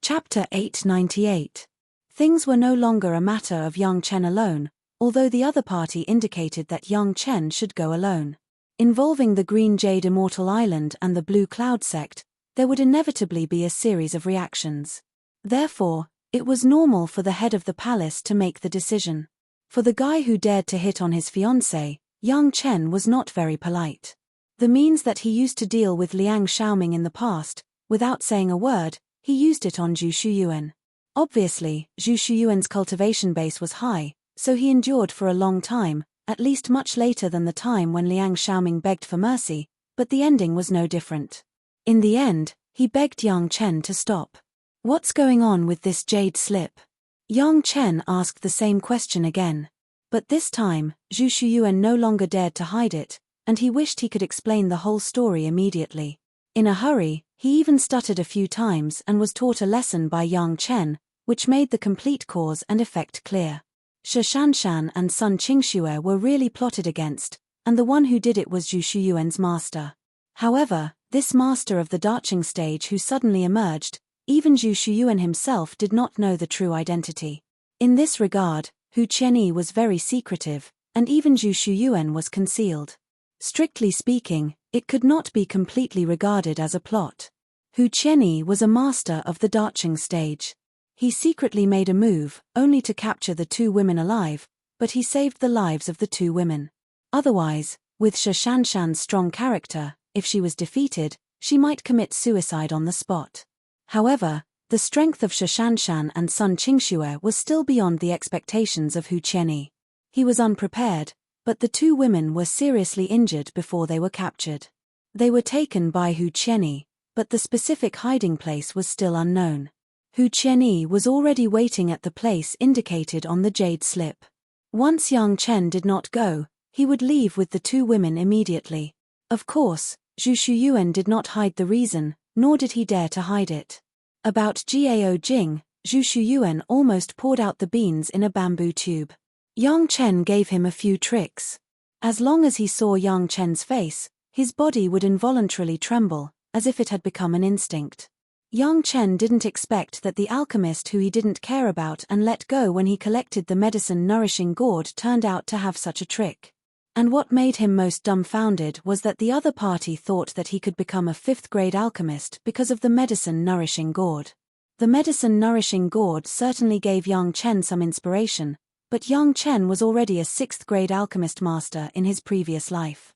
Chapter 898. Things were no longer a matter of Yang Chen alone, although the other party indicated that Yang Chen should go alone. Involving the Green Jade Immortal Island and the Blue Cloud sect, there would inevitably be a series of reactions. Therefore, it was normal for the head of the palace to make the decision. For the guy who dared to hit on his fiancée, Yang Chen was not very polite. The means that he used to deal with Liang Xiaoming in the past, without saying a word, he used it on Zhu Shuyuan. Obviously, Zhu Shuyuan's cultivation base was high, so he endured for a long time, at least much later than the time when Liang Xiaoming begged for mercy, but the ending was no different. In the end, he begged Yang Chen to stop. "What's going on with this jade slip?" Yang Chen asked the same question again. But this time, Zhu Shuyuan no longer dared to hide it, and he wished he could explain the whole story immediately. In a hurry, he even stuttered a few times and was taught a lesson by Yang Chen, which made the complete cause and effect clear. Shi Shanshan and Sun Qingxue were really plotted against, and the one who did it was Zhu Shuyuan's master. However, this master of the Darching stage who suddenly emerged, even Zhu Shuyuan himself did not know the true identity. In this regard, Hu Qianyi was very secretive, and even Zhu Shuyuan was concealed. Strictly speaking, it could not be completely regarded as a plot. Hu Qianyi was a master of the Darching stage. He secretly made a move, only to capture the two women alive, but he saved the lives of the two women. Otherwise, with Shi Shanshan's strong character, if she was defeated, she might commit suicide on the spot. However, the strength of Shi Shanshan and Sun Qingxue was still beyond the expectations of Hu Qianyi. He was unprepared, but the two women were seriously injured before they were captured. They were taken by Hu Qianyi, but the specific hiding place was still unknown. Hu Qianyi was already waiting at the place indicated on the jade slip. Once Yang Chen did not go, he would leave with the two women immediately. Of course, Zhu Shuyuan did not hide the reason, nor did he dare to hide it. About Gao Jing, Zhu Shuyuan almost poured out the beans in a bamboo tube. Yang Chen gave him a few tricks. As long as he saw Yang Chen's face, his body would involuntarily tremble, as if it had become an instinct. Yang Chen didn't expect that the alchemist who he didn't care about and let go when he collected the medicine-nourishing gourd turned out to have such a trick. And what made him most dumbfounded was that the other party thought that he could become a fifth-grade alchemist because of the medicine-nourishing gourd. The medicine-nourishing gourd certainly gave Yang Chen some inspiration, but Yang Chen was already a sixth-grade alchemist master in his previous life.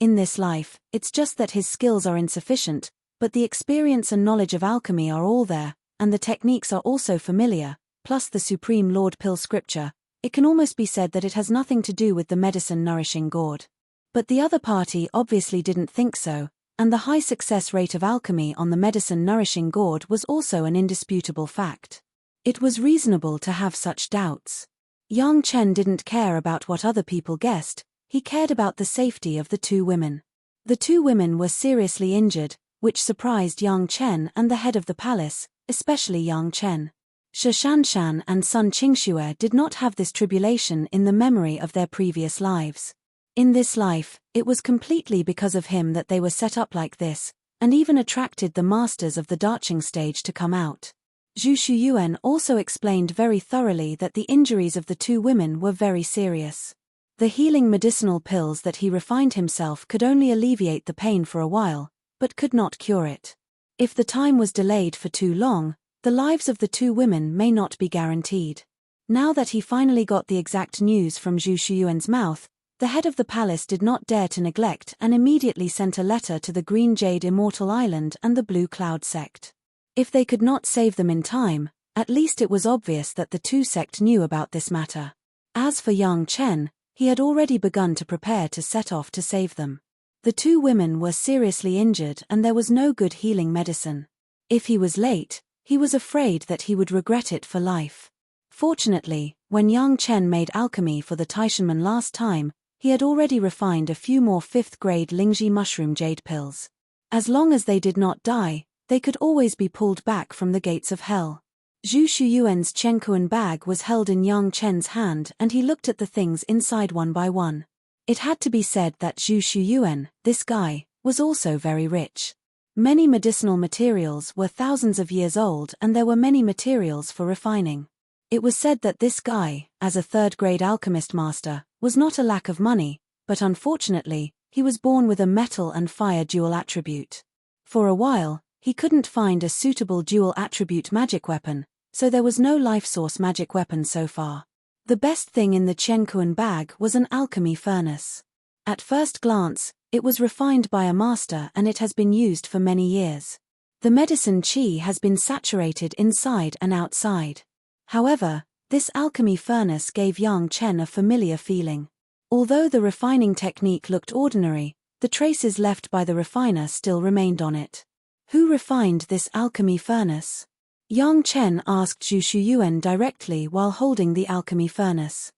In this life, it's just that his skills are insufficient, but the experience and knowledge of alchemy are all there, and the techniques are also familiar, plus the Supreme Lord Pill scripture. It can almost be said that it has nothing to do with the medicine-nourishing gourd. But the other party obviously didn't think so, and the high success rate of alchemy on the medicine-nourishing gourd was also an indisputable fact. It was reasonable to have such doubts. Yang Chen didn't care about what other people guessed, he cared about the safety of the two women. The two women were seriously injured, which surprised Yang Chen and the head of the palace, especially Yang Chen. Shi Shanshan and Sun Qingxue did not have this tribulation in the memory of their previous lives. In this life, it was completely because of him that they were set up like this, and even attracted the masters of the Darching stage to come out. Zhu Shuyuan also explained very thoroughly that the injuries of the two women were very serious. The healing medicinal pills that he refined himself could only alleviate the pain for a while, but could not cure it. If the time was delayed for too long, the lives of the two women may not be guaranteed. Now that he finally got the exact news from Zhu Shuyuan's mouth, the head of the palace did not dare to neglect and immediately sent a letter to the Green Jade Immortal Island and the Blue Cloud sect. If they could not save them in time, at least it was obvious that the two sect knew about this matter. As for Yang Chen, he had already begun to prepare to set off to save them. The two women were seriously injured and there was no good healing medicine. If he was late, he was afraid that he would regret it for life. Fortunately, when Yang Chen made alchemy for the Taishanmen last time, he had already refined a few more fifth-grade Lingji mushroom jade pills. As long as they did not die, they could always be pulled back from the gates of hell. Zhu Shuyuan's Chengkuan bag was held in Yang Chen's hand and he looked at the things inside one by one. It had to be said that Zhu Shuyuan, this guy, was also very rich. Many medicinal materials were thousands of years old, and there were many materials for refining. It was said that this guy, as a third-grade alchemist master, was not a lack of money, but unfortunately, he was born with a metal and fire dual attribute. For a while, he couldn't find a suitable dual attribute magic weapon, so there was no life source magic weapon so far. The best thing in the Qianquan bag was an alchemy furnace. At first glance, it was refined by a master and it has been used for many years. The medicine qi has been saturated inside and outside. However, this alchemy furnace gave Yang Chen a familiar feeling. Although the refining technique looked ordinary, the traces left by the refiner still remained on it. Who refined this alchemy furnace? Yang Chen asked Zhu Shuyuan directly while holding the alchemy furnace.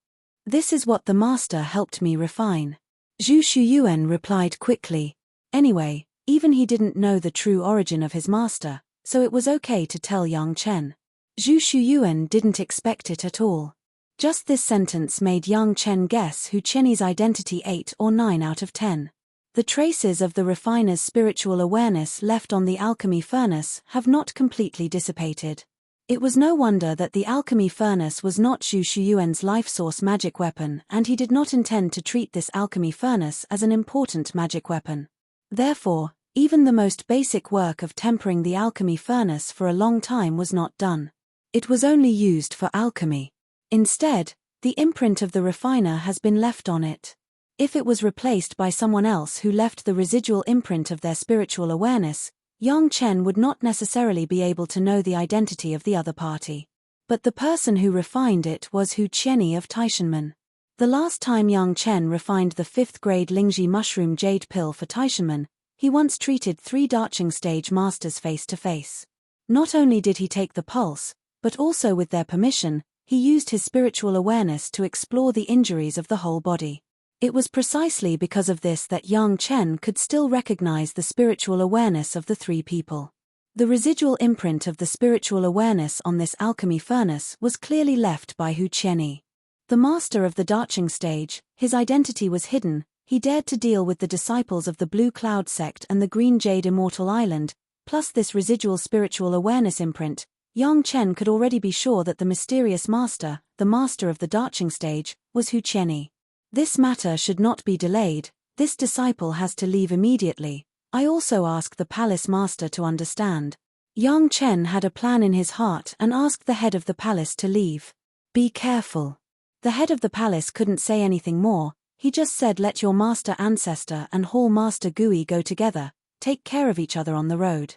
This is what the master helped me refine. Zhu Shuyuan replied quickly. Anyway, even he didn't know the true origin of his master, so it was okay to tell Yang Chen. Zhu Shuyuan didn't expect it at all. Just this sentence made Yang Chen guess Hu Qianyi's identity 8 or 9 out of 10. The traces of the refiner's spiritual awareness left on the alchemy furnace have not completely dissipated. It was no wonder that the alchemy furnace was not Zhu Shuyuan's life source magic weapon, and he did not intend to treat this alchemy furnace as an important magic weapon. Therefore, even the most basic work of tempering the alchemy furnace for a long time was not done. It was only used for alchemy. Instead, the imprint of the refiner has been left on it. If it was replaced by someone else who left the residual imprint of their spiritual awareness, Yang Chen would not necessarily be able to know the identity of the other party. But the person who refined it was Hu Qianyi of Taishanmen. The last time Yang Chen refined the 5th-grade Lingji mushroom jade pill for Taishanmen, he once treated 3 Darching stage masters face-to-face. Not only did he take the pulse, but also with their permission, he used his spiritual awareness to explore the injuries of the whole body. It was precisely because of this that Yang Chen could still recognize the spiritual awareness of the 3 people. The residual imprint of the spiritual awareness on this alchemy furnace was clearly left by Hu Qianyi. The master of the Darching stage, his identity was hidden. He dared to deal with the disciples of the Blue Cloud sect and the Green Jade Immortal Island, plus this residual spiritual awareness imprint. Yang Chen could already be sure that the mysterious master, the master of the Darching stage, was Hu Qianyi. This matter should not be delayed. This disciple has to leave immediately. I also ask the palace master to understand. Yang Chen had a plan in his heart and asked the head of the palace to leave. Be careful. The head of the palace couldn't say anything more. He just said, let your master ancestor and hall master Gui go together. Take care of each other on the road.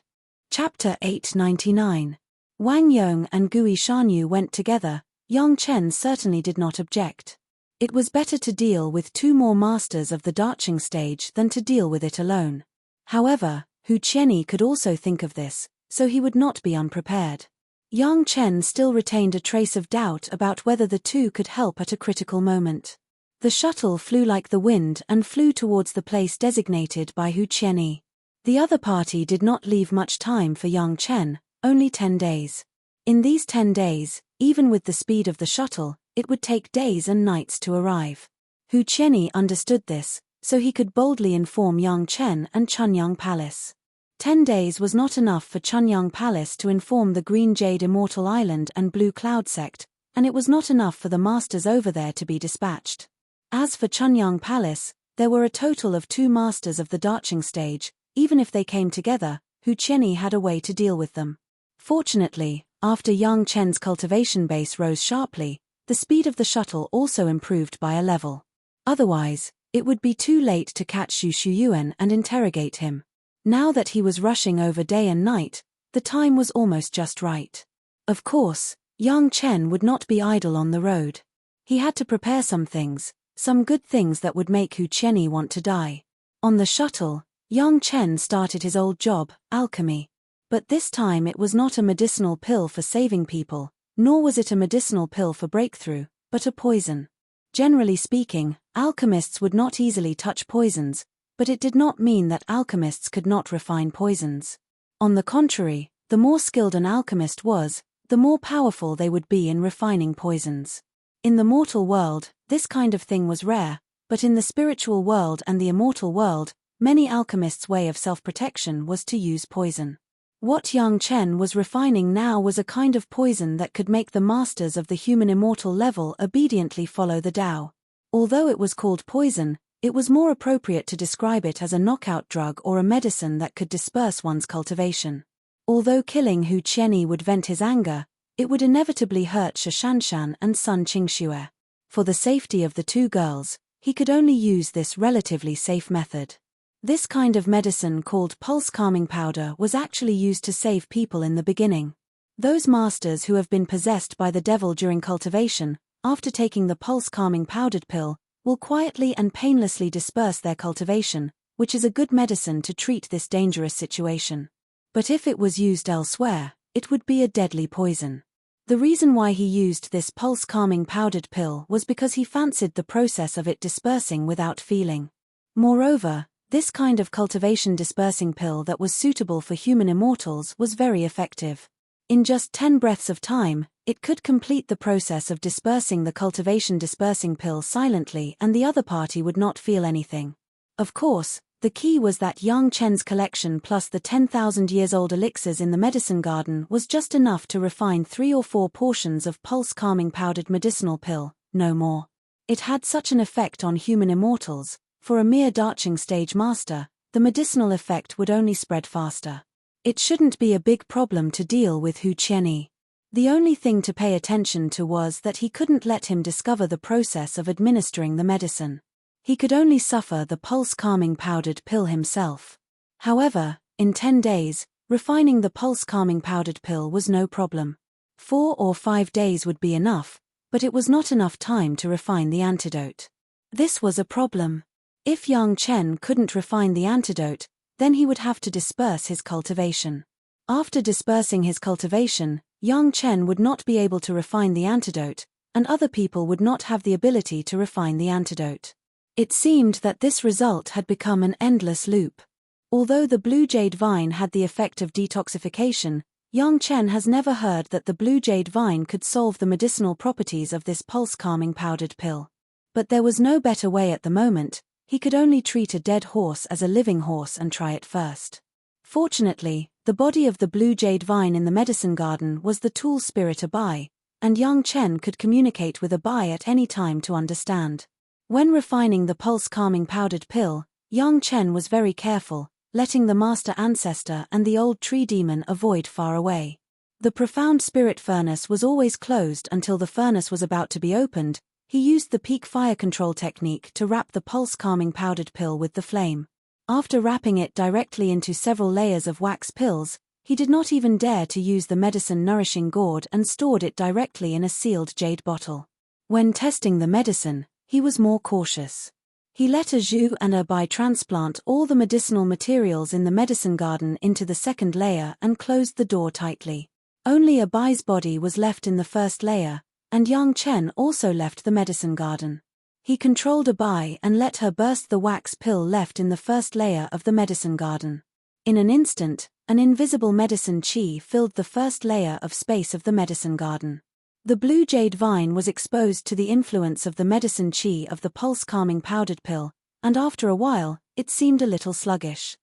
Chapter 899. Wang Yong and Gui Shanyu went together. Yang Chen certainly did not object. It was better to deal with 2 more masters of the Darching stage than to deal with it alone. However, Hu Qianyi could also think of this, so he would not be unprepared. Yang Chen still retained a trace of doubt about whether the 2 could help at a critical moment. The shuttle flew like the wind and flew towards the place designated by Hu Qianyi. The other party did not leave much time for Yang Chen, only 10 days. In these 10 days, even with the speed of the shuttle, it would take days and nights to arrive. Hu Qianyi understood this, so he could boldly inform Yang Chen and Chunyang Palace. 10 days was not enough for Chunyang Palace to inform the Green Jade Immortal Island and Blue Cloud sect, and it was not enough for the masters over there to be dispatched. As for Chunyang Palace, there were a total of 2 masters of the Darching stage. Even if they came together, Hu Qianyi had a way to deal with them. Fortunately, after Yang Chen's cultivation base rose sharply, the speed of the shuttle also improved by a level. Otherwise, it would be too late to catch Zhu Shuyuan and interrogate him. Now that he was rushing over day and night, the time was almost just right. Of course, Yang Chen would not be idle on the road. He had to prepare some things, some good things that would make Hu Qianyi want to die. On the shuttle, Yang Chen started his old job, alchemy. But this time it was not a medicinal pill for saving people, nor was it a medicinal pill for breakthrough, but a poison. Generally speaking, alchemists would not easily touch poisons, but it did not mean that alchemists could not refine poisons. On the contrary, the more skilled an alchemist was, the more powerful they would be in refining poisons. In the mortal world, this kind of thing was rare, but in the spiritual world and the immortal world, Many alchemists' way of self-protection was to use poison. What Yang Chen was refining now was a kind of poison that could make the masters of the human immortal level obediently follow the Tao. Although it was called poison, it was more appropriate to describe it as a knockout drug or a medicine that could disperse one's cultivation. Although killing Hu Qianyi would vent his anger, it would inevitably hurt Shishanshan and Sun Qingxue. For the safety of the two girls, he could only use this relatively safe method. This kind of medicine called pulse-calming powder was actually used to save people in the beginning. Those masters who have been possessed by the devil during cultivation, after taking the pulse-calming powdered pill, will quietly and painlessly disperse their cultivation, which is a good medicine to treat this dangerous situation. But if it was used elsewhere, it would be a deadly poison. The reason why he used this pulse-calming powdered pill was because he fancied the process of it dispersing without feeling. Moreover, this kind of cultivation dispersing pill that was suitable for human immortals was very effective. In just 10 breaths of time, it could complete the process of dispersing the cultivation dispersing pill silently and the other party would not feel anything. Of course, the key was that Yang Chen's collection plus the 10,000-years-old elixirs in the medicine garden was just enough to refine 3 or 4 portions of pulse-calming powdered medicinal pill, no more. It had such an effect on human immortals. For a mere Darching stage master, the medicinal effect would only spread faster. It shouldn't be a big problem to deal with Hu Qianyi. The only thing to pay attention to was that he couldn't let him discover the process of administering the medicine. He could only suffer the pulse-calming powdered pill himself. However, in 10 days, refining the pulse-calming powdered pill was no problem. 4 or 5 days would be enough, but it was not enough time to refine the antidote. This was a problem. If Yang Chen couldn't refine the antidote, then he would have to disperse his cultivation. After dispersing his cultivation, Yang Chen would not be able to refine the antidote, and other people would not have the ability to refine the antidote. It seemed that this result had become an endless loop. Although the blue jade vine had the effect of detoxification, Yang Chen has never heard that the blue jade vine could solve the medicinal properties of this pulse-calming powdered pill. But there was no better way at the moment. He could only treat a dead horse as a living horse and try it first. Fortunately, the body of the blue jade vine in the medicine garden was the tool spirit Abai, and Yang Chen could communicate with Abai at any time to understand. When refining the pulse-calming powdered pill, Yang Chen was very careful, letting the master ancestor and the old tree demon avoid far away. The profound spirit furnace was always closed until the furnace was about to be opened. He used the peak fire control technique to wrap the pulse-calming powdered pill with the flame. After wrapping it directly into several layers of wax pills, he did not even dare to use the medicine-nourishing gourd and stored it directly in a sealed jade bottle. When testing the medicine, he was more cautious. He let a Zhu and a Bai transplant all the medicinal materials in the medicine garden into the second layer and closed the door tightly. Only a Bai's body was left in the first layer, and Yang Chen also left the medicine garden. He controlled Abai and let her burst the wax pill left in the first layer of the medicine garden. In an instant, an invisible medicine qi filled the first layer of space of the medicine garden. The blue jade vine was exposed to the influence of the medicine qi of the pulse-calming powdered pill, and after a while, it seemed a little sluggish.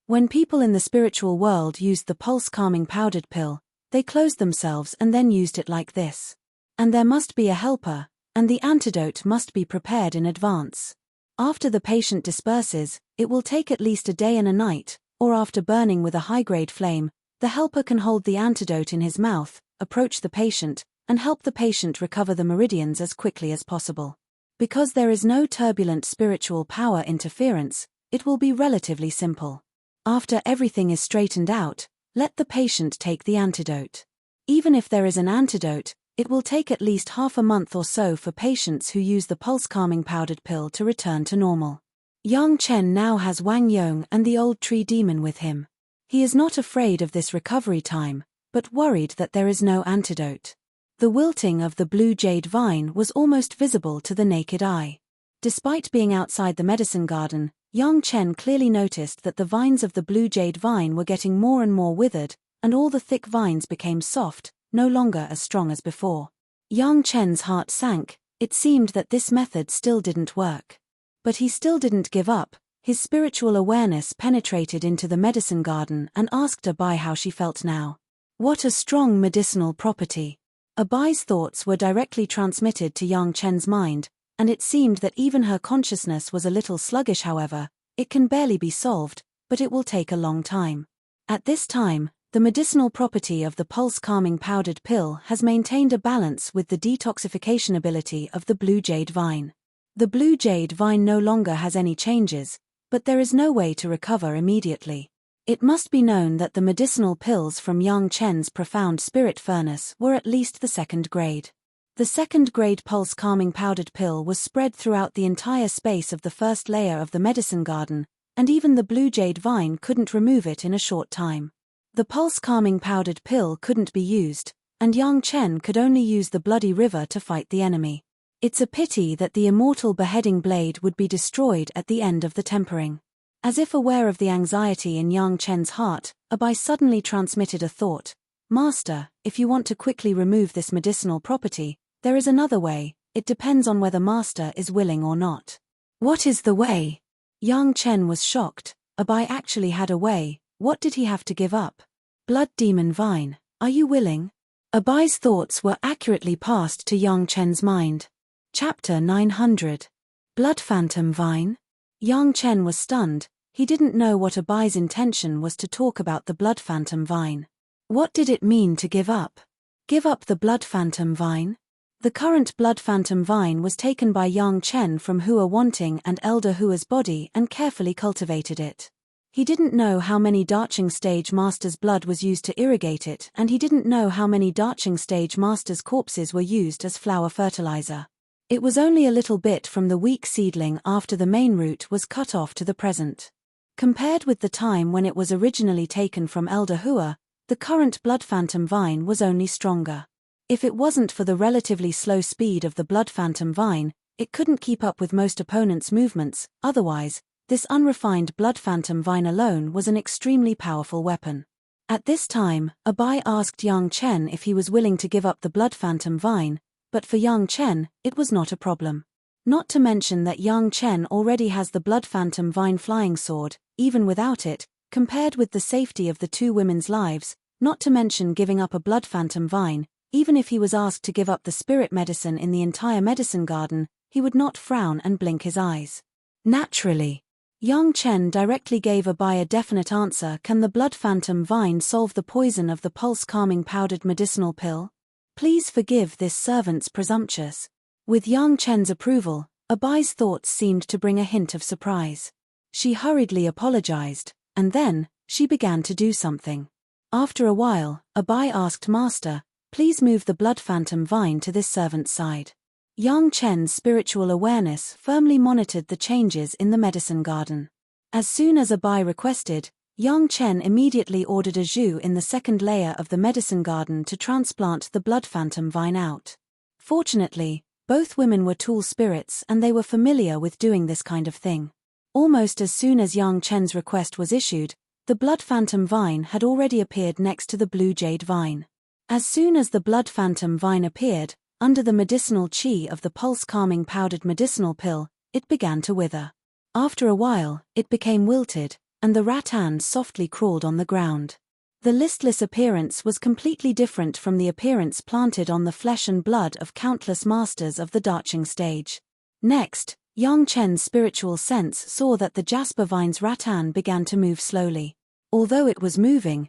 When people in the spiritual world used the pulse-calming powdered pill, they closed themselves and then used it like this. And there must be a helper, and the antidote must be prepared in advance. After the patient disperses, it will take at least a day and a night, or after burning with a high-grade flame, the helper can hold the antidote in his mouth, approach the patient, and help the patient recover the meridians as quickly as possible. Because there is no turbulent spiritual power interference, it will be relatively simple. After everything is straightened out, let the patient take the antidote. Even if there is an antidote, it will take at least half a month or so for patients who use the pulse-calming powdered pill to return to normal. Yang Chen now has Wang Yong and the old tree demon with him. He is not afraid of this recovery time, but worried that there is no antidote. The wilting of the blue jade vine was almost visible to the naked eye. Despite being outside the medicine garden, Yang Chen clearly noticed that the vines of the blue jade vine were getting more and more withered, and all the thick vines became soft, no longer as strong as before. Yang Chen's heart sank. It seemed that this method still didn't work. But he still didn't give up. His spiritual awareness penetrated into the medicine garden and asked Abai how she felt now. What a strong medicinal property. Abai's thoughts were directly transmitted to Yang Chen's mind, and it seemed that even her consciousness was a little sluggish. However, it can barely be solved, but it will take a long time. At this time, the medicinal property of the pulse-calming powdered pill has maintained a balance with the detoxification ability of the blue jade vine. The blue jade vine no longer has any changes, but there is no way to recover immediately. It must be known that the medicinal pills from Yang Chen's profound spirit furnace were at least the second grade. The second-grade pulse-calming powdered pill was spread throughout the entire space of the first layer of the medicine garden, and even the blue jade vine couldn't remove it in a short time. The pulse-calming powdered pill couldn't be used, and Yang Chen could only use the bloody river to fight the enemy. It's a pity that the immortal beheading blade would be destroyed at the end of the tempering. As if aware of the anxiety in Yang Chen's heart, Abai suddenly transmitted a thought. Master, if you want to quickly remove this medicinal property, there is another way. It depends on whether Master is willing or not. What is the way? Yang Chen was shocked. Abai actually had a way. What did he have to give up? Blood demon vine. Are you willing? Abai's thoughts were accurately passed to Yang Chen's mind. Chapter 900. Blood phantom vine? Yang Chen was stunned. He didn't know what Abai's intention was to talk about the blood phantom vine. What did it mean to give up? Give up the blood phantom vine? The current blood phantom vine was taken by Yang Chen from Hua Wanting and Elder Hua's body and carefully cultivated it. He didn't know how many Darching stage masters' blood was used to irrigate it, and he didn't know how many Darching stage masters' corpses were used as flower fertilizer. It was only a little bit from the weak seedling after the main root was cut off to the present. Compared with the time when it was originally taken from Elder Hua, the current blood phantom vine was only stronger. If it wasn't for the relatively slow speed of the blood phantom vine, it couldn't keep up with most opponents' movements. Otherwise, this unrefined blood phantom vine alone was an extremely powerful weapon. At this time, Abai asked Yang Chen if he was willing to give up the blood phantom vine, but for Yang Chen, it was not a problem. Not to mention that Yang Chen already has the blood phantom vine flying sword. Even without it, compared with the safety of the two women's lives, not to mention giving up a blood phantom vine, even if he was asked to give up the spirit medicine in the entire medicine garden, he would not frown and blink his eyes. Naturally. Yang Chen directly gave Abai a definite answer. Can the blood phantom vine solve the poison of the pulse-calming powdered medicinal pill? Please forgive this servant's presumptuous. With Yang Chen's approval, Abai's thoughts seemed to bring a hint of surprise. She hurriedly apologized, and then, she began to do something. After a while, Abai asked Master, please move the blood phantom vine to this servant's side. Yang Chen's spiritual awareness firmly monitored the changes in the medicine garden. As soon as Abai requested, Yang Chen immediately ordered a Zhu in the second layer of the medicine garden to transplant the blood phantom vine out. Fortunately, both women were tool spirits and they were familiar with doing this kind of thing. Almost as soon as Yang Chen's request was issued, the blood phantom vine had already appeared next to the blue jade vine. As soon as the blood phantom vine appeared, under the medicinal qi of the pulse-calming powdered medicinal pill, it began to wither. After a while, it became wilted, and the rattan softly crawled on the ground. The listless appearance was completely different from the appearance planted on the flesh and blood of countless masters of the Darching stage. Next, Yang Chen's spiritual sense saw that the jasper vine's rattan began to move slowly. Although it was moving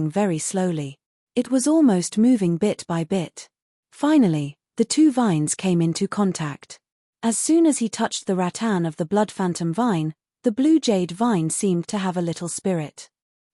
very slowly. It was almost moving bit by bit. Finally, the two vines came into contact. As soon as he touched the rattan of the blood phantom vine, the blue jade vine seemed to have a little spirit.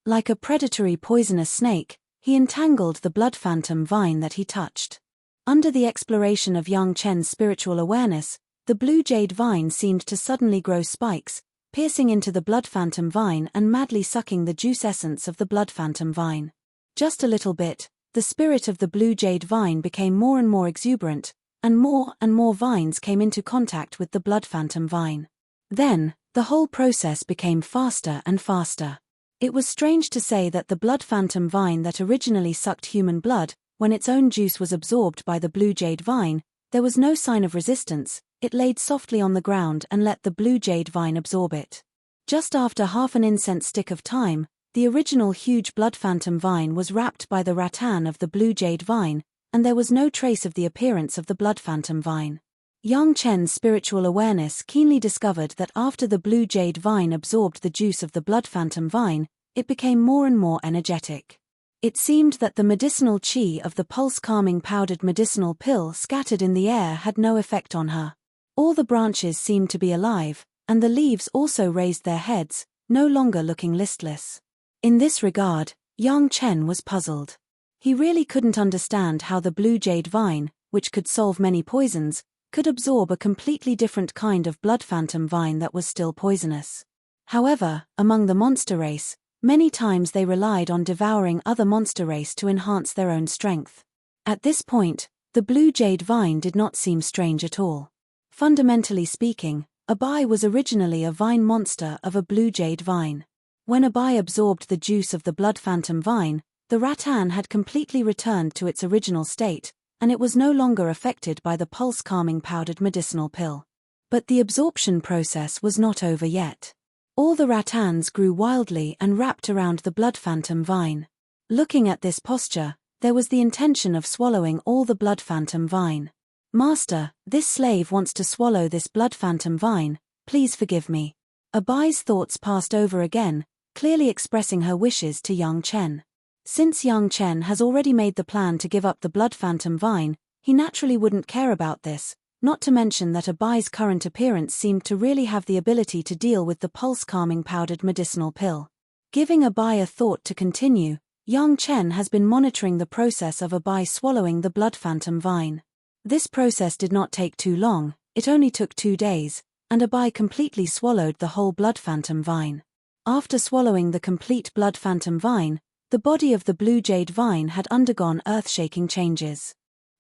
Like a predatory poisonous snake, he entangled the blood phantom vine that he touched. Under the exploration of Yang Chen's spiritual awareness, the blue jade vine seemed to suddenly grow spikes, piercing into the blood phantom vine and madly sucking the juice essence of the blood phantom vine. Just a little bit, the spirit of the blue jade vine became more and more exuberant, and more vines came into contact with the blood phantom vine. Then, the whole process became faster and faster. It was strange to say that the blood phantom vine that originally sucked human blood, when its own juice was absorbed by the blue jade vine, there was no sign of resistance. It laid softly on the ground and let the blue jade vine absorb it. Just after half an incense stick of time, the original huge blood phantom vine was wrapped by the rattan of the blue jade vine, and there was no trace of the appearance of the blood phantom vine. Yang Chen's spiritual awareness keenly discovered that after the blue jade vine absorbed the juice of the blood phantom vine, it became more and more energetic. It seemed that the medicinal qi of the pulse-calming powdered medicinal pill scattered in the air had no effect on her. All the branches seemed to be alive, and the leaves also raised their heads, no longer looking listless. In this regard, Yang Chen was puzzled. He really couldn't understand how the blue jade vine, which could solve many poisons, could absorb a completely different kind of blood phantom vine that was still poisonous. However, among the monster race, many times they relied on devouring other monster race to enhance their own strength. At this point, the blue jade vine did not seem strange at all. Fundamentally speaking, a bai was originally a vine monster of a blue jade vine. When a bai absorbed the juice of the blood phantom vine, the rattan had completely returned to its original state, and it was no longer affected by the pulse-calming powdered medicinal pill. But the absorption process was not over yet. All the rattans grew wildly and wrapped around the blood phantom vine. Looking at this posture, there was the intention of swallowing all the blood phantom vine. "Master, this slave wants to swallow this blood phantom vine, please forgive me." A bai's thoughts passed over again, clearly expressing her wishes to Yang Chen. Since Yang Chen has already made the plan to give up the blood phantom vine, he naturally wouldn't care about this, not to mention that a bai's current appearance seemed to really have the ability to deal with the pulse-calming powdered medicinal pill. Giving a bai a thought to continue, Yang Chen has been monitoring the process of a bai swallowing the blood phantom vine. This process did not take too long, it only took 2 days, and a bai completely swallowed the whole blood phantom vine. After swallowing the complete blood phantom vine, the body of the blue jade vine had undergone earth-shaking changes.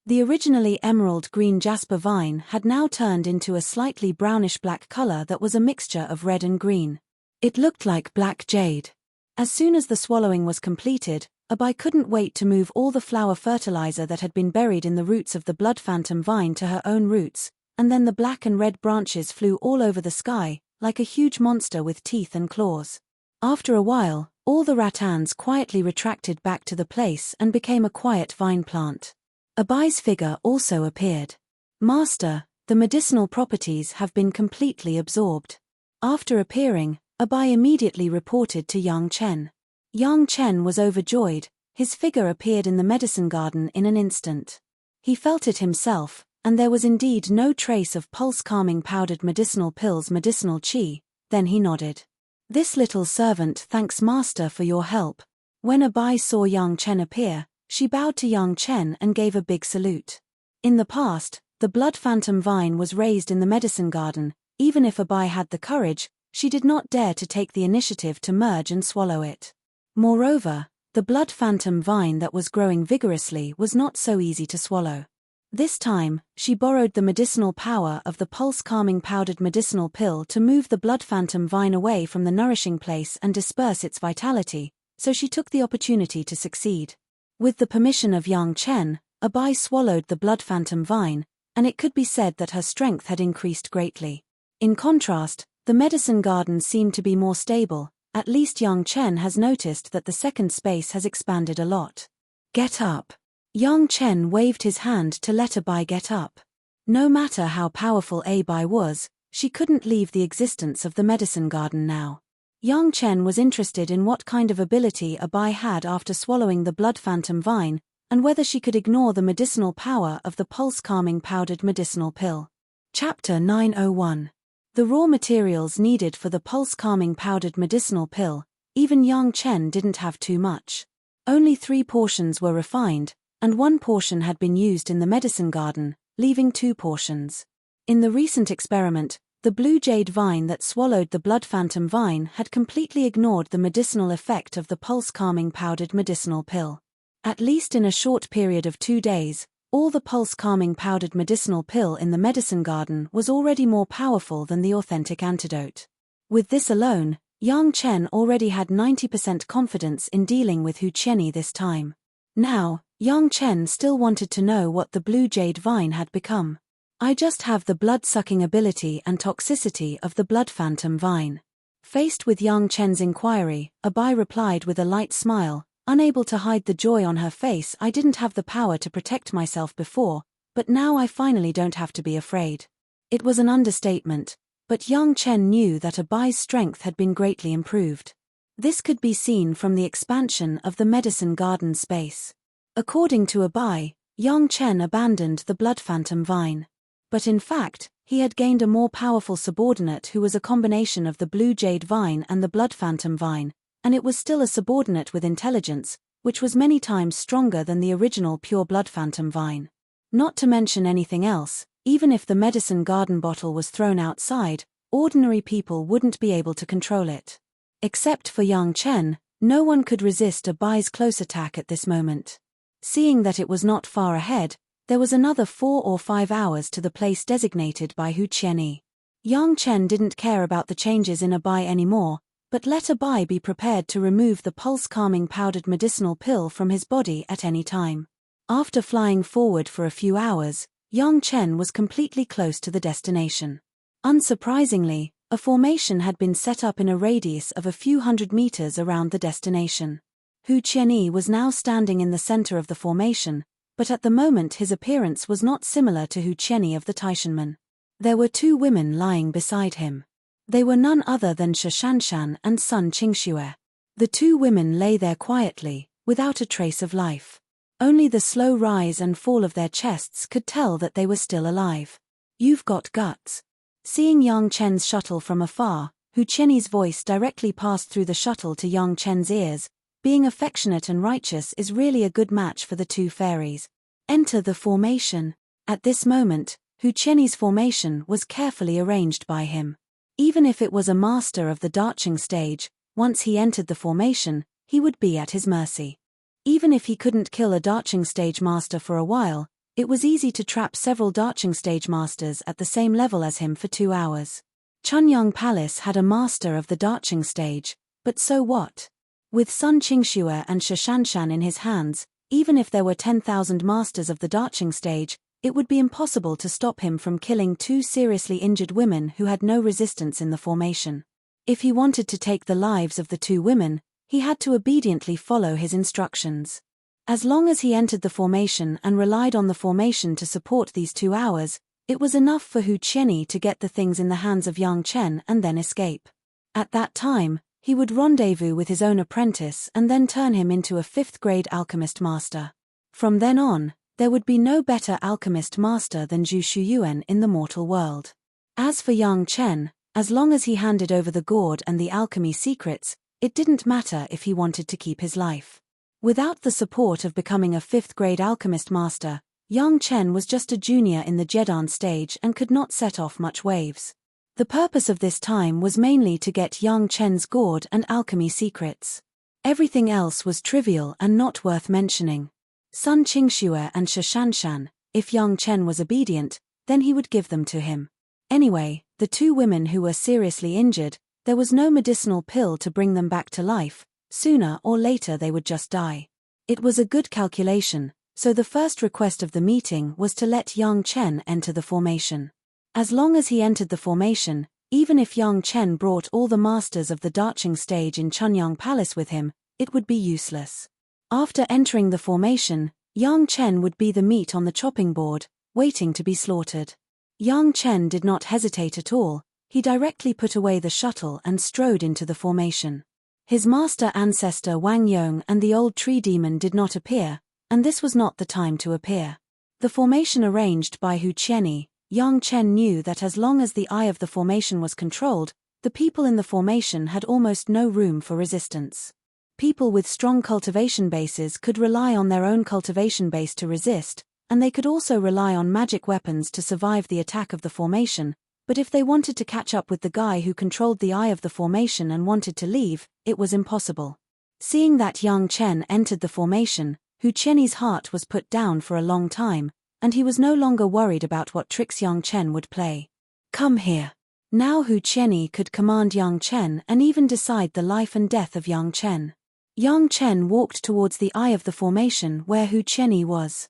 The originally emerald green jasper vine had now turned into a slightly brownish-black color that was a mixture of red and green. It looked like black jade. As soon as the swallowing was completed, a bai couldn't wait to move all the flower fertilizer that had been buried in the roots of the blood phantom vine to her own roots, and then the black and red branches flew all over the sky, like a huge monster with teeth and claws. After a while, all the rattans quietly retracted back to the place and became a quiet vine plant. A bai's figure also appeared. "Master, the medicinal properties have been completely absorbed." After appearing, a bai immediately reported to Yang Chen. Yang Chen was overjoyed, his figure appeared in the medicine garden in an instant. He felt it himself, and there was indeed no trace of pulse-calming powdered medicinal pills medicinal qi. Then he nodded. "This little servant thanks Master for your help." When a bai saw Yang Chen appear, she bowed to Yang Chen and gave a big salute. In the past, the blood phantom vine was raised in the medicine garden. Even if a bai had the courage, she did not dare to take the initiative to merge and swallow it. Moreover, the blood phantom vine that was growing vigorously was not so easy to swallow. This time, she borrowed the medicinal power of the pulse-calming powdered medicinal pill to move the blood phantom vine away from the nourishing place and disperse its vitality, so she took the opportunity to succeed. With the permission of Yang Chen, a bai swallowed the blood phantom vine, and it could be said that her strength had increased greatly. In contrast, the medicine garden seemed to be more stable. At least Yang Chen has noticed that the second space has expanded a lot. "Get up." Yang Chen waved his hand to let a bai get up. No matter how powerful a bai was, she couldn't leave the existence of the medicine garden now. Yang Chen was interested in what kind of ability a bai had after swallowing the blood phantom vine, and whether she could ignore the medicinal power of the pulse-calming powdered medicinal pill. Chapter 901. The raw materials needed for the pulse-calming powdered medicinal pill. Even Yang Chen didn't have too much. Only 3 portions were refined, and 1 portion had been used in the medicine garden, leaving 2 portions. In the recent experiment, the blue jade vine that swallowed the blood phantom vine had completely ignored the medicinal effect of the pulse-calming powdered medicinal pill. At least in a short period of 2 days, all the pulse-calming powdered medicinal pill in the medicine garden was already more powerful than the authentic antidote. With this alone, Yang Chen already had 90% confidence in dealing with Hu Qianyi this time. Now, Yang Chen still wanted to know what the blue jade vine had become. "I just have the blood-sucking ability and toxicity of the blood phantom vine. Faced with Yang Chen's inquiry, Abai replied with a light smile, unable to hide the joy on her face. I didn't have the power to protect myself before, but now I finally don't have to be afraid. It was an understatement, but Yang Chen knew that Abai's strength had been greatly improved. This could be seen from the expansion of the medicine garden space. According to Abai, Yang Chen abandoned the blood phantom vine. But in fact, he had gained a more powerful subordinate who was a combination of the blue jade vine and the blood phantom vine, and it was still a subordinate with intelligence, which was many times stronger than the original pure blood phantom vine. Not to mention anything else, even if the medicine garden bottle was thrown outside, ordinary people wouldn't be able to control it. Except for Yang Chen, no one could resist Abai's close attack at this moment. Seeing that it was not far ahead, there was another 4 or 5 hours to the place designated by Hu Qianyi. Yang Chen didn't care about the changes in Abai anymore, but let Abai be prepared to remove the pulse-calming powdered medicinal pill from his body at any time. After flying forward for a few hours, Yang Chen was completely close to the destination. Unsurprisingly, a formation had been set up in a radius of a few hundred meters around the destination. Hu Qianyi was now standing in the center of the formation, but at the moment his appearance was not similar to Hu Qianyi of the Taishanmen. There were 2 women lying beside him. They were none other than Shishanshan and Sun Qingxue. The 2 women lay there quietly, without a trace of life. Only the slow rise and fall of their chests could tell that they were still alive. "You've got guts." Seeing Yang Chen's shuttle from afar, Hu Qianyi's voice directly passed through the shuttle to Yang Chen's ears. Being affectionate and righteous is really a good match for the 2 fairies. Enter the formation. At this moment, Hu Qianyi's formation was carefully arranged by him. Even if it was a master of the Darching stage, once he entered the formation, he would be at his mercy. Even if he couldn't kill a Darching stage master for a while, it was easy to trap several Darching stage masters at the same level as him for 2 hours. Chunyang Palace had a master of the Darching stage, but so what? With Sun Qingxue and Shishanshan in his hands, even if there were 10,000 masters of the Darching stage, it would be impossible to stop him from killing 2 seriously injured women who had no resistance in the formation. If he wanted to take the lives of the 2 women, he had to obediently follow his instructions. As long as he entered the formation and relied on the formation to support these 2 hours, it was enough for Hu Qianyi to get the things in the hands of Yang Chen and then escape. At that time, he would rendezvous with his own apprentice and then turn him into a 5th-grade alchemist master. From then on, there would be no better alchemist master than Zhu Shuyuan in the mortal world. As for Yang Chen, as long as he handed over the gourd and the alchemy secrets, it didn't matter if he wanted to keep his life. Without the support of becoming a 5th-grade alchemist master, Yang Chen was just a junior in the Jedan stage and could not set off much waves. The purpose of this time was mainly to get Yang Chen's gourd and alchemy secrets. Everything else was trivial and not worth mentioning. Sun Qingxue and Shishanshan, if Yang Chen was obedient, then he would give them to him. Anyway, the 2 women who were seriously injured, there was no medicinal pill to bring them back to life. Sooner or later they would just die. It was a good calculation, so the first request of the meeting was to let Yang Chen enter the formation. As long as he entered the formation, even if Yang Chen brought all the masters of the Darching stage in Chunyang Palace with him, it would be useless. After entering the formation, Yang Chen would be the meat on the chopping board, waiting to be slaughtered. Yang Chen did not hesitate at all. He directly put away the shuttle and strode into the formation. His master ancestor Wang Yong and the old tree demon did not appear, and this was not the time to appear. The formation arranged by Hu Qianyi, Yang Chen knew that as long as the eye of the formation was controlled, the people in the formation had almost no room for resistance. People with strong cultivation bases could rely on their own cultivation base to resist, and they could also rely on magic weapons to survive the attack of the formation, but if they wanted to catch up with the guy who controlled the eye of the formation and wanted to leave, it was impossible. Seeing that Yang Chen entered the formation, Hu Qianyi's heart was put down for a long time, and he was no longer worried about what tricks Yang Chen would play. "Come here." Now Hu Qianyi could command Yang Chen and even decide the life and death of Yang Chen. Yang Chen walked towards the eye of the formation where Hu Qianyi was.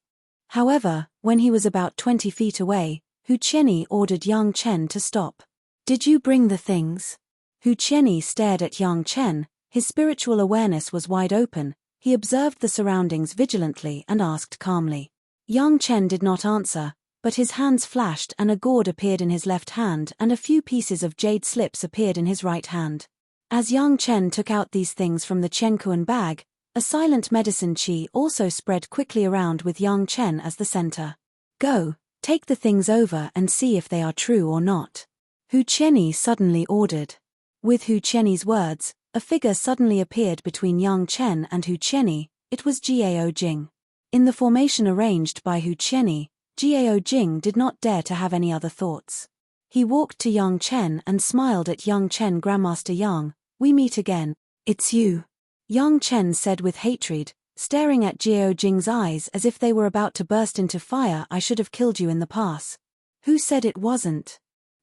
However, when he was about 20 feet away, Hu Qianyi ordered Yang Chen to stop. "Did you bring the things?" Hu Qianyi stared at Yang Chen, his spiritual awareness was wide open, he observed the surroundings vigilantly and asked calmly. Yang Chen did not answer, but his hands flashed and a gourd appeared in his left hand and a few pieces of jade slips appeared in his right hand. As Yang Chen took out these things from the Chenkuan bag, a silent medicine qi also spread quickly around with Yang Chen as the center. Go, take the things over and see if they are true or not. Hu Qianyi suddenly ordered. With Hu Qianyi's words, a figure suddenly appeared between Yang Chen and Hu Qianyi, it was Jiao Jing. In the formation arranged by Hu Qianyi, Jiao Jing did not dare to have any other thoughts. He walked to Yang Chen and smiled at Yang Chen. Grandmaster Yang, we meet again, it's you. Yang Chen said with hatred, staring at Jiao Jing's eyes as if they were about to burst into fire. I should have killed you in the past. Who said it wasn't?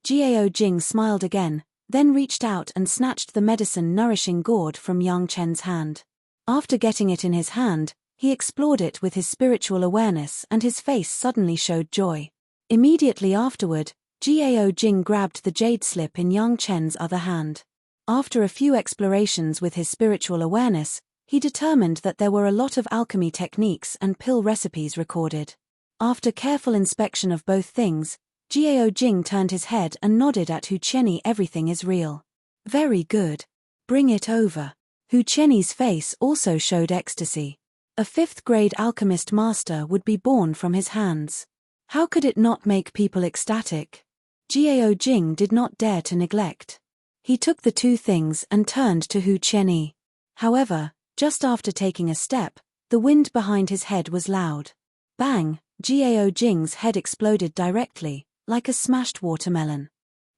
Jiao Jing smiled again, then reached out and snatched the medicine nourishing gourd from Yang Chen's hand. After getting it in his hand, he explored it with his spiritual awareness and his face suddenly showed joy. Immediately afterward, Jiao Jing grabbed the jade slip in Yang Chen's other hand. After a few explorations with his spiritual awareness, he determined that there were a lot of alchemy techniques and pill recipes recorded. After careful inspection of both things, Jiao Jing turned his head and nodded at Hu Qianyi. Everything is real. Very good. Bring it over. Hu Qianyi's face also showed ecstasy. A 5th-grade alchemist master would be born from his hands. How could it not make people ecstatic? Jiao Jing did not dare to neglect. He took the two things and turned to Hu Qianyi. However, just after taking a step, the wind behind his head was loud. Bang! Jiao Jing's head exploded directly, like a smashed watermelon.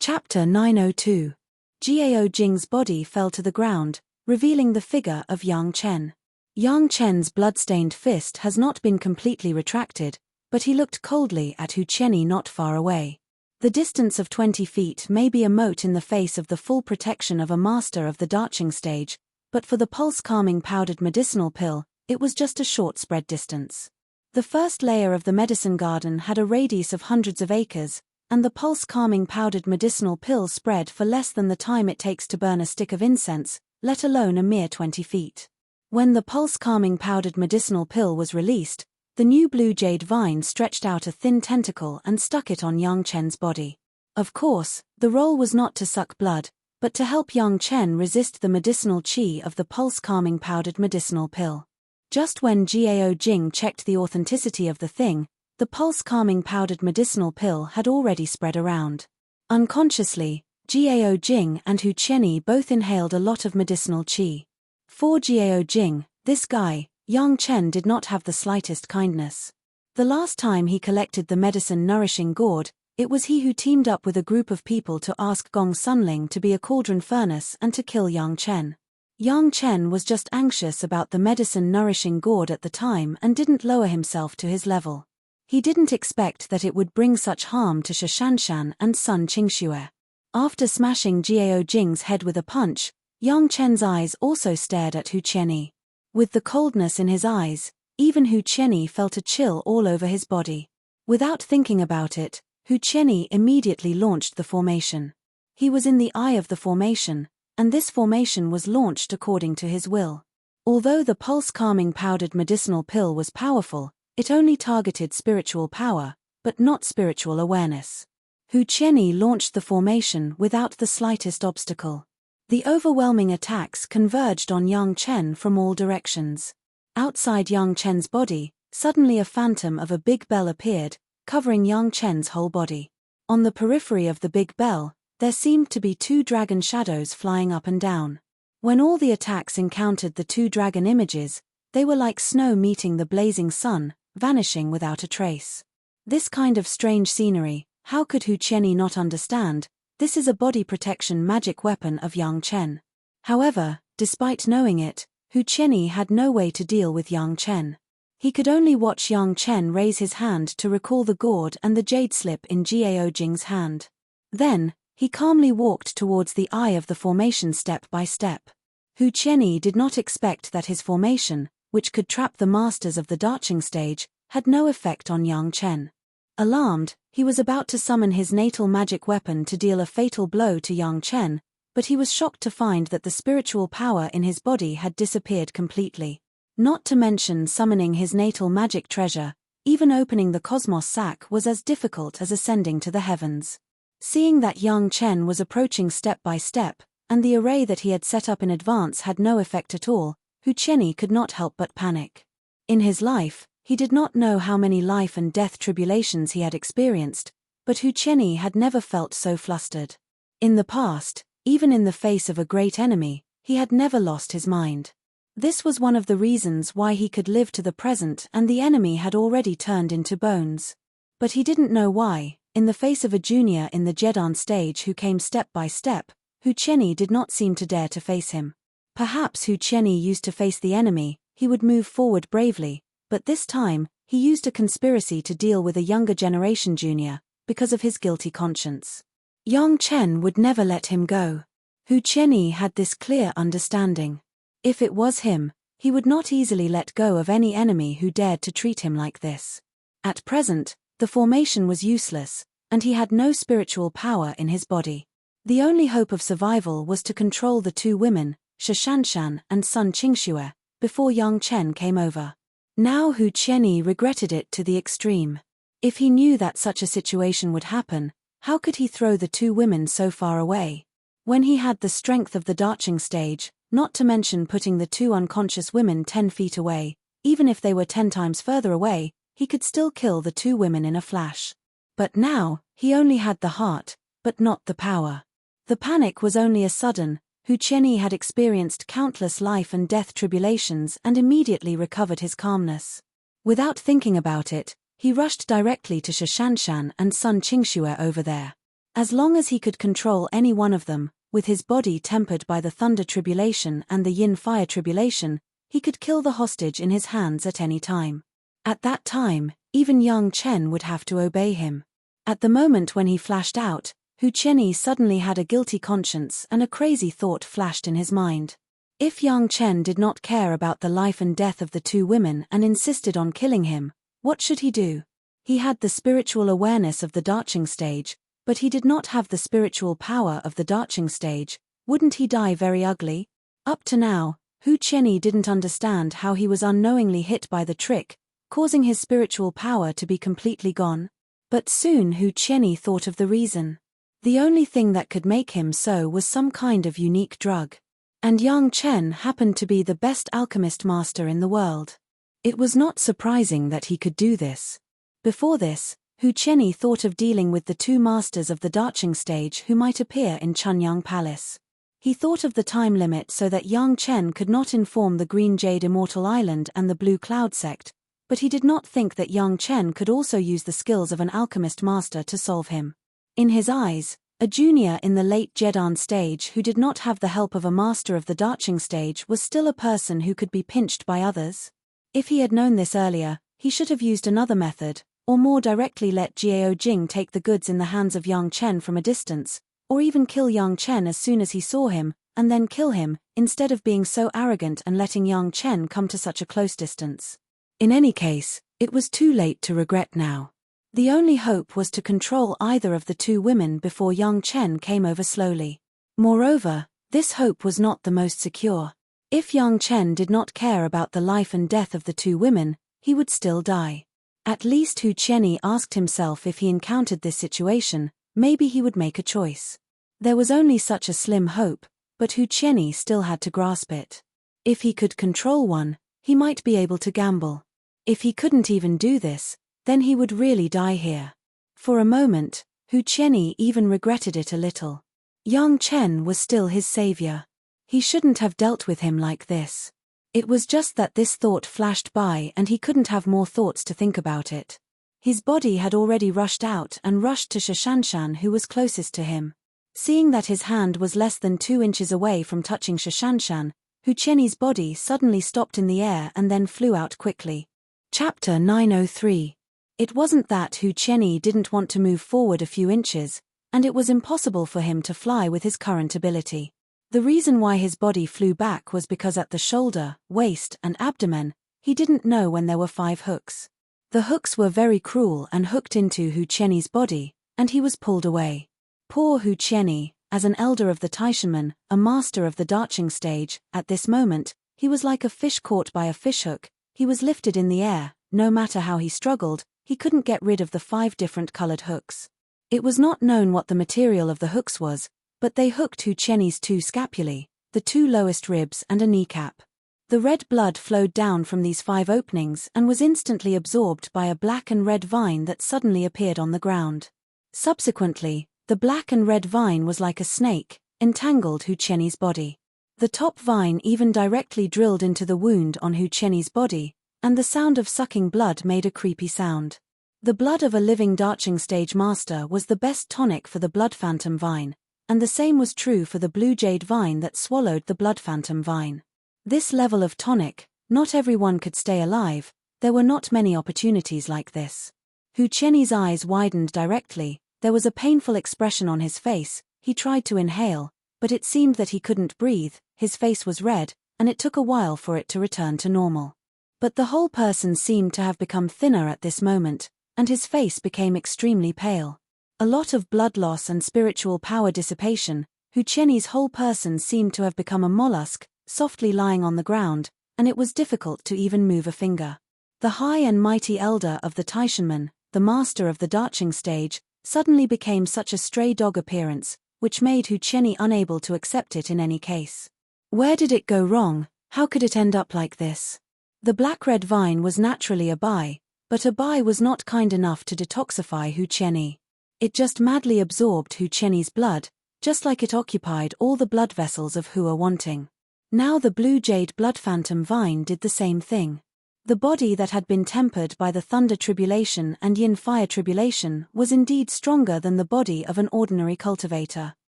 Chapter 902. Jiao Jing's body fell to the ground, revealing the figure of Yang Chen. Yang Chen's blood-stained fist has not been completely retracted, but he looked coldly at Hu Qianyi not far away. The distance of 20 feet may be a mote in the face of the full protection of a master of the Darching stage, but for the pulse-calming powdered medicinal pill, it was just a short spread distance. The first layer of the medicine garden had a radius of hundreds of acres, and the pulse-calming powdered medicinal pill spread for less than the time it takes to burn a stick of incense, let alone a mere 20 feet. When the pulse-calming powdered medicinal pill was released, the new blue jade vine stretched out a thin tentacle and stuck it on Yang Chen's body. Of course, the role was not to suck blood, but to help Yang Chen resist the medicinal qi of the pulse-calming powdered medicinal pill. Just when Jiao Jing checked the authenticity of the thing, the pulse-calming powdered medicinal pill had already spread around. Unconsciously, Jiao Jing and Hu Qianyi both inhaled a lot of medicinal qi. For Jiao Jing, this guy, Yang Chen, did not have the slightest kindness. The last time he collected the medicine-nourishing gourd, it was he who teamed up with a group of people to ask Gong Sunling to be a cauldron furnace and to kill Yang Chen. Yang Chen was just anxious about the medicine-nourishing gourd at the time and didn't lower himself to his level. He didn't expect that it would bring such harm to Shishanshan and Sun Qingxue. After smashing Jiao Jing's head with a punch, Yang Chen's eyes also stared at Hu Qianyi. With the coldness in his eyes, even Hu Qianyi felt a chill all over his body. Without thinking about it, Hu Qianyi immediately launched the formation. He was in the eye of the formation, and this formation was launched according to his will. Although the pulse-calming powdered medicinal pill was powerful, it only targeted spiritual power, but not spiritual awareness. Hu Qianyi launched the formation without the slightest obstacle. The overwhelming attacks converged on Yang Chen from all directions. Outside Yang Chen's body, suddenly a phantom of a big bell appeared, covering Yang Chen's whole body. On the periphery of the big bell, there seemed to be two dragon shadows flying up and down. When all the attacks encountered the two dragon images, they were like snow meeting the blazing sun, vanishing without a trace. This kind of strange scenery, how could Hu Qianyi not understand? This is a body protection magic weapon of Yang Chen. However, despite knowing it, Hu Qianyi had no way to deal with Yang Chen. He could only watch Yang Chen raise his hand to recall the gourd and the jade slip in Jiao Jing's hand. Then, he calmly walked towards the eye of the formation step by step. Hu Qianyi did not expect that his formation, which could trap the masters of the Darching stage, had no effect on Yang Chen. Alarmed, he was about to summon his natal magic weapon to deal a fatal blow to Yang Chen, but he was shocked to find that the spiritual power in his body had disappeared completely. Not to mention summoning his natal magic treasure, even opening the cosmos sack was as difficult as ascending to the heavens. Seeing that young Chen was approaching step by step, and the array that he had set up in advance had no effect at all, Hu Qianni could not help but panic. In his life, he did not know how many life and death tribulations he had experienced, but Hu Qianni had never felt so flustered. In the past, even in the face of a great enemy, he had never lost his mind. This was one of the reasons why he could live to the present, and the enemy had already turned into bones. But he didn't know why, in the face of a junior in the Jedan stage who came step by step, Hu Qianni did not seem to dare to face him. Perhaps Hu Qianni used to face the enemy, he would move forward bravely, but this time, he used a conspiracy to deal with a younger generation junior, because of his guilty conscience. Yang Chen would never let him go. Hu Qianni had this clear understanding. If it was him, he would not easily let go of any enemy who dared to treat him like this. At present, the formation was useless, and he had no spiritual power in his body. The only hope of survival was to control the two women, Shishanshan and Sun Qingxue, before Yang Chen came over. Now Hu Qianni regretted it to the extreme. If he knew that such a situation would happen, how could he throw the two women so far away? When he had the strength of the Darching stage, not to mention putting the two unconscious women 10 feet away, even if they were 10 times further away, he could still kill the two women in a flash. But now, he only had the heart, but not the power. The panic was only a sudden. Hu Qianni had experienced countless life and death tribulations and immediately recovered his calmness. Without thinking about it, he rushed directly to Shishanshan and Sun Qingxue over there. As long as he could control any one of them, with his body tempered by the thunder tribulation and the yin fire tribulation, he could kill the hostage in his hands at any time. At that time, even Yang Chen would have to obey him. At the moment when he flashed out, Hu Qianni suddenly had a guilty conscience and a crazy thought flashed in his mind. If Yang Chen did not care about the life and death of the two women and insisted on killing him, what should he do? He had the spiritual awareness of the Darching stage, but he did not have the spiritual power of the Darching stage. Wouldn't he die very ugly? Up to now, Hu Qianni didn't understand how he was unknowingly hit by the trick, causing his spiritual power to be completely gone. But soon Hu Qianni thought of the reason. The only thing that could make him so was some kind of unique drug. And Yang Chen happened to be the best alchemist master in the world. It was not surprising that he could do this. Before this, Hu Qianni thought of dealing with the two masters of the Darching stage who might appear in Chunyang Palace. He thought of the time limit so that Yang Chen could not inform the Green Jade Immortal Island and the Blue Cloud sect, but he did not think that Yang Chen could also use the skills of an alchemist master to solve him. In his eyes, a junior in the late Jedan stage who did not have the help of a master of the Darching stage was still a person who could be pinched by others. If he had known this earlier, he should have used another method, or more directly let Jiao Jing take the goods in the hands of Yang Chen from a distance, or even kill Yang Chen as soon as he saw him, and then kill him, instead of being so arrogant and letting Yang Chen come to such a close distance. In any case, it was too late to regret now. The only hope was to control either of the two women before Yang Chen came over slowly. Moreover, this hope was not the most secure. If Yang Chen did not care about the life and death of the two women, he would still die. At least Hu Qianni asked himself if he encountered this situation, maybe he would make a choice. There was only such a slim hope, but Hu Qianni still had to grasp it. If he could control one, he might be able to gamble. If he couldn't even do this, then he would really die here. For a moment, Hu Qianni even regretted it a little. Yang Chen was still his savior. He shouldn't have dealt with him like this. It was just that this thought flashed by and he couldn't have more thoughts to think about it. His body had already rushed out and rushed to Shishanshan who was closest to him. Seeing that his hand was less than 2 inches away from touching Shishanshan, Hu Qianni's body suddenly stopped in the air and then flew out quickly. Chapter 903. It wasn't that Hu Qianni didn't want to move forward a few inches, and it was impossible for him to fly with his current ability. The reason why his body flew back was because at the shoulder, waist, and abdomen, he didn't know when there were 5 hooks. The hooks were very cruel and hooked into Hu Qianni's body, and he was pulled away. Poor Hu Qianni, As an elder of the Taishanmen, a master of the darching stage, at this moment, he was like a fish caught by a fishhook. He was lifted in the air. No matter how he struggled, he couldn't get rid of the 5 different colored hooks. It was not known what the material of the hooks was, but they hooked Hu Chenyi's 2 scapulae, the 2 lowest ribs and a kneecap. The red blood flowed down from these 5 openings and was instantly absorbed by a black and red vine that suddenly appeared on the ground. Subsequently, the black and red vine was like a snake, entangled Hu Chenyi's body. The top vine even directly drilled into the wound on Hu Chenyi's body, and the sound of sucking blood made a creepy sound. The blood of a living darching stage master was the best tonic for the blood phantom vine, and the same was true for the blue jade vine that swallowed the blood phantom vine. This level of tonic, not everyone could stay alive. There were not many opportunities like this. Hu Chenyi's eyes widened directly. There was a painful expression on his face. He tried to inhale, but it seemed that he couldn't breathe. His face was red, and it took a while for it to return to normal. But the whole person seemed to have become thinner at this moment, and his face became extremely pale. A lot of blood loss and spiritual power dissipation. Hu Chenyi's whole person seemed to have become a mollusk, softly lying on the ground, and it was difficult to even move a finger. The high and mighty elder of the Taishanmen, the master of the darching stage, suddenly became such a stray dog appearance, which made Hu Chenyi unable to accept it in any case. Where did it go wrong? How could it end up like this? The black-red vine was naturally a bai, but a bai was not kind enough to detoxify Hu Chenyi. It just madly absorbed Hu Chenyi's blood, just like it occupied all the blood vessels of Hu Wanting. Now the blue jade blood phantom vine did the same thing. The body that had been tempered by the thunder tribulation and yin fire tribulation was indeed stronger than the body of an ordinary cultivator.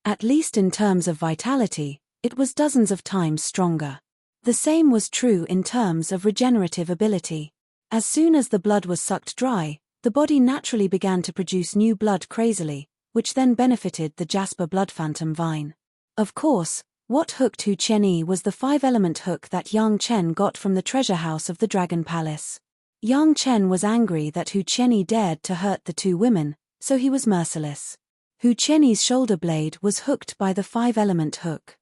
At least in terms of vitality, it was dozens of times stronger. The same was true in terms of regenerative ability. As soon as the blood was sucked dry, the body naturally began to produce new blood crazily, which then benefited the jasper blood phantom vine. Of course, what hooked Hu Chenyi was the 5-element hook that Yang Chen got from the treasure house of the Dragon Palace. Yang Chen was angry that Hu Chenyi dared to hurt the 2 women, so he was merciless. Hu Chenyi's shoulder blade was hooked by the 5-element hook.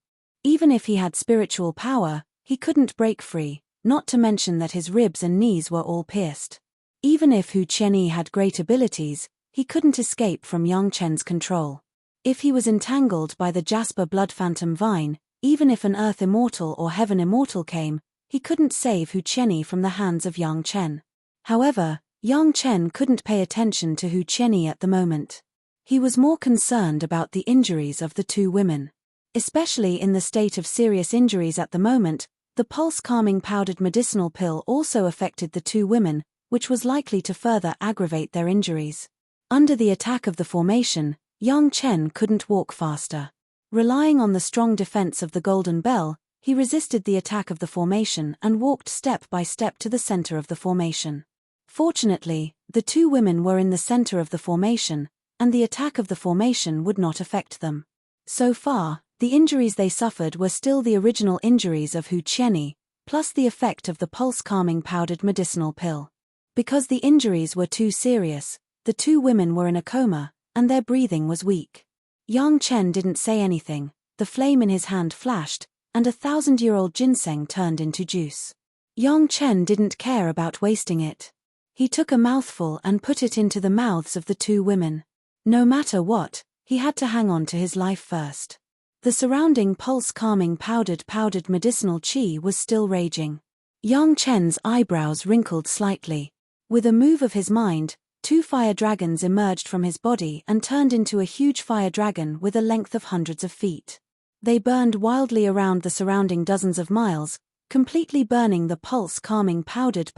Even if he had spiritual power, he couldn't break free, not to mention that his ribs and knees were all pierced. Even if Hu Chenyi had great abilities, he couldn't escape from Yang Chen's control. If he was entangled by the jasper blood phantom vine, even if an earth immortal or heaven immortal came, he couldn't save Hu Chenyi from the hands of Yang Chen. However, Yang Chen couldn't pay attention to Hu Chenyi at the moment. He was more concerned about the injuries of the 2 women. Especially in the state of serious injuries at the moment, the pulse-calming powdered medicinal pill also affected the 2 women, which was likely to further aggravate their injuries. Under the attack of the formation, Yang Chen couldn't walk faster. Relying on the strong defense of the golden bell, he resisted the attack of the formation and walked step by step to the center of the formation. Fortunately, the 2 women were in the center of the formation, and the attack of the formation would not affect them. So far, the injuries they suffered were still the original injuries of Hu Chenyi, plus the effect of the pulse-calming powdered medicinal pill. Because the injuries were too serious, the 2 women were in a coma, and their breathing was weak. Yang Chen didn't say anything. The flame in his hand flashed, and a 1,000-year-old ginseng turned into juice. Yang Chen didn't care about wasting it. He took a mouthful and put it into the mouths of the 2 women. No matter what, he had to hang on to his life first. The surrounding pulse-calming powdered medicinal qi was still raging. Yang Chen's eyebrows wrinkled slightly. With a move of his mind, 2 fire dragons emerged from his body and turned into a huge fire dragon with a length of hundreds of feet. They burned wildly around the surrounding dozens of miles, completely burning the pulse-calming powdered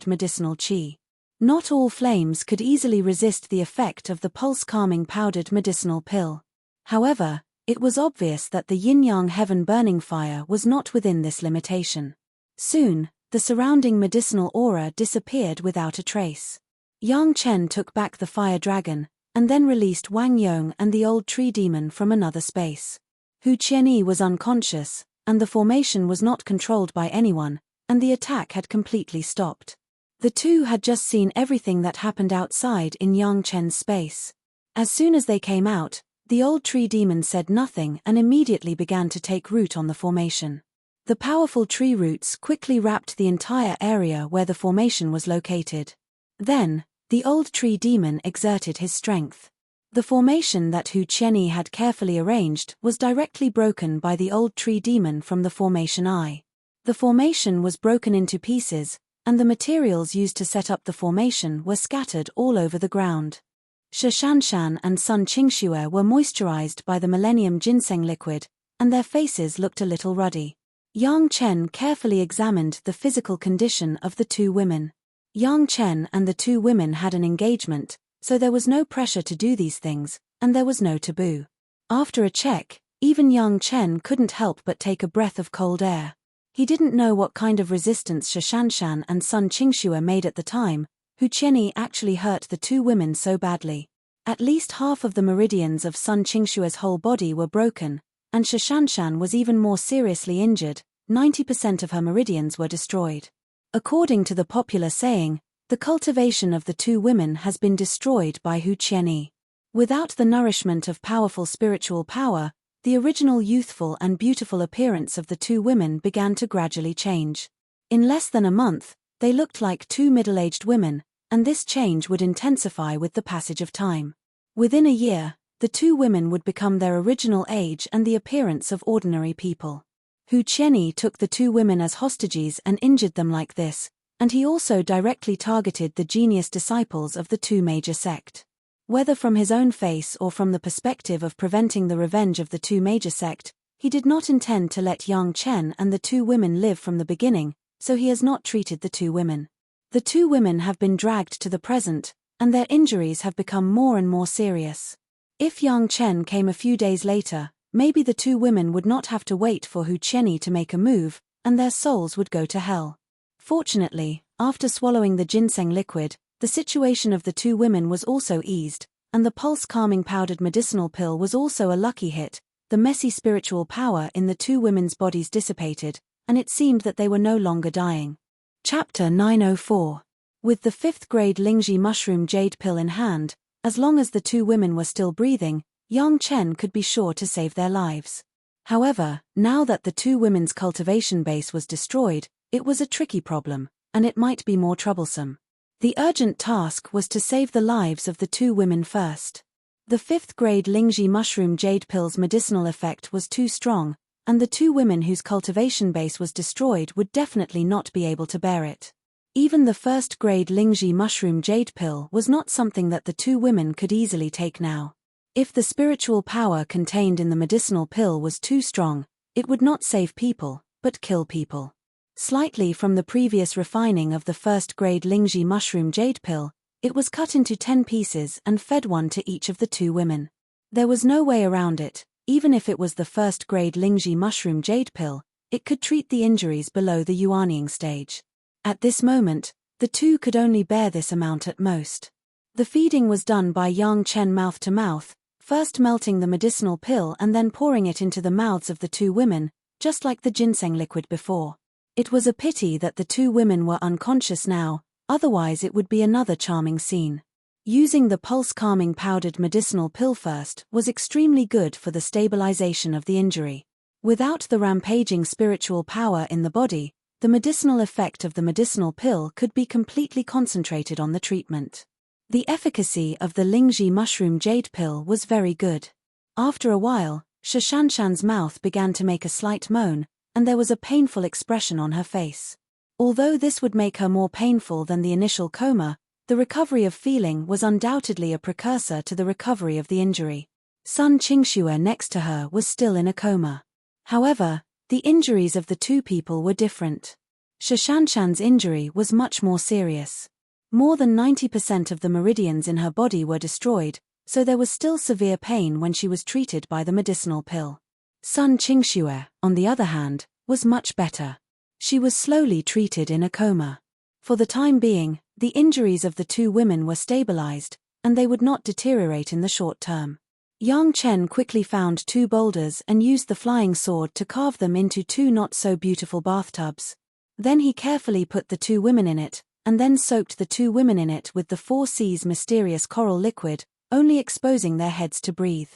medicinal qi. Not all flames could easily resist the effect of the pulse-calming powdered medicinal pill. However, it was obvious that the yin-yang heaven burning fire was not within this limitation. Soon, the surrounding medicinal aura disappeared without a trace. Yang Chen took back the fire dragon, and then released Wang Yong and the old tree demon from another space. Hu Chenyi was unconscious, and the formation was not controlled by anyone, and the attack had completely stopped. The 2 had just seen everything that happened outside in Yang Chen's space. As soon as they came out, The old tree demon said nothing and immediately began to take root on the formation. The powerful tree roots quickly wrapped the entire area where the formation was located. Then, the old tree demon exerted his strength. The formation that Hu Qianyi had carefully arranged was directly broken by the old tree demon from the formation eye. The formation was broken into pieces, and the materials used to set up the formation were scattered all over the ground. Shishanshan and Sun Qingxue were moisturized by the Millennium Ginseng liquid, and their faces looked a little ruddy. Yang Chen carefully examined the physical condition of the two women. Yang Chen and the two women had an engagement, so there was no pressure to do these things, and there was no taboo. After a check, even Yang Chen couldn't help but take a breath of cold air. He didn't know what kind of resistance Shishanshan and Sun Qingxue made at the time. Hu Qianyi actually hurt the two women so badly. At least half of the meridians of Sun Qingxue's whole body were broken, and Shishanshan was even more seriously injured. 90% of her meridians were destroyed. According to the popular saying, the cultivation of the two women has been destroyed by Hu Qianyi. Without the nourishment of powerful spiritual power, the original youthful and beautiful appearance of the two women began to gradually change. In less than a month, they looked like two middle-aged women, and this change would intensify with the passage of time. Within a year, the two women would become their original age and the appearance of ordinary people. Hu Qianyi took the two women as hostages and injured them like this, and he also directly targeted the genius disciples of the two major sect. Whether from his own face or from the perspective of preventing the revenge of the two major sect, he did not intend to let Yang Chen and the two women live from the beginning, so he has not treated the two women. The two women have been dragged to the present, and their injuries have become more and more serious. If Yang Chen came a few days later, maybe the two women would not have to wait for Hu Qianyi to make a move, and their souls would go to hell. Fortunately, after swallowing the ginseng liquid, the situation of the two women was also eased, and the pulse-calming powdered medicinal pill was also a lucky hit. The messy spiritual power in the two women's bodies dissipated, and it seemed that they were no longer dying. Chapter 904. With the 5th grade Lingji mushroom jade pill in hand, as long as the two women were still breathing, Yang Chen could be sure to save their lives. However, now that the two women's cultivation base was destroyed, it was a tricky problem, and it might be more troublesome. The urgent task was to save the lives of the two women first. The 5th grade Lingji mushroom jade pill's medicinal effect was too strong, and the two women whose cultivation base was destroyed would definitely not be able to bear it. Even the 1st grade Lingji mushroom jade pill was not something that the two women could easily take now. If the spiritual power contained in the medicinal pill was too strong, it would not save people, but kill people. Slightly from the previous refining of the 1st grade Lingji mushroom jade pill, it was cut into 10 pieces and fed one to each of the two women. There was no way around it. Even if it was the 1st grade Lingji mushroom jade pill, it could treat the injuries below the yuanying stage. At this moment, the two could only bear this amount at most. The feeding was done by Yang Chen mouth to mouth, first melting the medicinal pill and then pouring it into the mouths of the two women, just like the ginseng liquid before. It was a pity that the two women were unconscious now, otherwise it would be another charming scene. Using the pulse-calming powdered medicinal pill first was extremely good for the stabilization of the injury. Without the rampaging spiritual power in the body, the medicinal effect of the medicinal pill could be completely concentrated on the treatment. The efficacy of the Lingji mushroom jade pill was very good. After a while, Shishanshan's mouth began to make a slight moan, and there was a painful expression on her face. Although this would make her more painful than the initial coma, the recovery of feeling was undoubtedly a precursor to the recovery of the injury. Sun Qingxue next to her was still in a coma. However, the injuries of the two people were different. Shishanshan's injury was much more serious. More than 90% of the meridians in her body were destroyed, so there was still severe pain when she was treated by the medicinal pill. Sun Qingxue, on the other hand, was much better. She was slowly treated in a coma. For the time being, the injuries of the two women were stabilized, and they would not deteriorate in the short term. Yang Chen quickly found 2 boulders and used the flying sword to carve them into 2 not-so-beautiful bathtubs. Then he carefully put the 2 women in it, and then soaked the 2 women in it with the 4 C's mysterious coral liquid, only exposing their heads to breathe.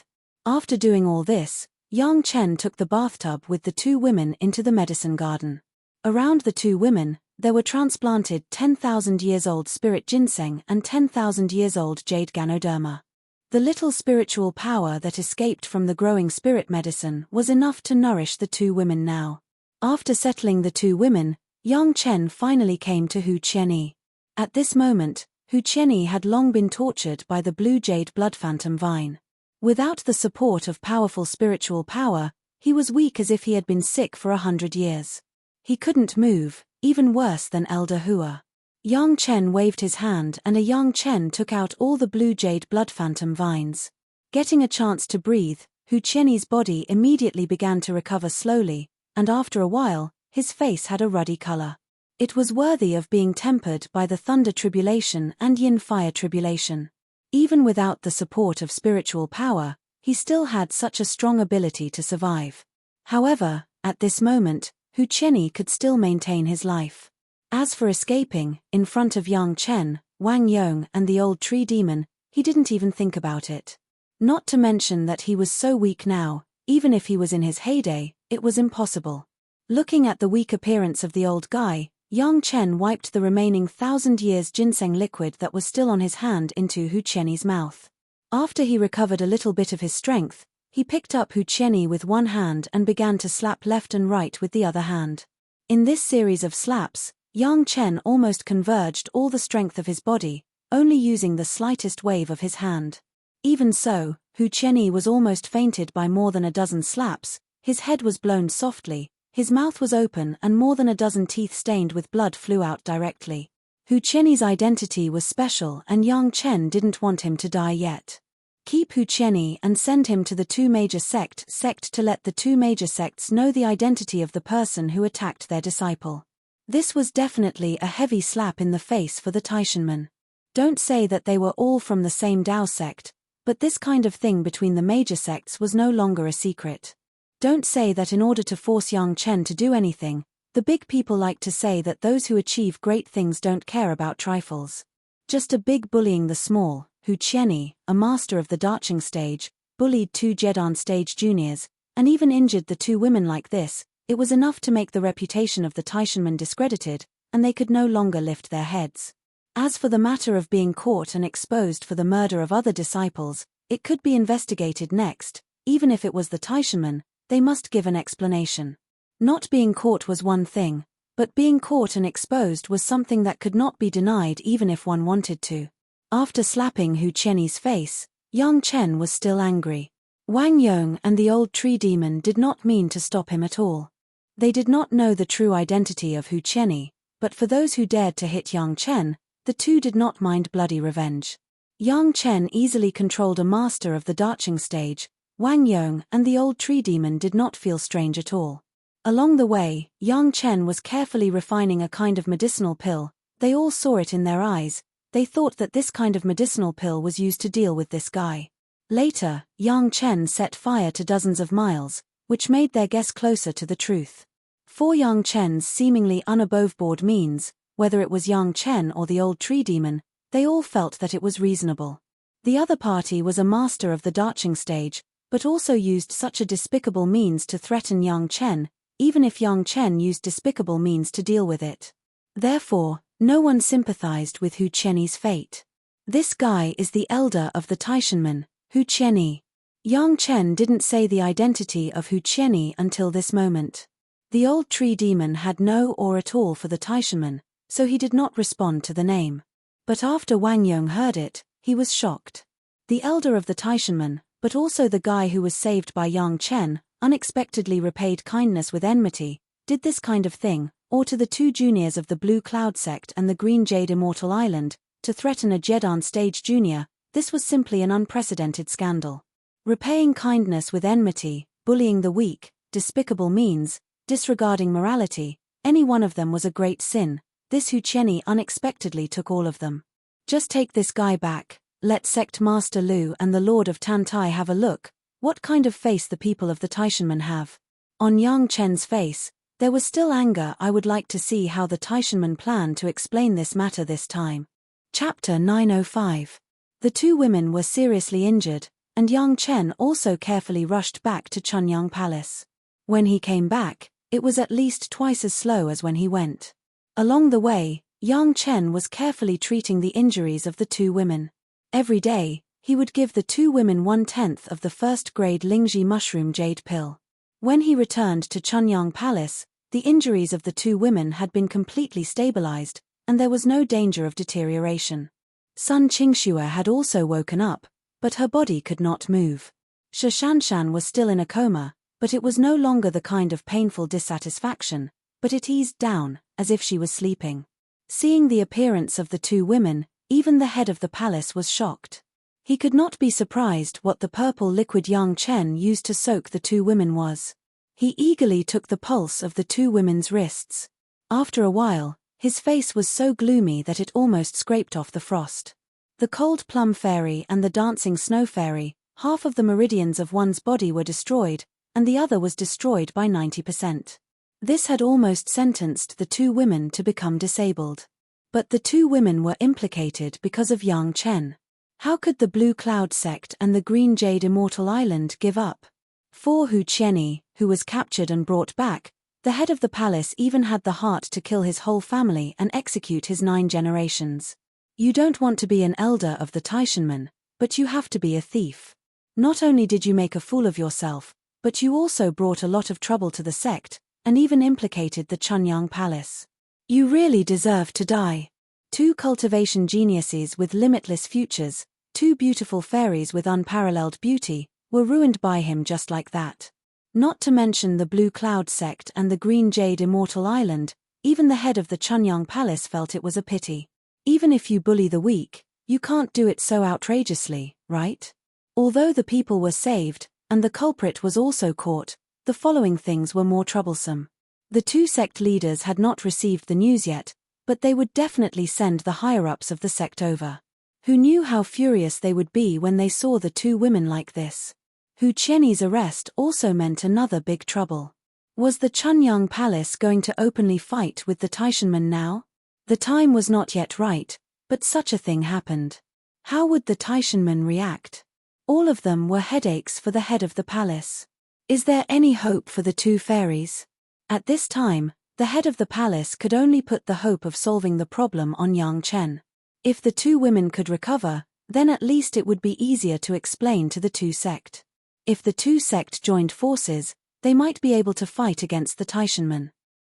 After doing all this, Yang Chen took the bathtub with the two women into the medicine garden. Around the two women, there were transplanted 10,000 years old spirit ginseng and 10,000 years old jade ganoderma. The little spiritual power that escaped from the growing spirit medicine was enough to nourish the two women now. After settling the two women, Yang Chen finally came to Hu Qianyi. At this moment, Hu Qianyi had long been tortured by the blue jade blood phantom vine. Without the support of powerful spiritual power, he was weak as if he had been sick for 100 years. He couldn't move, even worse than Elder Hua. Yang Chen waved his hand and a Yang Chen took out all the blue jade blood phantom vines. Getting a chance to breathe, Hu Qianyi's body immediately began to recover slowly, and after a while, his face had a ruddy color. It was worthy of being tempered by the thunder tribulation and yin fire tribulation. Even without the support of spiritual power, he still had such a strong ability to survive. However, at this moment, Hu Qianyi could still maintain his life. As for escaping, in front of Yang Chen, Wang Yong and the old tree demon, he didn't even think about it. Not to mention that he was so weak now, even if he was in his heyday, it was impossible. Looking at the weak appearance of the old guy, Yang Chen wiped the remaining 1,000 years ginseng liquid that was still on his hand into Hu Qianyi's mouth. After he recovered a little bit of his strength, he picked up Hu Qianyi with one hand and began to slap left and right with the other hand. In this series of slaps, Yang Chen almost converged all the strength of his body, only using the slightest wave of his hand. Even so, Hu Qianyi was almost fainted by more than a dozen slaps, his head was blown softly, his mouth was open and more than a dozen teeth stained with blood flew out directly. Hu Qianyi's identity was special and Yang Chen didn't want him to die yet. Keep Hu Qianyi and send him to the two major sect to let the two major sects know the identity of the person who attacked their disciple. This was definitely a heavy slap in the face for the Taishanmen. Don't say that they were all from the same Dao sect, but this kind of thing between the major sects was no longer a secret. Don't say that in order to force Yang Chen to do anything, the big people like to say that those who achieve great things don't care about trifles. Just a big bullying the small. Hu Qianyi, a master of the Dacheng stage, bullied two Jedan stage juniors, and even injured the two women like this. It was enough to make the reputation of the Taishanmen discredited, and they could no longer lift their heads. As for the matter of being caught and exposed for the murder of other disciples, it could be investigated next. Even if it was the Taishanmen, they must give an explanation. Not being caught was one thing, but being caught and exposed was something that could not be denied even if one wanted to. After slapping Hu Qianyi's face, Yang Chen was still angry. Wang Yong and the old tree demon did not mean to stop him at all. They did not know the true identity of Hu Qianyi, but for those who dared to hit Yang Chen, the two did not mind bloody revenge. Yang Chen easily controlled a master of the Dacheng stage. Wang Yong and the old tree demon did not feel strange at all. Along the way, Yang Chen was carefully refining a kind of medicinal pill. They all saw it in their eyes. They thought that this kind of medicinal pill was used to deal with this guy. Later, Yang Chen set fire to dozens of miles, which made their guess closer to the truth. For Yang Chen's seemingly unaboveboard means, whether it was Yang Chen or the old tree demon, they all felt that it was reasonable. The other party was a master of the Dacheng stage, but also used such a despicable means to threaten Yang Chen, even if Yang Chen used despicable means to deal with it. Therefore, no one sympathized with Hu Qianyi's fate. This guy is the elder of the Taishanmen, Hu Qianyi. Yang Chen didn't say the identity of Hu Qianyi until this moment. The old tree demon had no awe at all for the Taishanmen, so he did not respond to the name. But after Wang Yong heard it, he was shocked. The elder of the Taishanmen, but also the guy who was saved by Yang Chen, unexpectedly repaid kindness with enmity, did this kind of thing, or to the two juniors of the Blue Cloud sect and the Green Jade Immortal Island, to threaten a Jedan stage junior. This was simply an unprecedented scandal. Repaying kindness with enmity, bullying the weak, despicable means, disregarding morality, any one of them was a great sin. This Hu Qianyi unexpectedly took all of them. Just take this guy back, let Sect Master Lu and the Lord of Tantai have a look, what kind of face the people of the Taishanmen have. On Yang Chen's face, there was still anger. I would like to see how the Taishanmen plan to explain this matter this time. Chapter 905. The two women were seriously injured, and Yang Chen also carefully rushed back to Chunyang Palace. When he came back, it was at least twice as slow as when he went. Along the way, Yang Chen was carefully treating the injuries of the two women. Every day, he would give the two women 1/10 of the first-grade Lingji mushroom jade pill. When he returned to Chunyang Palace, the injuries of the two women had been completely stabilized, and there was no danger of deterioration. Sun Qingxue had also woken up, but her body could not move. Shishanshan was still in a coma, but it was no longer the kind of painful dissatisfaction, but it eased down, as if she was sleeping. Seeing the appearance of the two women, even the head of the palace was shocked. He could not be surprised what the purple liquid Yang Chen used to soak the two women was. He eagerly took the pulse of the two women's wrists. After a while, his face was so gloomy that it almost scraped off the frost. The cold plum fairy and the dancing snow fairy, half of the meridians of one's body were destroyed, and the other was destroyed by 90%. This had almost sentenced the two women to become disabled. But the two women were implicated because of Yang Chen. How could the Blue Cloud sect and the Green Jade Immortal Island give up? For Hu Qianyi, who was captured and brought back, the head of the palace even had the heart to kill his whole family and execute his 9 generations. You don't want to be an elder of the Taishanmen, but you have to be a thief. Not only did you make a fool of yourself, but you also brought a lot of trouble to the sect, and even implicated the Chunyang Palace. You really deserve to die. Two cultivation geniuses with limitless futures, two beautiful fairies with unparalleled beauty, were ruined by him just like that. Not to mention the Blue Cloud sect and the Green Jade Immortal Island, even the head of the Chunyang Palace felt it was a pity. Even if you bully the weak, you can't do it so outrageously, right? Although the people were saved, and the culprit was also caught, the following things were more troublesome. The two sect leaders had not received the news yet, but they would definitely send the higher-ups of the sect over. Who knew how furious they would be when they saw the two women like this? Hu Qianyi's arrest also meant another big trouble. Was the Chunyang Palace going to openly fight with the Taishanmen now? The time was not yet right, but such a thing happened. How would the Taishanmen react? All of them were headaches for the head of the palace. Is there any hope for the two fairies? At this time, the head of the palace could only put the hope of solving the problem on Yang Chen. If the two women could recover, then at least it would be easier to explain to the two sect. If the two sect joined forces, they might be able to fight against the Taishanmen.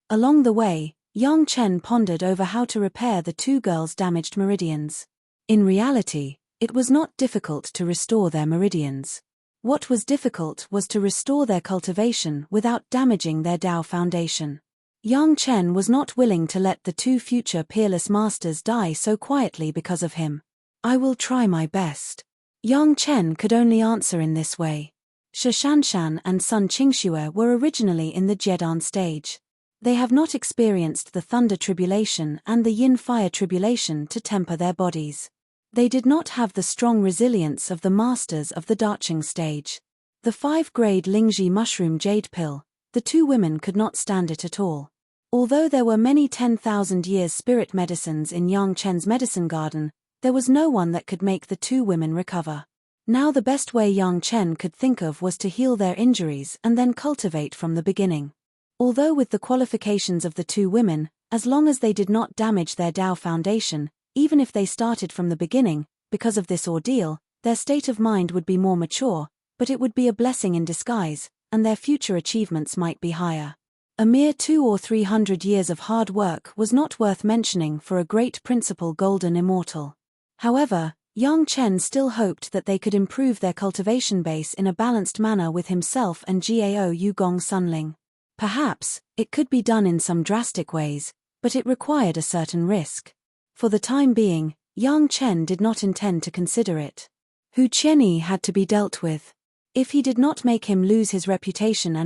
Along the way, Yang Chen pondered over how to repair the two girls' damaged meridians. In reality, it was not difficult to restore their meridians. What was difficult was to restore their cultivation without damaging their Dao foundation. Yang Chen was not willing to let the two future peerless masters die so quietly because of him. I will try my best. Yang Chen could only answer in this way. Shishanshan and Sun Qingxue were originally in the Jedan stage. They have not experienced the Thunder Tribulation and the Yin Fire Tribulation to temper their bodies. They did not have the strong resilience of the masters of the Dacheng stage. The 5-grade Lingji mushroom jade pill, the two women could not stand it at all. Although there were many 10,000 years spirit medicines in Yang Chen's medicine garden, there was no one that could make the two women recover. Now the best way Yang Chen could think of was to heal their injuries and then cultivate from the beginning. Although with the qualifications of the two women, as long as they did not damage their Dao foundation, even if they started from the beginning, because of this ordeal, their state of mind would be more mature, but it would be a blessing in disguise, and their future achievements might be higher. A mere 200 or 300 years of hard work was not worth mentioning for a great principal golden immortal. However, Yang Chen still hoped that they could improve their cultivation base in a balanced manner with himself and Gao Yugong Sunling. Perhaps, it could be done in some drastic ways, but it required a certain risk. For the time being, Yang Chen did not intend to consider it. Hu Qianyi had to be dealt with. If he did not make him lose his reputation,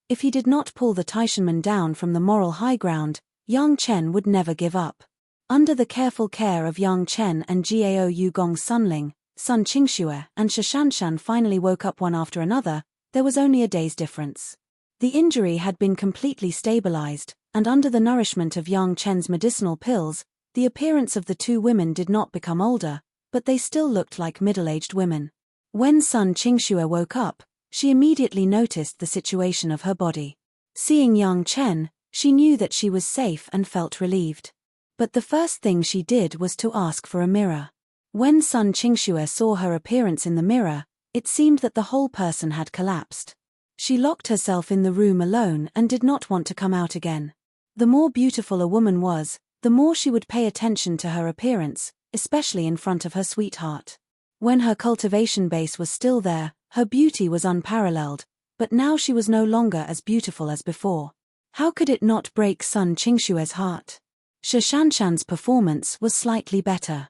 if he did not pull the Taishanmen down from the moral high ground, Yang Chen would never give up. Under the careful care of Yang Chen and Gao Yugong Sunling, Sun Qingxue and Shishanshan finally woke up one after another. There was only a day's difference. The injury had been completely stabilized, and under the nourishment of Yang Chen's medicinal pills, the appearance of the two women did not become older, but they still looked like middle-aged women. When Sun Qingxue woke up, she immediately noticed the situation of her body. Seeing Yang Chen, she knew that she was safe and felt relieved. But the first thing she did was to ask for a mirror. When Sun Qingxue saw her appearance in the mirror, it seemed that the whole person had collapsed. She locked herself in the room alone and did not want to come out again. The more beautiful a woman was, the more she would pay attention to her appearance, especially in front of her sweetheart. When her cultivation base was still there, her beauty was unparalleled, but now she was no longer as beautiful as before. How could it not break Sun Qingxue's heart? Shishanshan's performance was slightly better.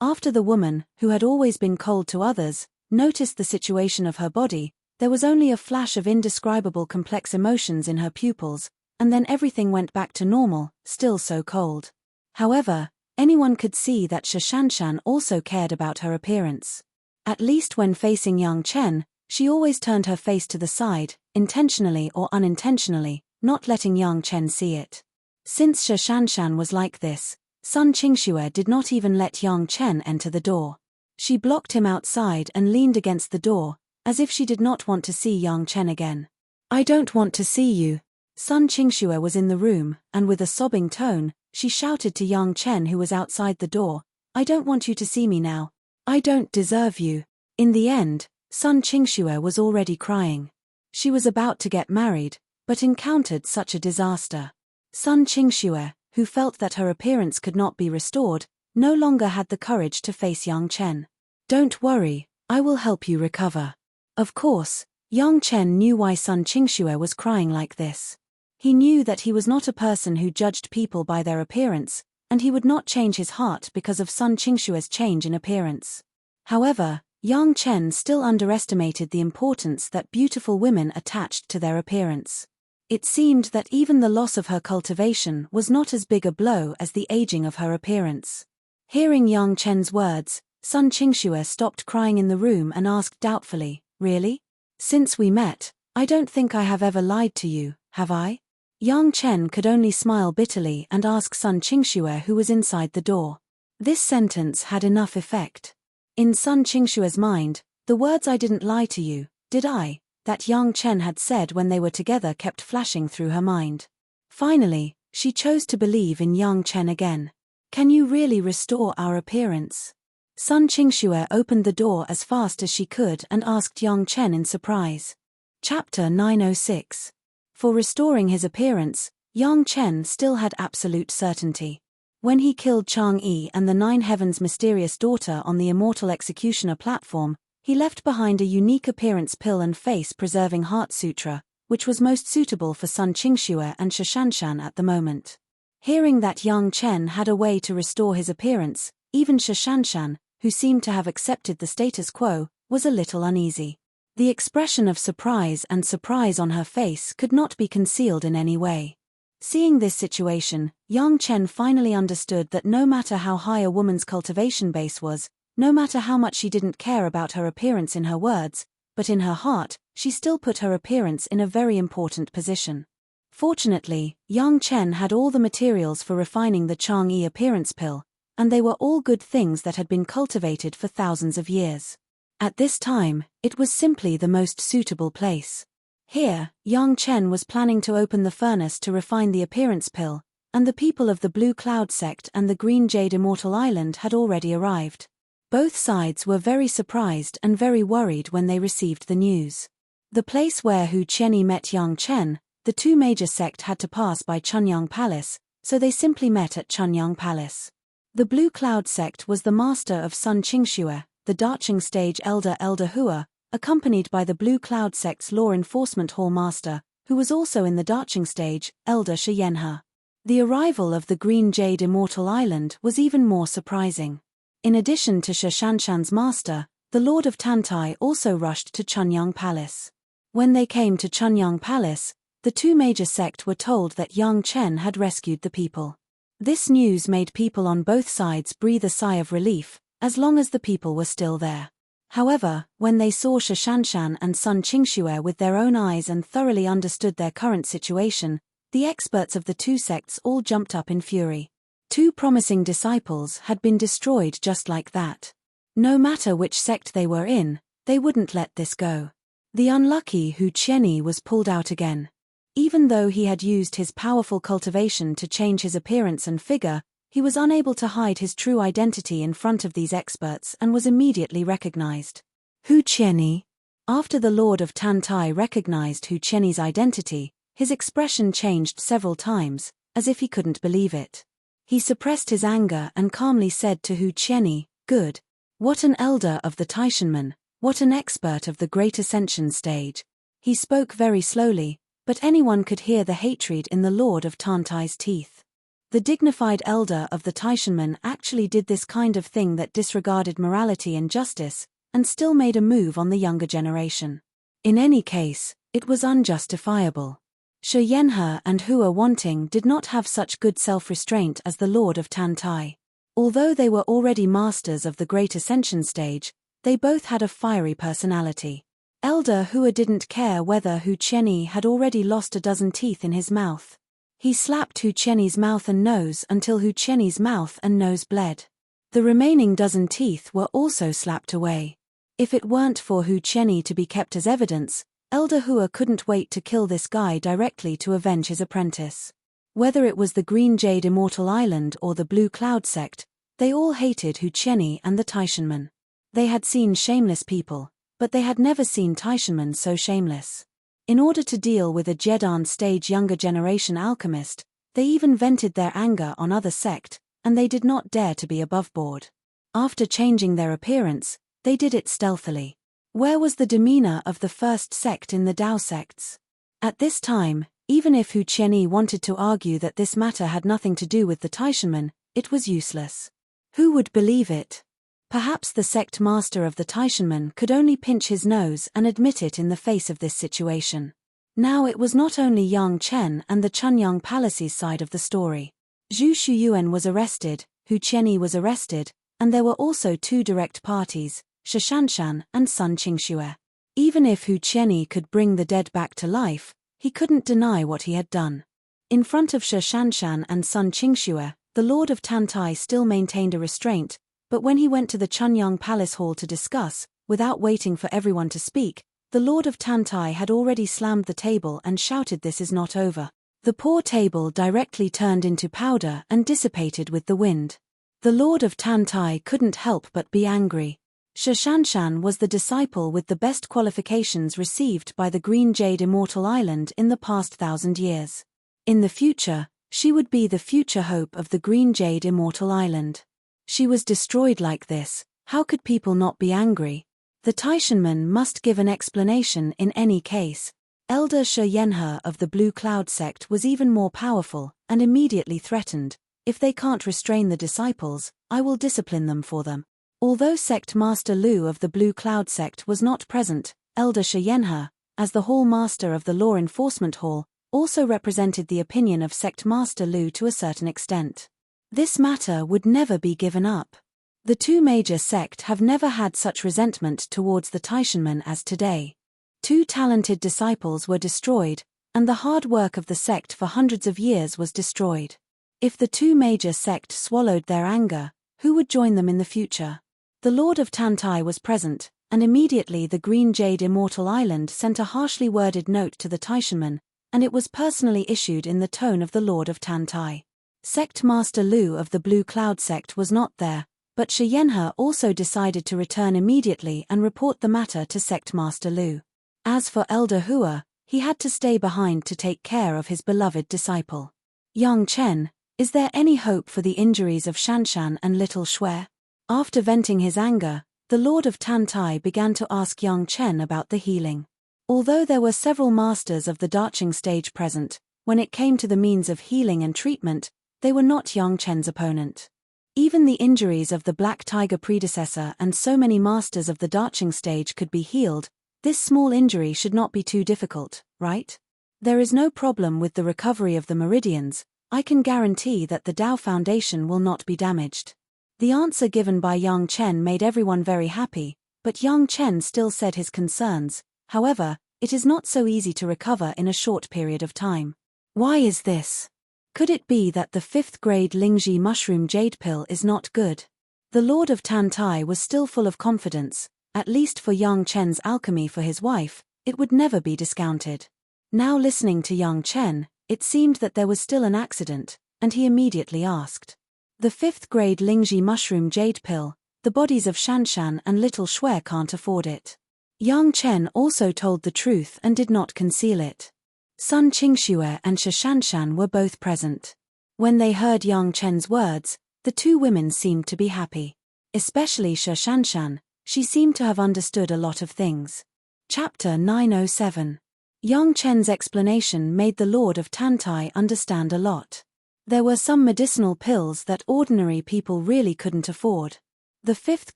After the woman, who had always been cold to others, noticed the situation of her body, there was only a flash of indescribable complex emotions in her pupils, and then everything went back to normal, still so cold. However, anyone could see that Shishanshan also cared about her appearance. At least when facing Yang Chen, she always turned her face to the side, intentionally or unintentionally, not letting Yang Chen see it. Since Shishanshan was like this, Sun Qingxue did not even let Yang Chen enter the door. She blocked him outside and leaned against the door, as if she did not want to see Yang Chen again. "I don't want to see you." Sun Qingxue was in the room, and with a sobbing tone, she shouted to Yang Chen, who was outside the door, "I don't want you to see me now. I don't deserve you." In the end, Sun Qingxue was already crying. She was about to get married, but encountered such a disaster. Sun Qingxue, who felt that her appearance could not be restored, no longer had the courage to face Yang Chen. "Don't worry, I will help you recover." Of course, Yang Chen knew why Sun Qingxue was crying like this. He knew that he was not a person who judged people by their appearance, and he would not change his heart because of Sun Qingxue's change in appearance. However, Yang Chen still underestimated the importance that beautiful women attached to their appearance. It seemed that even the loss of her cultivation was not as big a blow as the aging of her appearance. Hearing Yang Chen's words, Sun Qingxue stopped crying in the room and asked doubtfully, "Really? Since we met, I don't think I have ever lied to you, have I?" Yang Chen could only smile bitterly and ask Sun Qingxue, who was inside the door. This sentence had enough effect. In Sun Qingxue's mind, the words "I didn't lie to you, did I?" that Yang Chen had said when they were together kept flashing through her mind. Finally, she chose to believe in Yang Chen again. "Can you really restore our appearance?" Sun Qingxue opened the door as fast as she could and asked Yang Chen in surprise. Chapter 906. For restoring his appearance, Yang Chen still had absolute certainty. When he killed Chang'e and the Nine Heavens' mysterious daughter on the Immortal Executioner platform, he left behind a unique appearance pill and face-preserving heart sutra, which was most suitable for Sun Qingxue and Shishanshan at the moment. Hearing that Yang Chen had a way to restore his appearance, even Shishanshan, who seemed to have accepted the status quo, was a little uneasy. The expression of surprise on her face could not be concealed in any way. Seeing this situation, Yang Chen finally understood that no matter how high a woman's cultivation base was, no matter how much she didn't care about her appearance in her words, but in her heart, she still put her appearance in a very important position. Fortunately, Yang Chen had all the materials for refining the Chang'e appearance pill, and they were all good things that had been cultivated for thousands of years. At this time, it was simply the most suitable place. Here, Yang Chen was planning to open the furnace to refine the appearance pill, and the people of the Blue Cloud sect and the Green Jade Immortal Island had already arrived. Both sides were very surprised and very worried when they received the news. The place where Hu Qianyi met Yang Chen, the two major sect had to pass by Chunyang Palace, so they simply met at Chunyang Palace. The Blue Cloud sect was the master of Sun Qingxue, the Dacheng stage Elder Hua, accompanied by the Blue Cloud sect's law enforcement hall master, who was also in the Dacheng stage, Elder Shiyenhe. The arrival of the Green Jade Immortal Island was even more surprising. In addition to Shishanshan's master, the Lord of Tantai also rushed to Chunyang Palace. When they came to Chunyang Palace, the two major sect were told that Yang Chen had rescued the people. This news made people on both sides breathe a sigh of relief, as long as the people were still there. However, when they saw Shishanshan and Sun Qingxue with their own eyes and thoroughly understood their current situation, the experts of the two sects all jumped up in fury. Two promising disciples had been destroyed just like that. No matter which sect they were in, They wouldn't let this go. The unlucky Hu Qianni was pulled out again. Even though he had used his powerful cultivation to change his appearance and figure, he was unable to hide his true identity in front of these experts and was immediately recognized. Hu Qianni. After the Lord of Tantai recognized Hu Qianni's identity, his expression changed several times, as if he couldn't believe it. He suppressed his anger and calmly said to Hu Qianni, "Good. What an elder of the Taishanmen, what an expert of the Great Ascension stage." He spoke very slowly, but anyone could hear the hatred in the Lord of Tantai's teeth. The dignified elder of the Taishanmen actually did this kind of thing that disregarded morality and justice, and still made a move on the younger generation. In any case, it was unjustifiable. Shi Yanhe and Hua Wanting did not have such good self-restraint as the Lord of Tantai. Although they were already masters of the Great Ascension stage, they both had a fiery personality. Elder Hua didn't care whether Hu Qianni had already lost a dozen teeth in his mouth. He slapped Hu Qianni's mouth and nose until Hu Qianni's mouth and nose bled. The remaining dozen teeth were also slapped away. If it weren't for Hu Qianni to be kept as evidence, Elder Hua couldn't wait to kill this guy directly to avenge his apprentice. Whether it was the Green Jade Immortal Island or the Blue Cloud sect, they all hated Hu Qianni and the Taishanmen. They had seen shameless people, but they had never seen Taishanmen so shameless. In order to deal with a Jedan stage younger generation alchemist, they even vented their anger on other sect, and they did not dare to be aboveboard. After changing their appearance, they did it stealthily. Where was the demeanor of the first sect in the Dao sects? At this time, even if Hu Qianni wanted to argue that this matter had nothing to do with the Taishanmen, it was useless. Who would believe it? Perhaps the sect master of the Taishanmen could only pinch his nose and admit it in the face of this situation. Now it was not only Yang Chen and the Chunyang Palace's side of the story. Zhu Shuyuan was arrested, Hu Qianni was arrested, and there were also two direct parties, Shishanshan and Sun Qingxue. Even if Hu Qianni could bring the dead back to life, he couldn't deny what he had done. In front of Shishanshan and Sun Qingxue, the Lord of Tantai still maintained a restraint, but when he went to the Chunyang Palace Hall to discuss, without waiting for everyone to speak, the Lord of Tantai had already slammed the table and shouted, "This is not over." The poor table directly turned into powder and dissipated with the wind. The Lord of Tantai couldn't help but be angry. Shishanshan was the disciple with the best qualifications received by the Green Jade Immortal Island in the past 1,000 years. In the future, she would be the future hope of the Green Jade Immortal Island. She was destroyed like this, how could people not be angry? The Taishanmen must give an explanation in any case. Elder Shi Yanhe of the Blue Cloud sect was even more powerful, and immediately threatened, "If they can't restrain the disciples, I will discipline them for them." Although Sect Master Lu of the Blue Cloud sect was not present, Elder Shi Yanhe, as the Hall Master of the Law Enforcement Hall, also represented the opinion of Sect Master Lu to a certain extent. This matter would never be given up. The two major sects have never had such resentment towards the Taishanmen as today. Two talented disciples were destroyed, and the hard work of the sect for hundreds of years was destroyed. If the two major sects swallowed their anger, who would join them in the future? The Lord of Tantai was present, and immediately the Green Jade Immortal Island sent a harshly worded note to the Taishanmen, and it was personally issued in the tone of the Lord of Tantai. Sect Master Lu of the Blue Cloud sect was not there, but Shi Yanhe also decided to return immediately and report the matter to Sect Master Lu. As for Elder Hua, he had to stay behind to take care of his beloved disciple. Yang Chen, is there any hope for the injuries of Shanshan and Little Shui? After venting his anger, the Lord of Tantai began to ask Yang Chen about the healing. Although there were several masters of the Darching stage present, when it came to the means of healing and treatment, they were not Yang Chen's opponent. Even the injuries of the Black Tiger predecessor and so many masters of the Darching stage could be healed. This small injury should not be too difficult, right? There is no problem with the recovery of the meridians. I can guarantee that the Dao Foundation will not be damaged. The answer given by Yang Chen made everyone very happy, but Yang Chen still said his concerns. However, it is not so easy to recover in a short period of time. Why is this? Could it be that the 5th grade Lingji mushroom jade pill is not good? The Lord of Tantai was still full of confidence, At least for Yang Chen's alchemy for his wife, it would never be discounted. Now listening to Yang Chen, it seemed that there was still an accident, and he immediately asked. The 5th grade Lingji mushroom jade pill, the bodies of Shanshan and little Shui can't afford it. Yang Chen also told the truth and did not conceal it. Sun Qingxue and Shanshan were both present. When they heard Yang Chen's words, the two women seemed to be happy. Especially Shanshan, she seemed to have understood a lot of things. Chapter 907. Yang Chen's explanation made the Lord of Tantai understand a lot. There were some medicinal pills that ordinary people really couldn't afford. The 5th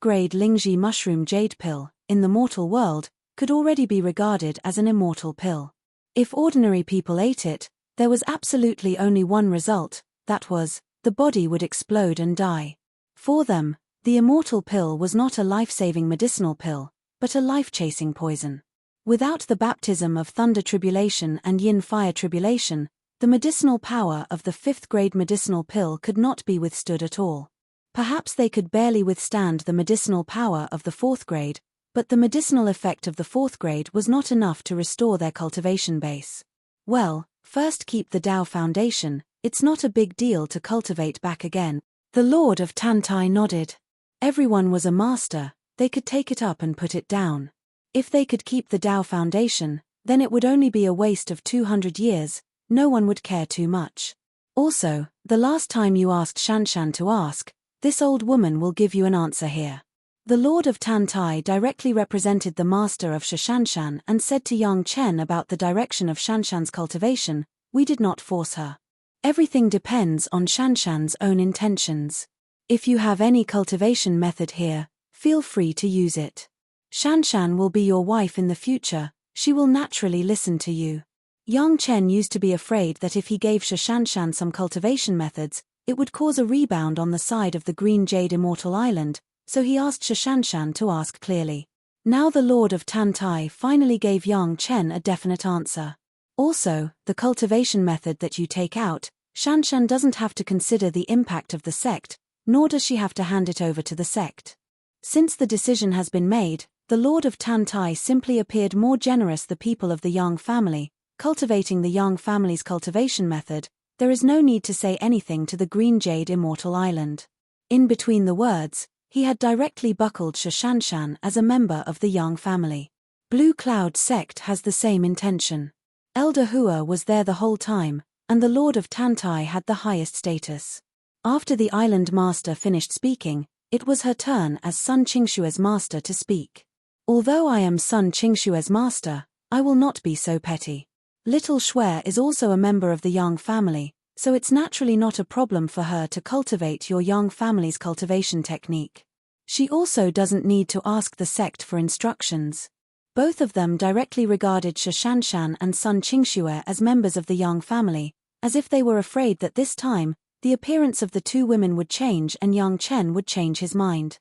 grade Lingji mushroom jade pill, in the mortal world, could already be regarded as an immortal pill. If ordinary people ate it, there was absolutely only one result, that was, the body would explode and die. For them, the immortal pill was not a life-saving medicinal pill, but a life-chasing poison. Without the baptism of thunder tribulation and yin fire tribulation, the medicinal power of the 5th grade medicinal pill could not be withstood at all. Perhaps they could barely withstand the medicinal power of the 4th grade, but the medicinal effect of the 4th grade was not enough to restore their cultivation base. Well, first keep the Tao foundation, it's not a big deal to cultivate back again. The Lord of Tantai nodded. Everyone was a master, they could take it up and put it down. If they could keep the Tao foundation, then it would only be a waste of 200 years, no one would care too much. Also, the last time you asked Shanshan to ask, this old woman will give you an answer here. The Lord of Tantai directly represented the master of Shanshan and said to Yang Chen about the direction of Shanshan's cultivation, we did not force her. Everything depends on Shanshan's own intentions. If you have any cultivation method here, feel free to use it. Shanshan will be your wife in the future, she will naturally listen to you. Yang Chen used to be afraid that if he gave Shanshan some cultivation methods, it would cause a rebound on the side of the Green Jade Immortal Island, so he asked Shanshan to ask clearly. Now the Lord of Tantai finally gave Yang Chen a definite answer. Also, the cultivation method that you take out, Shanshan doesn't have to consider the impact of the sect, nor does she have to hand it over to the sect. Since the decision has been made, the Lord of Tantai simply appeared more generous the people of the Yang family, cultivating the Yang family's cultivation method, there is no need to say anything to the Green Jade Immortal Island. In between the words, he had directly buckled Shanshan as a member of the Yang family. Blue Cloud sect has the same intention. Elder Hua was there the whole time, and the Lord of Tantai had the highest status. After the island master finished speaking, it was her turn as Sun Qingshue's master to speak. Although I am Sun Qingshue's master, I will not be so petty. Little Shui is also a member of the Yang family, so it's naturally not a problem for her to cultivate your Yang family's cultivation technique. She also doesn't need to ask the sect for instructions. Both of them directly regarded Shanshan and Sun Qingxue as members of the Yang family, as if they were afraid that this time, the appearance of the two women would change and Yang Chen would change his mind.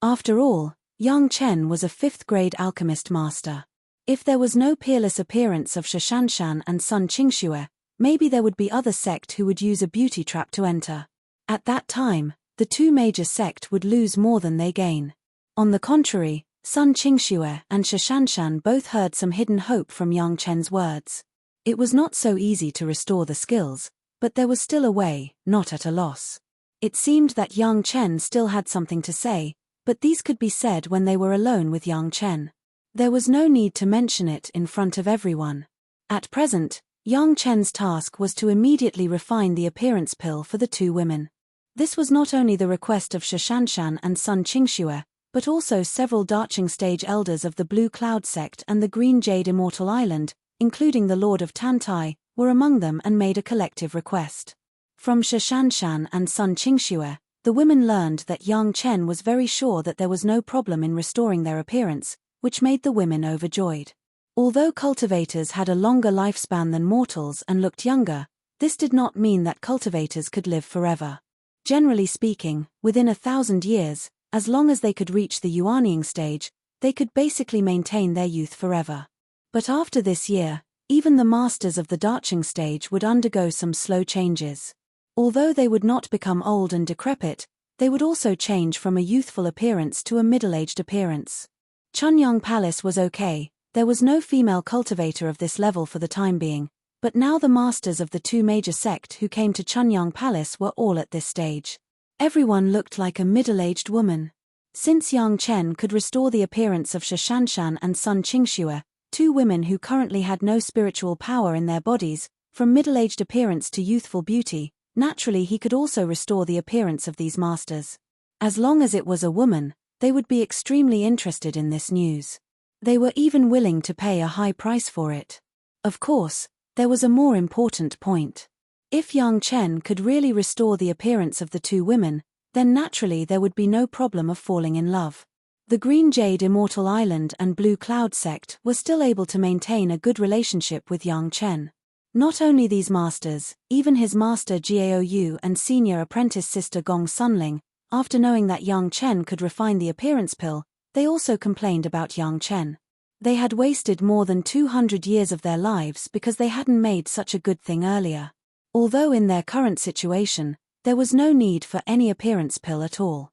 After all, Yang Chen was a 5th grade alchemist master. If there was no peerless appearance of Shanshan and Sun Qingxue, maybe there would be other sect who would use a beauty trap to enter. At that time, the two major sect would lose more than they gain. On the contrary, Sun Qingxue and Shanshan both heard some hidden hope from Yang Chen's words. It was not so easy to restore the skills, but there was still a way, not at a loss. It seemed that Yang Chen still had something to say, but these could be said when they were alone with Yang Chen. There was no need to mention it in front of everyone. At present, Yang Chen's task was to immediately refine the appearance pill for the two women. This was not only the request of Shanshan and Sun Qingxue, but also several Darching stage elders of the Blue Cloud sect and the Green Jade Immortal Island, including the Lord of Tantai, were among them and made a collective request. From Shanshan and Sun Qingxue, the women learned that Yang Chen was very sure that there was no problem in restoring their appearance, which made the women overjoyed. Although cultivators had a longer lifespan than mortals and looked younger, this did not mean that cultivators could live forever. Generally speaking, within 1,000 years, as long as they could reach the Yuanying stage, they could basically maintain their youth forever. But after this year, even the masters of the Darching stage would undergo some slow changes. Although they would not become old and decrepit, they would also change from a youthful appearance to a middle-aged appearance. Chunyang Palace was okay, there was no female cultivator of this level for the time being, but now the masters of the two major sects who came to Chunyang Palace were all at this stage. Everyone looked like a middle-aged woman. Since Yang Chen could restore the appearance of Shishanshan and Sun Qingxue, two women who currently had no spiritual power in their bodies, from middle-aged appearance to youthful beauty, naturally he could also restore the appearance of these masters. As long as it was a woman, they would be extremely interested in this news. They were even willing to pay a high price for it. Of course, there was a more important point. If Yang Chen could really restore the appearance of the two women, then naturally there would be no problem of falling in love. The Green Jade Immortal Island and Blue Cloud sect were still able to maintain a good relationship with Yang Chen. Not only these masters, even his master Jiao Yu and senior apprentice sister Gong Sunling, after knowing that Yang Chen could refine the appearance pill, they also complained about Yang Chen. They had wasted more than 200 years of their lives because they hadn't made such a good thing earlier. Although in their current situation, there was no need for any appearance pill at all.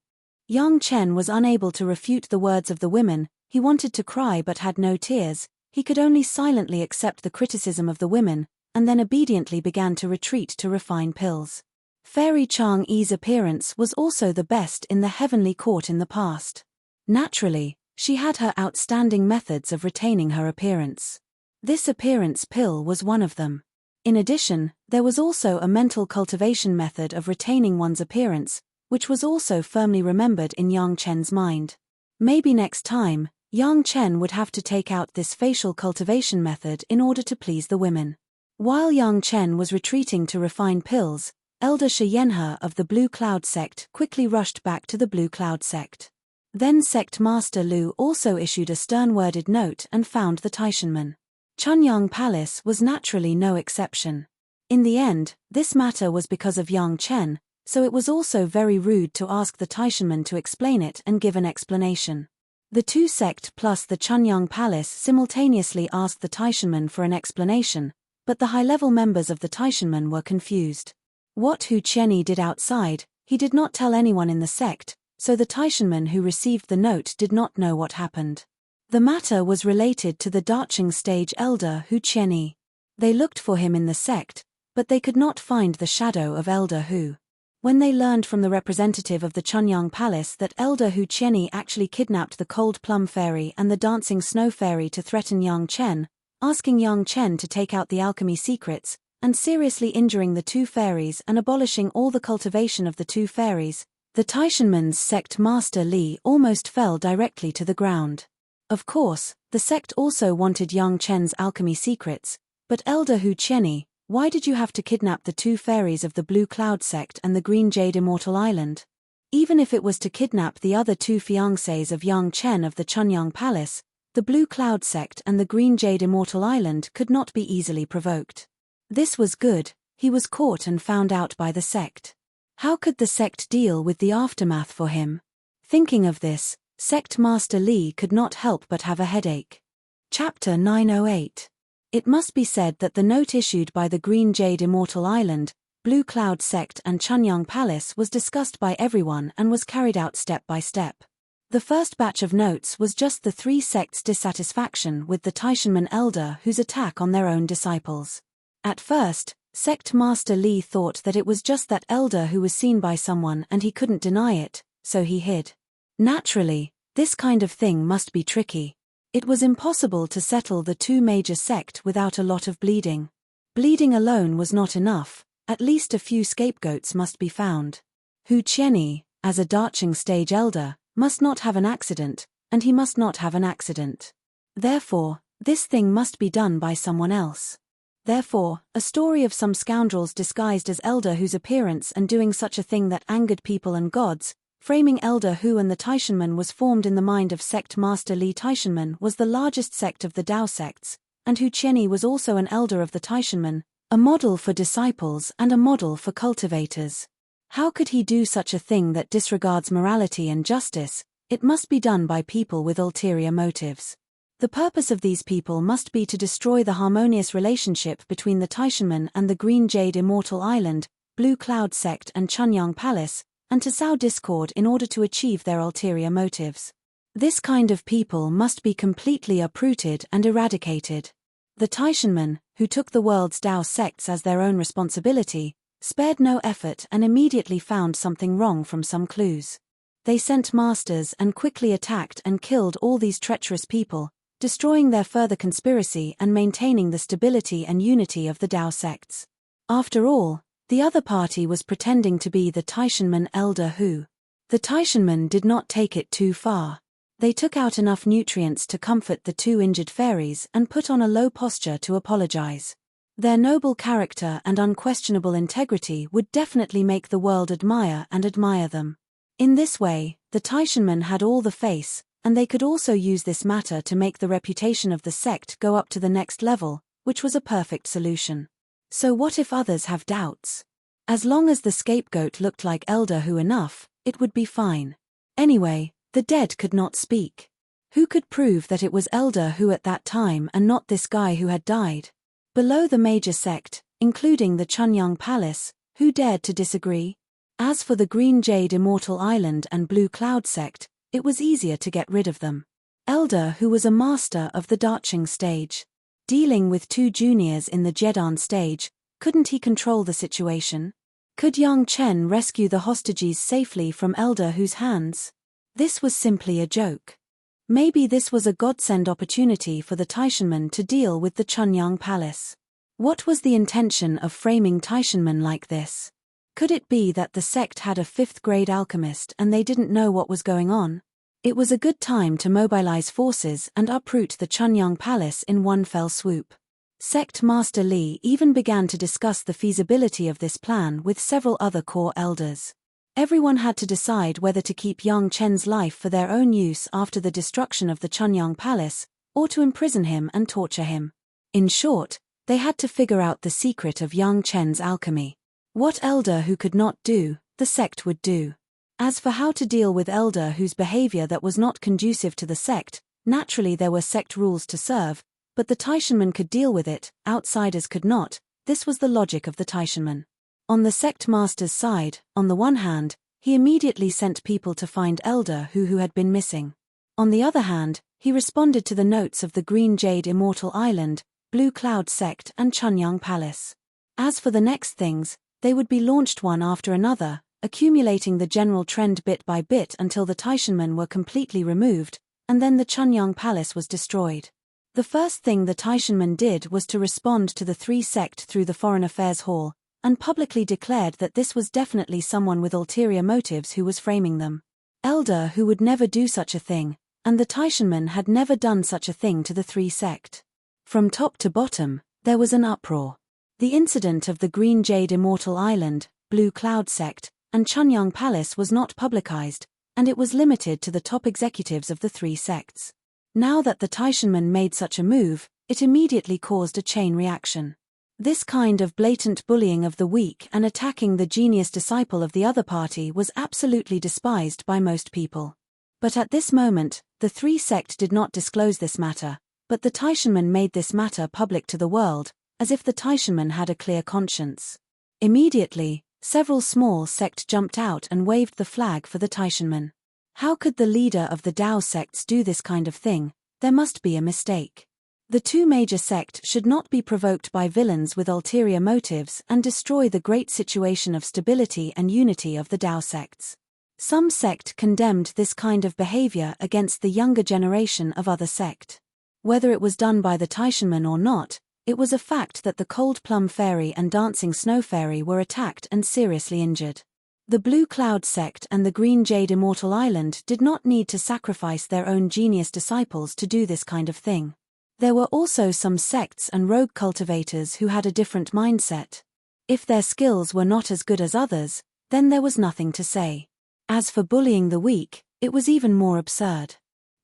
Yang Chen was unable to refute the words of the women, he wanted to cry but had no tears, he could only silently accept the criticism of the women, and then obediently began to retreat to refine pills. Fairy Chang Yi's appearance was also the best in the heavenly court in the past. Naturally, she had her outstanding methods of retaining her appearance. This appearance pill was one of them. In addition, there was also a mental cultivation method of retaining one's appearance, which was also firmly remembered in Yang Chen's mind. Maybe next time, Yang Chen would have to take out this facial cultivation method in order to please the women. While Yang Chen was retreating to refine pills, Elder Shi Yanhe of the Blue Cloud sect quickly rushed back to the Blue Cloud sect. Then Sect Master Lu also issued a stern-worded note and found the Taishanmen. Chunyang Palace was naturally no exception. In the end, this matter was because of Yang Chen, so it was also very rude to ask the Taishanmen to explain it and give an explanation. The two sect plus the Chunyang Palace simultaneously asked the Taishanmen for an explanation, but the high-level members of the Taishanmen were confused. What Hu Qianyi did outside, he did not tell anyone in the sect, so the Taishanmen who received the note did not know what happened. The matter was related to the Dacheng stage elder Hu Qianyi. They looked for him in the sect, but they could not find the shadow of Elder Hu. When they learned from the representative of the Chunyang Palace that Elder Hu Qianyi actually kidnapped the Cold Plum Fairy and the Dancing Snow Fairy to threaten Yang Chen, asking Yang Chen to take out the alchemy secrets, and seriously injuring the two fairies and abolishing all the cultivation of the two fairies, the Taishanmen's sect master Li almost fell directly to the ground. Of course, the sect also wanted Yang Chen's alchemy secrets, but Elder Hu Qianyi, why did you have to kidnap the two fairies of the Blue Cloud sect and the Green Jade Immortal Island? Even if it was to kidnap the other two fiancés of Yang Chen of the Chunyang Palace, the Blue Cloud sect and the Green Jade Immortal Island could not be easily provoked. This was good, he was caught and found out by the sect. How could the sect deal with the aftermath for him? Thinking of this, Sect Master Li could not help but have a headache. Chapter 908. It must be said that the note issued by the Green Jade Immortal Island, Blue Cloud sect and Chunyang Palace was discussed by everyone and was carried out step by step. The first batch of notes was just the three sects' dissatisfaction with the Taishanmen elder whose attack on their own disciples. At first, Sect Master Li thought that it was just that elder who was seen by someone and he couldn't deny it, so he hid. Naturally, this kind of thing must be tricky. It was impossible to settle the two major sects without a lot of bleeding. Bleeding alone was not enough, at least a few scapegoats must be found. Hu Qianyi, as a Dacheng stage elder, must not have an accident, and he must not have an accident. Therefore, this thing must be done by someone else. Therefore, a story of some scoundrels disguised as elder whose appearance and doing such a thing that angered people and gods, framing Elder Hu and the Taishanmen was formed in the mind of Sect Master Li. Taishanmen was the largest sect of the Dao sects, and Hu Qianyi was also an elder of the Taishanmen, a model for disciples and a model for cultivators. How could he do such a thing that disregards morality and justice? It must be done by people with ulterior motives. The purpose of these people must be to destroy the harmonious relationship between the Taishanmen and the Green Jade Immortal Island, Blue Cloud sect and Chunyang Palace, and to sow discord in order to achieve their ulterior motives. This kind of people must be completely uprooted and eradicated. The Taishanmen, who took the world's Tao sects as their own responsibility, spared no effort and immediately found something wrong from some clues. They sent masters and quickly attacked and killed all these treacherous people, destroying their further conspiracy and maintaining the stability and unity of the Tao sects. After all, the other party was pretending to be the Taishanmen elder who. The Taishanmen did not take it too far. They took out enough nutrients to comfort the two injured fairies and put on a low posture to apologize. Their noble character and unquestionable integrity would definitely make the world admire them. In this way, the Taishanmen had all the face, and they could also use this matter to make the reputation of the sect go up to the next level, which was a perfect solution. So what if others have doubts? As long as the scapegoat looked like Elder Hu enough, it would be fine. Anyway, the dead could not speak. Who could prove that it was Elder Hu at that time and not this guy who had died? Below the major sect, including the Chunyang Palace, who dared to disagree? As for the Green Jade Immortal Island and Blue Cloud sect, it was easier to get rid of them. Elder Hu was a master of the Dacheng stage. Dealing with two juniors in the Jedan stage, couldn't he control the situation? Could Yang Chen rescue the hostages safely from Elder Hu's hands? This was simply a joke. Maybe this was a godsend opportunity for the Taishanmen to deal with the Chunyang Palace. What was the intention of framing Taishanmen like this? Could it be that the sect had a 5th-grade alchemist and they didn't know what was going on? It was a good time to mobilize forces and uproot the Chunyang Palace in one fell swoop. Sect Master Li even began to discuss the feasibility of this plan with several other core elders. Everyone had to decide whether to keep Yang Chen's life for their own use after the destruction of the Chunyang Palace, or to imprison him and torture him. In short, they had to figure out the secret of Yang Chen's alchemy. What Elder Hu could not do, the sect would do. As for how to deal with Elder Hu's behavior that was not conducive to the sect, naturally there were sect rules to serve, but the Taishanmen could deal with it, outsiders could not. This was the logic of the Taishanmen. On the sect master's side, on the one hand, he immediately sent people to find Elder Hu had been missing. On the other hand, he responded to the notes of the Green Jade Immortal Island, Blue Cloud sect and Chunyang Palace. As for the next things, they would be launched one after another, accumulating the general trend bit by bit until the Taishanmen were completely removed, and then the Chunyang Palace was destroyed. The first thing the Taishanmen did was to respond to the 3 sect through the Foreign Affairs Hall, and publicly declared that this was definitely someone with ulterior motives who was framing them. Elder Hu would never do such a thing, and the Taishanmen had never done such a thing to the 3 sect. From top to bottom, there was an uproar. The incident of the Green Jade Immortal Island, Blue Cloud sect, and Chunyang Palace was not publicized, and it was limited to the top executives of the 3 sects. Now that the Taishanmen made such a move, it immediately caused a chain reaction. This kind of blatant bullying of the weak and attacking the genius disciple of the other party was absolutely despised by most people. But at this moment, the 3 sect did not disclose this matter, but the Taishanmen made this matter public to the world, as if the Taishanmen had a clear conscience. Immediately, several small sects jumped out and waved the flag for the Taishanmen. How could the leader of the Tao sects do this kind of thing? There must be a mistake. The 2 major sects should not be provoked by villains with ulterior motives and destroy the great situation of stability and unity of the Tao sects. Some sect condemned this kind of behavior against the younger generation of other sect. Whether it was done by the Taishanmen or not, it was a fact that the Cold Plum Fairy and Dancing Snow Fairy were attacked and seriously injured. The Blue Cloud sect and the Green Jade Immortal Island did not need to sacrifice their own genius disciples to do this kind of thing. There were also some sects and rogue cultivators who had a different mindset. If their skills were not as good as others, then there was nothing to say. As for bullying the weak, it was even more absurd.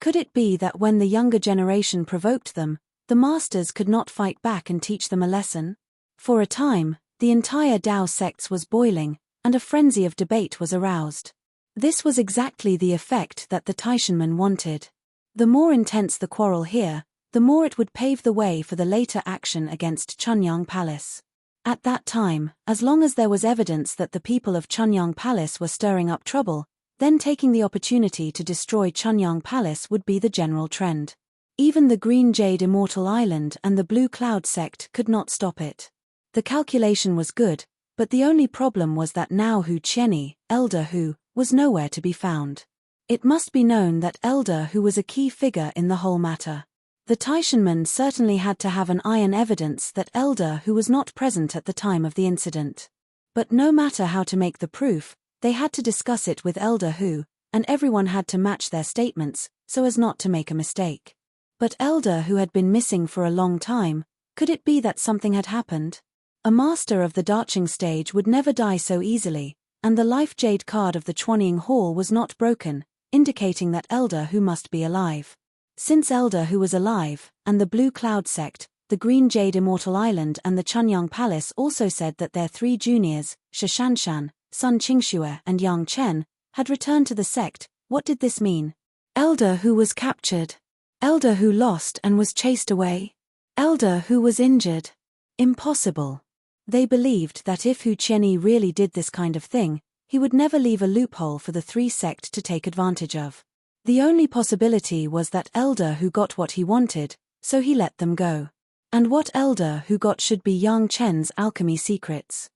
Could it be that when the younger generation provoked them, the masters could not fight back and teach them a lesson? For a time, the entire Tao sects was boiling, and a frenzy of debate was aroused. This was exactly the effect that the Taishanmen wanted. The more intense the quarrel here, the more it would pave the way for the later action against Chunyang Palace. At that time, as long as there was evidence that the people of Chunyang Palace were stirring up trouble, Then taking the opportunity to destroy Chunyang Palace would be the general trend. Even the Green Jade Immortal Island and the Blue Cloud sect could not stop it. The calculation was good, but the only problem was that now Hu Qianni, Elder Hu, was nowhere to be found. It must be known that Elder Hu was a key figure in the whole matter. The Taishanmen certainly had to have an iron evidence that Elder Hu was not present at the time of the incident. But no matter how to make the proof, they had to discuss it with Elder Hu, and everyone had to match their statements, so as not to make a mistake. But Elder Hu had been missing for a long time. Could it be that something had happened? A master of the Darching stage would never die so easily, and the life jade card of the Chuanying Hall was not broken, indicating that Elder Hu must be alive. Since Elder Hu was alive, and the Blue Cloud sect, the Green Jade Immortal Island and the Chunyang Palace also said that their 3 juniors, Shishanshan, Sun Qingxue and Yang Chen, had returned to the sect, what did this mean? Elder Hu was captured. Elder Hu lost and was chased away. Elder Hu was injured. Impossible. They believed that if Hu Qianni really did this kind of thing, he would never leave a loophole for the 3 sect to take advantage of. The only possibility was that Elder Hu got what he wanted, so he let them go. And what Elder Hu got should be Yang Chen's alchemy secrets.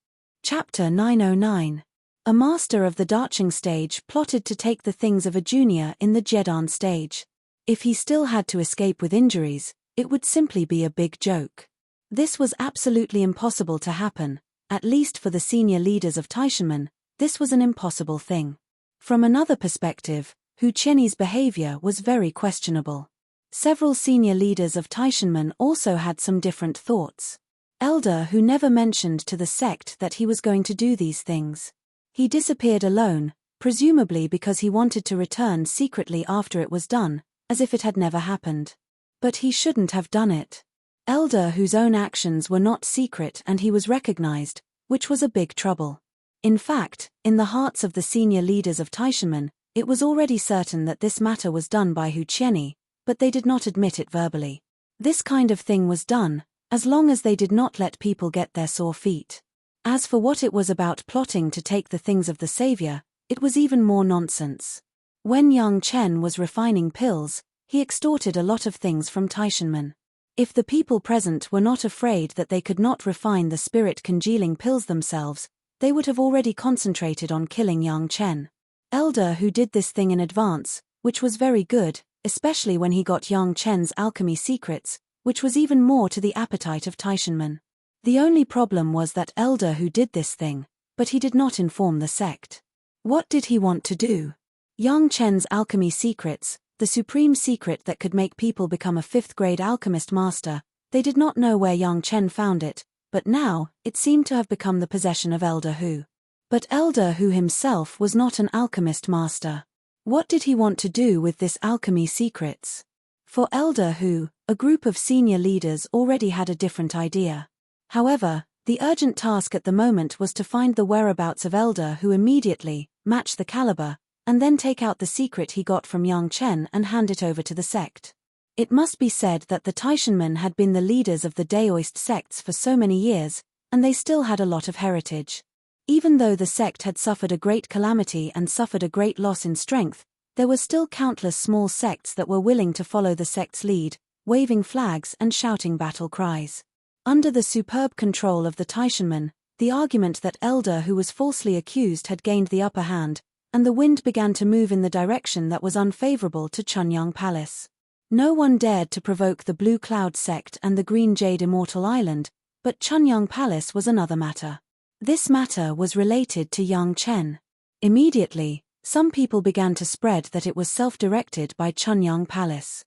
Chapter 909. A master of the Darching stage plotted to take the things of a junior in the Jedan stage. If he still had to escape with injuries, it would simply be a big joke. This was absolutely impossible to happen, at least for the senior leaders of Taishanmen. This was an impossible thing. From another perspective, Hu Qianni's behavior was very questionable. Several senior leaders of Taishanmen also had some different thoughts. Elder Hu never mentioned to the sect that he was going to do these things. He disappeared alone, presumably because he wanted to return secretly after it was done, as if it had never happened. But he shouldn't have done it. Elder Hu's own actions were not secret and he was recognized, which was a big trouble. In fact, in the hearts of the senior leaders of Taishanmen, it was already certain that this matter was done by Hu Qianni, but they did not admit it verbally. This kind of thing was done, as long as they did not let people get their sore feet. As for what it was about plotting to take the things of the savior, it was even more nonsense. When Yang Chen was refining pills, he extorted a lot of things from Taishanmen. If the people present were not afraid that they could not refine the spirit congealing pills themselves, they would have already concentrated on killing Yang Chen. Elder Hu did this thing in advance, which was very good, especially when he got Yang Chen's alchemy secrets, which was even more to the appetite of Taishanmen. The only problem was that Elder Hu did this thing, but he did not inform the sect. What did he want to do? Yang Chen's alchemy secrets, the supreme secret that could make people become a 5th-grade alchemist master, they did not know where Yang Chen found it, but now, it seemed to have become the possession of Elder Hu. But Elder Hu himself was not an alchemist master. What did he want to do with this alchemy secrets? For Elder Hu, a group of senior leaders already had a different idea. However, the urgent task at the moment was to find the whereabouts of Elder Hu immediately, match the caliber, and then take out the secret he got from Yang Chen and hand it over to the sect. It must be said that the Taishanmen had been the leaders of the Daoist sects for so many years, and they still had a lot of heritage. Even though the sect had suffered a great calamity and suffered a great loss in strength, there were still countless small sects that were willing to follow the sect's lead, waving flags and shouting battle cries. Under the superb control of the Taishanmen, the argument that Elder Hu was falsely accused had gained the upper hand, and the wind began to move in the direction that was unfavorable to Chunyang Palace. No one dared to provoke the Blue Cloud sect and the Green Jade Immortal Island, but Chunyang Palace was another matter. This matter was related to Yang Chen. Immediately, some people began to spread that it was self-directed by Chunyang Palace.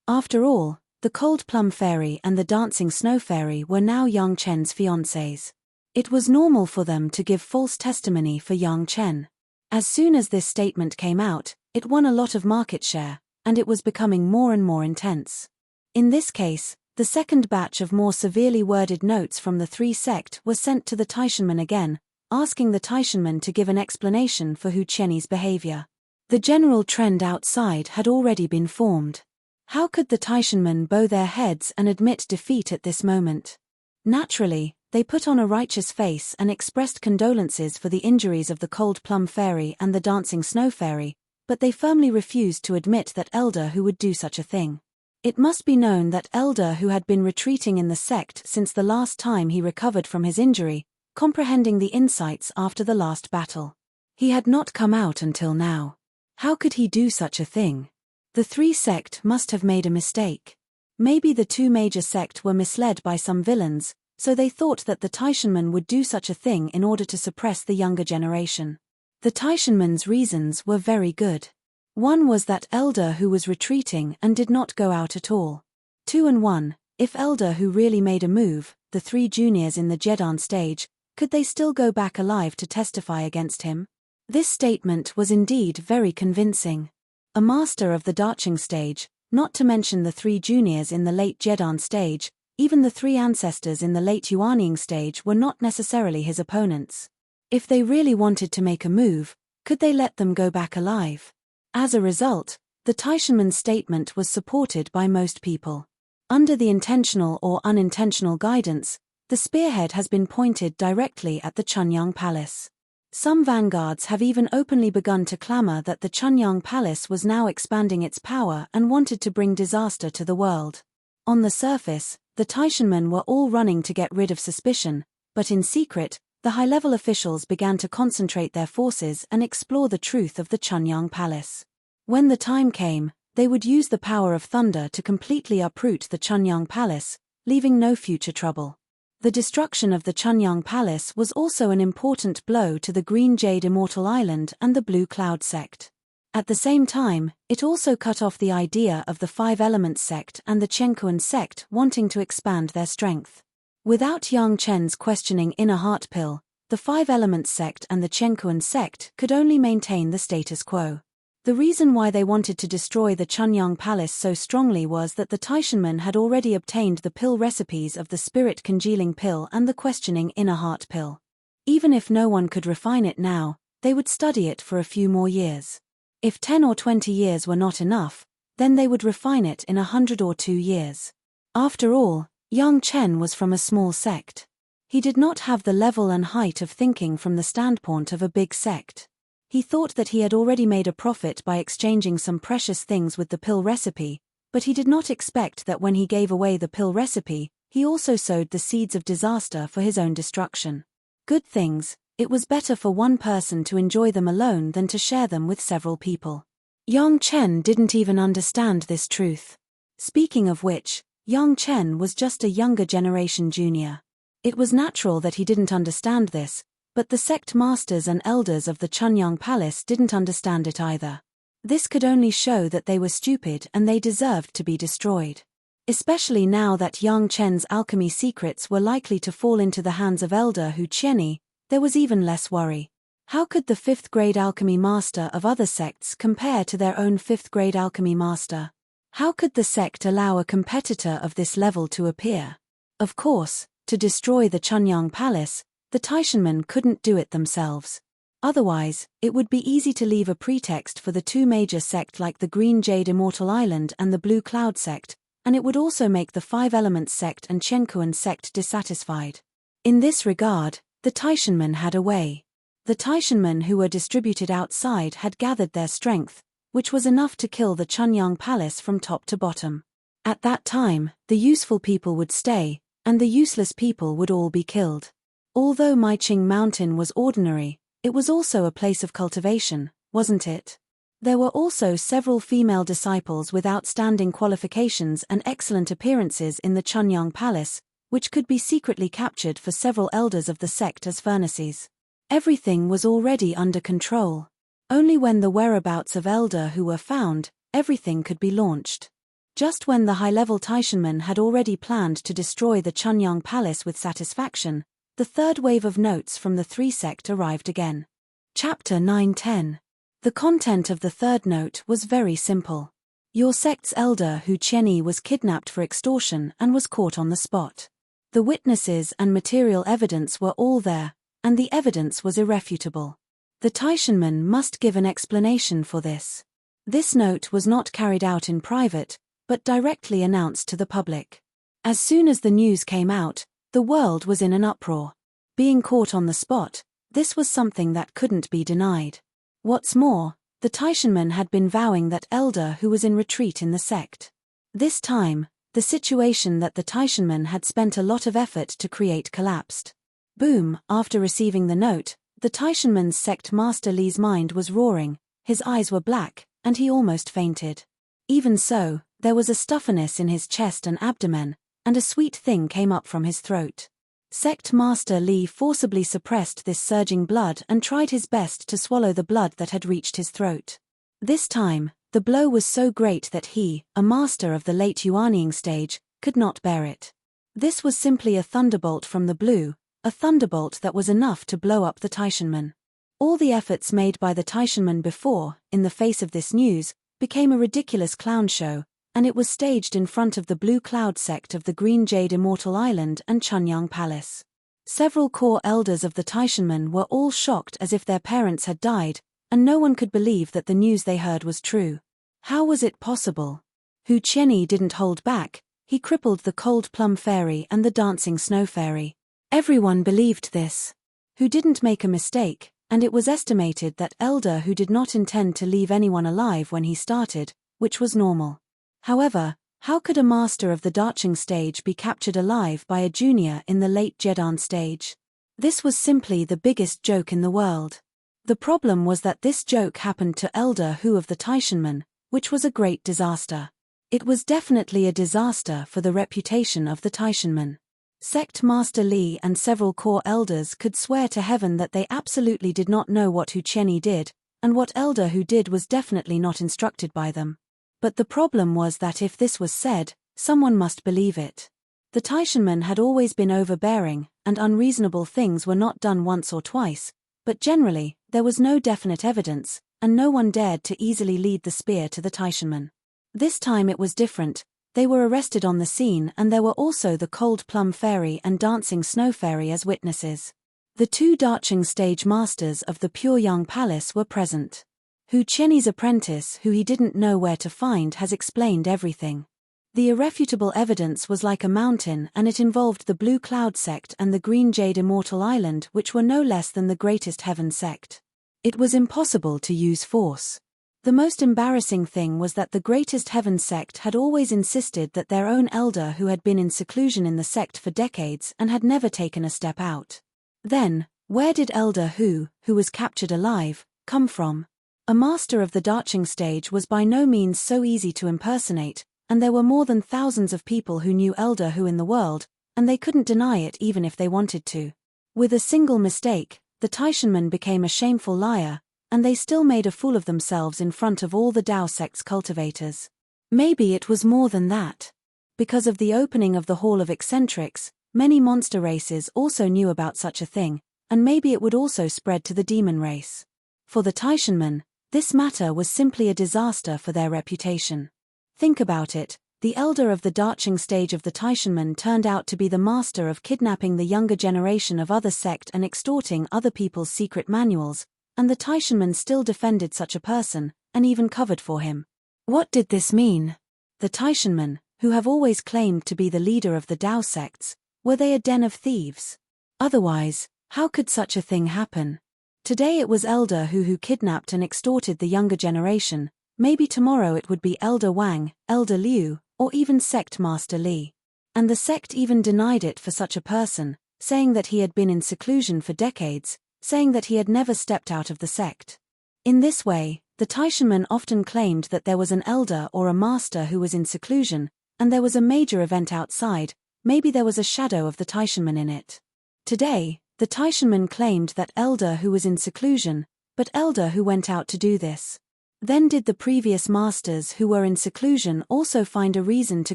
After all, the Cold Plum Fairy and the Dancing Snow Fairy were now Yang Chen's fiancés. It was normal for them to give false testimony for Yang Chen. As soon as this statement came out, it won a lot of market share, and it was becoming more and more intense. In this case, the second batch of more severely worded notes from the 3 sect was sent to the Taishanmen again, asking the Taishanmen to give an explanation for Hu Qianni's behavior. The general trend outside had already been formed. How could the Taishanmen bow their heads and admit defeat at this moment? Naturally, They put on a righteous face and expressed condolences for the injuries of the cold plum fairy and the dancing snow fairy, but they firmly refused to admit that Elder Who would do such a thing. It must be known that Elder Who had been retreating in the sect since the last time he recovered from his injury, comprehending the insights after the last battle. He had not come out until now. How could he do such a thing? The three sect must have made a mistake. Maybe the two major sect were misled by some villains, so they thought that the Taishanmen would do such a thing in order to suppress the younger generation. The Taishanmen's reasons were very good. One was that Elder Who was retreating and did not go out at all. 2 and 1, if Elder Who really made a move, the three juniors in the Jedan stage, could they still go back alive to testify against him? This statement was indeed very convincing. A master of the Darching stage, not to mention the three juniors in the late Jedan stage, even the three ancestors in the late Yuanying stage were not necessarily his opponents. If they really wanted to make a move, could they let them go back alive? As a result, the Taishanmen's statement was supported by most people. Under the intentional or unintentional guidance, the spearhead has been pointed directly at the Chunyang Palace. Some vanguards have even openly begun to clamor that the Chunyang Palace was now expanding its power and wanted to bring disaster to the world. On the surface, the Taishanmen were all running to get rid of suspicion, but in secret, the high-level officials began to concentrate their forces and explore the truth of the Chunyang Palace. When the time came, they would use the power of thunder to completely uproot the Chunyang Palace, leaving no future trouble. The destruction of the Chunyang Palace was also an important blow to the Green Jade Immortal Island and the Blue Cloud sect. At the same time, it also cut off the idea of the Five Elements sect and the Chenkuan sect wanting to expand their strength. Without Yang Chen's questioning inner heart pill, the Five Elements sect and the Chenkuan sect could only maintain the status quo. The reason why they wanted to destroy the Chunyang Palace so strongly was that the Taishanmen had already obtained the pill recipes of the spirit congealing pill and the questioning inner heart pill. Even if no one could refine it now, they would study it for a few more years. If 10 or 20 years were not enough, then they would refine it in 100 or 2 years. After all, Yang Chen was from a small sect. He did not have the level and height of thinking from the standpoint of a big sect. He thought that he had already made a profit by exchanging some precious things with the pill recipe, but he did not expect that when he gave away the pill recipe, he also sowed the seeds of disaster for his own destruction. Good things, it was better for one person to enjoy them alone than to share them with several people. Yang Chen didn't even understand this truth. Speaking of which, Yang Chen was just a younger generation junior. It was natural that he didn't understand this, but the sect masters and elders of the Chunyang Palace didn't understand it either. This could only show that they were stupid and they deserved to be destroyed. Especially now that Yang Chen's alchemy secrets were likely to fall into the hands of Elder Hu Qianni, there was even less worry. How could the 5th grade alchemy master of other sects compare to their own 5th grade alchemy master? How could the sect allow a competitor of this level to appear? Of course, to destroy the Chunyang Palace, the Taishanmen couldn't do it themselves. Otherwise, it would be easy to leave a pretext for the two major sects like the Green Jade Immortal Island and the Blue Cloud sect, and it would also make the Five Elements sect and Chenkuan sect dissatisfied. In this regard, the Taishanmen had a way. The Taishanmen who were distributed outside had gathered their strength, which was enough to kill the Chunyang Palace from top to bottom. At that time, the useful people would stay, and the useless people would all be killed. Although Maiqing Mountain was ordinary, it was also a place of cultivation, wasn't it? There were also several female disciples with outstanding qualifications and excellent appearances in the Chunyang Palace, which could be secretly captured for several elders of the sect as furnaces. Everything was already under control. Only when the whereabouts of Elder Who were found, everything could be launched. Just when the high-level Taishanmen had already planned to destroy the Chunyang Palace with satisfaction, the third wave of notes from the three sect arrived again. Chapter 9-10. The content of the third note was very simple. Your sect's Elder Hu Qianni was kidnapped for extortion and was caught on the spot. The witnesses and material evidence were all there, and the evidence was irrefutable. The Taishanmen must give an explanation for this. This note was not carried out in private, but directly announced to the public. As soon as the news came out, The world was in an uproar. Being caught on the spot, this was something that couldn't be denied. What's more, the Taishanmen had been vowing that elder who was in retreat in the sect. This time, the situation that the Taishanmen had spent a lot of effort to create collapsed. Boom! After receiving the note, the Taishanmen's sect master Li's mind was roaring, his eyes were black, and he almost fainted. Even so, there was a stuffiness in his chest and abdomen, and a sweet thing came up from his throat. Sect Master Li forcibly suppressed this surging blood and tried his best to swallow the blood that had reached his throat. This time, the blow was so great that he, a master of the late Yuanying stage, could not bear it. This was simply a thunderbolt from the blue, a thunderbolt that was enough to blow up the Taishanmen. All the efforts made by the Taishanmen before, in the face of this news, became a ridiculous clown show, and it was staged in front of the Blue Cloud sect of the Green Jade Immortal Island and Chunyang Palace. Several core elders of the Taishanmen were all shocked as if their parents had died, and no one could believe that the news they heard was true. How was it possible? Hu Qianyi didn't hold back, he crippled the Cold Plum Fairy and the Dancing Snow Fairy. Everyone believed this. Hu didn't make a mistake, and it was estimated that elder Hu did not intend to leave anyone alive when he started, which was normal. However, how could a master of the Darching stage be captured alive by a junior in the late Jedan stage? This was simply the biggest joke in the world. The problem was that this joke happened to elder Hu of the Taishanmen, which was a great disaster. It was definitely a disaster for the reputation of the Taishanmen. Sect Master Li and several core elders could swear to heaven that they absolutely did not know what Hu Qianyi did, and what elder Hu did was definitely not instructed by them. But the problem was that if this was said, someone must believe it. The Taishanmen had always been overbearing, and unreasonable things were not done once or twice, but generally, there was no definite evidence, and no one dared to easily lead the spear to the Taishanmen. This time it was different. They were arrested on the scene, and there were also the Cold Plum Fairy and Dancing Snow Fairy as witnesses. The two Darching stage masters of the Pure Young Palace were present. Hu Qianyi's apprentice, who he didn't know where to find, has explained everything. The irrefutable evidence was like a mountain, and it involved the Blue Cloud sect and the Green Jade Immortal Island, which were no less than the Greatest Heaven sect. It was impossible to use force. The most embarrassing thing was that the Greatest Heaven sect had always insisted that their own elder who had been in seclusion in the sect for decades and had never taken a step out. Then, where did elder who was captured alive, come from? A master of the Darching stage was by no means so easy to impersonate, and there were more than thousands of people who knew elder who in the world, and they couldn't deny it even if they wanted to. With a single mistake, the Taishanmen became a shameful liar, and they still made a fool of themselves in front of all the Dao sect's cultivators. Maybe it was more than that. Because of the opening of the Hall of Eccentrics, many monster races also knew about such a thing, and maybe it would also spread to the demon race. For the Taishanmen, this matter was simply a disaster for their reputation. Think about it, the elder of the Darching stage of the Taishanmen turned out to be the master of kidnapping the younger generation of other sect and extorting other people's secret manuals, and the Taishanmen still defended such a person, and even covered for him. What did this mean? The Taishanmen, who have always claimed to be the leader of the Dao sects, were they a den of thieves? Otherwise, how could such a thing happen? Today it was elder who kidnapped and extorted the younger generation, maybe tomorrow it would be elder Wang, elder Liu, or even sect master Li. And the sect even denied it for such a person, saying that he had been in seclusion for decades, saying that he had never stepped out of the sect. In this way, the Taishanmen often claimed that there was an elder or a master who was in seclusion, and there was a major event outside, maybe there was a shadow of the Taishanmen in it. Today, the Taishanmen claimed that elder who was in seclusion, but elder who went out to do this. Then did the previous masters who were in seclusion also find a reason to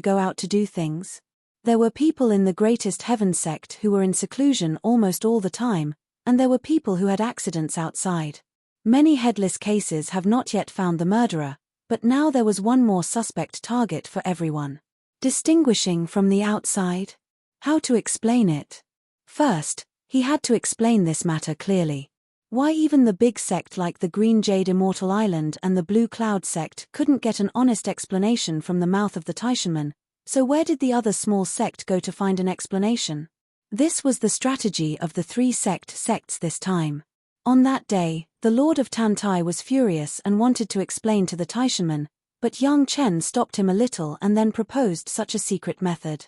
go out to do things? There were people in the Greatest Heaven sect who were in seclusion almost all the time, and there were people who had accidents outside. Many headless cases have not yet found the murderer, but now there was one more suspect target for everyone. Distinguishing from the outside? How to explain it? First, he had to explain this matter clearly. Why even the big sect like the Green Jade Immortal Island and the Blue Cloud sect couldn't get an honest explanation from the mouth of the Taishanmen, so where did the other small sect go to find an explanation? This was the strategy of the three sects this time. On that day, the Lord of Tantai was furious and wanted to explain to the Taishanmen, but Yang Chen stopped him a little and then proposed such a secret method.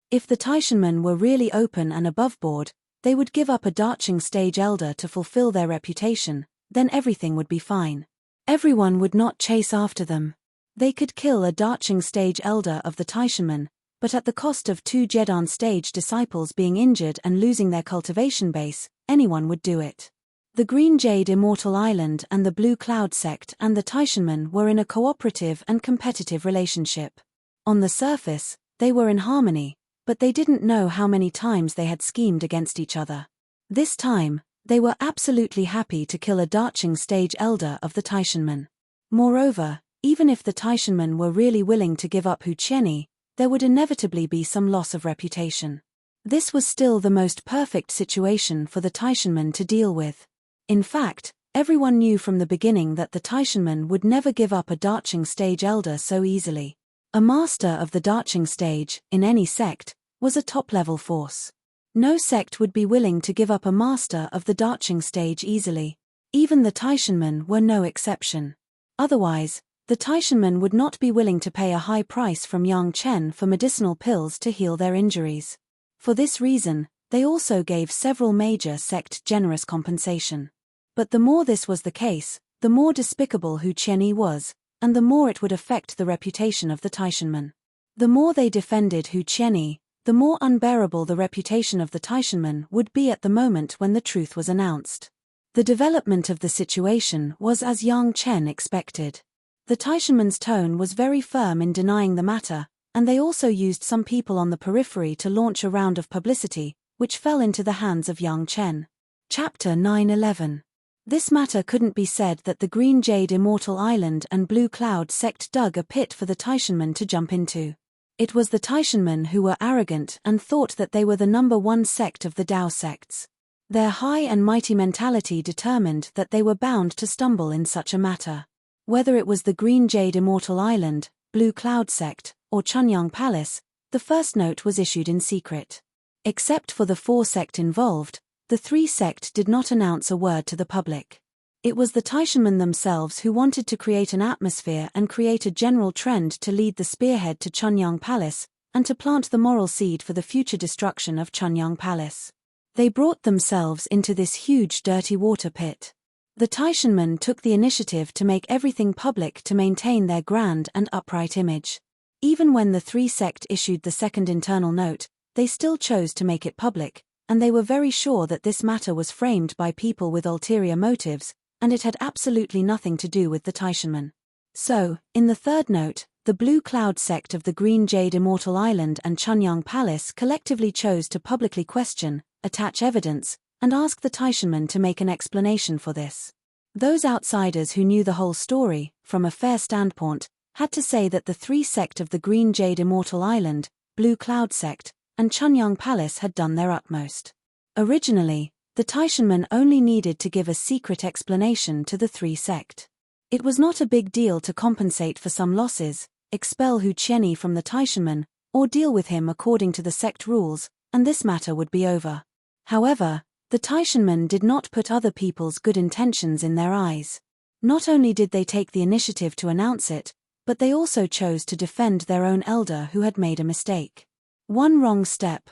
If the Taishanmen were really open and aboveboard, they would give up a Darching stage elder to fulfill their reputation, then everything would be fine. Everyone would not chase after them. They could kill a Darching stage elder of the Taishanmen, but at the cost of 2 Jedan stage disciples being injured and losing their cultivation base, anyone would do it. The Green Jade Immortal Island and the Blue Cloud sect and the Taishanmen were in a cooperative and competitive relationship. On the surface, they were in harmony, but they didn't know how many times they had schemed against each other. This time, they were absolutely happy to kill a Darching stage elder of the Taishanmen. Moreover, even if the Taishanmen were really willing to give up Hu Qianni, there would inevitably be some loss of reputation. This was still the most perfect situation for the Taishanmen to deal with. In fact, everyone knew from the beginning that the Taishanmen would never give up a Darching stage elder so easily. A master of the Darching stage, in any sect, was a top-level force. No sect would be willing to give up a master of the Darching stage easily. Even the Taishanmen were no exception. Otherwise, the Taishanmen would not be willing to pay a high price from Yang Chen for medicinal pills to heal their injuries. For this reason, they also gave several major sect generous compensation. But the more this was the case, the more despicable Hu Qianni was, and the more it would affect the reputation of the Taishanmen. The more they defended Hu Qianni, the more unbearable the reputation of the Taishanmen would be at the moment when the truth was announced. The development of the situation was as Yang Chen expected. The Taishanmen's tone was very firm in denying the matter, and they also used some people on the periphery to launch a round of publicity, which fell into the hands of Yang Chen. Chapter 9:11. This matter couldn't be said that the Green Jade Immortal Island and Blue Cloud sect dug a pit for the Taishanmen to jump into. It was the Taishanmen who were arrogant and thought that they were the #1 sect of the Dao sects. Their high and mighty mentality determined that they were bound to stumble in such a matter. Whether it was the Green Jade Immortal Island, Blue Cloud sect, or Chunyang Palace, the first note was issued in secret. Except for the 4 sect involved, the 3 sect did not announce a word to the public. It was the Taishanmen themselves who wanted to create an atmosphere and create a general trend to lead the spearhead to Chunyang Palace, and to plant the moral seed for the future destruction of Chunyang Palace. They brought themselves into this huge dirty water pit. The Taishanmen took the initiative to make everything public to maintain their grand and upright image. Even when the 3 sect issued the second internal note, they still chose to make it public, and they were very sure that this matter was framed by people with ulterior motives, and it had absolutely nothing to do with the Taishanmen. So, in the third note, the Blue Cloud sect of the Green Jade Immortal Island and Chunyang Palace collectively chose to publicly question, attach evidence, and ask the Taishanmen to make an explanation for this. Those outsiders who knew the whole story, from a fair standpoint, had to say that the 3 sect of the Green Jade Immortal Island, Blue Cloud sect, and Chunyang Palace had done their utmost. Originally, the Taishanmen only needed to give a secret explanation to the 3 sect. It was not a big deal to compensate for some losses, expel Hu Qianni from the Taishanmen, or deal with him according to the sect rules, and this matter would be over. However, the Taishanmen did not put other people's good intentions in their eyes. Not only did they take the initiative to announce it, but they also chose to defend their own elder who had made a mistake. One wrong step,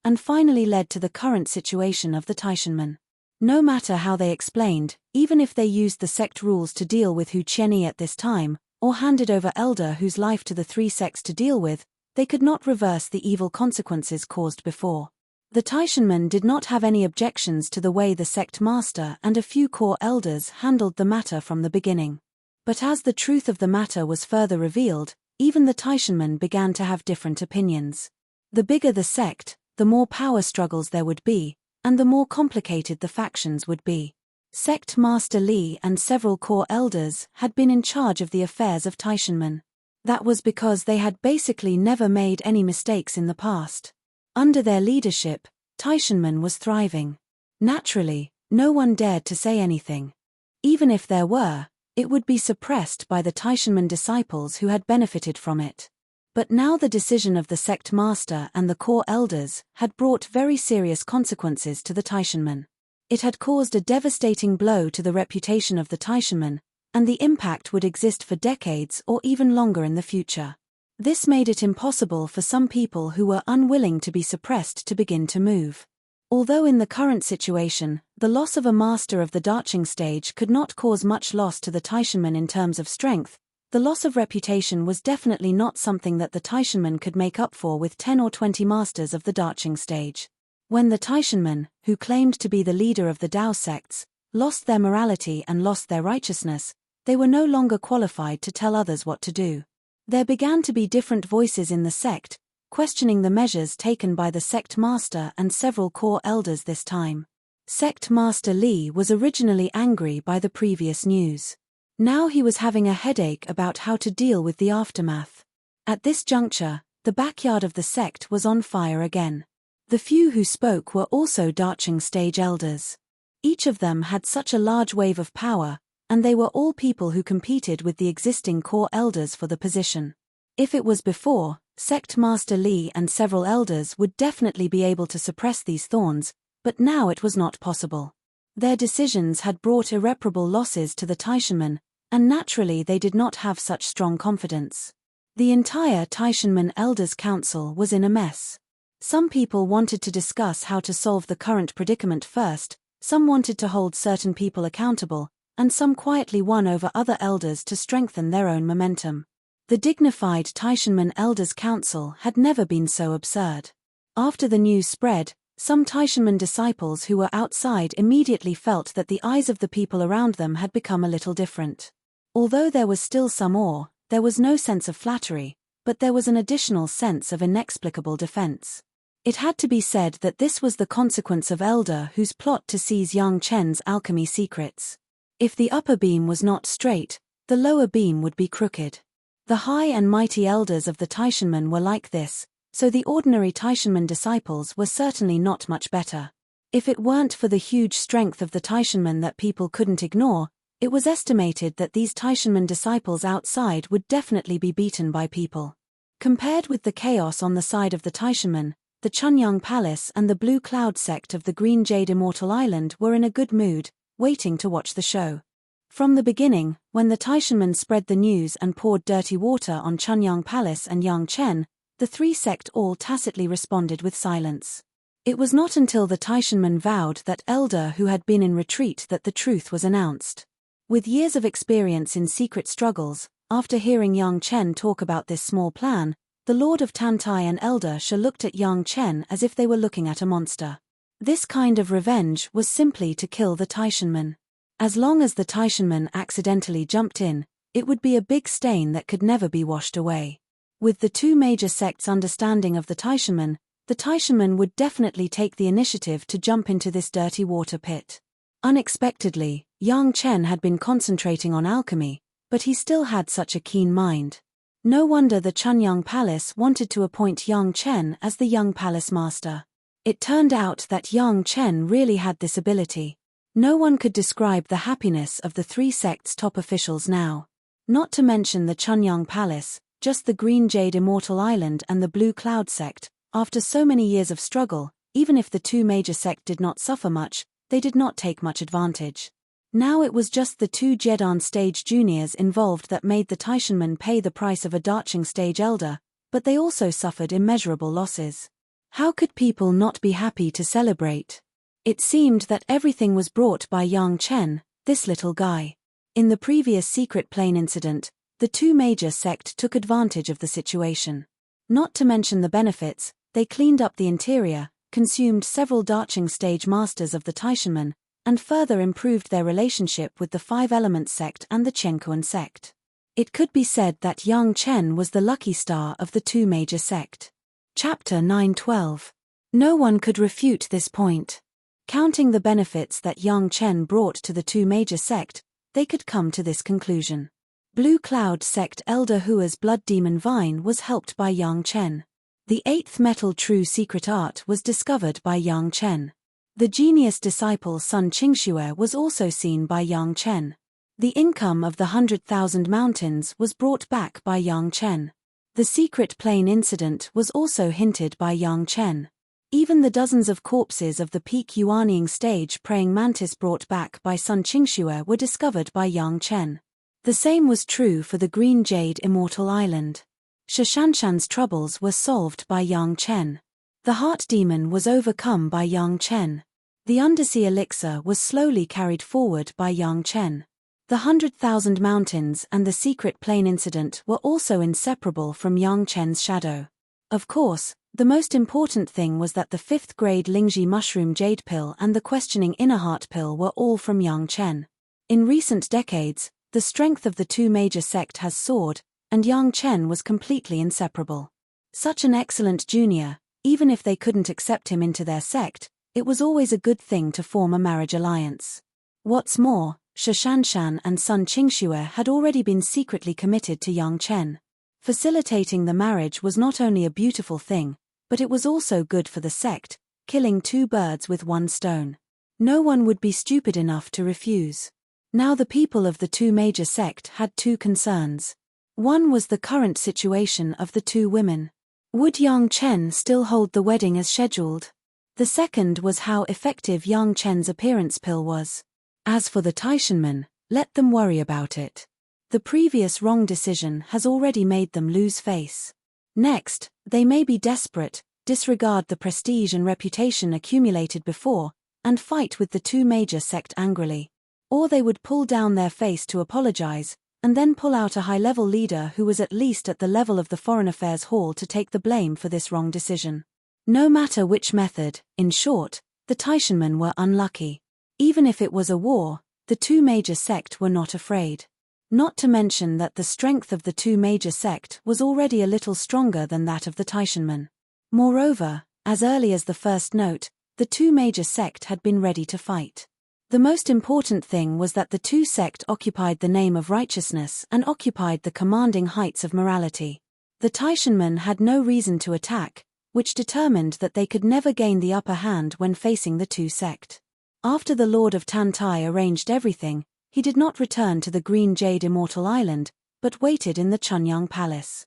and finally led to the current situation of the Taishanmen. No matter how they explained, even if they used the sect rules to deal with Hu Qianni at this time, or handed over elder whose life to the 3 sects to deal with, they could not reverse the evil consequences caused before. The Taishanmen did not have any objections to the way the sect master and a few core elders handled the matter from the beginning. But as the truth of the matter was further revealed, even the Taishanmen began to have different opinions. The bigger the sect, the more power struggles there would be, and the more complicated the factions would be. Sect Master Li and several core elders had been in charge of the affairs of Taishanmen. That was because they had basically never made any mistakes in the past. Under their leadership, Taishanmen was thriving. Naturally, no one dared to say anything. Even if there were, it would be suppressed by the Taishanmen disciples who had benefited from it. But now the decision of the sect master and the core elders had brought very serious consequences to the Taishanmen. It had caused a devastating blow to the reputation of the Taishanmen, and the impact would exist for decades or even longer in the future. This made it impossible for some people who were unwilling to be suppressed to begin to move. Although in the current situation, the loss of a master of the Darching stage could not cause much loss to the Taishanmen in terms of strength, the loss of reputation was definitely not something that the Taishanmen could make up for with 10 or 20 masters of the Darching stage. When the Taishanmen, who claimed to be the leader of the Dao sects, lost their morality and lost their righteousness, they were no longer qualified to tell others what to do. There began to be different voices in the sect, questioning the measures taken by the sect master and several core elders this time. Sect Master Li was originally angry by the previous news. Now he was having a headache about how to deal with the aftermath. At this juncture, the backyard of the sect was on fire again. The few who spoke were also Darching stage elders. Each of them had such a large wave of power, and they were all people who competed with the existing core elders for the position. If it was before, Sect Master Li and several elders would definitely be able to suppress these thorns, but now it was not possible. Their decisions had brought irreparable losses to the Taishanmen, and naturally they did not have such strong confidence. The entire Taishanmen Elders Council was in a mess. Some people wanted to discuss how to solve the current predicament first, some wanted to hold certain people accountable, and some quietly won over other elders to strengthen their own momentum. The dignified Taishanmen Elders Council had never been so absurd. After the news spread, some Taishanmen disciples who were outside immediately felt that the eyes of the people around them had become a little different. Although there was still some awe, there was no sense of flattery, but there was an additional sense of inexplicable defense. It had to be said that this was the consequence of Elder whose plot to seize Yang Chen's alchemy secrets. If the upper beam was not straight, the lower beam would be crooked. The high and mighty elders of the Taishanmen were like this, so the ordinary Taishanmen disciples were certainly not much better. If it weren't for the huge strength of the Taishanmen that people couldn't ignore, it was estimated that these Taishanmen disciples outside would definitely be beaten by people. Compared with the chaos on the side of the Taishanmen, the Chunyang Palace and the Blue Cloud sect of the Green Jade Immortal Island were in a good mood, waiting to watch the show. From the beginning, when the Taishanmen spread the news and poured dirty water on Chunyang Palace and Yang Chen, the three sect all tacitly responded with silence. It was not until the Taishanmen vowed that Elder who had been in retreat that the truth was announced. With years of experience in secret struggles, after hearing Yang Chen talk about this small plan, the Lord of Tantai and Elder She looked at Yang Chen as if they were looking at a monster. This kind of revenge was simply to kill the Taishanmen. As long as the Taishanmen accidentally jumped in, it would be a big stain that could never be washed away. With the two major sects' understanding of the Taishanmen would definitely take the initiative to jump into this dirty water pit. Unexpectedly, Yang Chen had been concentrating on alchemy, but he still had such a keen mind. No wonder the Chunyang Palace wanted to appoint Yang Chen as the young palace master. It turned out that Yang Chen really had this ability. No one could describe the happiness of the three sects' top officials now. Not to mention the Chunyang Palace, just the Green Jade Immortal Island and the Blue Cloud sect. After so many years of struggle, even if the two major sects did not suffer much, they did not take much advantage. Now it was just the two Jedan stage juniors involved that made the Taishanmen pay the price of a Darching stage elder, but they also suffered immeasurable losses. How could people not be happy to celebrate? It seemed that everything was brought by Yang Chen, this little guy. In the previous secret plane incident, the two major sects took advantage of the situation. Not to mention the benefits, they cleaned up the interior, consumed several Darching stage masters of the Taishanmen, and further improved their relationship with the Five Elements sect and the Chenkuan sect. It could be said that Yang Chen was the lucky star of the two major sects. Chapter 9:12. No one could refute this point. Counting the benefits that Yang Chen brought to the two major sects, they could come to this conclusion. Blue Cloud sect Elder Hua's Blood Demon Vine was helped by Yang Chen. The eighth metal true secret art was discovered by Yang Chen. The genius disciple Sun Qingxue was also seen by Yang Chen. The income of the 100,000 mountains was brought back by Yang Chen. The secret plane incident was also hinted by Yang Chen. Even the dozens of corpses of the peak Yuanying stage praying mantis brought back by Sun Qingxue were discovered by Yang Chen. The same was true for the Green Jade Immortal Island. Shishanshan's troubles were solved by Yang Chen. The heart demon was overcome by Yang Chen. The undersea elixir was slowly carried forward by Yang Chen. The 100,000 mountains and the secret plane incident were also inseparable from Yang Chen's shadow. Of course, the most important thing was that the 5th grade Lingji mushroom jade pill and the questioning inner heart pill were all from Yang Chen. In recent decades, the strength of the two major sect has soared, and Yang Chen was completely inseparable. Such an excellent junior, even if they couldn't accept him into their sect, it was always a good thing to form a marriage alliance. What's more, Shishanshan and Sun Qingxue had already been secretly committed to Yang Chen. Facilitating the marriage was not only a beautiful thing, but it was also good for the sect, killing two birds with one stone. No one would be stupid enough to refuse. Now the people of the two major sect had two concerns. One was the current situation of the two women. Would Yang Chen still hold the wedding as scheduled? The second was how effective Yang Chen's appearance pill was. As for the Taishanmen, let them worry about it. The previous wrong decision has already made them lose face. Next, they may be desperate, disregard the prestige and reputation accumulated before, and fight with the two major sect angrily. Or they would pull down their face to apologize, and then pull out a high-level leader who was at least at the level of the Foreign Affairs Hall to take the blame for this wrong decision. No matter which method, in short, the Taishanmen were unlucky. Even if it was a war, the two major sect were not afraid. Not to mention that the strength of the two major sect was already a little stronger than that of the Taishanmen. Moreover, as early as the first note, the two major sect had been ready to fight. The most important thing was that the two sect occupied the name of righteousness and occupied the commanding heights of morality. The Taishanmen had no reason to attack, which determined that they could never gain the upper hand when facing the two sect. After the Lord of Tantai arranged everything, he did not return to the Green Jade Immortal Island, but waited in the Chunyang Palace.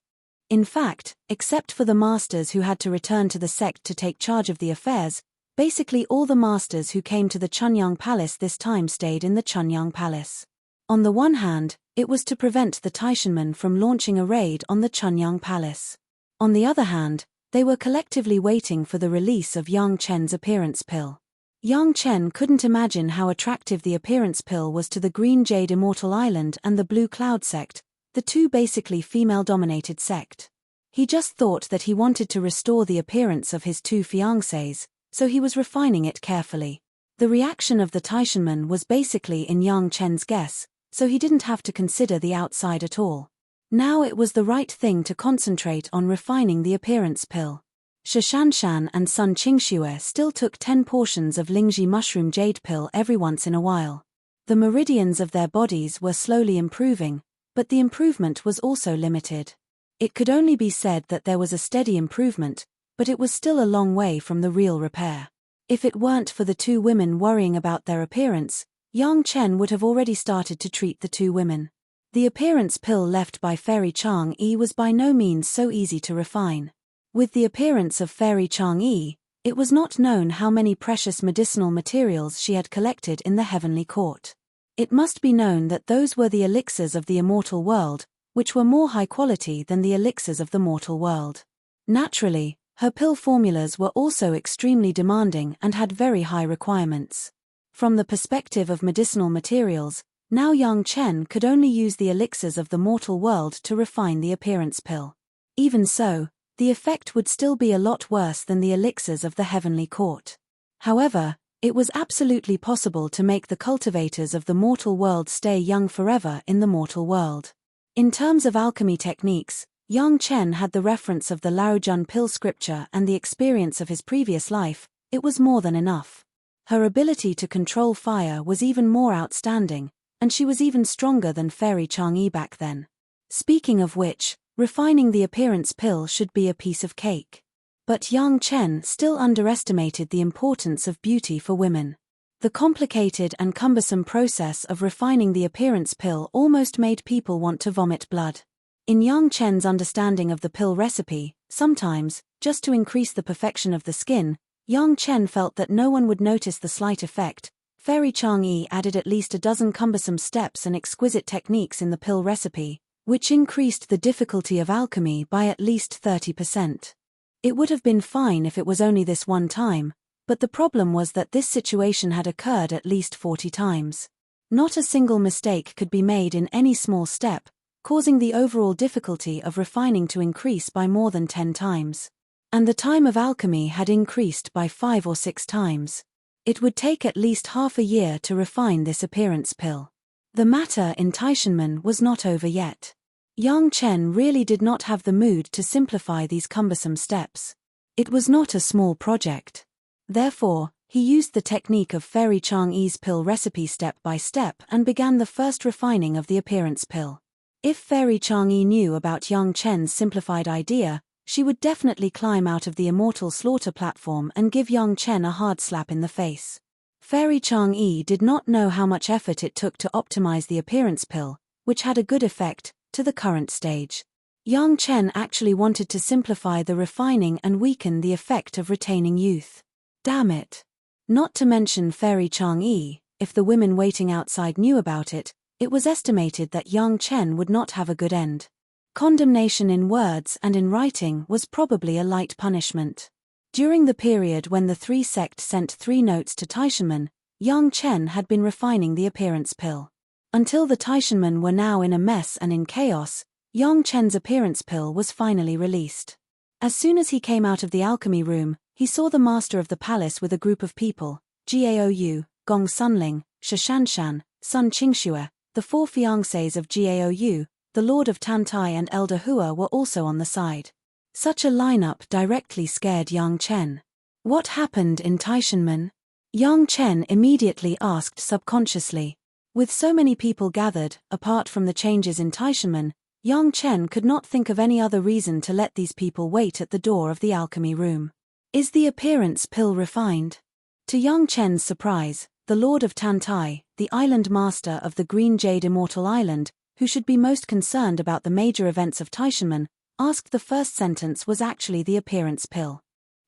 In fact, except for the masters who had to return to the sect to take charge of the affairs, basically all the masters who came to the Chunyang Palace this time stayed in the Chunyang Palace. On the one hand, it was to prevent the Taishanmen from launching a raid on the Chunyang Palace. On the other hand, they were collectively waiting for the release of Yang Chen's appearance pill. Yang Chen couldn't imagine how attractive the appearance pill was to the Green Jade Immortal Island and the Blue Cloud sect, the two basically female-dominated sect. He just thought that he wanted to restore the appearance of his two fiancées, so he was refining it carefully. The reaction of the Taishanmen was basically in Yang Chen's guess, so he didn't have to consider the outside at all. Now it was the right thing to concentrate on refining the appearance pill. Shishanshan and Sun Qingxue still took 10 portions of Lingji mushroom jade pill every once in a while. The meridians of their bodies were slowly improving, but the improvement was also limited. It could only be said that there was a steady improvement, but it was still a long way from the real repair. If it weren't for the two women worrying about their appearance, Yang Chen would have already started to treat the two women. The appearance pill left by Fairy Chang'e was by no means so easy to refine. With the appearance of Fairy Chang'e, it was not known how many precious medicinal materials she had collected in the heavenly court. It must be known that those were the elixirs of the immortal world, which were more high quality than the elixirs of the mortal world. Naturally, her pill formulas were also extremely demanding and had very high requirements. From the perspective of medicinal materials, now Yang Chen could only use the elixirs of the mortal world to refine the appearance pill. Even so, the effect would still be a lot worse than the elixirs of the heavenly court. However, it was absolutely possible to make the cultivators of the mortal world stay young forever in the mortal world. In terms of alchemy techniques, Yang Chen had the reference of the Laojun pill scripture and the experience of his previous life. It was more than enough. Her ability to control fire was even more outstanding, and she was even stronger than Fairy Chang'e back then. Speaking of which, refining the appearance pill should be a piece of cake. But Yang Chen still underestimated the importance of beauty for women. The complicated and cumbersome process of refining the appearance pill almost made people want to vomit blood. In Yang Chen's understanding of the pill recipe, sometimes, just to increase the perfection of the skin, Yang Chen felt that no one would notice the slight effect. Fairy Chang'e added at least a dozen cumbersome steps and exquisite techniques in the pill recipe, which increased the difficulty of alchemy by at least 30%. It would have been fine if it was only this one time, but the problem was that this situation had occurred at least 40 times. Not a single mistake could be made in any small step, causing the overall difficulty of refining to increase by more than 10 times. And the time of alchemy had increased by 5 or 6 times. It would take at least half a year to refine this appearance pill. The matter in Taishanmen was not over yet. Yang Chen really did not have the mood to simplify these cumbersome steps. It was not a small project. Therefore, he used the technique of Fairy Chang'e's pill recipe step by step and began the first refining of the appearance pill. If Fairy Chang'e knew about Yang Chen's simplified idea, she would definitely climb out of the immortal slaughter platform and give Yang Chen a hard slap in the face. Fairy Chang'e did not know how much effort it took to optimize the appearance pill, which had a good effect, to the current stage. Yang Chen actually wanted to simplify the refining and weaken the effect of retaining youth. Damn it. Not to mention Fairy Chang'e, if the women waiting outside knew about it, it was estimated that Yang Chen would not have a good end. Condemnation in words and in writing was probably a light punishment. During the period when the three sect sent 3 notes to Taishanmen, Yang Chen had been refining the appearance pill. Until the Taishanmen were now in a mess and in chaos, Yang Chen's appearance pill was finally released. As soon as he came out of the alchemy room, he saw the master of the palace with a group of people, Gaou, Gong Sunling, Shishanshan, Sun Qingxue. The 4 fiancés of Gaou, the Lord of Tantai and Elder Hua were also on the side. Such a lineup directly scared Yang Chen. What happened in Taishanmen? Yang Chen immediately asked subconsciously. With so many people gathered, apart from the changes in Taishanmen, Yang Chen could not think of any other reason to let these people wait at the door of the alchemy room. Is the appearance pill refined? To Yang Chen's surprise, the Lord of Tantai, the island master of the Green Jade Immortal Island, who should be most concerned about the major events of Taishanmen, asked the first sentence was actually the appearance pill.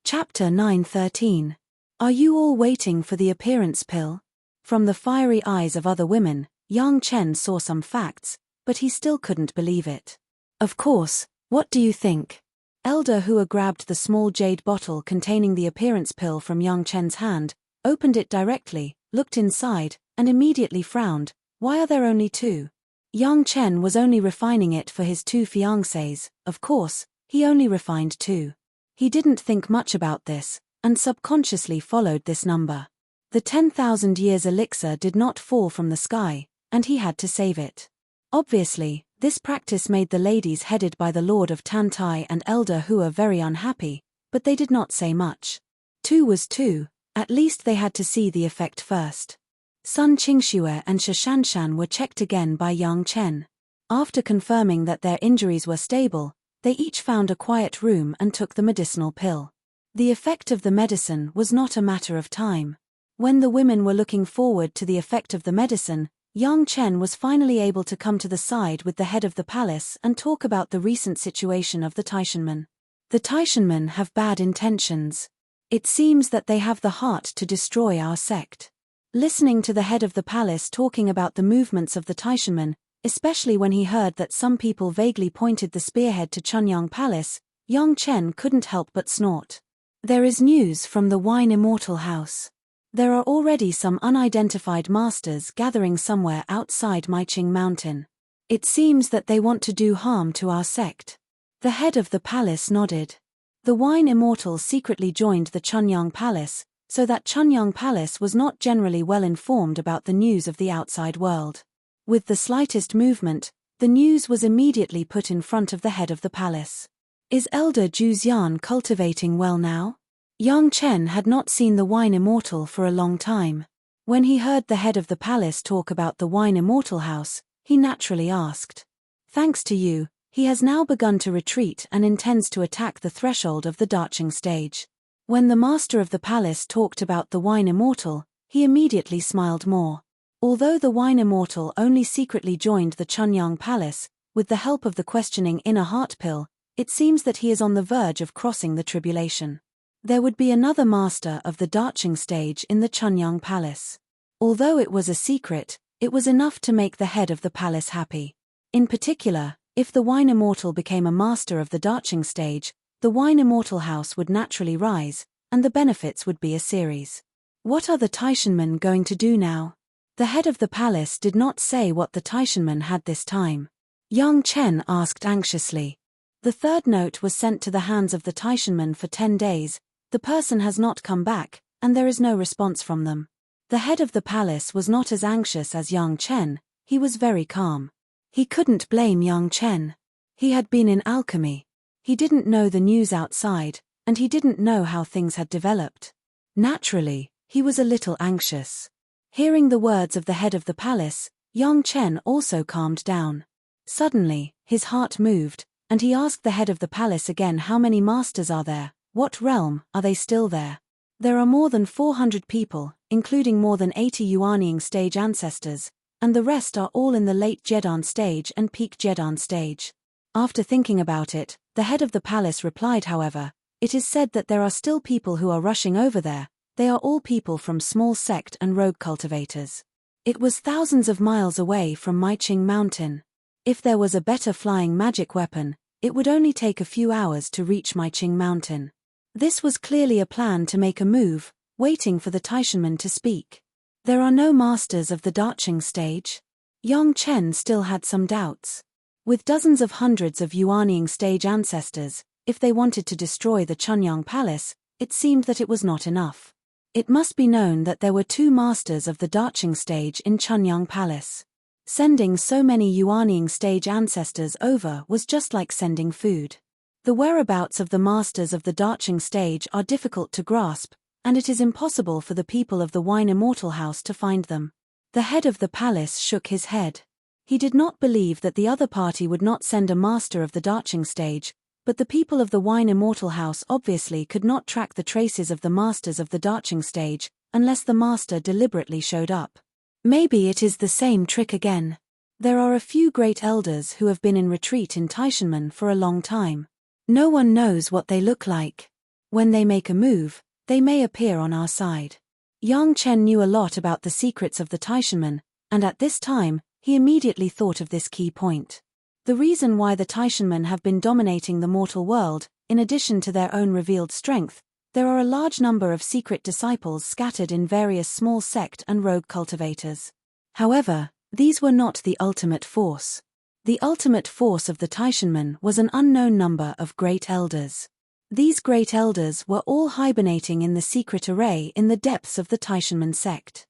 Chapter 9:13. Are you all waiting for the appearance pill? From the fiery eyes of other women, Yang Chen saw some facts, but he still couldn't believe it. Of course, what do you think? Elder Hua grabbed the small jade bottle containing the appearance pill from Yang Chen's hand, opened it directly, looked inside, and immediately frowned. Why are there only 2? Yang Chen was only refining it for his 2 fiancés, of course, he only refined 2. He didn't think much about this, and subconsciously followed this number. The 10,000 years elixir did not fall from the sky, and he had to save it. Obviously, this practice made the ladies headed by the Lord of Tantai and Elder Hua very unhappy, but they did not say much. 2 was 2. At least they had to see the effect first. Sun Qingxue and Shishanshan were checked again by Yang Chen. After confirming that their injuries were stable, they each found a quiet room and took the medicinal pill. The effect of the medicine was not a matter of time. When the women were looking forward to the effect of the medicine, Yang Chen was finally able to come to the side with the head of the palace and talk about the recent situation of the Taishanmen. The Taishanmen have bad intentions. It seems that they have the heart to destroy our sect. Listening to the head of the palace talking about the movements of the Taishanmen, especially when he heard that some people vaguely pointed the spearhead to Chunyang Palace, Yang Chen couldn't help but snort. There is news from the Wine Immortal House. There are already some unidentified masters gathering somewhere outside Maiqing Mountain. It seems that they want to do harm to our sect. The head of the palace nodded. The Wine Immortal secretly joined the Chunyang Palace, so that Chunyang Palace was not generally well informed about the news of the outside world. With the slightest movement, the news was immediately put in front of the head of the palace. Is Elder Juzian cultivating well now? Yang Chen had not seen the Wine Immortal for a long time. When he heard the head of the palace talk about the Wine Immortal House, he naturally asked. Thanks to you, he has now begun to retreat and intends to attack the threshold of the Darching stage. When the master of the palace talked about the Wine Immortal, he immediately smiled more. Although the Wine Immortal only secretly joined the Chunyang Palace, With the help of the questioning inner heart pill, it seems that he is on the verge of crossing the tribulation. There would be another master of the Darching stage in the Chunyang Palace. Although it was a secret, it was enough to make the head of the palace happy. In particular, if the Wine Immortal became a master of the Darching stage, the Wine Immortal house would naturally rise, and the benefits would be a series. What are the Taishanmen going to do now? The head of the palace did not say what the Taishanmen had this time. Yang Chen asked anxiously. The third note was sent to the hands of the Taishanmen for 10 days, the person has not come back, and there is no response from them. The head of the palace was not as anxious as Yang Chen, he was very calm. He couldn't blame Yang Chen. He had been in alchemy. He didn't know the news outside, and he didn't know how things had developed. Naturally, he was a little anxious. Hearing the words of the head of the palace, Yang Chen also calmed down. Suddenly, his heart moved, and he asked the head of the palace again, how many masters are there? What realm are they still there? There are more than 400 people, including more than 80 Yuanying stage ancestors, and the rest are all in the late Jedan stage and peak Jedan stage. After thinking about it, the head of the palace replied, however, it is said that there are still people who are rushing over there, they are all people from small sect and rogue cultivators. It was thousands of miles away from Maiqing Mountain. If there was a better flying magic weapon, it would only take a few hours to reach Maiqing Mountain. This was clearly a plan to make a move, waiting for the Taishanmen to speak. There are no masters of the Darching stage? Yang Chen still had some doubts. With dozens of hundreds of Yuanying stage ancestors, if they wanted to destroy the Chunyang Palace, it seemed that it was not enough. It must be known that there were 2 masters of the Darching stage in Chunyang Palace. Sending so many Yuanying stage ancestors over was just like sending food. The whereabouts of the masters of the Darching stage are difficult to grasp, and it is impossible for the people of the Wine Immortal house to find them. The head of the palace shook his head. He did not believe that the other party would not send a master of the Darching stage, but the people of the Wine Immortal house obviously could not track the traces of the masters of the Darching stage, unless the master deliberately showed up. Maybe it is the same trick again. There are a few great elders who have been in retreat in Taishanmen for a long time. No one knows what they look like. When they make a move, they may appear on our side. Yang Chen knew a lot about the secrets of the Taishanmen, and at this time, he immediately thought of this key point. The reason why the Taishanmen have been dominating the mortal world, in addition to their own revealed strength, there are a large number of secret disciples scattered in various small sect and rogue cultivators. However, these were not the ultimate force. The ultimate force of the Taishanmen was an unknown number of great elders. These great elders were all hibernating in the secret array in the depths of the Taishanmen sect.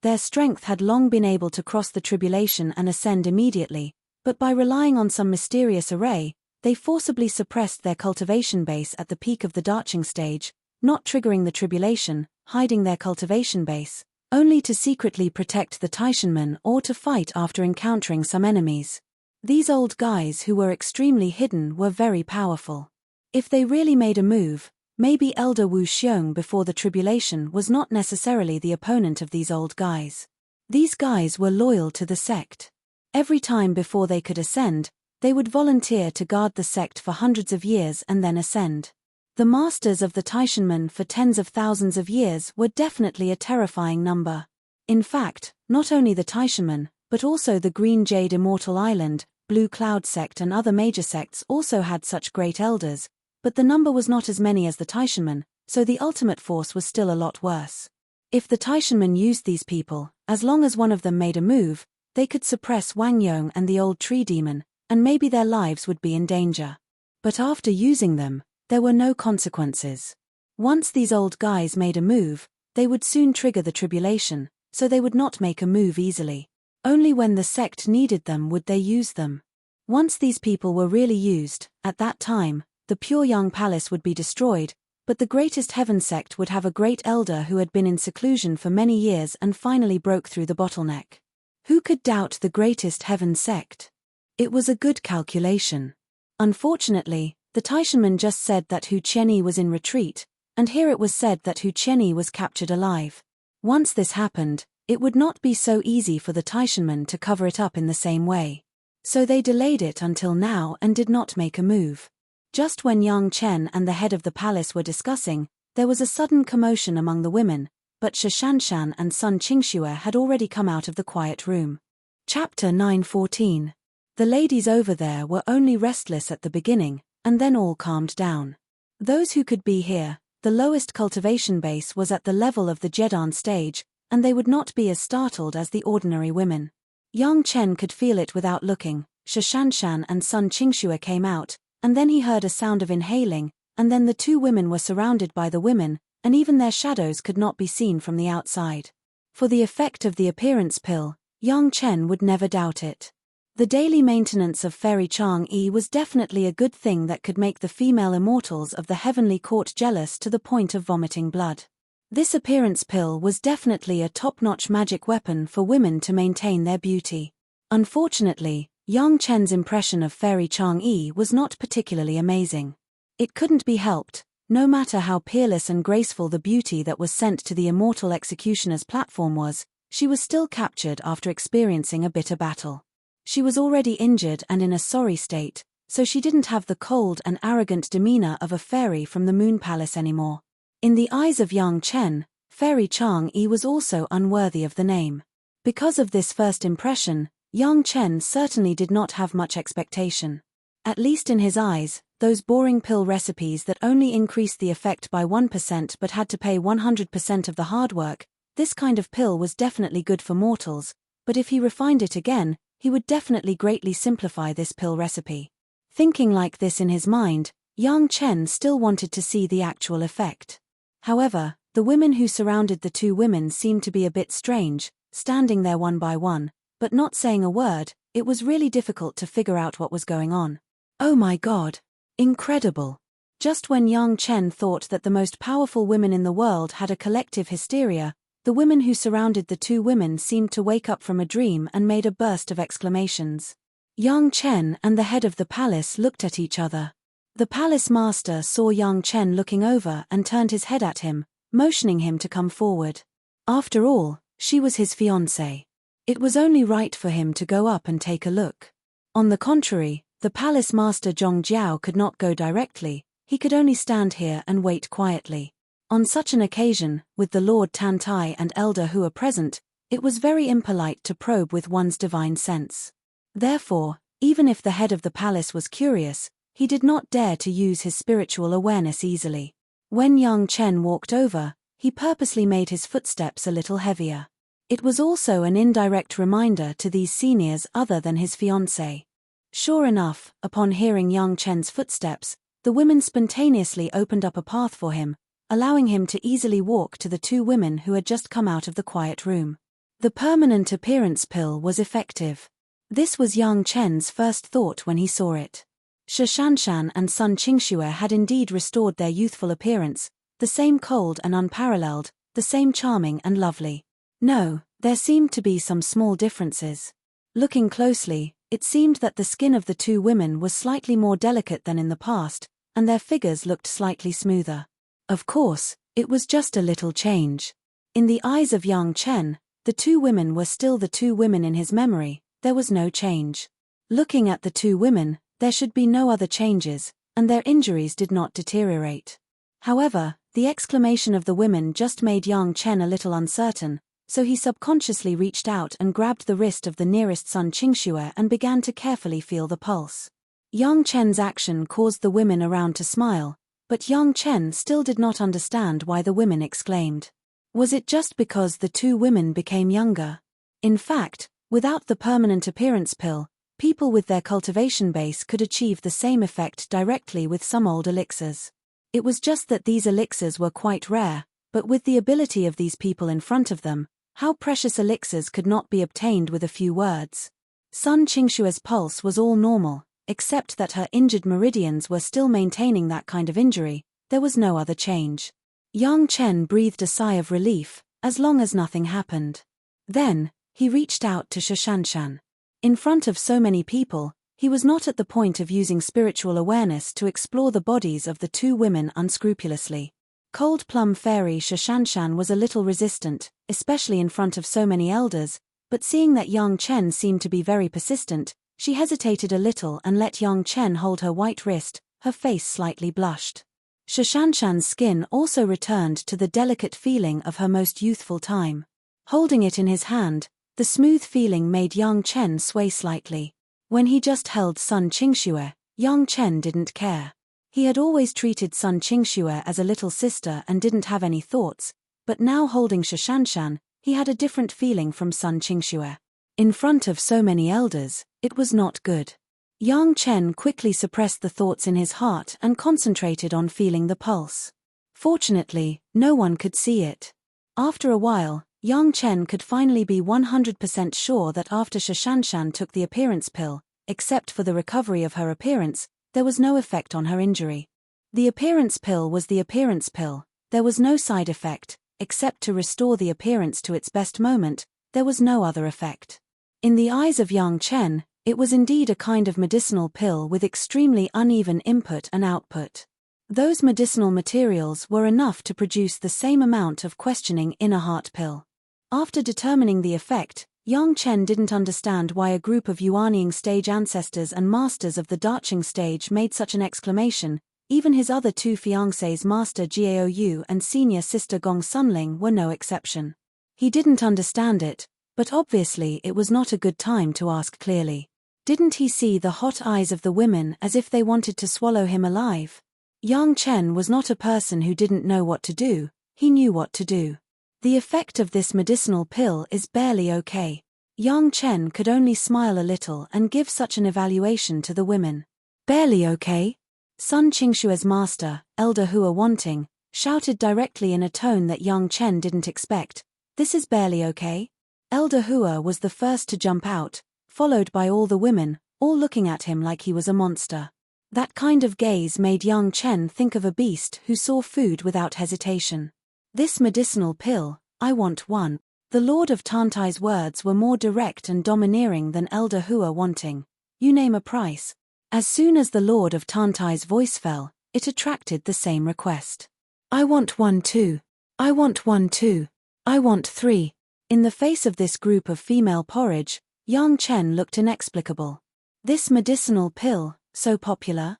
Their strength had long been able to cross the tribulation and ascend immediately, but by relying on some mysterious array, they forcibly suppressed their cultivation base at the peak of the Darching stage, not triggering the tribulation, hiding their cultivation base, only to secretly protect the Taishanmen or to fight after encountering some enemies. These old guys who were extremely hidden were very powerful. If they really made a move, maybe Elder Wu Xiong before the tribulation was not necessarily the opponent of these old guys. These guys were loyal to the sect. Every time before they could ascend, they would volunteer to guard the sect for hundreds of years and then ascend. The masters of the Taishanmen for tens of thousands of years were definitely a terrifying number. In fact, not only the Taishanmen, but also the Green Jade Immortal Island, Blue Cloud sect and other major sects also had such great elders, but the number was not as many as the Taishanmen, so the ultimate force was still a lot worse. If the Taishanmen used these people, as long as one of them made a move, they could suppress Wang Yong and the old tree demon, and maybe their lives would be in danger. But after using them, there were no consequences. Once these old guys made a move, they would soon trigger the tribulation, so they would not make a move easily. Only when the sect needed them would they use them. Once these people were really used, at that time, the Pure Young Palace would be destroyed, but the Greatest Heaven sect would have a great elder who had been in seclusion for many years and finally broke through the bottleneck. Who could doubt the Greatest Heaven sect? It was a good calculation. Unfortunately, the Taishanmen just said that Hu Qianyi was in retreat, and here it was said that Hu Qianyi was captured alive. Once this happened, it would not be so easy for the Taishanmen to cover it up in the same way. So they delayed it until now and did not make a move. Just when Yang Chen and the head of the palace were discussing, there was a sudden commotion among the women, but Shishanshan and Sun Qingxue had already come out of the quiet room. Chapter 9:14. The ladies over there were only restless at the beginning, and then all calmed down. Those who could be here, the lowest cultivation base was at the level of the Jedan stage, and they would not be as startled as the ordinary women. Yang Chen could feel it without looking. Shishanshan and Sun Qingxue came out, and then he heard a sound of inhaling, and then the two women were surrounded by the women, and even their shadows could not be seen from the outside. For the effect of the appearance pill, Yang Chen would never doubt it. The daily maintenance of Fairy Chang'e was definitely a good thing that could make the female immortals of the heavenly court jealous to the point of vomiting blood. This appearance pill was definitely a top-notch magic weapon for women to maintain their beauty. Unfortunately, Yang Chen's impression of Fairy Chang'e was not particularly amazing. It couldn't be helped, no matter how peerless and graceful the beauty that was sent to the immortal executioner's platform was, she was still captured after experiencing a bitter battle. She was already injured and in a sorry state, so she didn't have the cold and arrogant demeanor of a fairy from the Moon Palace anymore. In the eyes of Yang Chen, Fairy Chang'e was also unworthy of the name. Because of this first impression, Yang Chen certainly did not have much expectation. At least in his eyes, those boring pill recipes that only increased the effect by 1% but had to pay 100% of the hard work, this kind of pill was definitely good for mortals, but if he refined it again, he would definitely greatly simplify this pill recipe. Thinking like this in his mind, Yang Chen still wanted to see the actual effect. However, the women who surrounded the two women seemed to be a bit strange, standing there one by one, but not saying a word. It was really difficult to figure out what was going on. Oh my God! Incredible! Just when Yang Chen thought that the most powerful women in the world had a collective hysteria, the women who surrounded the two women seemed to wake up from a dream and made a burst of exclamations. Yang Chen and the head of the palace looked at each other. The palace master saw Yang Chen looking over and turned his head at him, motioning him to come forward. After all, she was his fiancée. It was only right for him to go up and take a look. On the contrary, the palace master Zhong Jiao could not go directly, he could only stand here and wait quietly. On such an occasion, with the Lord Tantai and Elder Hu present, it was very impolite to probe with one's divine sense. Therefore, even if the head of the palace was curious, he did not dare to use his spiritual awareness easily. When Yang Chen walked over, he purposely made his footsteps a little heavier. It was also an indirect reminder to these seniors other than his fiancée. Sure enough, upon hearing Yang Chen's footsteps, the women spontaneously opened up a path for him, allowing him to easily walk to the two women who had just come out of the quiet room. The permanent appearance pill was effective. This was Yang Chen's first thought when he saw it. Shishanshan and Sun Qingxue had indeed restored their youthful appearance, the same cold and unparalleled, the same charming and lovely. No, there seemed to be some small differences. Looking closely, it seemed that the skin of the two women was slightly more delicate than in the past, and their figures looked slightly smoother. Of course, it was just a little change. In the eyes of Yang Chen, the two women were still the two women in his memory, there was no change. Looking at the two women, there should be no other changes, and their injuries did not deteriorate. However, the exclamation of the women just made Yang Chen a little uncertain, so he subconsciously reached out and grabbed the wrist of the nearest Sun Qingxue and began to carefully feel the pulse. Yang Chen's action caused the women around to smile, but Yang Chen still did not understand why the women exclaimed. Was it just because the two women became younger? In fact, without the permanent appearance pill, people with their cultivation base could achieve the same effect directly with some old elixirs. It was just that these elixirs were quite rare, but with the ability of these people in front of them, how precious elixirs could not be obtained with a few words. Sun Qingxue's pulse was all normal, except that her injured meridians were still maintaining that kind of injury. There was no other change. Yang Chen breathed a sigh of relief, as long as nothing happened. Then, he reached out to Shishanshan. In front of so many people, he was not at the point of using spiritual awareness to explore the bodies of the two women unscrupulously. Cold Plum Fairy Shishanshan was a little resistant, especially in front of so many elders, but seeing that Yang Chen seemed to be very persistent, She hesitated a little and let Yang Chen hold her white wrist, her face slightly blushed. Shashanshan's skin also returned to the delicate feeling of her most youthful time. Holding it in his hand, the smooth feeling made Yang Chen sway slightly. When he just held Sun Qingxue, Yang Chen didn't care. He had always treated Sun Qingxue as a little sister and didn't have any thoughts, but now holding Shashanshan, he had a different feeling from Sun Qingxue. In front of so many elders, it was not good. Yang Chen quickly suppressed the thoughts in his heart and concentrated on feeling the pulse. Fortunately, no one could see it. After a while, Yang Chen could finally be 100% sure that after Shashanshan took the appearance pill, except for the recovery of her appearance, there was no effect on her injury. The appearance pill was the appearance pill, there was no side effect, except to restore the appearance to its best moment, there was no other effect. In the eyes of Yang Chen, it was indeed a kind of medicinal pill with extremely uneven input and output. Those medicinal materials were enough to produce the same amount of questioning in a heart pill. After determining the effect, Yang Chen didn't understand why a group of Yuanying stage ancestors and masters of the Daching stage made such an exclamation. Even his other two fiancés, Master Jiao Yu and senior sister Gong Sunling, were no exception. He didn't understand it, but obviously it was not a good time to ask clearly. Didn't he see the hot eyes of the women as if they wanted to swallow him alive? Yang Chen was not a person who didn't know what to do, he knew what to do. The effect of this medicinal pill is barely okay. Yang Chen could only smile a little and give such an evaluation to the women. Barely okay? Sun Qingxue's master, Elder Hua Wanting, shouted directly in a tone that Yang Chen didn't expect. This is barely okay? Elder Hua was the first to jump out, followed by all the women, all looking at him like he was a monster. That kind of gaze made Yang Chen think of a beast who saw food without hesitation. This medicinal pill, I want one. The Lord of Tantai's words were more direct and domineering than Elder Hua Wanting. You name a price. As soon as the Lord of Tantai's voice fell, it attracted the same request. I want one too. I want one too. I want 3. In the face of this group of female porridge, Yang Chen looked inexplicable. This medicinal pill, so popular?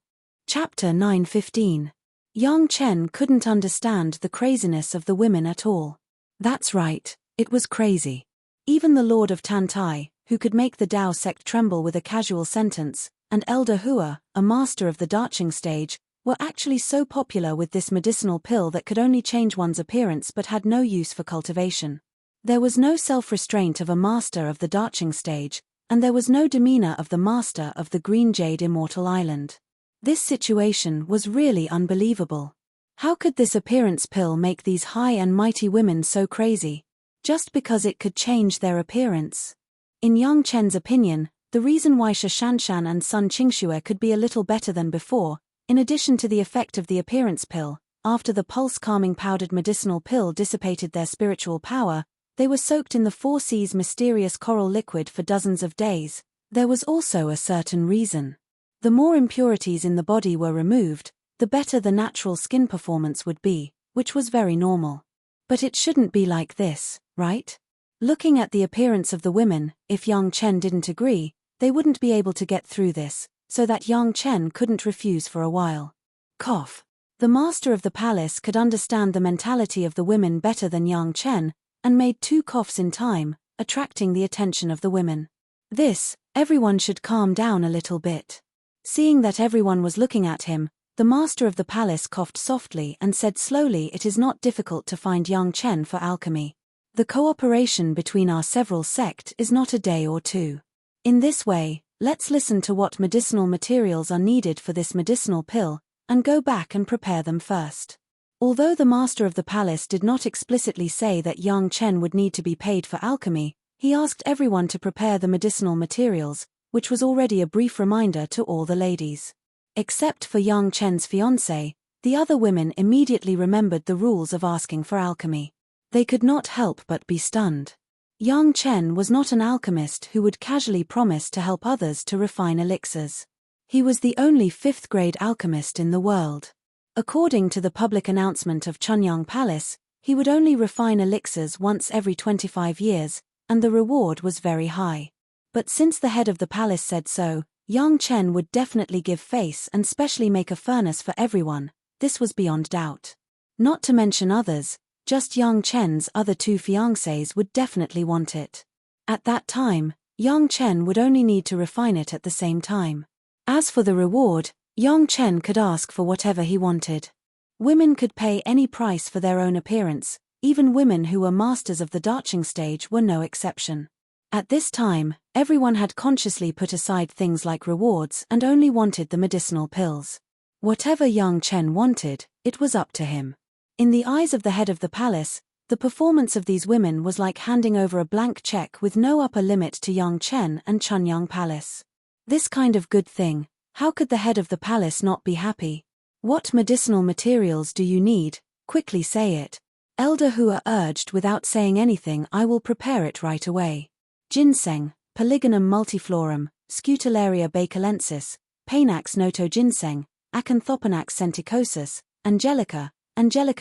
Chapter 9:15. Yang Chen couldn't understand the craziness of the women at all. That's right, it was crazy. Even the Lord of Tantai, who could make the Dao sect tremble with a casual sentence, and Elder Hua, a master of the Daching stage, were actually so popular with this medicinal pill that could only change one's appearance but had no use for cultivation. There was no self-restraint of a master of the Daching stage, and there was no demeanor of the master of the Green Jade Immortal Island. This situation was really unbelievable. How could this appearance pill make these high and mighty women so crazy? Just because it could change their appearance? In Yang Chen's opinion, the reason why Shashanshan and Sun Qingxue could be a little better than before, in addition to the effect of the appearance pill, after the pulse-calming powdered medicinal pill dissipated their spiritual power, they were soaked in the 4 Seas mysterious coral liquid for dozens of days. There was also a certain reason. The more impurities in the body were removed, the better the natural skin performance would be, which was very normal. But it shouldn't be like this, right? Looking at the appearance of the women, if Yang Chen didn't agree, they wouldn't be able to get through this, so that Yang Chen couldn't refuse for a while. Cough. The master of the palace could understand the mentality of the women better than Yang Chen, and made 2 coughs in time, attracting the attention of the women. Everyone should calm down a little bit. Seeing that everyone was looking at him, the master of the palace coughed softly and said slowly, it is not difficult to find Yang Chen for alchemy. The cooperation between our several sect is not a day or 2. In this way, let's listen to what medicinal materials are needed for this medicinal pill, and go back and prepare them first. Although the master of the palace did not explicitly say that Yang Chen would need to be paid for alchemy, he asked everyone to prepare the medicinal materials, which was already a brief reminder to all the ladies. Except for Yang Chen's fiancée, the other women immediately remembered the rules of asking for alchemy. They could not help but be stunned. Yang Chen was not an alchemist who would casually promise to help others to refine elixirs. He was the only 5th-grade alchemist in the world. According to the public announcement of Chunyang Palace, he would only refine elixirs once every 25 years, and the reward was very high. But since the head of the palace said so, Yang Chen would definitely give face and specially make a furnace for everyone. This was beyond doubt. Not to mention others, just Yang Chen's other two fiancés would definitely want it. At that time, Yang Chen would only need to refine it at the same time. As for the reward, Yang Chen could ask for whatever he wanted. Women could pay any price for their own appearance, even women who were masters of the darching stage were no exception. At this time, everyone had consciously put aside things like rewards and only wanted the medicinal pills. Whatever Yang Chen wanted, it was up to him. In the eyes of the head of the palace, the performance of these women was like handing over a blank check with no upper limit to Yang Chen and Chunyang Palace. This kind of good thing, how could the head of the palace not be happy? What medicinal materials do you need? Quickly say it. Elder Hua urged without saying anything. I will prepare it right away. Ginseng, Polygonum multiflorum, Scutularia bacalensis, Panax noto ginseng, Acanthopanax senticosus, Angelica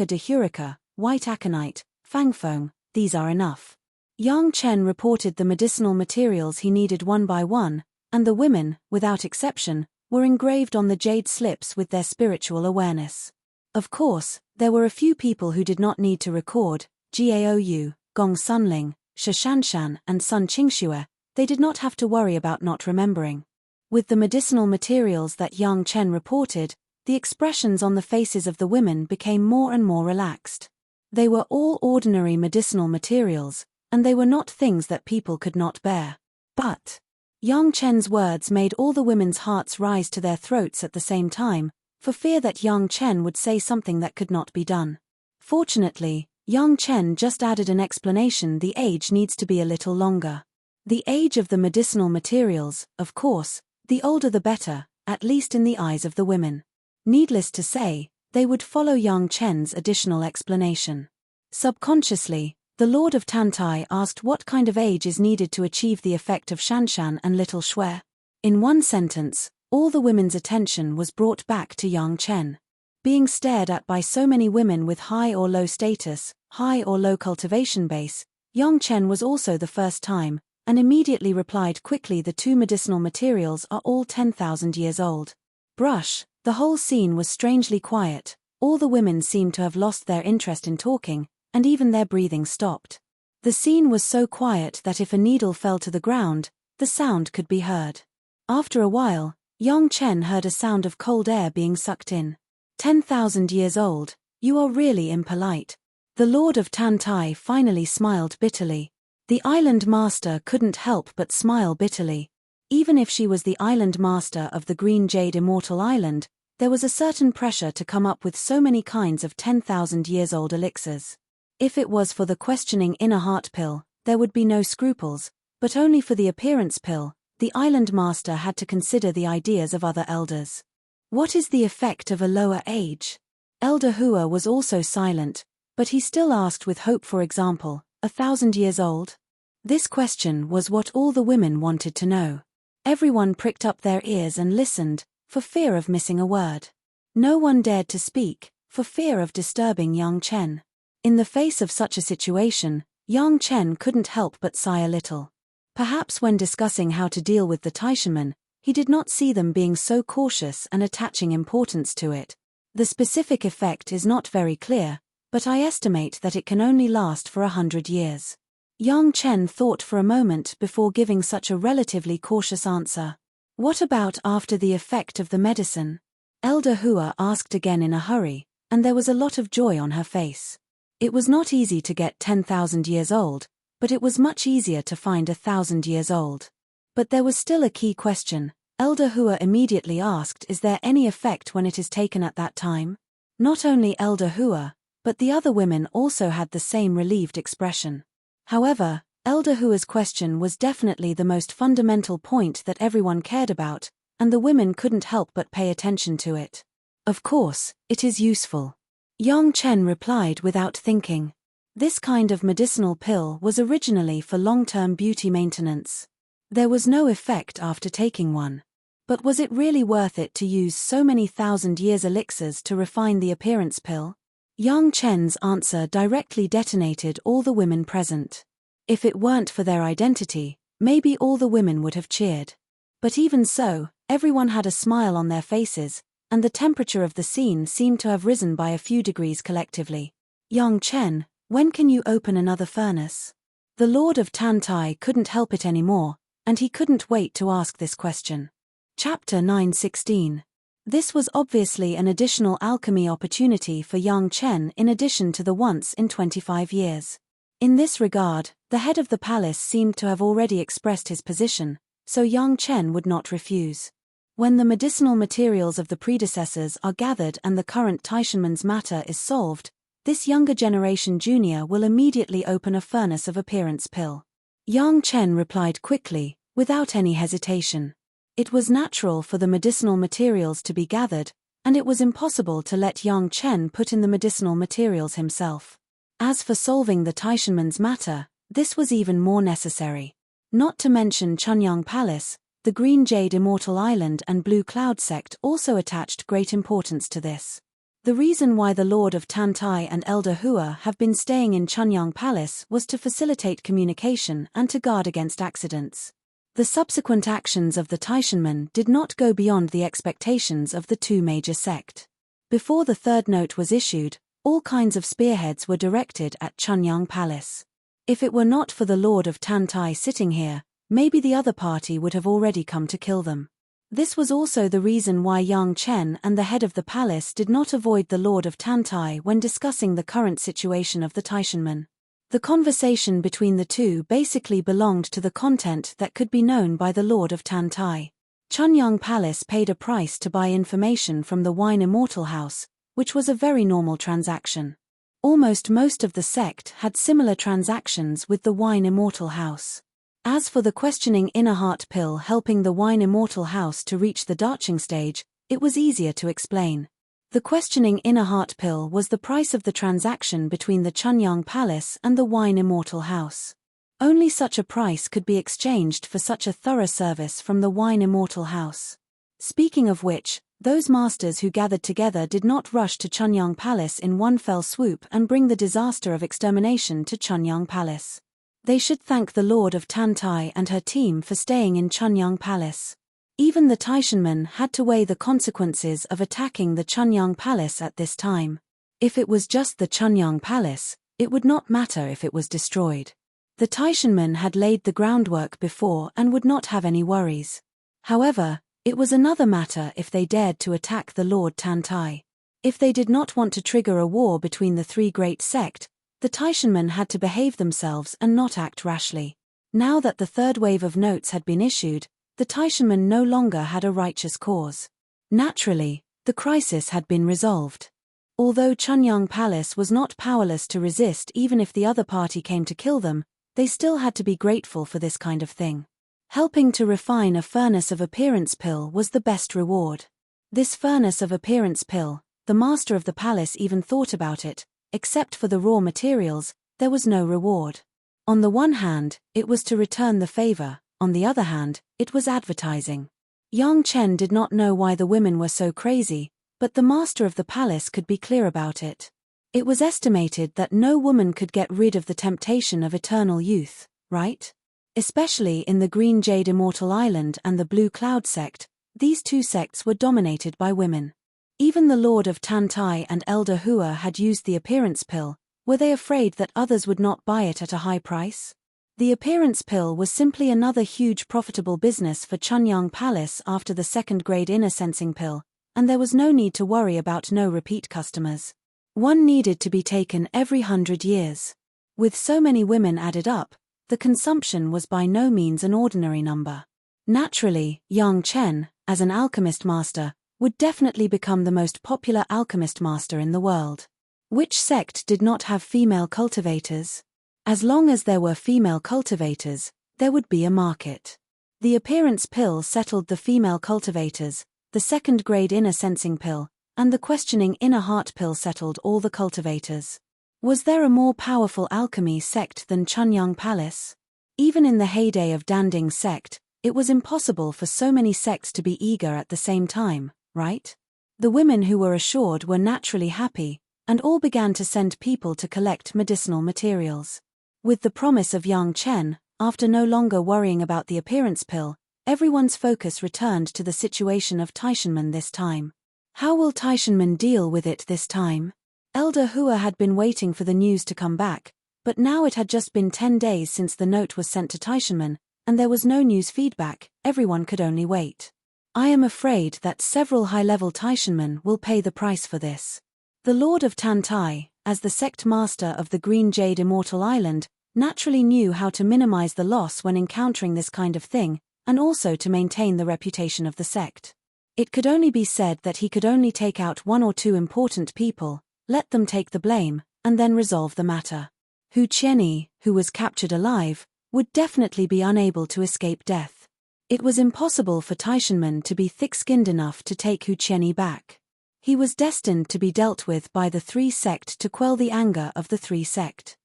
dehurica, white aconite, fangfeng, these are enough. Yang Chen reported the medicinal materials he needed one by one, and the women, without exception, were engraved on the jade slips with their spiritual awareness. Of course, there were a few people who did not need to record, Gaou, Gong Sunling, Shashanshan and Sun Qingxue, they did not have to worry about not remembering. With the medicinal materials that Yang Chen reported, the expressions on the faces of the women became more and more relaxed. They were all ordinary medicinal materials, and they were not things that people could not bear. But Yang Chen's words made all the women's hearts rise to their throats at the same time, for fear that Yang Chen would say something that could not be done. Fortunately, Yang Chen just added an explanation: the age needs to be a little longer. The age of the medicinal materials, of course, the older the better, at least in the eyes of the women. Needless to say, they would follow Yang Chen's additional explanation. Subconsciously, the Lord of Tantai asked what kind of age is needed to achieve the effect of Shanshan and Little Shui. In one sentence, all the women's attention was brought back to Yang Chen. Being stared at by so many women with high or low status, high or low cultivation base, Yang Chen was also the first time, and immediately replied quickly: the two medicinal materials are all 10,000 years old. Brush. The whole scene was strangely quiet. All the women seemed to have lost their interest in talking, and even their breathing stopped. The scene was so quiet that if a needle fell to the ground, the sound could be heard. After a while, Yang Chen heard a sound of cold air being sucked in. 10,000 years old, you are really impolite. The Lord of Tantai finally smiled bitterly. The island master couldn't help but smile bitterly. Even if she was the island master of the Green Jade Immortal Island, there was a certain pressure to come up with so many kinds of 10,000 years old elixirs. If it was for the questioning inner heart pill, there would be no scruples, but only for the appearance pill, the island master had to consider the ideas of other elders. What is the effect of a lower age? Elder Hua was also silent, but he still asked with hope. For example, 1,000 years old? This question was what all the women wanted to know. Everyone pricked up their ears and listened, for fear of missing a word. No one dared to speak, for fear of disturbing Yang Chen. In the face of such a situation, Yang Chen couldn't help but sigh a little. Perhaps when discussing how to deal with the Taishanmen, he did not see them being so cautious and attaching importance to it. The specific effect is not very clear, but I estimate that it can only last for 100 years. Yang Chen thought for a moment before giving such a relatively cautious answer. What about after the effect of the medicine? Elder Hua asked again in a hurry, and there was a lot of joy on her face. It was not easy to get 10,000 years old, but it was much easier to find 1,000 years old. But there was still a key question. Elder Hua immediately asked: is there any effect when it is taken at that time? Not only Elder Hua, but the other women also had the same relieved expression. However, Elder Hua's question was definitely the most fundamental point that everyone cared about, and the women couldn't help but pay attention to it. Of course, it is useful. Yang Chen replied without thinking. This kind of medicinal pill was originally for long-term beauty maintenance. There was no effect after taking one. But was it really worth it to use so many 1,000 years elixirs to refine the appearance pill? Yang Chen's answer directly detonated all the women present. If it weren't for their identity, maybe all the women would have cheered. But even so, everyone had a smile on their faces, and the temperature of the scene seemed to have risen by a few degrees collectively. "Young Chen, when can you open another furnace?" The Lord of Tantai couldn't help it anymore, and he couldn't wait to ask this question. Chapter 9:16. This was obviously an additional alchemy opportunity for young Chen in addition to the once in 25 years. In this regard, the head of the palace seemed to have already expressed his position, so young Chen would not refuse. When the medicinal materials of the predecessors are gathered and the current Taishanman's matter is solved, this younger generation junior will immediately open a furnace of appearance pill. Young Chen replied quickly, without any hesitation. It was natural for the medicinal materials to be gathered, and it was impossible to let young Chen put in the medicinal materials himself. As for solving the Taishanman's matter, this was even more necessary. Not to mention Chunyang Palace, the Green Jade Immortal Island and Blue Cloud sect also attached great importance to this. The reason why the Lord of Tantai and Elder Hua have been staying in Chunyang Palace was to facilitate communication and to guard against accidents. The subsequent actions of the Taishanmen did not go beyond the expectations of the two major sect. Before the third note was issued, all kinds of spearheads were directed at Chunyang Palace. If it were not for the Lord of Tantai sitting here, maybe the other party would have already come to kill them. This was also the reason why young Chen and the head of the palace did not avoid the Lord of Tantai when discussing the current situation of the Taishanmen. The conversation between the two basically belonged to the content that could be known by the Lord of Tantai. Chunyang Palace paid a price to buy information from the Wine Immortal House, which was a very normal transaction. Almost most of the sect had similar transactions with the Wine Immortal House. As for the questioning inner heart pill helping the Wine Immortal House to reach the Darching stage, it was easier to explain. The questioning inner heart pill was the price of the transaction between the Chunyang Palace and the Wine Immortal House. Only such a price could be exchanged for such a thorough service from the Wine Immortal House. Speaking of which, those masters who gathered together did not rush to Chunyang Palace in one fell swoop and bring the disaster of extermination to Chunyang Palace. They should thank the Lord of Tantai and her team for staying in Chunyang Palace. Even the Taishanmen had to weigh the consequences of attacking the Chunyang Palace at this time. If it was just the Chunyang Palace, it would not matter if it was destroyed. The Taishanmen had laid the groundwork before and would not have any worries. However, it was another matter if they dared to attack the Lord Tantai. If they did not want to trigger a war between the three great sect, the Taishanmen had to behave themselves and not act rashly. Now that the third wave of notes had been issued, the Taishanmen no longer had a righteous cause. Naturally, the crisis had been resolved. Although Chunyang Palace was not powerless to resist even if the other party came to kill them, they still had to be grateful for this kind of thing. Helping to refine a furnace of appearance pill was the best reward. This furnace of appearance pill, the master of the palace even thought about it, except for the raw materials, there was no reward. On the one hand, it was to return the favor, on the other hand, it was advertising. Young Chen did not know why the women were so crazy, but the master of the palace could be clear about it. It was estimated that no woman could get rid of the temptation of eternal youth, right? Especially in the Green Jade Immortal Island and the Blue Cloud sect, these two sects were dominated by women. Even the Lord of Tantai and Elder Hua had used the appearance pill. Were they afraid that others would not buy it at a high price? The appearance pill was simply another huge profitable business for Chunyang Palace after the second-grade inner sensing pill, and there was no need to worry about no repeat customers. One needed to be taken every 100 years. With so many women added up, the consumption was by no means an ordinary number. Naturally, young Chen, as an alchemist master, would definitely become the most popular alchemist master in the world. Which sect did not have female cultivators? As long as there were female cultivators, there would be a market. The appearance pill settled the female cultivators, the second-grade inner sensing pill, and the questioning inner heart pill settled all the cultivators. Was there a more powerful alchemy sect than Chunyang Palace? Even in the heyday of Danding sect, it was impossible for so many sects to be eager at the same time, right? The women who were assured were naturally happy, and all began to send people to collect medicinal materials. With the promise of young Chen, after no longer worrying about the appearance pill, everyone's focus returned to the situation of Taishanmen this time. How will Taishanmen deal with it this time? Elder Hua had been waiting for the news to come back, but now it had just been 10 days since the note was sent to Taishanmen, and there was no news feedback. Everyone could only wait. I am afraid that several high-level Taishanmen will pay the price for this. The Lord of Tantai, as the sect master of the Green Jade Immortal Island, naturally knew how to minimize the loss when encountering this kind of thing, and also to maintain the reputation of the sect. It could only be said that he could only take out 1 or 2 important people, let them take the blame, and then resolve the matter. Hu Qianyi, who was captured alive, would definitely be unable to escape death. It was impossible for Taishanmen to be thick-skinned enough to take Hu Qianyi back. He was destined to be dealt with by the 3 sect to quell the anger of the 3 sect.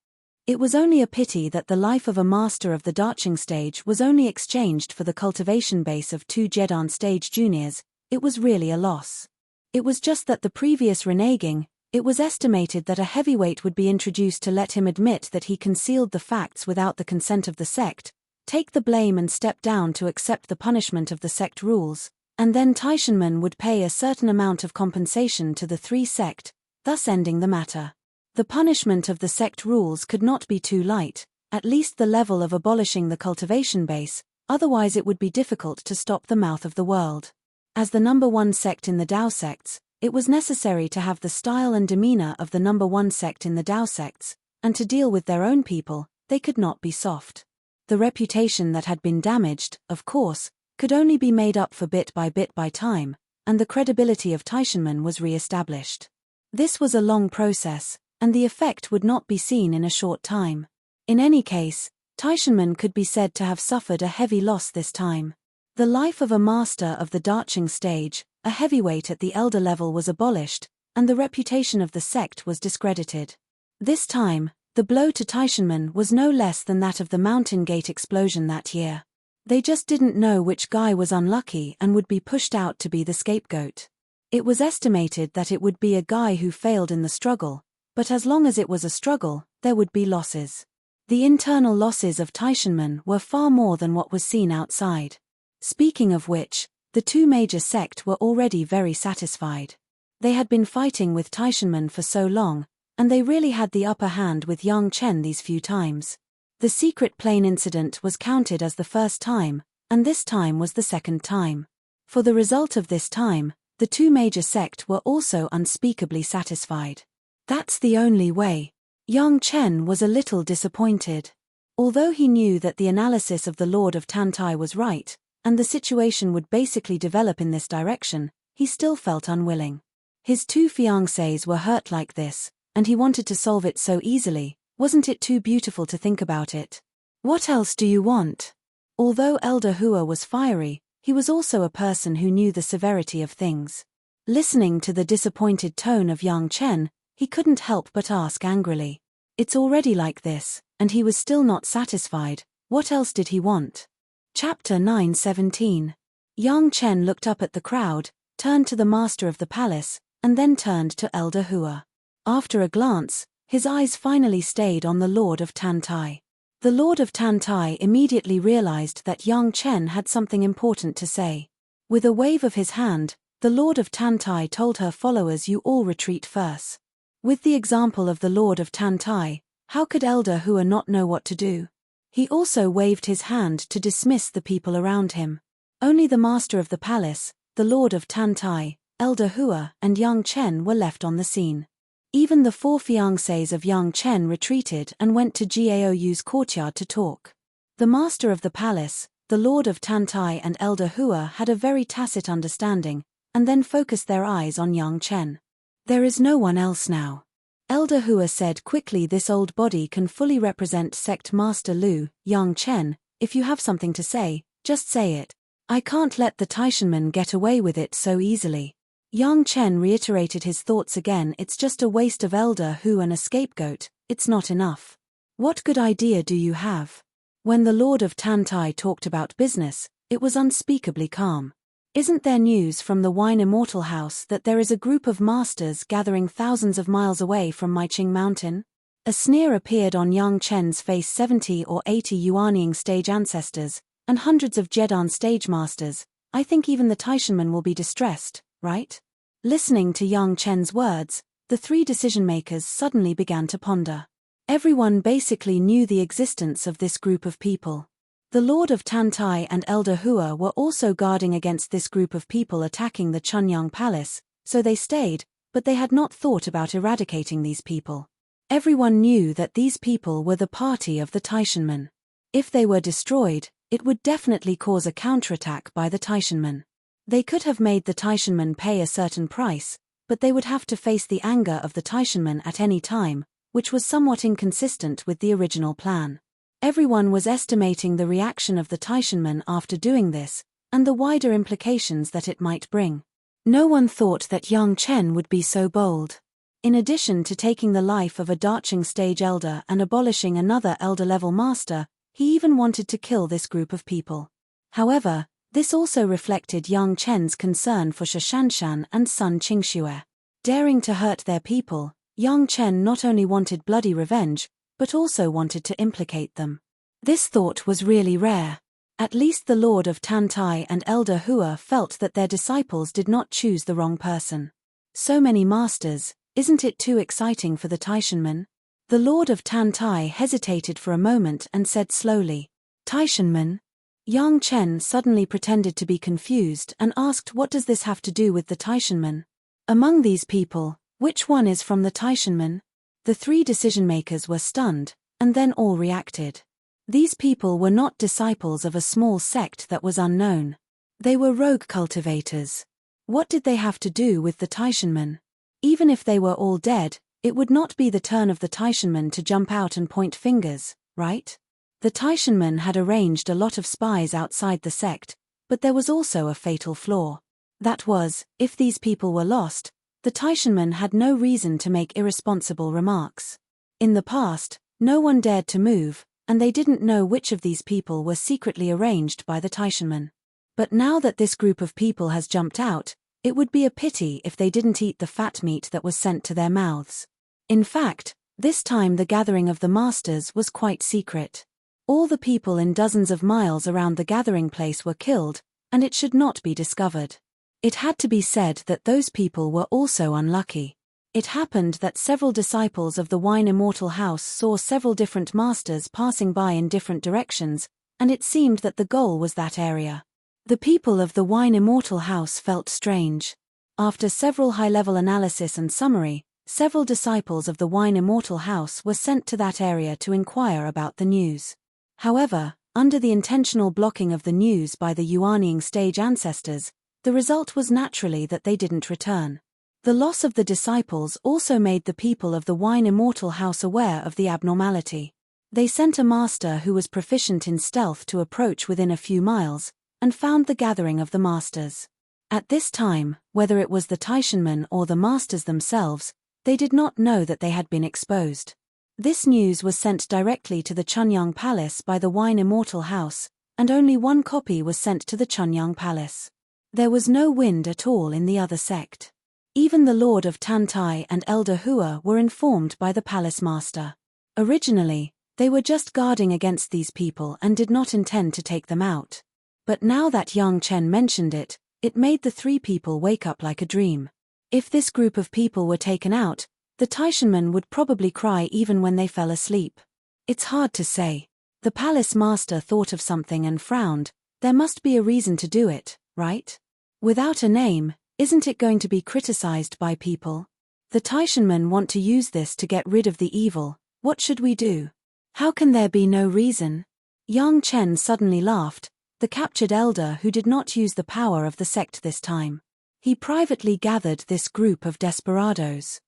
It was only a pity that the life of a master of the Darching stage was only exchanged for the cultivation base of 2 Jedan stage juniors. It was really a loss. It was just that the previous reneging, it was estimated that a heavyweight would be introduced to let him admit that he concealed the facts without the consent of the sect, take the blame and step down to accept the punishment of the sect rules, and then Taishanmen would pay a certain amount of compensation to the 3 sect, thus ending the matter. The punishment of the sect rules could not be too light, at least the level of abolishing the cultivation base, otherwise it would be difficult to stop the mouth of the world. As the number 1 sect in the Dao sects, it was necessary to have the style and demeanor of the number 1 sect in the Dao sects, and to deal with their own people, they could not be soft. The reputation that had been damaged, of course, could only be made up for bit by time, and the credibility of Taishanmen was re-established. This was a long process, and the effect would not be seen in a short time. In any case, Taishanmen could be said to have suffered a heavy loss this time. The life of a master of the Darching stage, a heavyweight at the elder level, was abolished, and the reputation of the sect was discredited. This time, the blow to Taishanmen was no less than that of the Mountain Gate explosion that year. They just didn't know which guy was unlucky and would be pushed out to be the scapegoat. It was estimated that it would be a guy who failed in the struggle, but as long as it was a struggle, there would be losses. The internal losses of Taishanmen were far more than what was seen outside. Speaking of which, the 2 major sect were already very satisfied. They had been fighting with Taishanmen for so long, and they really had the upper hand with Yang Chen these few times. The secret plane incident was counted as the first time, and this time was the second time. For the result of this time, the 2 major sect were also unspeakably satisfied. That's the only way. Yang Chen was a little disappointed. Although he knew that the analysis of the Lord of Tantai was right, and the situation would basically develop in this direction, he still felt unwilling. His 2 fiancées were hurt like this, and he wanted to solve it so easily. Wasn't it too beautiful to think about it? What else do you want? Although Elder Hua was fiery, he was also a person who knew the severity of things. Listening to the disappointed tone of Yang Chen, he couldn't help but ask angrily. It's already like this, and he was still not satisfied. What else did he want? Chapter 9:17. Yang Chen looked up at the crowd, turned to the master of the palace, and then turned to Elder Hua. After a glance, his eyes finally stayed on the Lord of Tantai. The Lord of Tantai immediately realized that Yang Chen had something important to say. With a wave of his hand, the Lord of Tantai told her followers, "You all retreat first." With the example of the Lord of Tantai, how could Elder Hua not know what to do? He also waved his hand to dismiss the people around him. Only the master of the palace, the Lord of Tantai, Elder Hua, and Yang Chen were left on the scene. Even the 4 fiancés of Yang Chen retreated and went to Gaou's courtyard to talk. The master of the palace, the Lord of Tantai, and Elder Hua had a very tacit understanding, and then focused their eyes on Yang Chen. There is no one else now. Elder Hua said quickly, "This old body can fully represent Sect Master Lu. Yang Chen, if you have something to say, just say it. I can't let the Taishanmen get away with it so easily." Yang Chen reiterated his thoughts again. "It's just a waste of Elder Hua and a scapegoat, it's not enough. What good idea do you have?" When the Lord of Tantai talked about business, it was unspeakably calm. "Isn't there news from the Wine Immortal House that there is a group of masters gathering thousands of miles away from Maiqing Mountain?" A sneer appeared on Yang Chen's face. 70 or 80 Yuanying stage ancestors, and hundreds of Jedan stage masters. I think even the Taishanmen will be distressed, right? Listening to Yang Chen's words, the three decision-makers suddenly began to ponder. Everyone basically knew the existence of this group of people. The Lord of Tantai and Elder Hua were also guarding against this group of people attacking the Chunyang Palace, so they stayed, but they had not thought about eradicating these people. Everyone knew that these people were the party of the Taishanmen. If they were destroyed, it would definitely cause a counterattack by the Taishanmen. They could have made the Taishanmen pay a certain price, but they would have to face the anger of the Taishanmen at any time, which was somewhat inconsistent with the original plan. Everyone was estimating the reaction of the Taishanmen after doing this, and the wider implications that it might bring. No one thought that Yang Chen would be so bold. In addition to taking the life of a Darching stage elder and abolishing another elder-level master, he even wanted to kill this group of people. However, this also reflected Yang Chen's concern for Shashanshan and Sun Qingxue. Daring to hurt their people, Yang Chen not only wanted bloody revenge, but also wanted to implicate them. This thought was really rare. At least the Lord of Tantai and Elder Hua felt that their disciples did not choose the wrong person. So many masters, isn't it too exciting for the Taishanmen? The Lord of Tantai hesitated for a moment and said slowly, "Taishanmen?" Yang Chen suddenly pretended to be confused and asked, "What does this have to do with the Taishanmen? Among these people, which one is from the Taishanmen?" The three decision-makers were stunned, and then all reacted. These people were not disciples of a small sect that was unknown. They were rogue cultivators. What did they have to do with the Taishanmen? Even if they were all dead, it would not be the turn of the Taishanmen to jump out and point fingers, right? The Taishanmen had arranged a lot of spies outside the sect, but there was also a fatal flaw. That was, if these people were lost, the Taishanmen had no reason to make irresponsible remarks. In the past, no one dared to move, and they didn't know which of these people were secretly arranged by the Taishanmen. But now that this group of people has jumped out, it would be a pity if they didn't eat the fat meat that was sent to their mouths. In fact, this time the gathering of the masters was quite secret. All the people in dozens of miles around the gathering place were killed, and it should not be discovered. It had to be said that those people were also unlucky. It happened that several disciples of the Wine Immortal House saw several different masters passing by in different directions, and it seemed that the goal was that area. The people of the Wine Immortal House felt strange. After several high-level analysis and summary, several disciples of the Wine Immortal House were sent to that area to inquire about the news. However, under the intentional blocking of the news by the Yuanying stage ancestors, the result was naturally that they didn't return. The loss of the disciples also made the people of the Wine Immortal House aware of the abnormality. They sent a master who was proficient in stealth to approach within a few miles, and found the gathering of the masters. At this time, whether it was the Taishanmen or the masters themselves, they did not know that they had been exposed. This news was sent directly to the Chunyang Palace by the Wine Immortal House, and only one copy was sent to the Chunyang Palace. There was no wind at all in the other sect. Even the Lord of Tantai and Elder Hua were informed by the palace master. Originally, they were just guarding against these people and did not intend to take them out. But now that Yang Chen mentioned it, it made the three people wake up like a dream. If this group of people were taken out, the Taishanmen would probably cry even when they fell asleep. It's hard to say. The palace master thought of something and frowned. There must be a reason to do it, right? Without a name, isn't it going to be criticized by people? The Taishanmen want to use this to get rid of the evil. What should we do? How can there be no reason? Yang Chen suddenly laughed, the captured elder who did not use the power of the sect this time. He privately gathered this group of desperados.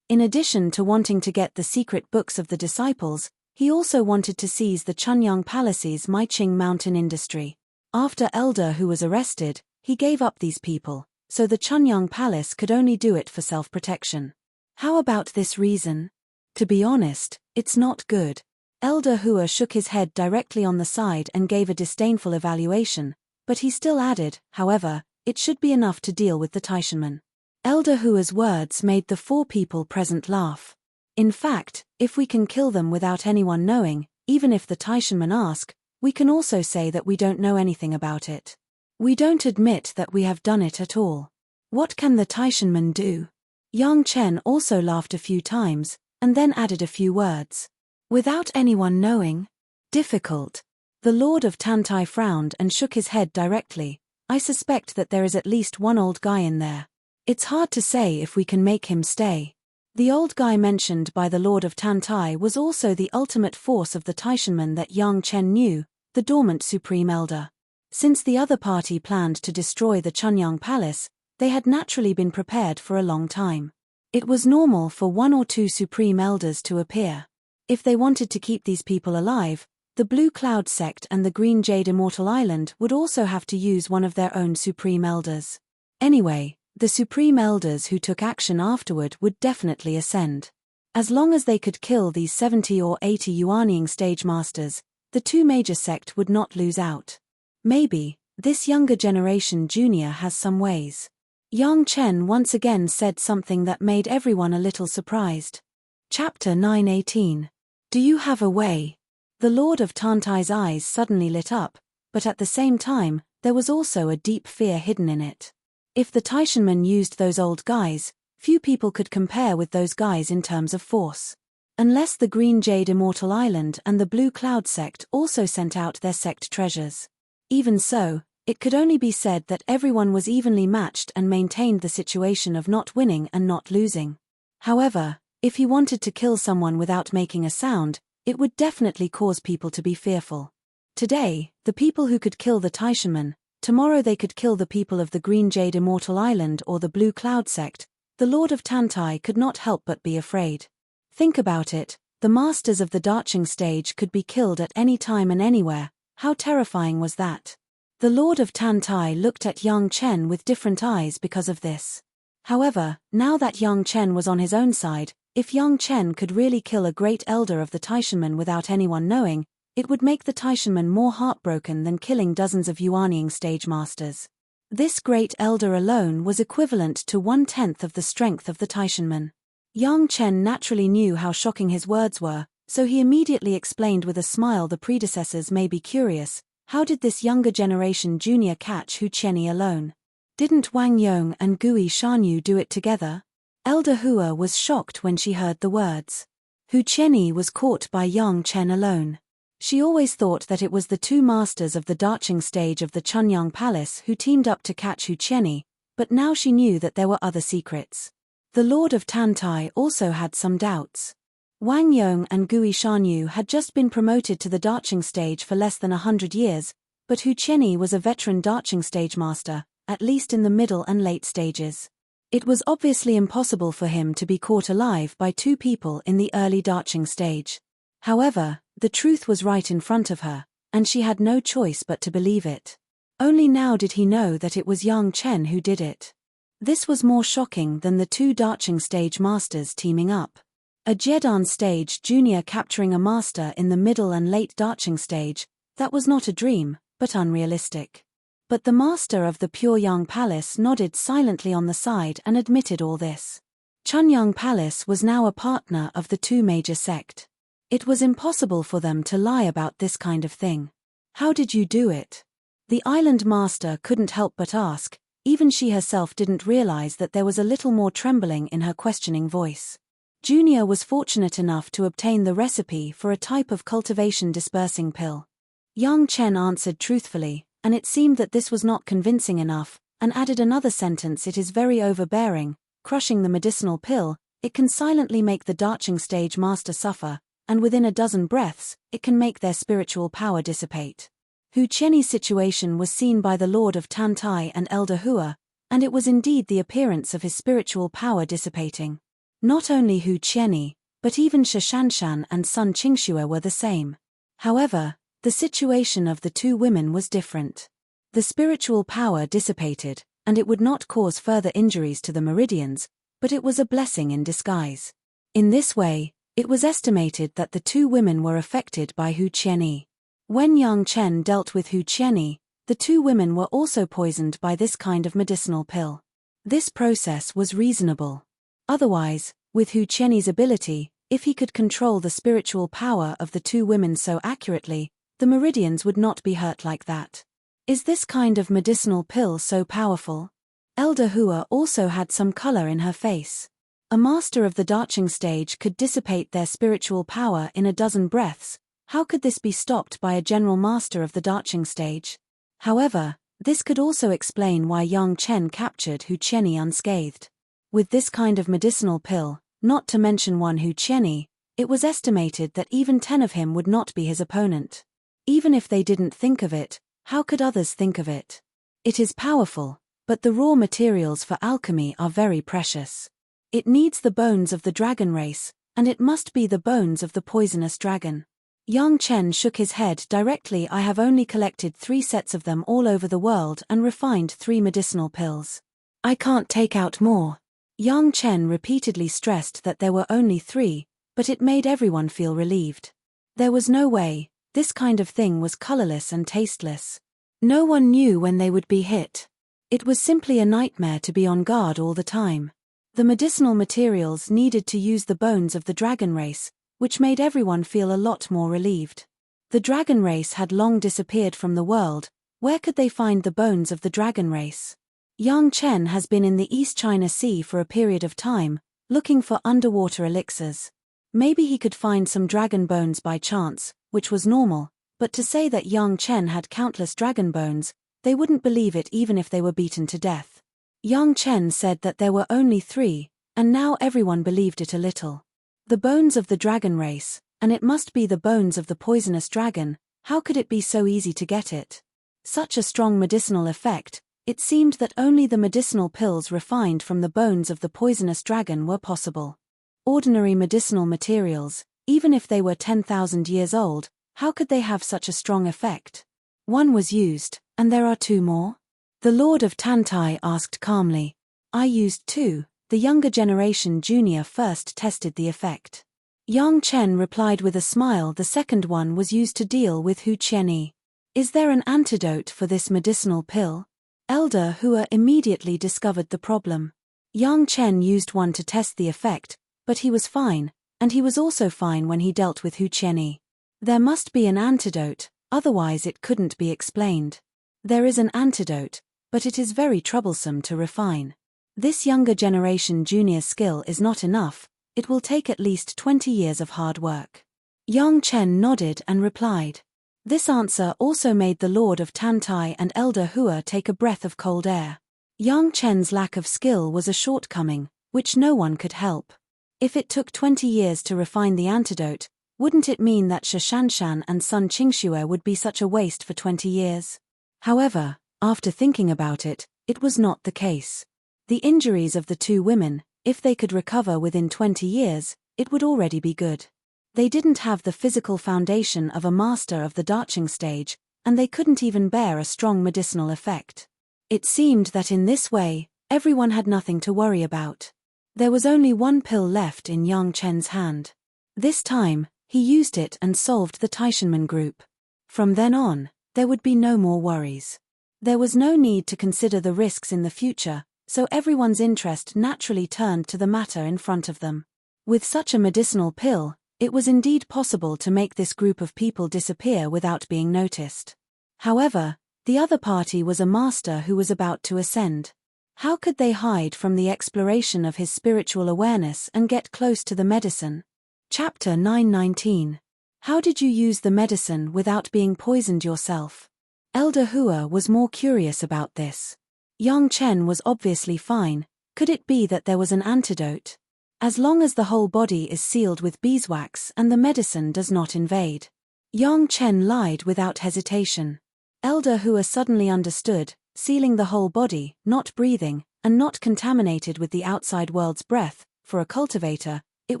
In addition to wanting to get the secret books of the disciples, he also wanted to seize the Chunyang Palace's Maiqing mountain industry. After Elder who was arrested, he gave up these people, so the Chunyang Palace could only do it for self-protection. How about this reason? To be honest, it's not good. Elder Hua shook his head directly on the side and gave a disdainful evaluation, but he still added, however, it should be enough to deal with the Taishanmen. Elder Hua's words made the four people present laugh. In fact, if we can kill them without anyone knowing, even if the Taishanmen ask, we can also say that we don't know anything about it. We don't admit that we have done it at all. What can the Taishanmen do? Yang Chen also laughed a few times, and then added a few words. Without anyone knowing? Difficult. The Lord of Tantai frowned and shook his head directly. I suspect that there is at least one old guy in there. It's hard to say if we can make him stay. The old guy mentioned by the Lord of Tantai was also the ultimate force of the Taishanmen that Yang Chen knew, the dormant Supreme Elder. Since the other party planned to destroy the Chunyang Palace, they had naturally been prepared for a long time. It was normal for one or two Supreme Elders to appear. If they wanted to keep these people alive, the Blue Cloud Sect and the Green Jade Immortal Island would also have to use one of their own Supreme Elders. Anyway, the Supreme Elders who took action afterward would definitely ascend. As long as they could kill these 70 or 80 Yuanying stage masters, the two major sect would not lose out. Maybe, this younger generation junior has some ways. Yang Chen once again said something that made everyone a little surprised. Chapter 9:18. Do you have a way? The Lord of Tantai's eyes suddenly lit up, but at the same time, there was also a deep fear hidden in it. If the Taishanmen used those old guys, few people could compare with those guys in terms of force. Unless the Green Jade Immortal Island and the Blue Cloud Sect also sent out their sect treasures. Even so, it could only be said that everyone was evenly matched and maintained the situation of not winning and not losing. However, if he wanted to kill someone without making a sound, it would definitely cause people to be fearful. Today, the people who could kill the Taishanmen, tomorrow they could kill the people of the Green Jade Immortal Island or the Blue Cloud Sect. The Lord of Tantai could not help but be afraid. Think about it, the masters of the Darching stage could be killed at any time and anywhere. How terrifying was that? The Lord of Tantai looked at Yang Chen with different eyes because of this. However, now that Yang Chen was on his own side, if Yang Chen could really kill a great elder of the Taishanmen without anyone knowing, it would make the Taishanmen more heartbroken than killing dozens of Yuanying stage masters. This great elder alone was equivalent to 1/10 of the strength of the Taishanmen. Yang Chen naturally knew how shocking his words were, so he immediately explained with a smile the predecessors may be curious, how did this younger generation junior catch Hu Qianyi alone? Didn't Wang Yong and Gui Shanyu do it together? Elder Hua was shocked when she heard the words. Hu Qianyi was caught by Yang Chen alone. She always thought that it was the two masters of the Darching stage of the Chunyang Palace who teamed up to catch Hu Qianyi, but now she knew that there were other secrets. The Lord of Tantai also had some doubts. Wang Yong and Gui Shanyu had just been promoted to the Darching stage for less than 100 years, but Hu Qianyi was a veteran Darching stage master, at least in the middle and late stages. It was obviously impossible for him to be caught alive by two people in the early Darching stage. However, the truth was right in front of her, and she had no choice but to believe it. Only now did he know that it was Yang Chen who did it. This was more shocking than the two Darching stage masters teaming up. A Jedan stage junior capturing a master in the middle and late Darching stage, that was not a dream, but unrealistic. But the master of the Puryang Palace nodded silently on the side and admitted all this. Chunyang Palace was now a partner of the two major sect. It was impossible for them to lie about this kind of thing. How did you do it? The island master couldn't help but ask, even she herself didn't realize that there was a little more trembling in her questioning voice. Junior was fortunate enough to obtain the recipe for a type of cultivation dispersing pill. Yang Chen answered truthfully, and it seemed that this was not convincing enough, and added another sentence: it is very overbearing, crushing the medicinal pill, it can silently make the Darching stage master suffer, and within a dozen breaths, it can make their spiritual power dissipate. Hu Qianyi's situation was seen by the Lord of Tantai and Elder Hua, and it was indeed the appearance of his spiritual power dissipating. Not only Hu Qianyi, but even Shishanshan and Sun Qingxue were the same. However, the situation of the two women was different. The spiritual power dissipated, and it would not cause further injuries to the meridians, but it was a blessing in disguise. In this way, it was estimated that the two women were affected by Hu Qianyi. When Yang Chen dealt with Hu Qianyi, the two women were also poisoned by this kind of medicinal pill. This process was reasonable. Otherwise, with Hu Qianyi's ability, If he could control the spiritual power of the two women so accurately, the meridians would not be hurt like that. Is this kind of medicinal pill so powerful? Elder Hua also had some color in her face. A master of the Darching stage could dissipate their spiritual power in a dozen breaths. How could this be stopped by a general master of the Darching stage? However, this could also explain why Yang Chen captured Hu Qianni unscathed. With this kind of medicinal pill, not to mention one Hu Qianni, it was estimated that even 10 of him would not be his opponent. Even if they didn't think of it, how could others think of it? It is powerful, but the raw materials for alchemy are very precious. It needs the bones of the dragon race, and it must be the bones of the poisonous dragon. Yang Chen shook his head directly. I have only collected 3 sets of them all over the world and refined 3 medicinal pills. I can't take out more. Yang Chen repeatedly stressed that there were only 3, but it made everyone feel relieved. There was no way. This kind of thing was colorless and tasteless. No one knew when they would be hit. It was simply a nightmare to be on guard all the time. The medicinal materials needed to use the bones of the dragon race, which made everyone feel a lot more relieved. The dragon race had long disappeared from the world. Where could they find the bones of the dragon race? Yang Chen has been in the East China Sea for a period of time, looking for underwater elixirs. Maybe he could find some dragon bones by chance, which was normal, but to say that Yang Chen had countless dragon bones, they wouldn't believe it even if they were beaten to death. Yang Chen said that there were only 3, and now everyone believed it a little. The bones of the dragon race, and it must be the bones of the poisonous dragon. How could it be so easy to get it? Such a strong medicinal effect. It seemed that only the medicinal pills refined from the bones of the poisonous dragon were possible. Ordinary medicinal materials, even if they were 10,000 years old, how could they have such a strong effect? One was used, and there are 2 more? The Lord of Tantai asked calmly. I used 2. The younger generation junior first tested the effect. Yang Chen replied with a smile. The second one was used to deal with Hu Qianni. Is there an antidote for this medicinal pill? Elder Hua immediately discovered the problem. Yang Chen used one to test the effect, but he was fine, and he was also fine when he dealt with Hu Qianni. There must be an antidote, otherwise it couldn't be explained. There is an antidote, but it is very troublesome to refine. This younger generation junior skill is not enough. It will take at least 20 years of hard work. Yang Chen nodded and replied. This answer also made the Lord of Tantai and Elder Hua take a breath of cold air. Yang Chen's lack of skill was a shortcoming, which no one could help. If it took 20 years to refine the antidote, wouldn't it mean that Shishanshan and Sun Qingxue would be such a waste for 20 years? However, after thinking about it, it was not the case. The injuries of the 2 women, if they could recover within 20 years, it would already be good. They didn't have the physical foundation of a master of the Darching stage, and they couldn't even bear a strong medicinal effect. It seemed that in this way, everyone had nothing to worry about. There was only 1 pill left in Yang Chen's hand. This time, he used it and solved the Taishanmen group. From then on, there would be no more worries. There was no need to consider the risks in the future, so everyone's interest naturally turned to the matter in front of them. With such a medicinal pill, it was indeed possible to make this group of people disappear without being noticed. However, the other party was a master who was about to ascend. How could they hide from the exploration of his spiritual awareness and get close to the medicine? Chapter 919. How did you use the medicine without being poisoned yourself? Elder Hua was more curious about this. Yang Chen was obviously fine. Could it be that there was an antidote? As long as the whole body is sealed with beeswax and the medicine does not invade. Yang Chen lied without hesitation. Elder Hua suddenly understood, sealing the whole body, not breathing, and not contaminated with the outside world's breath. For a cultivator, it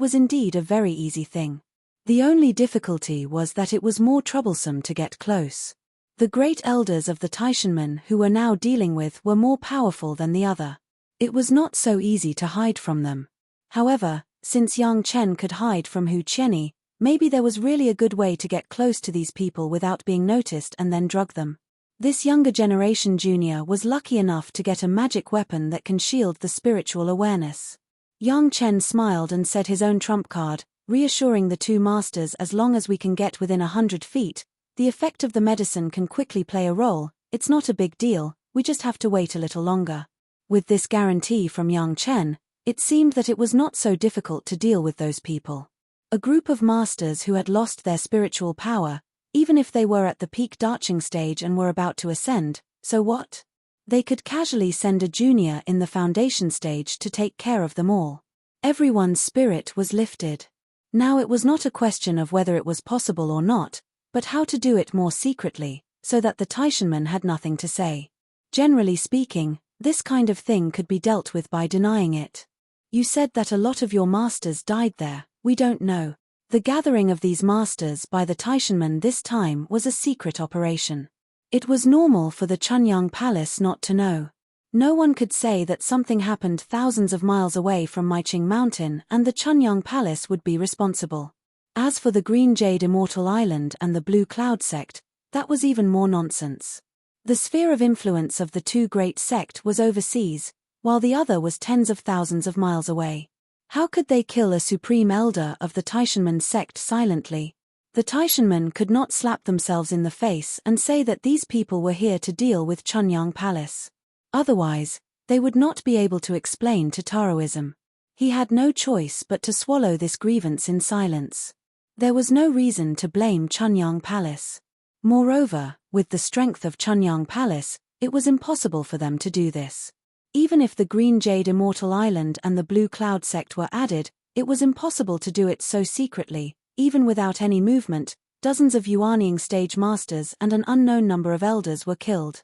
was indeed a very easy thing. The only difficulty was that it was more troublesome to get close. The great elders of the Taishanmen who were now dealing with were more powerful than the other. It was not so easy to hide from them. However, since Yang Chen could hide from Hu Qianni, maybe there was really a good way to get close to these people without being noticed and then drug them. This younger generation junior was lucky enough to get a magic weapon that can shield the spiritual awareness. Yang Chen smiled and said his own trump card, reassuring the two masters, as long as we can get within 100 feet, the effect of the medicine can quickly play a role, it's not a big deal, we just have to wait a little longer. With this guarantee from Yang Chen, it seemed that it was not so difficult to deal with those people. A group of masters who had lost their spiritual power, even if they were at the peak darching stage and were about to ascend, so what? They could casually send a junior in the foundation stage to take care of them all. Everyone's spirit was lifted. Now it was not a question of whether it was possible or not, but how to do it more secretly, so that the Taishanmen had nothing to say. Generally speaking, this kind of thing could be dealt with by denying it. You said that a lot of your masters died there, we don't know. The gathering of these masters by the Taishanmen this time was a secret operation. It was normal for the Chunyang Palace not to know. No one could say that something happened thousands of miles away from Maiqing Mountain and the Chunyang Palace would be responsible. As for the Green Jade Immortal Island and the Blue Cloud sect, that was even more nonsense. The sphere of influence of the two great sect was overseas, while the other was tens of thousands of miles away. How could they kill a supreme elder of the Taishanmen sect silently? The Taishanmen could not slap themselves in the face and say that these people were here to deal with Chunyang Palace. Otherwise, they would not be able to explain to Taoism. He had no choice but to swallow this grievance in silence. There was no reason to blame Chunyang Palace. Moreover, with the strength of Chunyang Palace, it was impossible for them to do this. Even if the Green Jade Immortal Island and the Blue Cloud sect were added, it was impossible to do it so secretly. Even without any movement, dozens of Yuanying stage masters and an unknown number of elders were killed.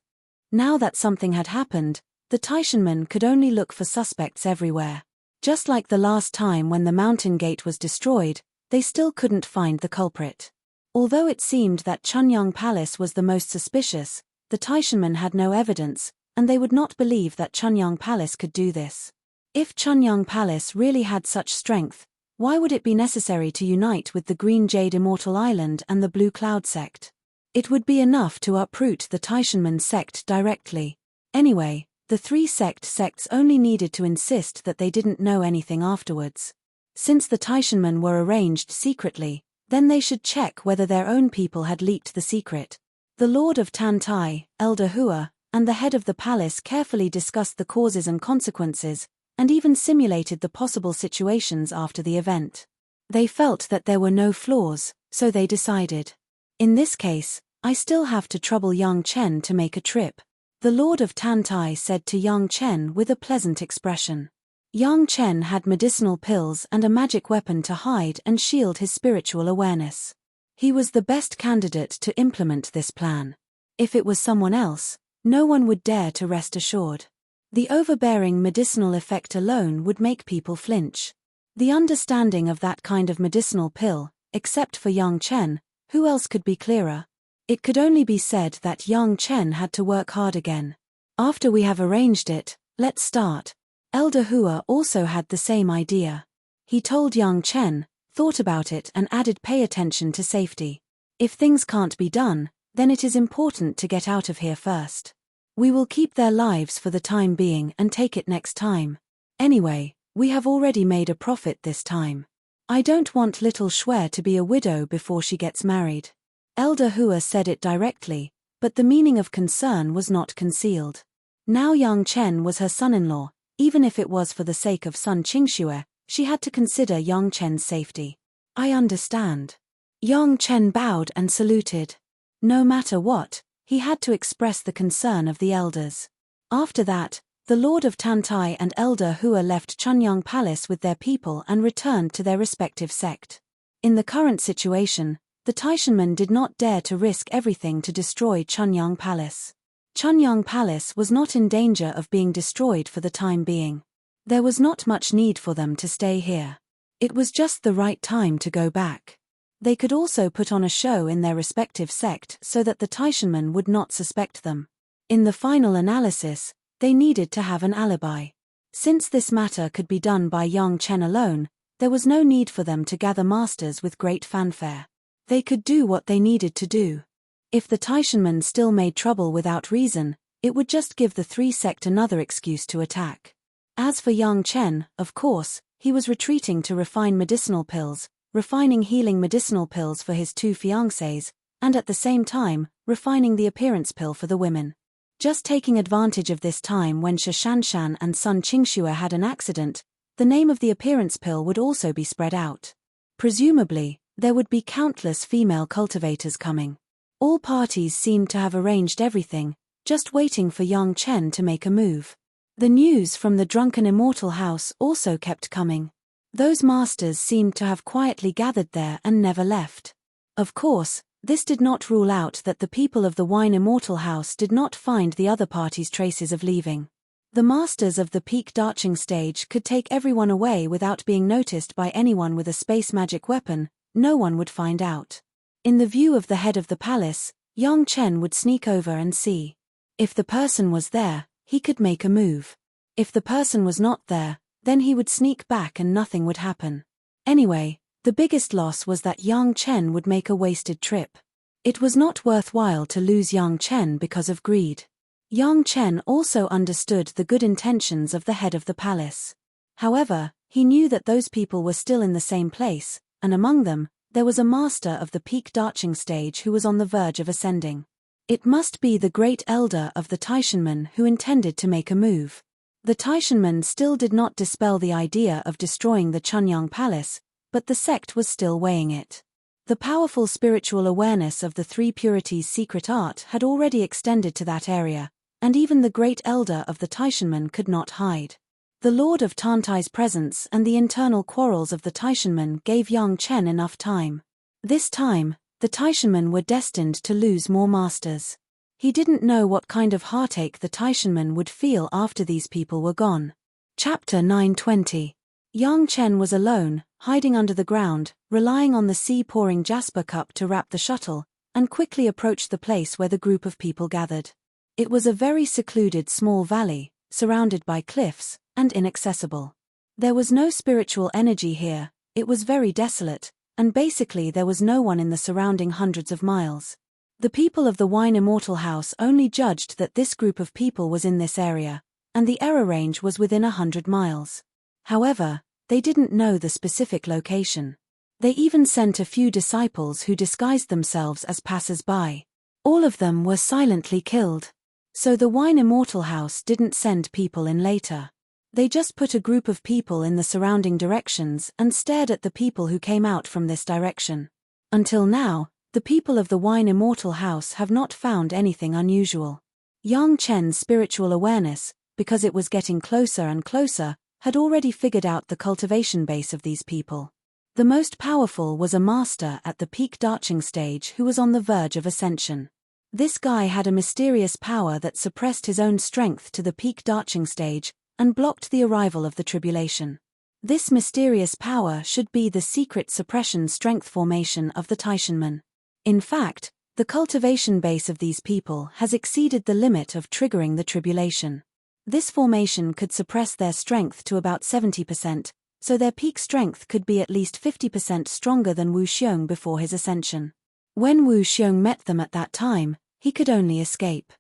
Now that something had happened, the Taishanmen could only look for suspects everywhere. Just like the last time when the mountain gate was destroyed, they still couldn't find the culprit. Although it seemed that Chunyang Palace was the most suspicious, the Taishanmen had no evidence, and they would not believe that Chunyang Palace could do this. If Chunyang Palace really had such strength, why would it be necessary to unite with the Green Jade Immortal Island and the Blue Cloud sect? It would be enough to uproot the Taishanmen sect directly. Anyway, the three sects only needed to insist that they didn't know anything afterwards. Since the Taishanmen were arranged secretly, then they should check whether their own people had leaked the secret. The Lord of Tantai, Elder Hua, and the head of the palace carefully discussed the causes and consequences, and even simulated the possible situations after the event. They felt that there were no flaws, so they decided. In this case, I still have to trouble Yang Chen to make a trip, the Lord of Tantai said to Yang Chen with a pleasant expression. Yang Chen had medicinal pills and a magic weapon to hide and shield his spiritual awareness. He was the best candidate to implement this plan. If it was someone else, no one would dare to rest assured. The overbearing medicinal effect alone would make people flinch. The understanding of that kind of medicinal pill, except for Yang Chen, who else could be clearer? It could only be said that Yang Chen had to work hard again. After we have arranged it, let's start. Elder Hua also had the same idea. He told Yang Chen, thought about it and added, pay attention to safety. If things can't be done, then it is important to get out of here first. We will keep their lives for the time being and take it next time. Anyway, we have already made a profit this time. I don't want little Shui to be a widow before she gets married. Elder Hua said it directly, but the meaning of concern was not concealed. Now Yang Chen was her son-in-law, even if it was for the sake of son Qingxue, she had to consider Yang Chen's safety. I understand. Yang Chen bowed and saluted. No matter what, he had to express the concern of the elders. After that, the Lord of Tantai and Elder Hua left Chunyang Palace with their people and returned to their respective sect. In the current situation, the Taishanmen did not dare to risk everything to destroy Chunyang Palace. Chunyang Palace was not in danger of being destroyed for the time being. There was not much need for them to stay here. It was just the right time to go back. They could also put on a show in their respective sect so that the Taishanmen would not suspect them. In the final analysis, they needed to have an alibi. Since this matter could be done by Yang Chen alone, there was no need for them to gather masters with great fanfare. They could do what they needed to do. If the Taishanmen still made trouble without reason, it would just give the three sect another excuse to attack. As for Yang Chen, of course, he was retreating to refine medicinal pills, refining healing medicinal pills for his 2 fiancées, and at the same time, refining the appearance pill for the women. Just taking advantage of this time when Shishanshan and Sun Qingxue had an accident, the name of the appearance pill would also be spread out. Presumably, there would be countless female cultivators coming. All parties seemed to have arranged everything, just waiting for Yang Chen to make a move. The news from the drunken immortal house also kept coming. Those masters seemed to have quietly gathered there and never left. Of course, this did not rule out that the people of the wine immortal house did not find the other party's traces of leaving. The masters of the peak darching stage could take everyone away without being noticed by anyone with a space magic weapon. No one would find out. In the view of the head of the palace, Yang Chen would sneak over and see. If the person was there, he could make a move. If the person was not there, then he would sneak back and nothing would happen. Anyway, the biggest loss was that Yang Chen would make a wasted trip. It was not worthwhile to lose Yang Chen because of greed. Yang Chen also understood the good intentions of the head of the palace. However, he knew that those people were still in the same place, and among them, there was a master of the peak darching stage who was on the verge of ascending. It must be the great elder of the Taishanmen who intended to make a move. The Taishanmen still did not dispel the idea of destroying the Chunyang Palace, but the sect was still weighing it. The powerful spiritual awareness of the 3 purities' secret art had already extended to that area, and even the great elder of the Taishanmen could not hide. The Lord of Tantai's presence and the internal quarrels of the Taishanmen gave Yang Chen enough time. This time, the Taishanmen were destined to lose more masters. He didn't know what kind of heartache the Taishanmen would feel after these people were gone. Chapter 920. Yang Chen was alone, hiding under the ground, relying on the sea-pouring jasper cup to wrap the shuttle, and quickly approached the place where the group of people gathered. It was a very secluded small valley, surrounded by cliffs, and inaccessible. There was no spiritual energy here, it was very desolate, and basically there was no one in the surrounding hundreds of miles. The people of the Wine Immortal House only judged that this group of people was in this area, and the error range was within 100 miles. However, they didn't know the specific location. They even sent a few disciples who disguised themselves as passers-by. All of them were silently killed. So the Wine Immortal House didn't send people in later. They just put a group of people in the surrounding directions and stared at the people who came out from this direction. Until now, the people of the Wine Immortal House have not found anything unusual. Yang Chen's spiritual awareness, because it was getting closer and closer, had already figured out the cultivation base of these people. The most powerful was a master at the peak darching stage who was on the verge of ascension. This guy had a mysterious power that suppressed his own strength to the peak darching stage, and blocked the arrival of the tribulation. This mysterious power should be the secret suppression strength formation of the Taishanmen. In fact, the cultivation base of these people has exceeded the limit of triggering the tribulation. This formation could suppress their strength to about 70%, so their peak strength could be at least 50% stronger than Wu Xiong before his ascension. When Wu Xiong met them at that time, he could only escape.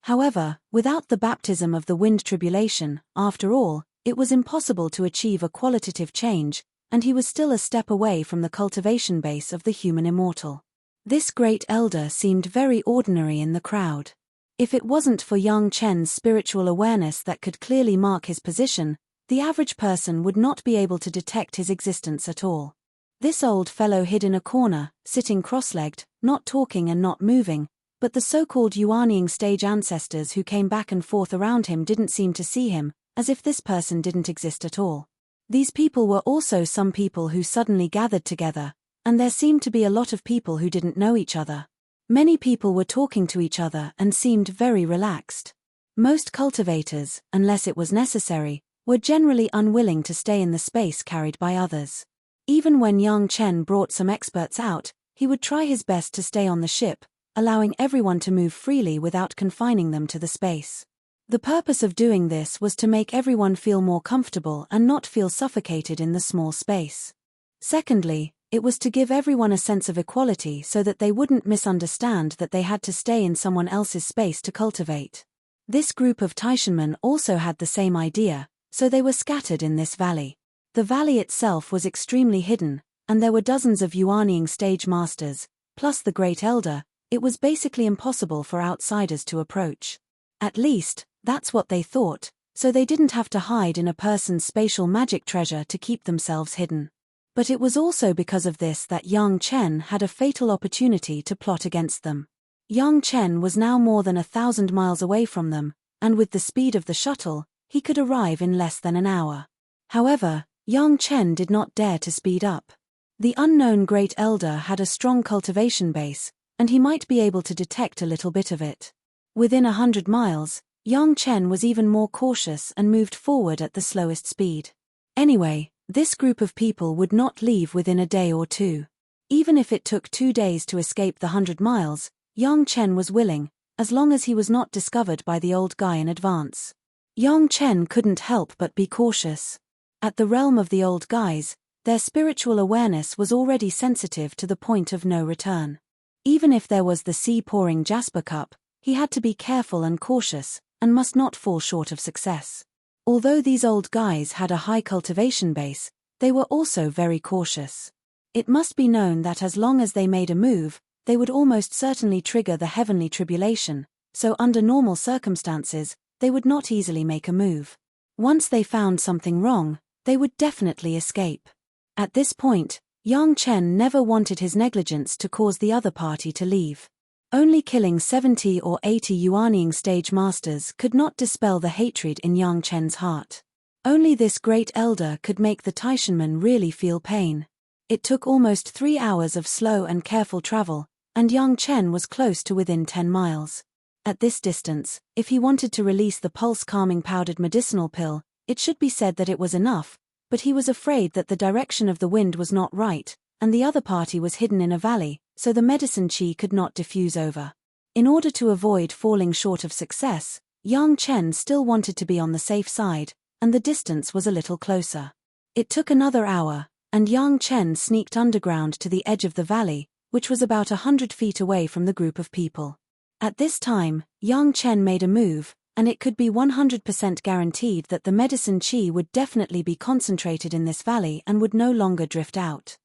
However, without the baptism of the wind tribulation, after all, it was impossible to achieve a qualitative change, and he was still a step away from the cultivation base of the human immortal. This great elder seemed very ordinary in the crowd. If it wasn't for Yang Chen's spiritual awareness that could clearly mark his position, the average person would not be able to detect his existence at all. This old fellow hid in a corner, sitting cross-legged, not talking and not moving, but the so-called Yuanying stage ancestors who came back and forth around him didn't seem to see him, as if this person didn't exist at all. These people were also some people who suddenly gathered together, and there seemed to be a lot of people who didn't know each other. Many people were talking to each other and seemed very relaxed. Most cultivators, unless it was necessary, were generally unwilling to stay in the space carried by others. Even when Yang Chen brought some experts out, he would try his best to stay on the ship, allowing everyone to move freely without confining them to the space. The purpose of doing this was to make everyone feel more comfortable and not feel suffocated in the small space. Secondly, it was to give everyone a sense of equality so that they wouldn't misunderstand that they had to stay in someone else's space to cultivate. This group of Taishanmen also had the same idea, so they were scattered in this valley. The valley itself was extremely hidden, and there were dozens of Yuanying stage masters, plus the Great Elder. It was basically impossible for outsiders to approach. At least, that's what they thought, so they didn't have to hide in a person's spatial magic treasure to keep themselves hidden. But it was also because of this that Yang Chen had a fatal opportunity to plot against them. Yang Chen was now more than 1,000 miles away from them, and with the speed of the shuttle, he could arrive in less than an hour. However, Yang Chen did not dare to speed up. The unknown Great Elder had a strong cultivation base, and he might be able to detect a little bit of it. Within 100 miles, Yang Chen was even more cautious and moved forward at the slowest speed. Anyway, this group of people would not leave within a day or two. Even if it took 2 days to escape the 100 miles, Yang Chen was willing, as long as he was not discovered by the old guy in advance. Yang Chen couldn't help but be cautious. At the realm of the old guys, their spiritual awareness was already sensitive to the point of no return. Even if there was the sea-pouring jasper cup, he had to be careful and cautious, and must not fall short of success. Although these old guys had a high cultivation base, they were also very cautious. It must be known that as long as they made a move, they would almost certainly trigger the heavenly tribulation, so under normal circumstances, they would not easily make a move. Once they found something wrong, they would definitely escape. At this point, Yang Chen never wanted his negligence to cause the other party to leave. Only killing 70 or 80 Yuanying stage masters could not dispel the hatred in Yang Chen's heart. Only this Great Elder could make the Taishanmen really feel pain. It took almost 3 hours of slow and careful travel, and Yang Chen was close to within 10 miles. At this distance, if he wanted to release the pulse-calming powdered medicinal pill, it should be said that it was enough, but he was afraid that the direction of the wind was not right, and the other party was hidden in a valley, so the medicine qi could not diffuse over. In order to avoid falling short of success, Yang Chen still wanted to be on the safe side, and the distance was a little closer. It took another hour, and Yang Chen sneaked underground to the edge of the valley, which was about 100 feet away from the group of people. At this time, Yang Chen made a move, and it could be 100% guaranteed that the medicine qi would definitely be concentrated in this valley and would no longer drift out.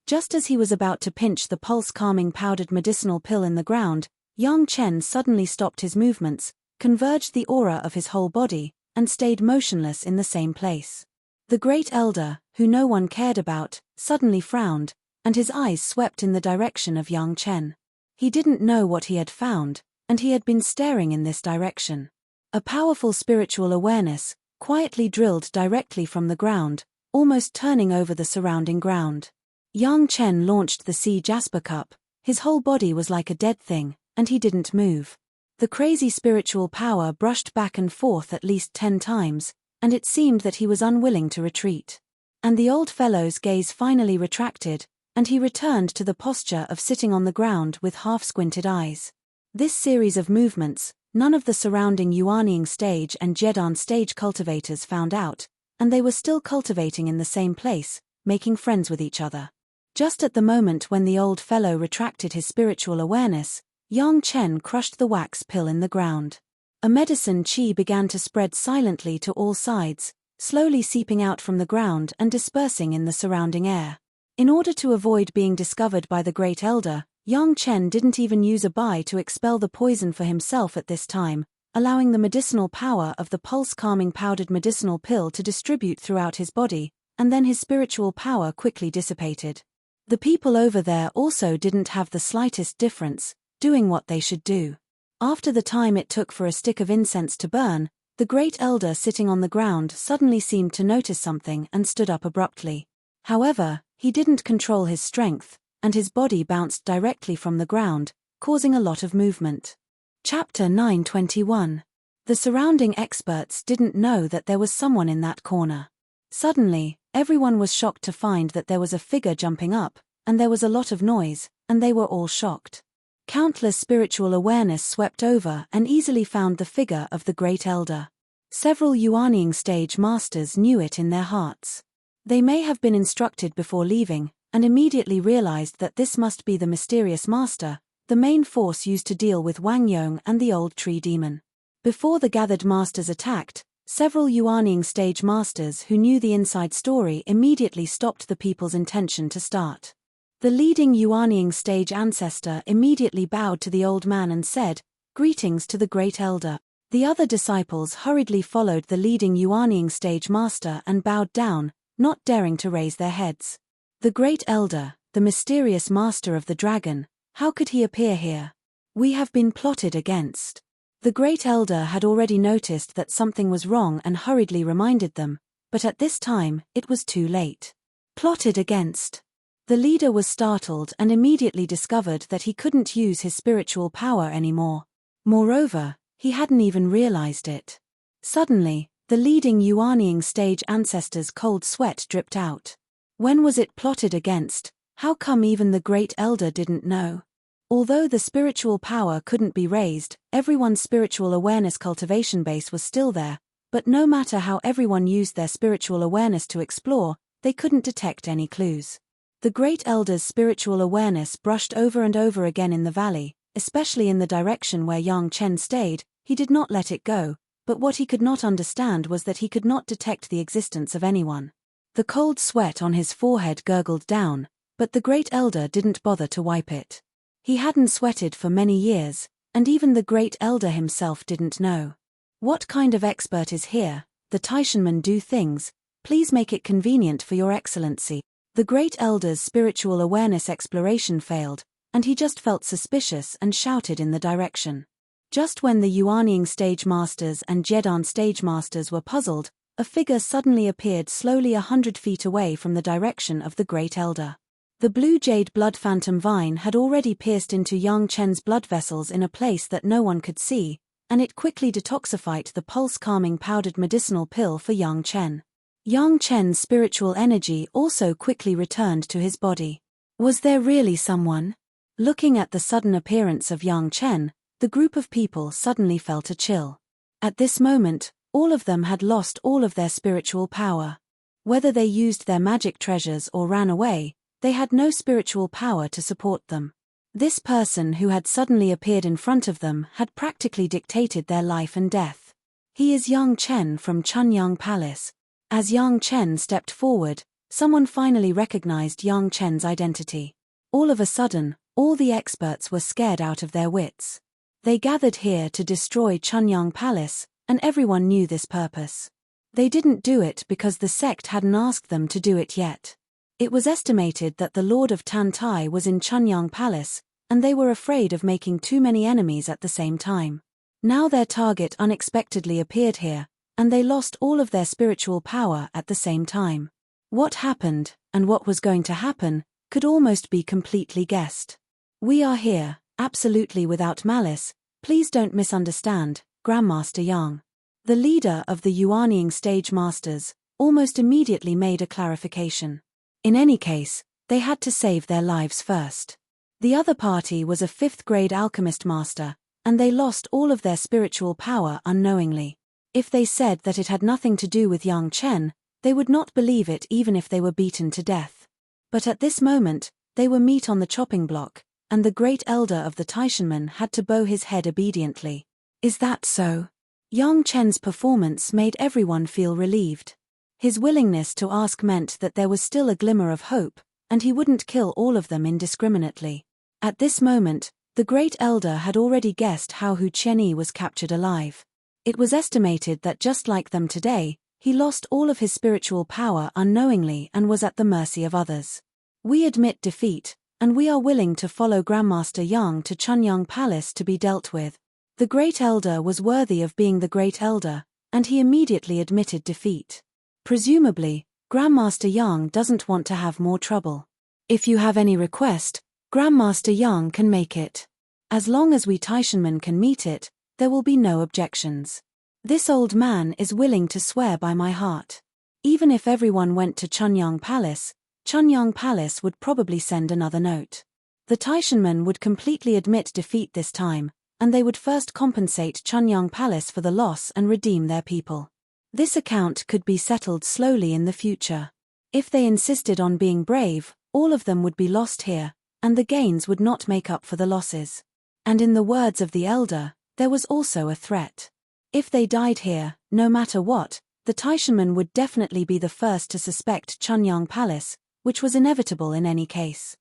Just as he was about to pinch the pulse-calming powdered medicinal pill in the ground, Yang Chen suddenly stopped his movements, converged the aura of his whole body, and stayed motionless in the same place. The Great Elder, who no one cared about, suddenly frowned, and his eyes swept in the direction of Yang Chen. He didn't know what he had found, and he had been staring in this direction. A powerful spiritual awareness, quietly drilled directly from the ground, almost turning over the surrounding ground. Yang Chen launched the sea jasper cup. His whole body was like a dead thing, and he didn't move. The crazy spiritual power brushed back and forth at least 10 times, and it seemed that he was unwilling to retreat. And the old fellow's gaze finally retracted, and he returned to the posture of sitting on the ground with half-squinted eyes. This series of movements, none of the surrounding Yuanying stage and Jedan stage cultivators found out, and they were still cultivating in the same place, making friends with each other. Just at the moment when the old fellow retracted his spiritual awareness, Yang Chen crushed the wax pill in the ground. A medicine qi began to spread silently to all sides, slowly seeping out from the ground and dispersing in the surrounding air. In order to avoid being discovered by the Great Elder, Yang Chen didn't even use a bai to expel the poison for himself at this time, allowing the medicinal power of the pulse-calming powdered medicinal pill to distribute throughout his body, and then his spiritual power quickly dissipated. The people over there also didn't have the slightest difference, doing what they should do. After the time it took for a stick of incense to burn, the Great Elder sitting on the ground suddenly seemed to notice something and stood up abruptly. However, he didn't control his strength, and his body bounced directly from the ground, causing a lot of movement. Chapter 921. The surrounding experts didn't know that there was someone in that corner. Suddenly, everyone was shocked to find that there was a figure jumping up, and there was a lot of noise, and they were all shocked. Countless spiritual awareness swept over and easily found the figure of the Great Elder. Several Yuanying stage masters knew it in their hearts. They may have been instructed before leaving, and immediately realized that this must be the mysterious master, the main force used to deal with Wang Yong and the old tree demon. Before the gathered masters attacked, Several Yuanying stage masters who knew the inside story immediately stopped the people's intention to start. The leading Yuanying stage ancestor immediately bowed to the old man and said, "Greetings to the great elder." The other disciples hurriedly followed the leading Yuanying stage master and bowed down, not daring to raise their heads. The great elder, the mysterious master of the dragon, how could he appear here? We have been plotted against. The great elder had already noticed that something was wrong and hurriedly reminded them, but at this time, it was too late. Plotted against. The leader was startled and immediately discovered that he couldn't use his spiritual power anymore. Moreover, he hadn't even realized it. Suddenly, the leading Yuanying stage ancestor's cold sweat dripped out. When was it plotted against? How come even the great elder didn't know? Although the spiritual power couldn't be raised, everyone's spiritual awareness cultivation base was still there, but no matter how everyone used their spiritual awareness to explore, they couldn't detect any clues. The great elder's spiritual awareness brushed over and over again in the valley, especially in the direction where Yang Chen stayed. He did not let it go, but what he could not understand was that he could not detect the existence of anyone. The cold sweat on his forehead gurgled down, but the great elder didn't bother to wipe it. He hadn't sweated for many years, and even the great elder himself didn't know. What kind of expert is here? The Taishanmen do things. Please make it convenient for your excellency. The great elder's spiritual awareness exploration failed, and he just felt suspicious and shouted in the direction. Just when the Yuanying stage masters and Jedan stage masters were puzzled, a figure suddenly appeared slowly 100 feet away from the direction of the great elder. The blue jade blood phantom vine had already pierced into Yang Chen's blood vessels in a place that no one could see, and it quickly detoxified the pulse-calming powdered medicinal pill for Yang Chen. Yang Chen's spiritual energy also quickly returned to his body. Was there really someone? Looking at the sudden appearance of Yang Chen, the group of people suddenly felt a chill. At this moment, all of them had lost all of their spiritual power. Whether they used their magic treasures or ran away, they had no spiritual power to support them. This person who had suddenly appeared in front of them had practically dictated their life and death. He is Yang Chen from Chunyang Palace. As Yang Chen stepped forward, someone finally recognized Yang Chen's identity. All of a sudden, all the experts were scared out of their wits. They gathered here to destroy Chunyang Palace, and everyone knew this purpose. They didn't do it because the sect hadn't asked them to do it yet. It was estimated that the Lord of Tantai was in Chunyang Palace, and they were afraid of making too many enemies at the same time. Now their target unexpectedly appeared here, and they lost all of their spiritual power at the same time. What happened, and what was going to happen, could almost be completely guessed. We are here, absolutely without malice, please don't misunderstand, Grandmaster Yang. The leader of the Yuanying stage masters almost immediately made a clarification. In any case, they had to save their lives first. The other party was a 5th-grade alchemist master, and they lost all of their spiritual power unknowingly. If they said that it had nothing to do with Yang Chen, they would not believe it even if they were beaten to death. But at this moment, they were meat on the chopping block, and the great elder of the Taishanmen had to bow his head obediently. Is that so? Yang Chen's performance made everyone feel relieved. His willingness to ask meant that there was still a glimmer of hope, and he wouldn't kill all of them indiscriminately. At this moment, the great elder had already guessed how Hu Qianyi was captured alive. It was estimated that just like them today, he lost all of his spiritual power unknowingly and was at the mercy of others. We admit defeat, and we are willing to follow Grandmaster Yang to Chunyang Palace to be dealt with. The great elder was worthy of being the great elder, and he immediately admitted defeat. Presumably, Grandmaster Yang doesn't want to have more trouble. If you have any request, Grandmaster Yang can make it. As long as we Taishanmen can meet it, there will be no objections. This old man is willing to swear by my heart. Even if everyone went to Chunyang Palace would probably send another note. The Taishanmen would completely admit defeat this time, and they would first compensate Chunyang Palace for the loss and redeem their people. This account could be settled slowly in the future. If they insisted on being brave, all of them would be lost here, and the gains would not make up for the losses. And in the words of the elder, there was also a threat. If they died here, No matter what, the Taishanmen would definitely be the first to suspect Chunyang Palace, which was inevitable in any case.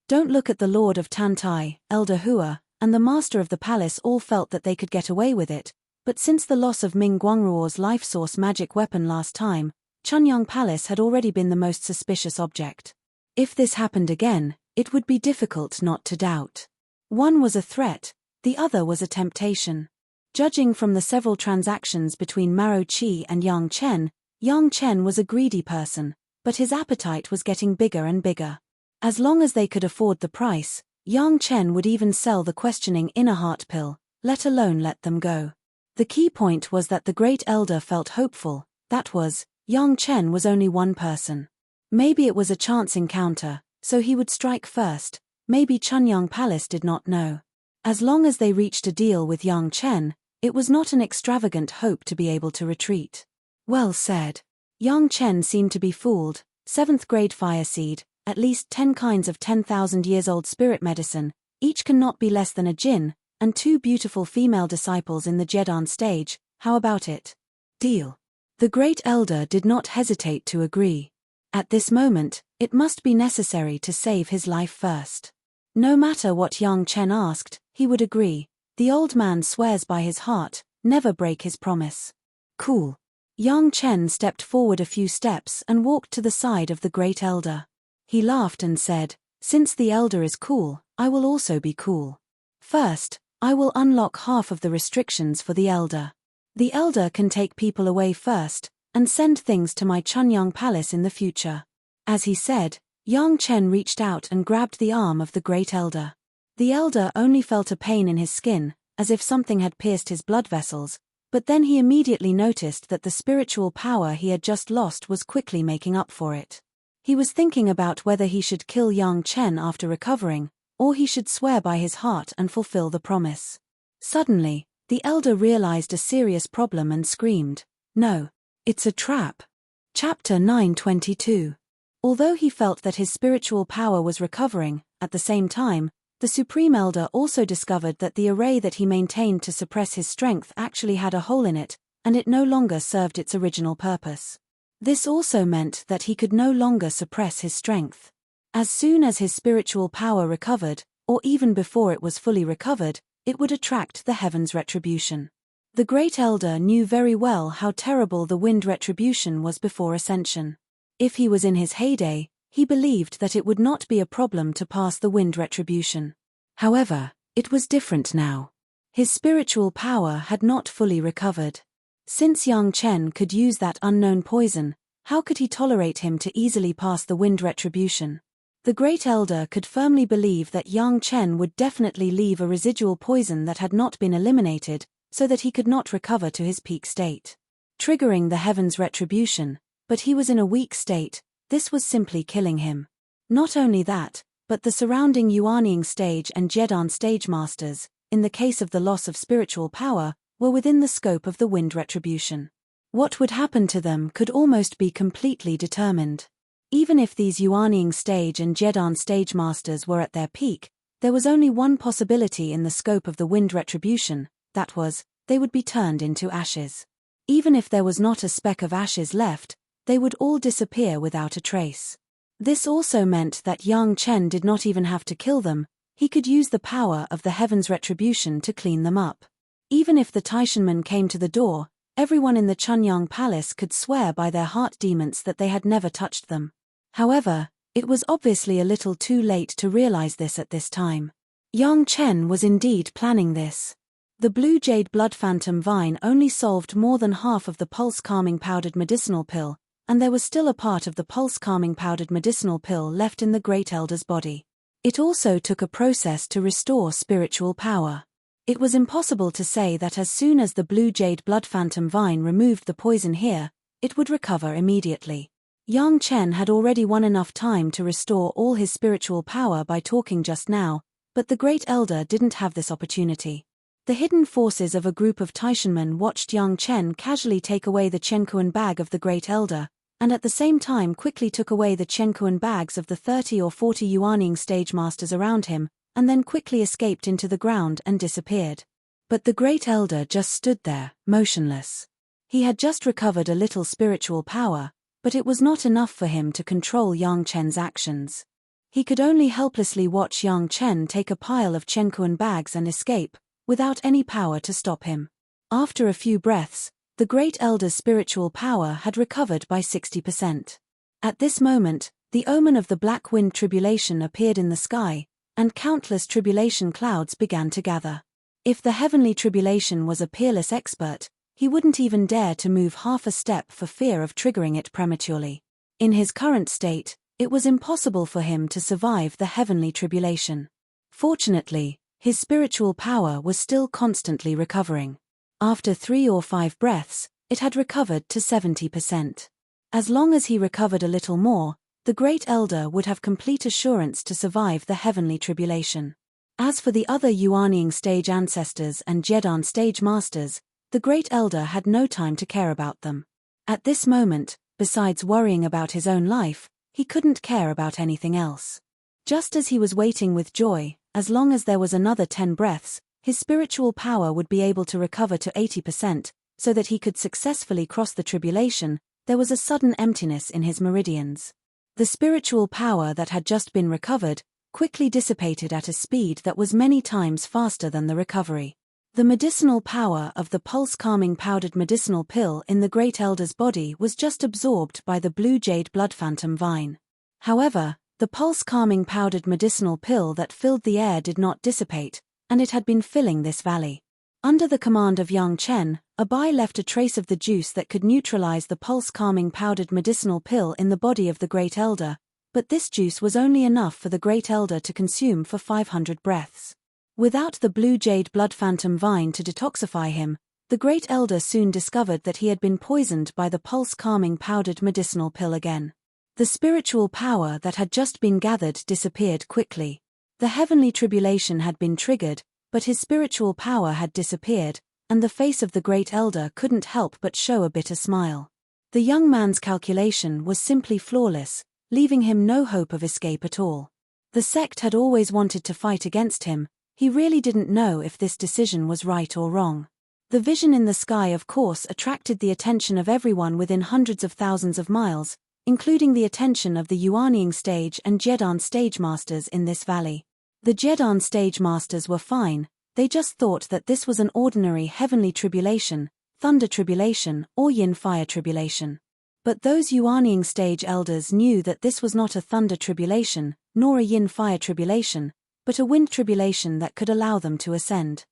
Don't look at the Lord of Tantai, Elder Hua, and the Master of the Palace all felt that they could get away with it, but since the loss of Ming Guangruo's life source magic weapon last time, Chunyang Palace had already been the most suspicious object. If this happened again, it would be difficult not to doubt. One was a threat, the other was a temptation. Judging from the several transactions between Maro Qi and Yang Chen was a greedy person, but his appetite was getting bigger and bigger. As long as they could afford the price, Yang Chen would even sell the questioning inner heart pill, let alone let them go. The key point was that the great elder felt hopeful, that was, Yang Chen was only one person. Maybe it was a chance encounter, so he would strike first, maybe Chunyang Palace did not know. As long as they reached a deal with Yang Chen, it was not an extravagant hope to be able to retreat. Well said. Yang Chen seemed to be fooled. 7th grade fire seed, at least 10 kinds of 10,000 years old spirit medicine, each cannot be less than a jinn, and 2 beautiful female disciples in the Jedan stage, how about it? Deal. The great elder did not hesitate to agree. At this moment, it must be necessary to save his life first. No matter what Yang Chen asked, he would agree. The old man swears by his heart, never break his promise. Cool. Yang Chen stepped forward a few steps and walked to the side of the great elder. He laughed and said, "Since the elder is cool, I will also be cool. First, I will unlock half of the restrictions for the elder. The elder can take people away first, and send things to my Chunyang Palace in the future." As he said, Yang Chen reached out and grabbed the arm of the great elder. The elder only felt a pain in his skin, as if something had pierced his blood vessels, but then he immediately noticed that the spiritual power he had just lost was quickly making up for it. He was thinking about whether he should kill Yang Chen after recovering, or he should swear by his heart and fulfill the promise. Suddenly, the elder realized a serious problem and screamed, "No, it's a trap." Chapter 922. Although he felt that his spiritual power was recovering, at the same time, the Supreme Elder also discovered that the array that he maintained to suppress his strength actually had a hole in it, and it no longer served its original purpose. This also meant that he could no longer suppress his strength. As soon as his spiritual power recovered, or even before it was fully recovered, it would attract the heaven's retribution. The Great Elder knew very well how terrible the wind retribution was before ascension. If he was in his heyday, he believed that it would not be a problem to pass the wind retribution. However, it was different now. His spiritual power had not fully recovered. Since Yang Chen could use that unknown poison, how could he tolerate him to easily pass the wind retribution? The Great Elder could firmly believe that Yang Chen would definitely leave a residual poison that had not been eliminated, so that he could not recover to his peak state. Triggering the heaven's retribution, but he was in a weak state, this was simply killing him. Not only that, but the surrounding Yuanying stage and Jedan stage masters, in the case of the loss of spiritual power, were within the scope of the wind retribution. What would happen to them could almost be completely determined. Even if these Yuanying stage and Jedan stage masters were at their peak, there was only one possibility in the scope of the wind retribution, that was, they would be turned into ashes. Even if there was not a speck of ashes left, they would all disappear without a trace. This also meant that Yang Chen did not even have to kill them, he could use the power of the heaven's retribution to clean them up. Even if the Taishanmen came to the door, everyone in the Chunyang Palace could swear by their heart demons that they had never touched them. However, it was obviously a little too late to realize this at this time. Yang Chen was indeed planning this. The blue jade blood phantom vine only solved more than half of the pulse-calming powdered medicinal pill, and there was still a part of the pulse-calming powdered medicinal pill left in the Great Elder's body. It also took a process to restore spiritual power. It was impossible to say that as soon as the blue jade blood phantom vine removed the poison here, it would recover immediately. Yang Chen had already won enough time to restore all his spiritual power by talking just now, but the Great Elder didn't have this opportunity. The hidden forces of a group of Taishanmen watched Yang Chen casually take away the Chenkuan bag of the Great Elder, and at the same time quickly took away the Chenkuan bags of the 30 or 40 Yuanying stage masters around him, and then quickly escaped into the ground and disappeared. But the Great Elder just stood there, motionless. He had just recovered a little spiritual power, but it was not enough for him to control Yang Chen's actions. He could only helplessly watch Yang Chen take a pile of Chenkuan bags and escape, without any power to stop him. After a few breaths, the Great Elder's spiritual power had recovered by 60%. At this moment, the omen of the Black Wind tribulation appeared in the sky, and countless tribulation clouds began to gather. If the heavenly tribulation was a peerless expert, he wouldn't even dare to move half a step for fear of triggering it prematurely. In his current state, it was impossible for him to survive the heavenly tribulation. Fortunately, his spiritual power was still constantly recovering. After 3 or 5 breaths, it had recovered to 70%. As long as he recovered a little more, the Great Elder would have complete assurance to survive the heavenly tribulation. As for the other Yuanying stage ancestors and Jedan stage masters, the Great Elder had no time to care about them. At this moment, besides worrying about his own life, he couldn't care about anything else. Just as he was waiting with joy, as long as there was another 10 breaths, his spiritual power would be able to recover to 80%, so that he could successfully cross the tribulation, there was a sudden emptiness in his meridians. The spiritual power that had just been recovered quickly dissipated at a speed that was many times faster than the recovery. The medicinal power of the pulse-calming powdered medicinal pill in the Great Elder's body was just absorbed by the blue jade blood phantom vine. However, the pulse-calming powdered medicinal pill that filled the air did not dissipate, and it had been filling this valley. Under the command of Yang Chen, Abai left a trace of the juice that could neutralize the pulse-calming powdered medicinal pill in the body of the Great Elder, but this juice was only enough for the Great Elder to consume for 500 breaths. Without the blue jade blood phantom vine to detoxify him, the Great Elder soon discovered that he had been poisoned by the pulse-calming powdered medicinal pill again. The spiritual power that had just been gathered disappeared quickly. The heavenly tribulation had been triggered, but his spiritual power had disappeared, and the face of the Great Elder couldn't help but show a bitter smile. The young man's calculation was simply flawless, leaving him no hope of escape at all. The sect had always wanted to fight against him. He really didn't know if this decision was right or wrong. The vision in the sky of course attracted the attention of everyone within hundreds of thousands of miles, including the attention of the Yuanying stage and Jedan stage masters in this valley. The Jedan stage masters were fine, they just thought that this was an ordinary heavenly tribulation, thunder tribulation, or yin fire tribulation. But those Yuanying stage elders knew that this was not a thunder tribulation, nor a yin fire tribulation, but a wind tribulation that could allow them to ascend.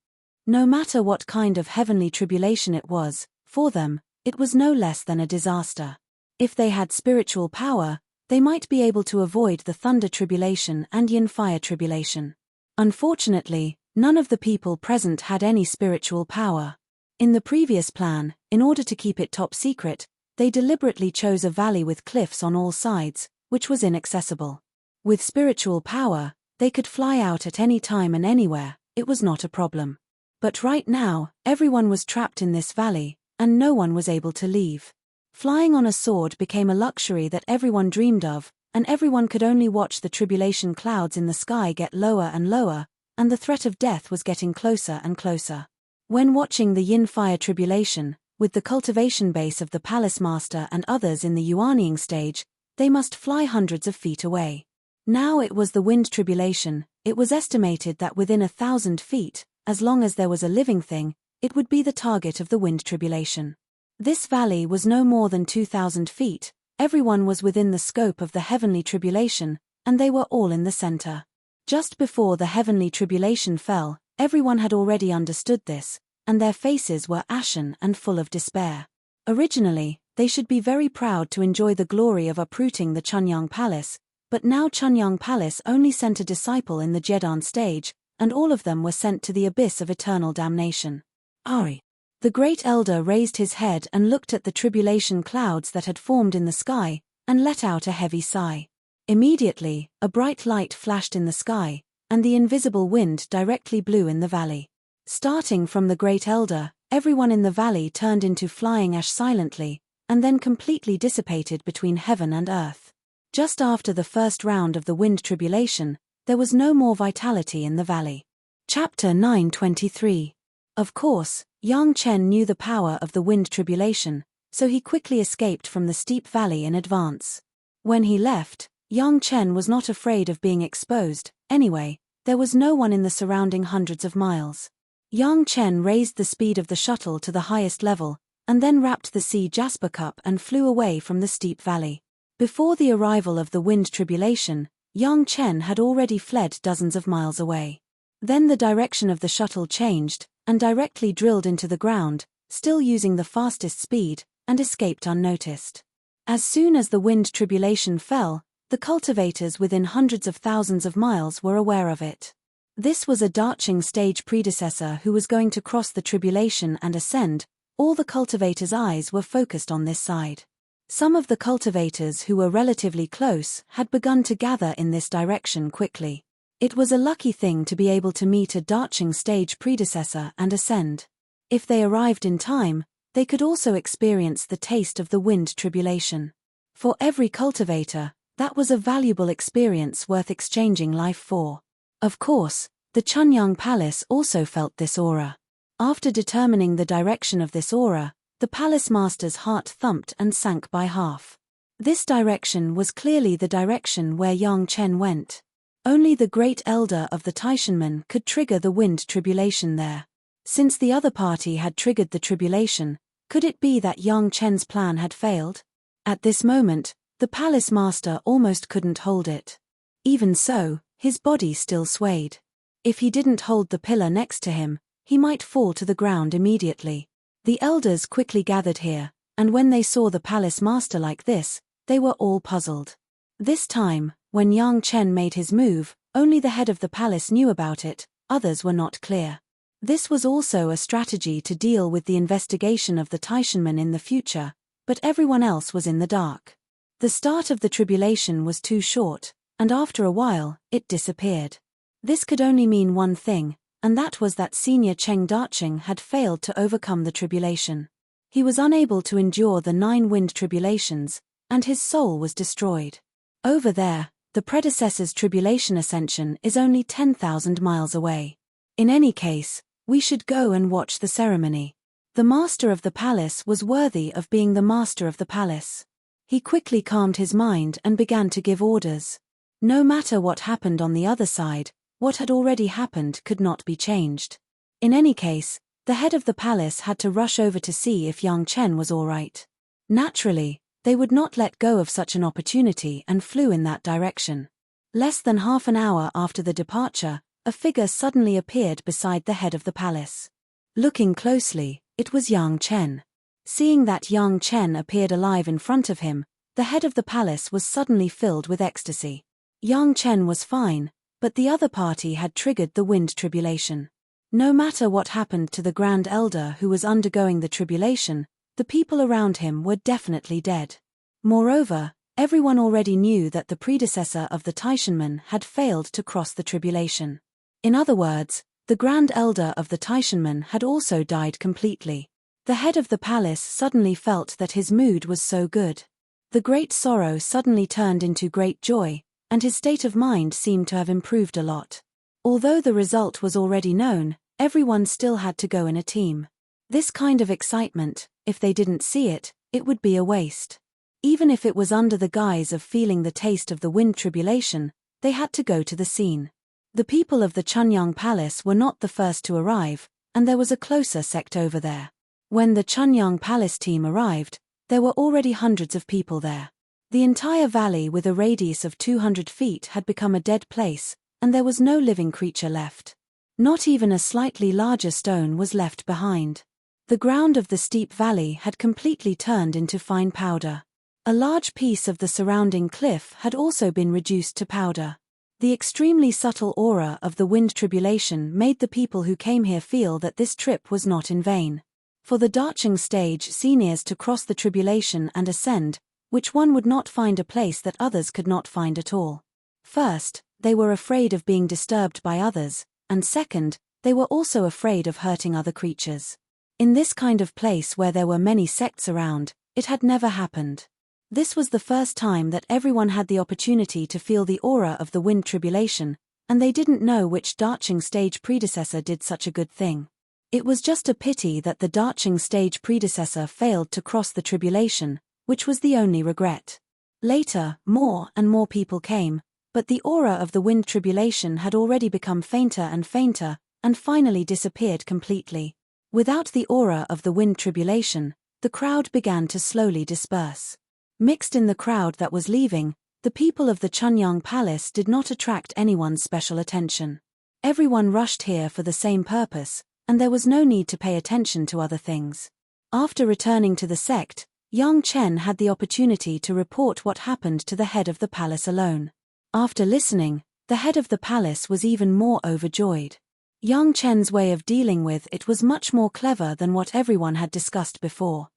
No matter what kind of heavenly tribulation it was, for them, it was no less than a disaster. If they had spiritual power, they might be able to avoid the thunder tribulation and yin fire tribulation. Unfortunately, none of the people present had any spiritual power. In the previous plan, in order to keep it top secret, they deliberately chose a valley with cliffs on all sides, which was inaccessible. With spiritual power, they could fly out at any time and anywhere, it was not a problem. But right now, everyone was trapped in this valley, and no one was able to leave. Flying on a sword became a luxury that everyone dreamed of, and everyone could only watch the tribulation clouds in the sky get lower and lower, and the threat of death was getting closer and closer. When watching the yin fire tribulation, with the cultivation base of the palace master and others in the Yuanying stage, they must fly hundreds of feet away. Now it was the wind tribulation. It was estimated that within 1,000 feet, as long as there was a living thing, it would be the target of the wind tribulation. This valley was no more than 2,000 feet, everyone was within the scope of the heavenly tribulation, and they were all in the center. Just before the heavenly tribulation fell, everyone had already understood this, and their faces were ashen and full of despair. Originally, they should be very proud to enjoy the glory of uprooting the Chunyang Palace, but now Chunyang Palace only sent a disciple in the Jedan stage, and all of them were sent to the abyss of eternal damnation. Ari. The Great Elder raised his head and looked at the tribulation clouds that had formed in the sky, and let out a heavy sigh. Immediately, a bright light flashed in the sky, and the invisible wind directly blew in the valley. Starting from the Great Elder, everyone in the valley turned into flying ash silently, and then completely dissipated between heaven and earth. Just after the first round of the wind tribulation, there was no more vitality in the valley. Chapter 9:23. Of course, Yang Chen knew the power of the wind tribulation, so he quickly escaped from the steep valley in advance. When he left, Yang Chen was not afraid of being exposed. Anyway, there was no one in the surrounding hundreds of miles. Yang Chen raised the speed of the shuttle to the highest level, and then wrapped the sea jasper cup and flew away from the steep valley. Before the arrival of the wind tribulation, Yang Chen had already fled dozens of miles away. Then the direction of the shuttle changed, and directly drilled into the ground, still using the fastest speed, and escaped unnoticed. As soon as the wind tribulation fell, the cultivators within hundreds of thousands of miles were aware of it. This was a darting stage predecessor who was going to cross the tribulation and ascend. All the cultivators' eyes were focused on this side. Some of the cultivators who were relatively close had begun to gather in this direction quickly. It was a lucky thing to be able to meet a darting stage predecessor and ascend. If they arrived in time, they could also experience the taste of the wind tribulation. For every cultivator, that was a valuable experience worth exchanging life for. Of course, the Chunyang Palace also felt this aura. After determining the direction of this aura, the palace master's heart thumped and sank by half. This direction was clearly the direction where Yang Chen went. Only the great elder of the Taishanmen could trigger the wind tribulation there. Since the other party had triggered the tribulation, could it be that Yang Chen's plan had failed? At this moment, the palace master almost couldn't hold it. Even so, his body still swayed. If he didn't hold the pillar next to him, he might fall to the ground immediately. The elders quickly gathered here, and when they saw the palace master like this, they were all puzzled. This time, when Yang Chen made his move, only the head of the palace knew about it, others were not clear. This was also a strategy to deal with the investigation of the Taishanmen in the future, but everyone else was in the dark. The start of the tribulation was too short, and after a while, it disappeared. This could only mean one thing, and that was that Senior Cheng Dacheng had failed to overcome the tribulation. He was unable to endure the 9 wind tribulations, and his soul was destroyed. Over there, the predecessor's tribulation ascension is only 10,000 miles away. In any case, we should go and watch the ceremony. The master of the palace was worthy of being the master of the palace. He quickly calmed his mind and began to give orders. No matter what happened on the other side, what had already happened could not be changed. In any case, the head of the palace had to rush over to see if Yang Chen was all right. Naturally, they would not let go of such an opportunity and flew in that direction. Less than half an hour after the departure, a figure suddenly appeared beside the head of the palace. Looking closely, it was Yang Chen. Seeing that Yang Chen appeared alive in front of him, the head of the palace was suddenly filled with ecstasy. Yang Chen was fine, but the other party had triggered the wind tribulation. No matter what happened to the Grand Elder who was undergoing the tribulation, the people around him were definitely dead. Moreover, everyone already knew that the predecessor of the Taishanmen had failed to cross the tribulation. In other words, the Grand Elder of the Taishanmen had also died completely. The head of the palace suddenly felt that his mood was so good. The great sorrow suddenly turned into great joy, and his state of mind seemed to have improved a lot. Although the result was already known, everyone still had to go in a team. This kind of excitement, if they didn't see it, it would be a waste. Even if it was under the guise of feeling the taste of the wind tribulation, they had to go to the scene. The people of the Chunyang Palace were not the first to arrive, and there was a closer sect over there. When the Chunyang Palace team arrived, there were already hundreds of people there. The entire valley with a radius of 200 feet had become a dead place, and there was no living creature left. Not even a slightly larger stone was left behind. The ground of the steep valley had completely turned into fine powder. A large piece of the surrounding cliff had also been reduced to powder. The extremely subtle aura of the wind tribulation made the people who came here feel that this trip was not in vain. For the Dacheng stage seniors to cross the tribulation and ascend, which one would not find a place that others could not find at all. First, they were afraid of being disturbed by others, and second, they were also afraid of hurting other creatures. In this kind of place where there were many sects around, it had never happened. This was the first time that everyone had the opportunity to feel the aura of the wind tribulation, and they didn't know which Dacheng stage predecessor did such a good thing. It was just a pity that the Darching stage predecessor failed to cross the tribulation, which was the only regret. Later, more and more people came, but the aura of the wind tribulation had already become fainter and finally disappeared completely. Without the aura of the wind tribulation, the crowd began to slowly disperse. Mixed in the crowd that was leaving, the people of the Chunyang Palace did not attract anyone's special attention. Everyone rushed here for the same purpose, and there was no need to pay attention to other things. After returning to the sect, Yang Chen had the opportunity to report what happened to the head of the palace alone. After listening, the head of the palace was even more overjoyed. Yang Chen's way of dealing with it was much more clever than what everyone had discussed before.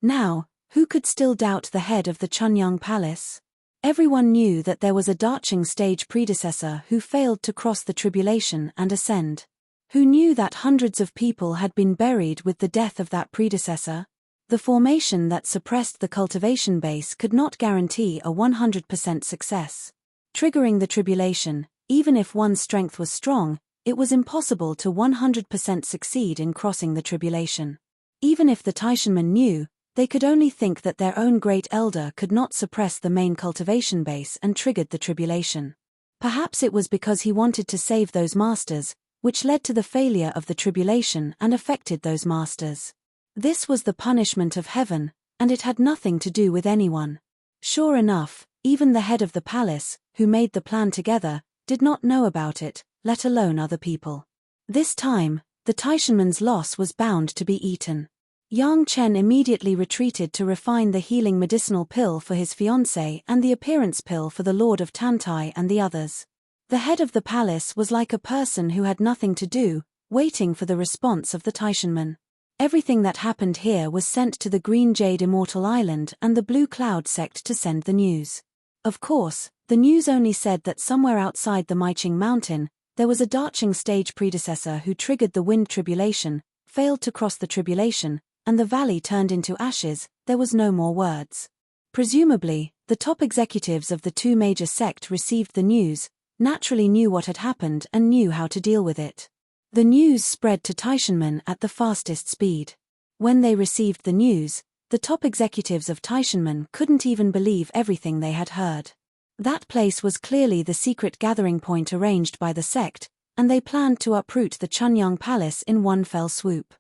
Now, who could still doubt the head of the Chunyang Palace? Everyone knew that there was a Darching stage predecessor who failed to cross the tribulation and ascend. Who knew that hundreds of people had been buried with the death of that predecessor? The formation that suppressed the cultivation base could not guarantee a 100% success. Triggering the tribulation, even if one's strength was strong, it was impossible to 100% succeed in crossing the tribulation. Even if the Taishanmen knew, they could only think that their own great elder could not suppress the main cultivation base and triggered the tribulation. Perhaps it was because he wanted to save those masters, which led to the failure of the tribulation and affected those masters. This was the punishment of heaven, and it had nothing to do with anyone. Sure enough, even the head of the palace, who made the plan together, did not know about it, let alone other people. This time, the Taishanmen's loss was bound to be eaten. Yang Chen immediately retreated to refine the healing medicinal pill for his fiancée and the appearance pill for the Lord of Tantai and the others. The head of the palace was like a person who had nothing to do, waiting for the response of the Taishanmen. Everything that happened here was sent to the Green Jade Immortal Island and the Blue Cloud sect to send the news. Of course, the news only said that somewhere outside the Maiqing Mountain, there was a Darching stage predecessor who triggered the wind tribulation, failed to cross the tribulation, and the valley turned into ashes. There was no more words. Presumably, the top executives of the two major sects received the news, naturally knew what had happened and knew how to deal with it. The news spread to Taishanmen at the fastest speed. When they received the news, the top executives of Taishanmen couldn't even believe everything they had heard. That place was clearly the secret gathering point arranged by the sect, and they planned to uproot the Chunyang Palace in one fell swoop.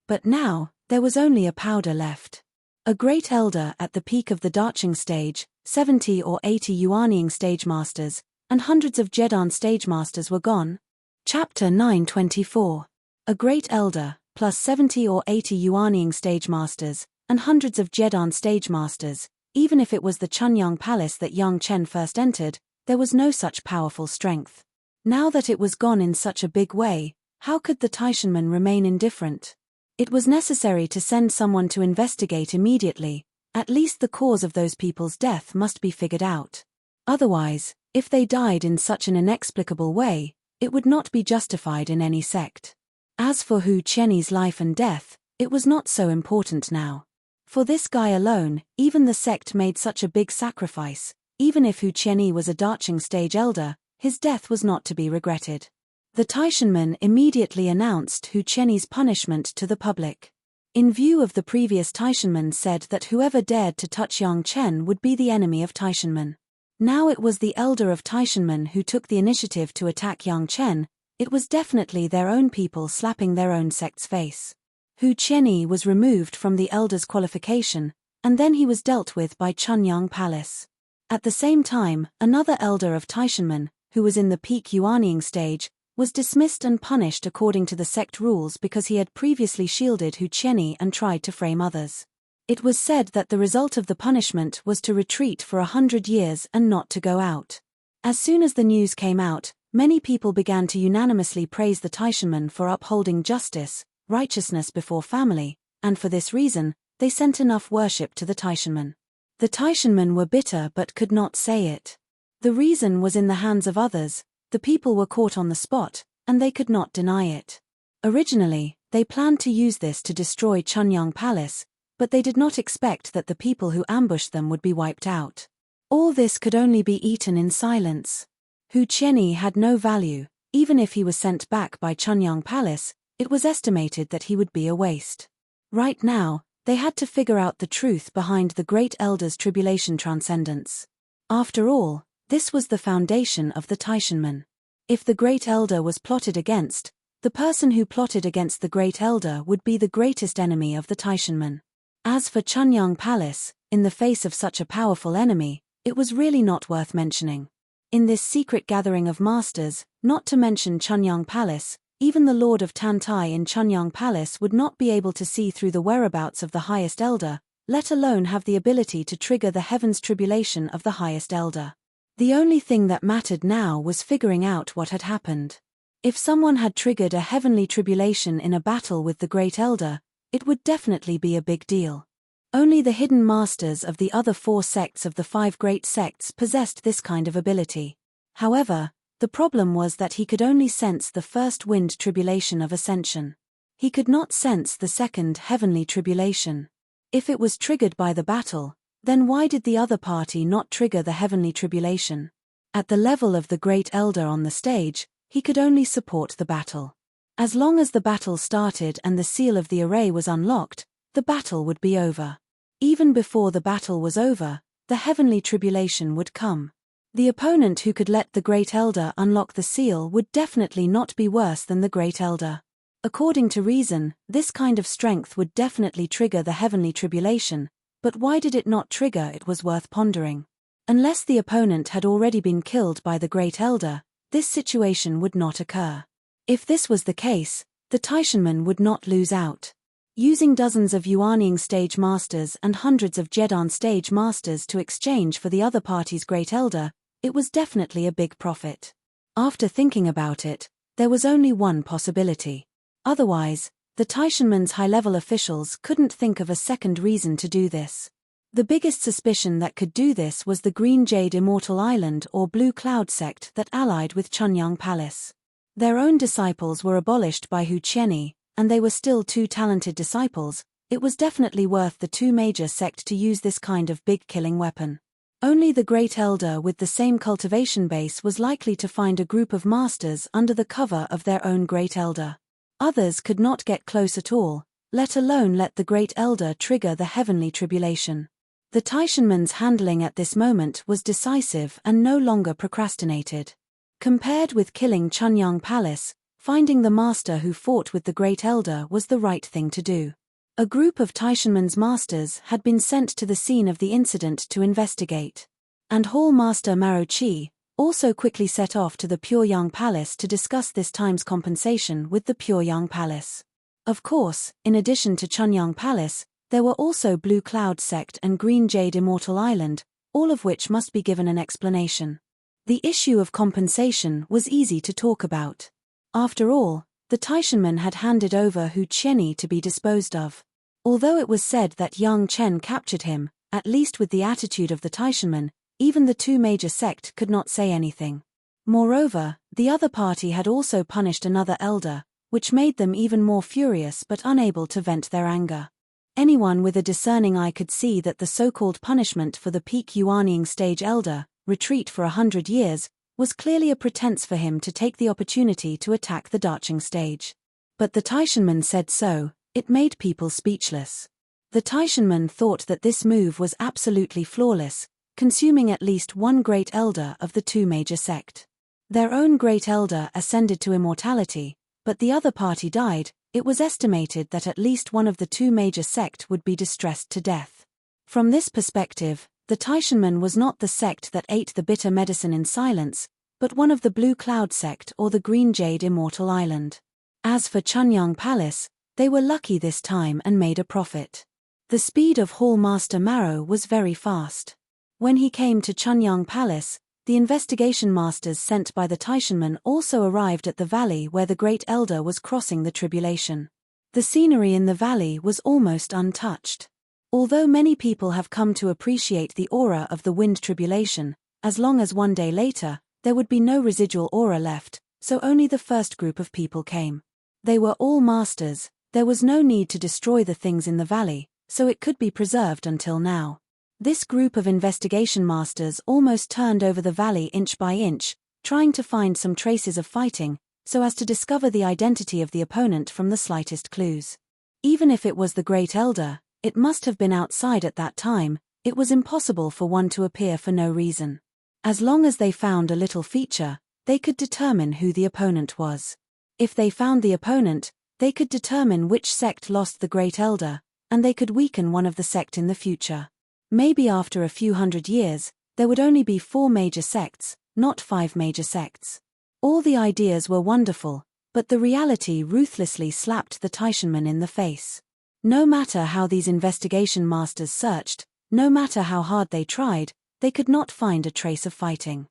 But now, there was only a powder left. A great elder at the peak of the Darching stage, 70 or 80 Yuanying stage masters, and hundreds of Jedan stage masters were gone. Chapter 924. A great elder, plus 70 or 80 Yuanying stage masters, and hundreds of Jedan stage masters. Even if it was the Chunyang Palace that Yang Chen first entered, there was no such powerful strength. Now that it was gone in such a big way, how could the Taishanmen remain indifferent? It was necessary to send someone to investigate immediately. At least the cause of those people's death must be figured out. Otherwise, if they died in such an inexplicable way, it would not be justified in any sect. As for Hu Qianyi's life and death, it was not so important now. For this guy alone, even the sect made such a big sacrifice. Even if Hu Qianyi was a Darching stage elder, his death was not to be regretted. The Taishanmen immediately announced Hu Qianyi's punishment to the public. In view of the previous Taishanmen said that whoever dared to touch Yang Chen would be the enemy of Taishanmen. Now it was the elder of Taishanmen who took the initiative to attack Yang Chen. It was definitely their own people slapping their own sect's face. Hu Qianyi was removed from the elder's qualification, and then he was dealt with by Chunyang Palace. At the same time, another elder of Taishanmen, who was in the peak Yuanying stage, was dismissed and punished according to the sect rules because he had previously shielded Hu Qianyi and tried to frame others. It was said that the result of the punishment was to retreat for 100 years and not to go out. As soon as the news came out, many people began to unanimously praise the Taishanmen for upholding justice, righteousness before family, and for this reason, they sent enough worship to the Taishanmen. The Taishanmen were bitter but could not say it. The reason was in the hands of others. The people were caught on the spot, and they could not deny it. Originally, they planned to use this to destroy Chunyang Palace, but they did not expect that the people who ambushed them would be wiped out. All this could only be eaten in silence. Hu Qianyi had no value. Even if he was sent back by Chunyang Palace, it was estimated that he would be a waste. Right now, they had to figure out the truth behind the Great Elder's tribulation transcendence. After all, this was the foundation of the Taishanmen. If the Great Elder was plotted against, the person who plotted against the Great Elder would be the greatest enemy of the Taishanmen. As for Chunyang Palace, in the face of such a powerful enemy, it was really not worth mentioning. In this secret gathering of masters, not to mention Chunyang Palace, even the Lord of Tantai in Chunyang Palace would not be able to see through the whereabouts of the Highest Elder, let alone have the ability to trigger the heavens tribulation of the Highest Elder. The only thing that mattered now was figuring out what had happened. If someone had triggered a heavenly tribulation in a battle with the Great Elder, it would definitely be a big deal. Only the hidden masters of the other 4 sects of the 5 great sects possessed this kind of ability. However, the problem was that he could only sense the first wind tribulation of ascension. He could not sense the second heavenly tribulation. If it was triggered by the battle, then why did the other party not trigger the heavenly tribulation? At the level of the Great Elder on the stage, he could only support the battle. As long as the battle started and the seal of the array was unlocked, the battle would be over. Even before the battle was over, the heavenly tribulation would come. The opponent who could let the Great Elder unlock the seal would definitely not be worse than the Great Elder. According to reason, this kind of strength would definitely trigger the heavenly tribulation, but why did it not trigger? It was worth pondering. Unless the opponent had already been killed by the Great Elder, this situation would not occur. If this was the case, the Taishanmen would not lose out. Using dozens of Yuanying stage masters and hundreds of Jedan stage masters to exchange for the other party's Great Elder, it was definitely a big profit. After thinking about it, there was only one possibility. Otherwise, the Taishanmen's high-level officials couldn't think of a second reason to do this. The biggest suspicion that could do this was the Green Jade Immortal Island or Blue Cloud sect that allied with Chunyang Palace. Their own disciples were abolished by Hu Qianni, and they were still 2 talented disciples. It was definitely worth the 2 major sect to use this kind of big killing weapon. Only the Great Elder with the same cultivation base was likely to find a group of masters under the cover of their own Great Elder. Others could not get close at all, let alone let the Great Elder trigger the heavenly tribulation. The Taishanmen's handling at this moment was decisive and no longer procrastinated. Compared with killing Chunyang Palace, finding the master who fought with the Great Elder was the right thing to do. A group of Taishanmen's masters had been sent to the scene of the incident to investigate. And Hall Master Maro Chi also quickly set off to the Pyongyang Palace to discuss this time's compensation with the Pyongyang Palace. Of course, in addition to Chunyang Palace, there were also Blue Cloud Sect and Green Jade Immortal Island, all of which must be given an explanation. The issue of compensation was easy to talk about. After all, the Taishanmen had handed over Hu Qianni to be disposed of. Although it was said that Yang Chen captured him, at least with the attitude of the Taishanmen, even the 2 major sect could not say anything. Moreover, the other party had also punished another elder, which made them even more furious but unable to vent their anger. Anyone with a discerning eye could see that the so-called punishment for the peak Yuanying stage elder, retreat for 100 years, was clearly a pretense for him to take the opportunity to attack the Dacheng stage. But the Taishanmen said so, it made people speechless. The Taishanmen thought that this move was absolutely flawless, consuming at least 1 great elder of the 2 major sect. Their own great elder ascended to immortality, but the other party died. It was estimated that at least one of the 2 major sect would be distressed to death. From this perspective, the Taishanmen was not the sect that ate the bitter medicine in silence, but one of the Blue Cloud sect or the Green Jade Immortal Island. As for Chunyang Palace, they were lucky this time and made a profit. The speed of Hall Master Maro was very fast. When he came to Chunyang Palace, the investigation masters sent by the Taishanmen also arrived at the valley where the Great Elder was crossing the tribulation. The scenery in the valley was almost untouched. Although many people have come to appreciate the aura of the wind tribulation, as long as 1 day later, there would be no residual aura left, so only the first group of people came. They were all masters, there was no need to destroy the things in the valley, so it could be preserved until now. This group of investigation masters almost turned over the valley inch by inch, trying to find some traces of fighting, so as to discover the identity of the opponent from the slightest clues. Even if it was the Great Elder, it must have been outside at that time. It was impossible for one to appear for no reason. As long as they found a little feature, they could determine who the opponent was. If they found the opponent, they could determine which sect lost the Great Elder, and they could weaken one of the sect in the future. Maybe after a few hundred years, there would only be 4 major sects, not 5 major sects. All the ideas were wonderful, but the reality ruthlessly slapped the Taishanmen in the face. No matter how these investigation masters searched, no matter how hard they tried, they could not find a trace of fighting.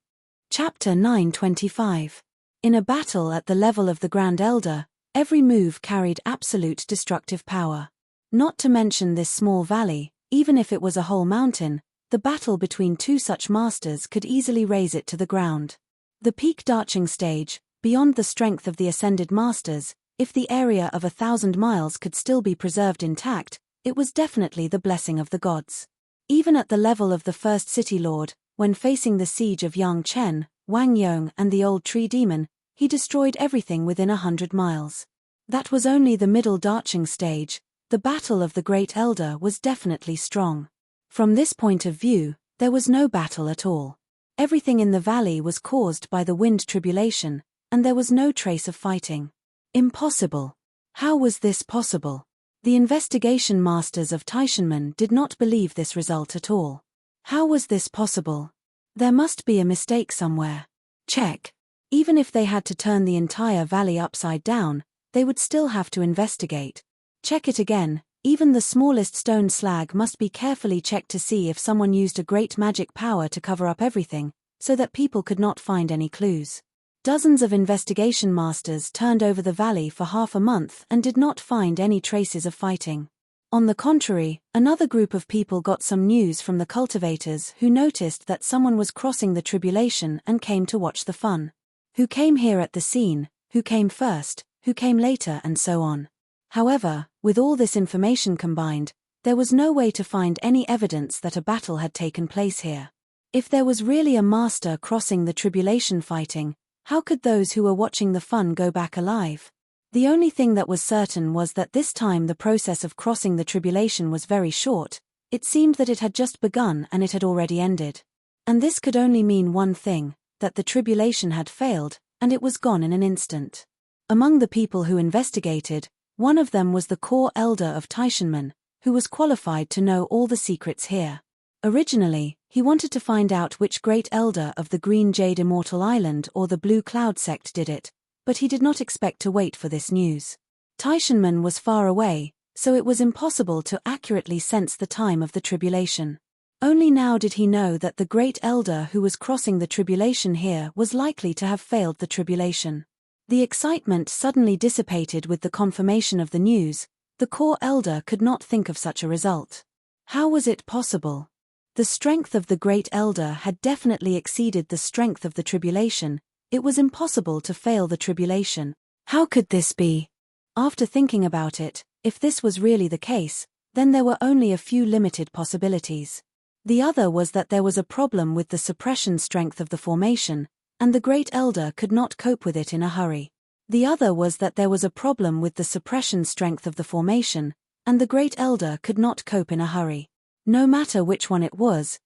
Chapter 925. In a battle at the level of the Grand Elder, every move carried absolute destructive power. Not to mention this small valley, even if it was a whole mountain, the battle between 2 such masters could easily raze it to the ground. The peak darching stage, beyond the strength of the ascended masters, if the area of 1,000 miles could still be preserved intact, it was definitely the blessing of the gods. Even at the level of the first city lord, when facing the siege of Yangchen, Wang Yong and the old tree demon, he destroyed everything within 100 miles. That was only the middle darching stage. The battle of the Great Elder was definitely strong. From this point of view, there was no battle at all. Everything in the valley was caused by the wind tribulation, and there was no trace of fighting. Impossible. How was this possible? The investigation masters of Taishanmen did not believe this result at all. How was this possible? There must be a mistake somewhere. Check. Even if they had to turn the entire valley upside down, they would still have to investigate. Check it again. Even the smallest stone slag must be carefully checked to see if someone used a great magic power to cover up everything, so that people could not find any clues. Dozens of investigation masters turned over the valley for half a month and did not find any traces of fighting. On the contrary, another group of people got some news from the cultivators who noticed that someone was crossing the tribulation and came to watch the fun. Who came here at the scene, who came first, who came later, and so on. However, with all this information combined, there was no way to find any evidence that a battle had taken place here. If there was really a master crossing the tribulation fighting, how could those who were watching the fun go back alive? The only thing that was certain was that this time the process of crossing the tribulation was very short. It seemed that it had just begun and it had already ended. And this could only mean one thing, that the tribulation had failed, and it was gone in an instant. Among the people who investigated, one of them was the core elder of Taishanmen, who was qualified to know all the secrets here. Originally, he wanted to find out which great elder of the Green Jade Immortal Island or the Blue Cloud sect did it, but he did not expect to wait for this news. Taishanmen was far away, so it was impossible to accurately sense the time of the tribulation. Only now did he know that the great elder who was crossing the tribulation here was likely to have failed the tribulation. The excitement suddenly dissipated with the confirmation of the news. The core elder could not think of such a result. How was it possible? The strength of the great elder had definitely exceeded the strength of the tribulation. It was impossible to fail the tribulation. How could this be? After thinking about it, if this was really the case, then there were only a few limited possibilities. The other was that there was a problem with the suppression strength of the formation, and the great elder could not cope with it in a hurry. The other was that there was a problem with the suppression strength of the formation, and the great elder could not cope in a hurry. No matter which one it was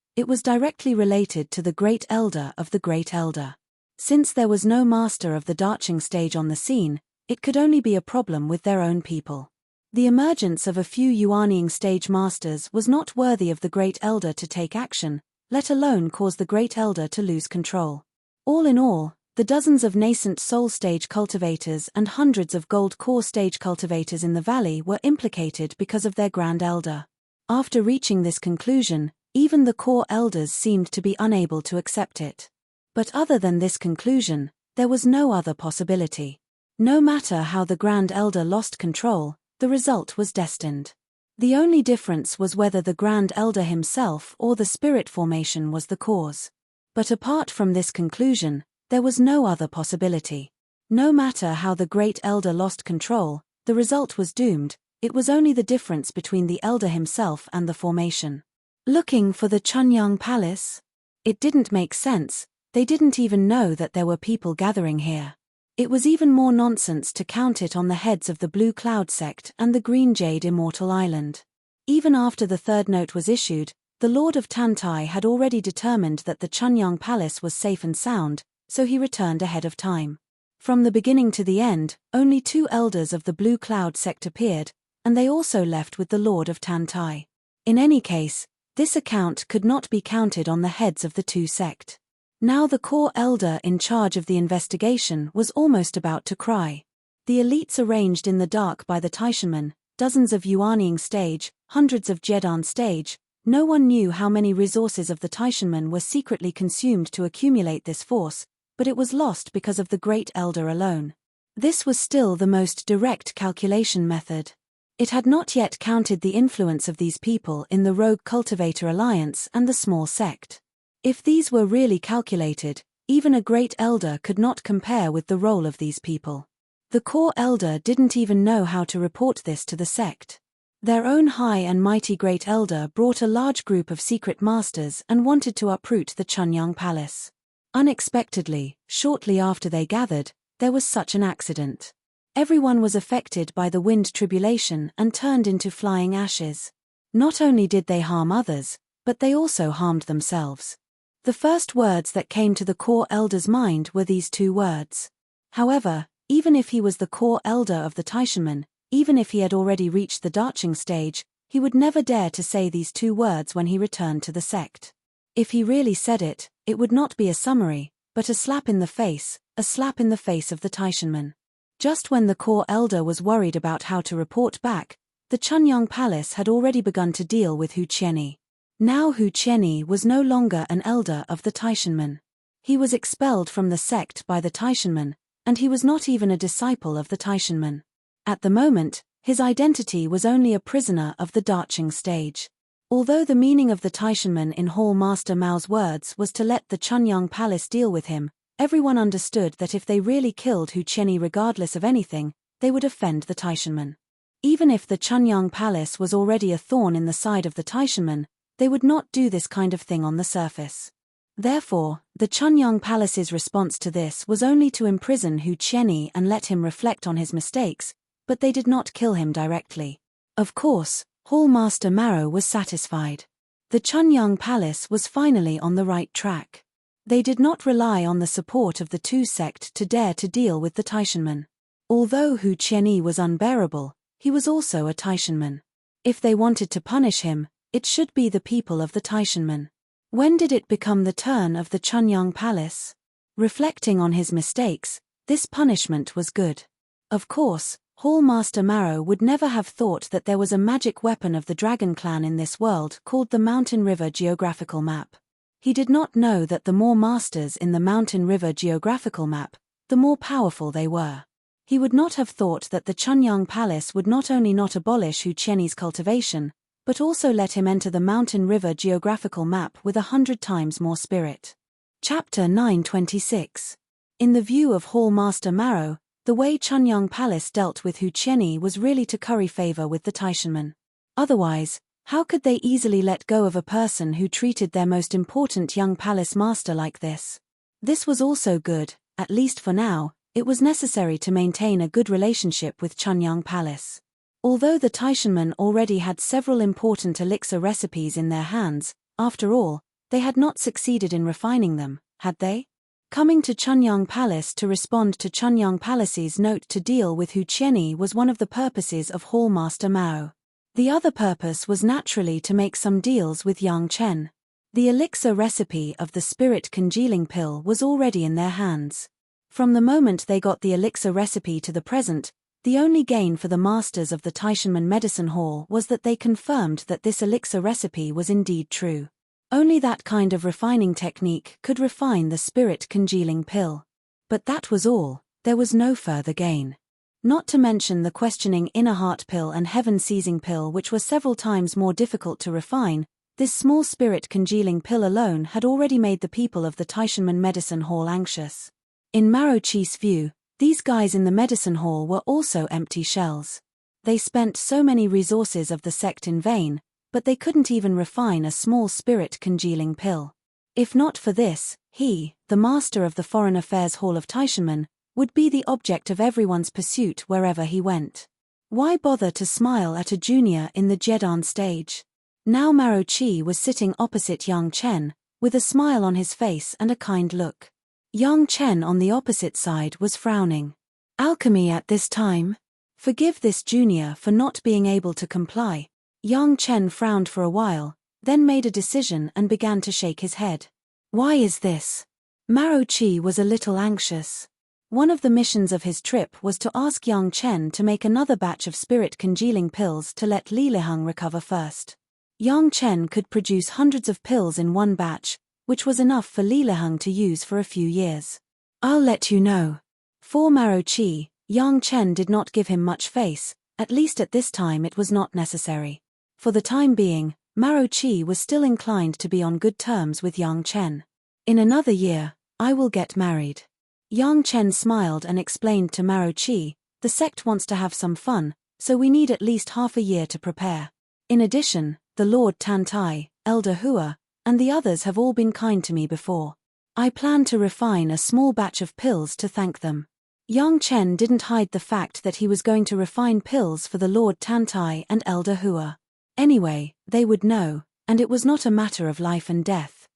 directly related to the great elder of the great elder. Since there was no master of the darching stage on the scene, it could only be a problem with their own people. The emergence of a few Yuanying stage masters was not worthy of the great elder to take action, let alone cause the great elder to lose control. All in all, the dozens of nascent soul stage cultivators and hundreds of gold core stage cultivators in the valley were implicated because of their grand elder. After reaching this conclusion, even the core elders seemed to be unable to accept it. But other than this conclusion, there was no other possibility. No matter how the grand elder lost control, the result was destined. The only difference was whether the grand elder himself or the spirit formation was the cause. But apart from this conclusion, there was no other possibility. No matter how the great elder lost control, the result was doomed. It was only the difference between the elder himself and the formation. Looking for the Chunyang Palace? It didn't make sense. They didn't even know that there were people gathering here. It was even more nonsense to count it on the heads of the Blue Cloud sect and the Green Jade Immortal Island. Even after the third note was issued, the Lord of Tantai had already determined that the Chunyang Palace was safe and sound, so he returned ahead of time. From the beginning to the end, only 2 elders of the Blue Cloud sect appeared, and they also left with the Lord of Tantai. In any case, this account could not be counted on the heads of the 2 sect. Now the core elder in charge of the investigation was almost about to cry. The elites arranged in the dark by the Taishanmen, dozens of Yuanying stage, hundreds of Jedan stage, no one knew how many resources of the Taishanmen were secretly consumed to accumulate this force, but it was lost because of the Great Elder alone. This was still the most direct calculation method. It had not yet counted the influence of these people in the Rogue Cultivator Alliance and the small sect. If these were really calculated, even a Great Elder could not compare with the role of these people. The core elder didn't even know how to report this to the sect. Their own high and mighty Great Elder brought a large group of secret masters and wanted to uproot the Chunyang Palace. Unexpectedly, shortly after they gathered, there was such an accident. Everyone was affected by the wind tribulation and turned into flying ashes. Not only did they harm others, but they also harmed themselves. The first words that came to the core elder's mind were these 2 words. However, even if he was the core elder of the Taishanmen, even if he had already reached the Darching stage, he would never dare to say these 2 words when he returned to the sect. If he really said it, it would not be a summary, but a slap in the face of the Taishanmen. Just when the core elder was worried about how to report back, the Chunyang Palace had already begun to deal with Hu Qianni. Now Hu Qianni was no longer an elder of the Taishanmen. He was expelled from the sect by the Taishanmen, and he was not even a disciple of the Taishanmen. At the moment, his identity was only a prisoner of the Darching stage. Although the meaning of the Taishanmen in Hall Master Mao's words was to let the Chunyang Palace deal with him, everyone understood that if they really killed Hu Qianni regardless of anything, they would offend the Taishanmen. Even if the Chunyang Palace was already a thorn in the side of the Taishanmen, they would not do this kind of thing on the surface. Therefore, the Chunyang Palace's response to this was only to imprison Hu Qianni and let him reflect on his mistakes, but they did not kill him directly. Of course, Hall Master Maro was satisfied. The Chunyang Palace was finally on the right track. They did not rely on the support of the 2 sect to dare to deal with the Taishanmen. Although Hu Qianni was unbearable, he was also a Taishanman. If they wanted to punish him, it should be the people of the Taishanmen. When did it become the turn of the Chunyang Palace? Reflecting on his mistakes, this punishment was good. Of course, Hall Master Maro would never have thought that there was a magic weapon of the Dragon Clan in this world called the Mountain River Geographical Map. He did not know that the more masters in the Mountain River Geographical Map, the more powerful they were. He would not have thought that the Chunyang Palace would not only not abolish Hu Qianni's cultivation, but also let him enter the Mountain River Geographical Map with 100 times more spirit. Chapter 926. In the view of Hall Master Maro, the way Chunyang Palace dealt with Hu Qianni was really to curry favor with the Taishanmen. Otherwise, how could they easily let go of a person who treated their most important young palace master like this? This was also good, at least for now. It was necessary to maintain a good relationship with Chunyang Palace. Although the Taishanmen already had several important elixir recipes in their hands, after all, they had not succeeded in refining them, had they? Coming to Chunyang Palace to respond to Chunyang Palace's note to deal with Hu Qianni was one of the purposes of Hall Master Mao. The other purpose was naturally to make some deals with Yang Chen. The elixir recipe of the spirit congealing pill was already in their hands. From the moment they got the elixir recipe to the present, the only gain for the masters of the Taishanmen Medicine Hall was that they confirmed that this elixir recipe was indeed true. Only that kind of refining technique could refine the spirit congealing pill. But that was all, there was no further gain. Not to mention the questioning inner heart pill and heaven seizing pill, which were several times more difficult to refine. This small spirit congealing pill alone had already made the people of the Taishanmen Medicine Hall anxious. In Maro Chi's view, these guys in the medicine hall were also empty shells. They spent so many resources of the sect in vain, but they couldn't even refine a small spirit congealing pill. If not for this, he, the master of the Foreign Affairs Hall of Taishanmen, would be the object of everyone's pursuit wherever he went. Why bother to smile at a junior in the Jedan stage? Now Maro Chi was sitting opposite Yang Chen, with a smile on his face and a kind look. Yang Chen on the opposite side was frowning. Alchemy at this time? Forgive this junior for not being able to comply. Yang Chen frowned for a while, then made a decision and began to shake his head. Why is this? Maro Chi was a little anxious. One of the missions of his trip was to ask Yang Chen to make another batch of spirit congealing pills to let Li Liheng recover first. Yang Chen could produce hundreds of pills in one batch, which was enough for Li Liheng to use for a few years. I'll let you know. For Maro Chi, Yang Chen did not give him much face, at least at this time it was not necessary. For the time being, Maro Chi was still inclined to be on good terms with Yang Chen. In another year, I will get married. Yang Chen smiled and explained to Maro Chi, the sect wants to have some fun, so we need at least half a year to prepare. In addition, the Lord Tantai, Elder Hua, and the others have all been kind to me before. I plan to refine a small batch of pills to thank them. Yang Chen didn't hide the fact that he was going to refine pills for the Lord Tantai and Elder Hua. Anyway, they would know, and it was not a matter of life and death.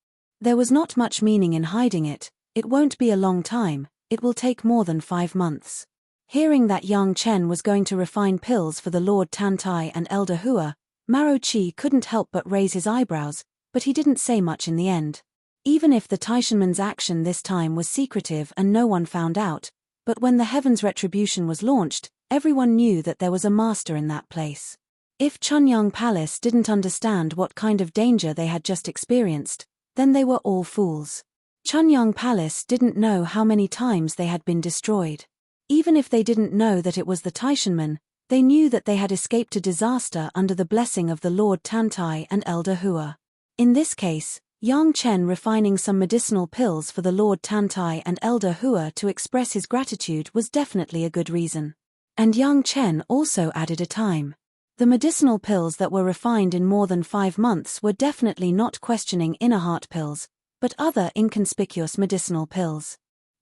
There was not much meaning in hiding it. It won't be a long time, it will take more than 5 months. Hearing that Yang Chen was going to refine pills for the Lord Tantai and Elder Hua, Maro Chi couldn't help but raise his eyebrows, but he didn't say much in the end. Even if the Taishanman's action this time was secretive and no one found out, but when the Heaven's Retribution was launched, everyone knew that there was a master in that place. If Chunyang Palace didn't understand what kind of danger they had just experienced, then they were all fools. Chunyang Palace didn't know how many times they had been destroyed. Even if they didn't know that it was the Taishanman, they knew that they had escaped a disaster under the blessing of the Lord Tantai and Elder Hua. In this case, Yang Chen refining some medicinal pills for the Lord Tantai and Elder Hua to express his gratitude was definitely a good reason. And Yang Chen also added a time. The medicinal pills that were refined in more than 5 months were definitely not questioning inner heart pills, but other inconspicuous medicinal pills.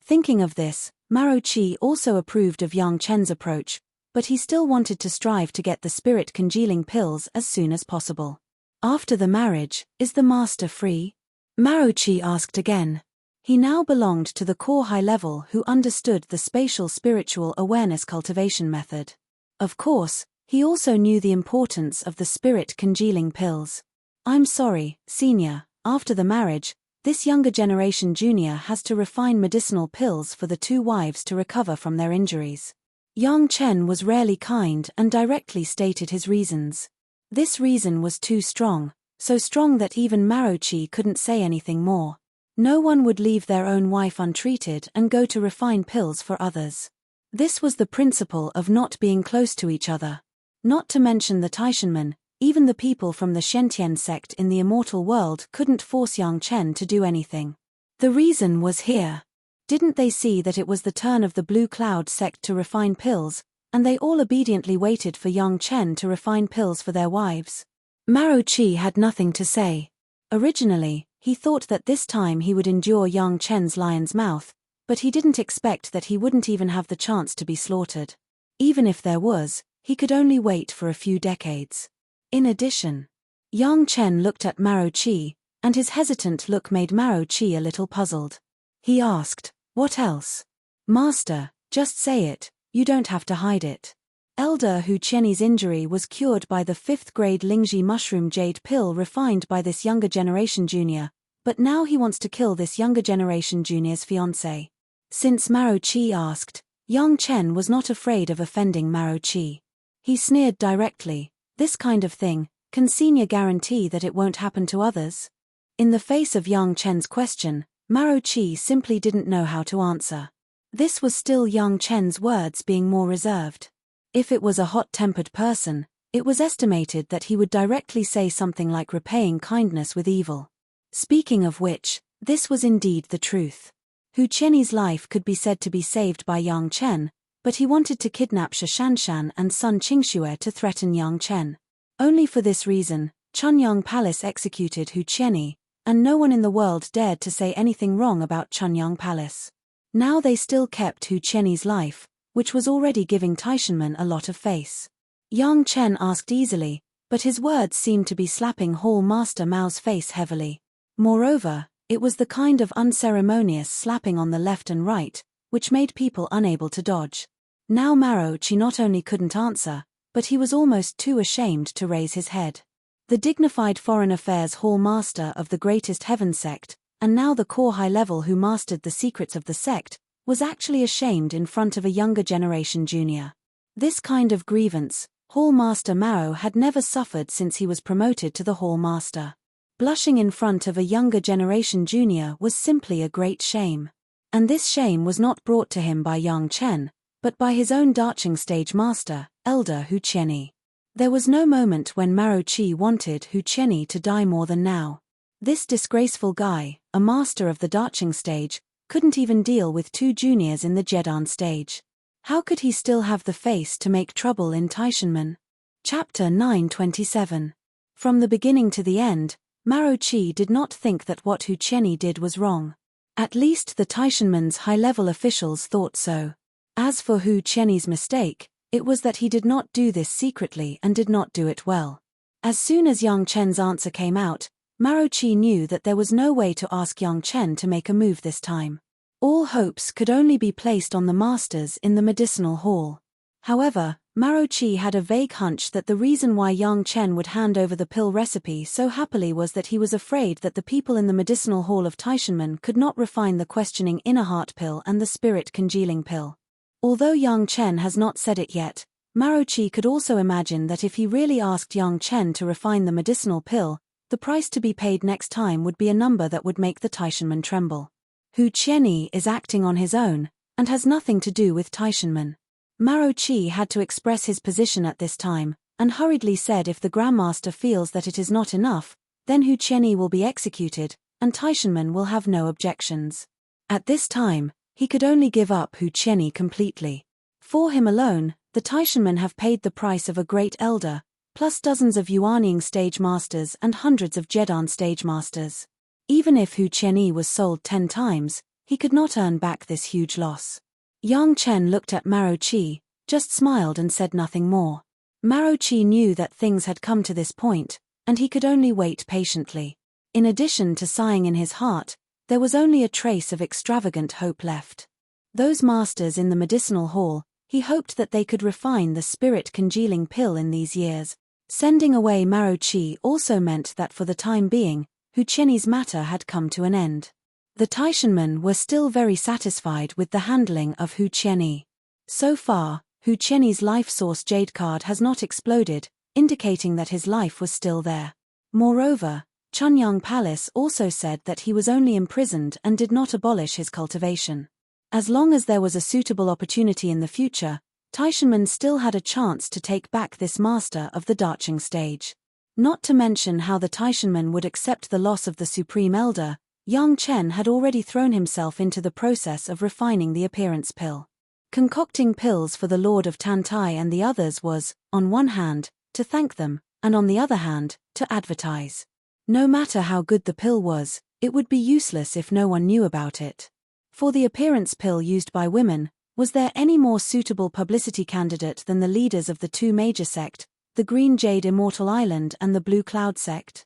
Thinking of this, Maro Chi also approved of Yang Chen's approach, but he still wanted to strive to get the spirit congealing pills as soon as possible. After the marriage, is the master free? Maro Chi asked again. He now belonged to the core high level who understood the spatial spiritual awareness cultivation method. Of course, he also knew the importance of the spirit congealing pills. I'm sorry, senior, after the marriage, this younger generation junior has to refine medicinal pills for the 2 wives to recover from their injuries. Yang Chen was rarely kind and directly stated his reasons. This reason was too strong, so strong that even Maro Chi couldn't say anything more. No one would leave their own wife untreated and go to refine pills for others. This was the principle of not being close to each other. Not to mention the Taishanman, even the people from the Shentian sect in the immortal world couldn't force Yang Chen to do anything. The reason was here. Didn't they see that it was the turn of the Blue Cloud sect to refine pills, and they all obediently waited for Yang Chen to refine pills for their wives? Maro Chi had nothing to say. Originally, he thought that this time he would endure Yang Chen's lion's mouth, but he didn't expect that he wouldn't even have the chance to be slaughtered. Even if there was, he could only wait for a few decades. In addition, Yang Chen looked at Maro Chi, and his hesitant look made Maro Chi a little puzzled. He asked, "What else?" "Master, just say it, you don't have to hide it." Elder Hu Qianyi's injury was cured by the 5th grade Lingji mushroom jade pill refined by this younger generation junior, but now he wants to kill this younger generation junior's fiancée. Since Maro Chi asked, Yang Chen was not afraid of offending Maro Chi. He sneered directly, "This kind of thing, can senior guarantee that it won't happen to others?" In the face of Yang Chen's question, Maro Chi simply didn't know how to answer. This was still Yang Chen's words being more reserved. If it was a hot-tempered person, it was estimated that he would directly say something like repaying kindness with evil. Speaking of which, this was indeed the truth. Hu Qianyi's life could be said to be saved by Yang Chen, but he wanted to kidnap Shanshan and Sun Qingxue to threaten Yang Chen. Only for this reason, Chunyang Palace executed Hu Qianyi, and no one in the world dared to say anything wrong about Chunyang Palace. Now they still kept Hu Chenyi's life, which was already giving Taishanmen a lot of face. Yang Chen asked easily, but his words seemed to be slapping Hall Master Mao's face heavily. Moreover, it was the kind of unceremonious slapping on the left and right, which made people unable to dodge. Now Maro Chi not only couldn't answer, but he was almost too ashamed to raise his head. The dignified Foreign Affairs Hall Master of the Greatest Heaven sect, and now the core high level who mastered the secrets of the sect, was actually ashamed in front of a younger generation junior. This kind of grievance, Hall Master Mao had never suffered since he was promoted to the Hall Master. Blushing in front of a younger generation junior was simply a great shame. And this shame was not brought to him by Yang Chen, but by his own Darching stage master, Elder Hu Chenyi. There was no moment when Maro Chi wanted Hu Chenyi to die more than now. This disgraceful guy, a master of the Darching stage, couldn't even deal with two juniors in the Jedan stage. How could he still have the face to make trouble in Taishanmen? Chapter 927. From the beginning to the end, Maro Chi did not think that what Hu Chenyi did was wrong. At least the Taishanmen's high-level officials thought so. As for Hu Chenyi's mistake, it was that he did not do this secretly and did not do it well. As soon as Yang Chen's answer came out, Maro Chi knew that there was no way to ask Yang Chen to make a move this time. All hopes could only be placed on the masters in the medicinal hall. However, Maro Chi had a vague hunch that the reason why Yang Chen would hand over the pill recipe so happily was that he was afraid that the people in the medicinal hall of Taishanmen could not refine the questioning inner heart pill and the spirit congealing pill. Although Yang Chen has not said it yet, Maro Chi could also imagine that if he really asked Yang Chen to refine the medicinal pill, the price to be paid next time would be a number that would make the Taishanmen tremble. Hu Chenyi is acting on his own, and has nothing to do with Taishanmen. Maro Chi had to express his position at this time, and hurriedly said if the Grandmaster feels that it is not enough, then Hu Chenyi will be executed, and Taishanmen will have no objections. At this time, he could only give up Hu Chenyi completely. For him alone, the Taishanmen have paid the price of a great elder, plus dozens of Yuanying stage masters and hundreds of Jedan stage masters. Even if Hu Chenyi was sold 10 times, he could not earn back this huge loss. Yang Chen looked at Maro Chi, just smiled and said nothing more. Maro Chi knew that things had come to this point, and he could only wait patiently. In addition to sighing in his heart, there was only a trace of extravagant hope left. Those masters in the medicinal hall, he hoped that they could refine the spirit congealing pill in these years. Sending away Maro Chi also meant that for the time being, Hu Chenyi's matter had come to an end. The Taishanmen were still very satisfied with the handling of Hu Chenyi. So far, Hu Chenyi's life source jade card has not exploded, indicating that his life was still there. Moreover, Chunyang Palace also said that he was only imprisoned and did not abolish his cultivation. As long as there was a suitable opportunity in the future, Taishanmen still had a chance to take back this master of the Darching stage. Not to mention how the Taishanmen would accept the loss of the Supreme Elder, Yang Chen had already thrown himself into the process of refining the appearance pill. Concocting pills for the Lord of Tantai and the others was, on one hand, to thank them, and on the other hand, to advertise. No matter how good the pill was, it would be useless if no one knew about it. For the appearance pill used by women, was there any more suitable publicity candidate than the leaders of the two major sect, the Green Jade Immortal Island and the Blue Cloud sect?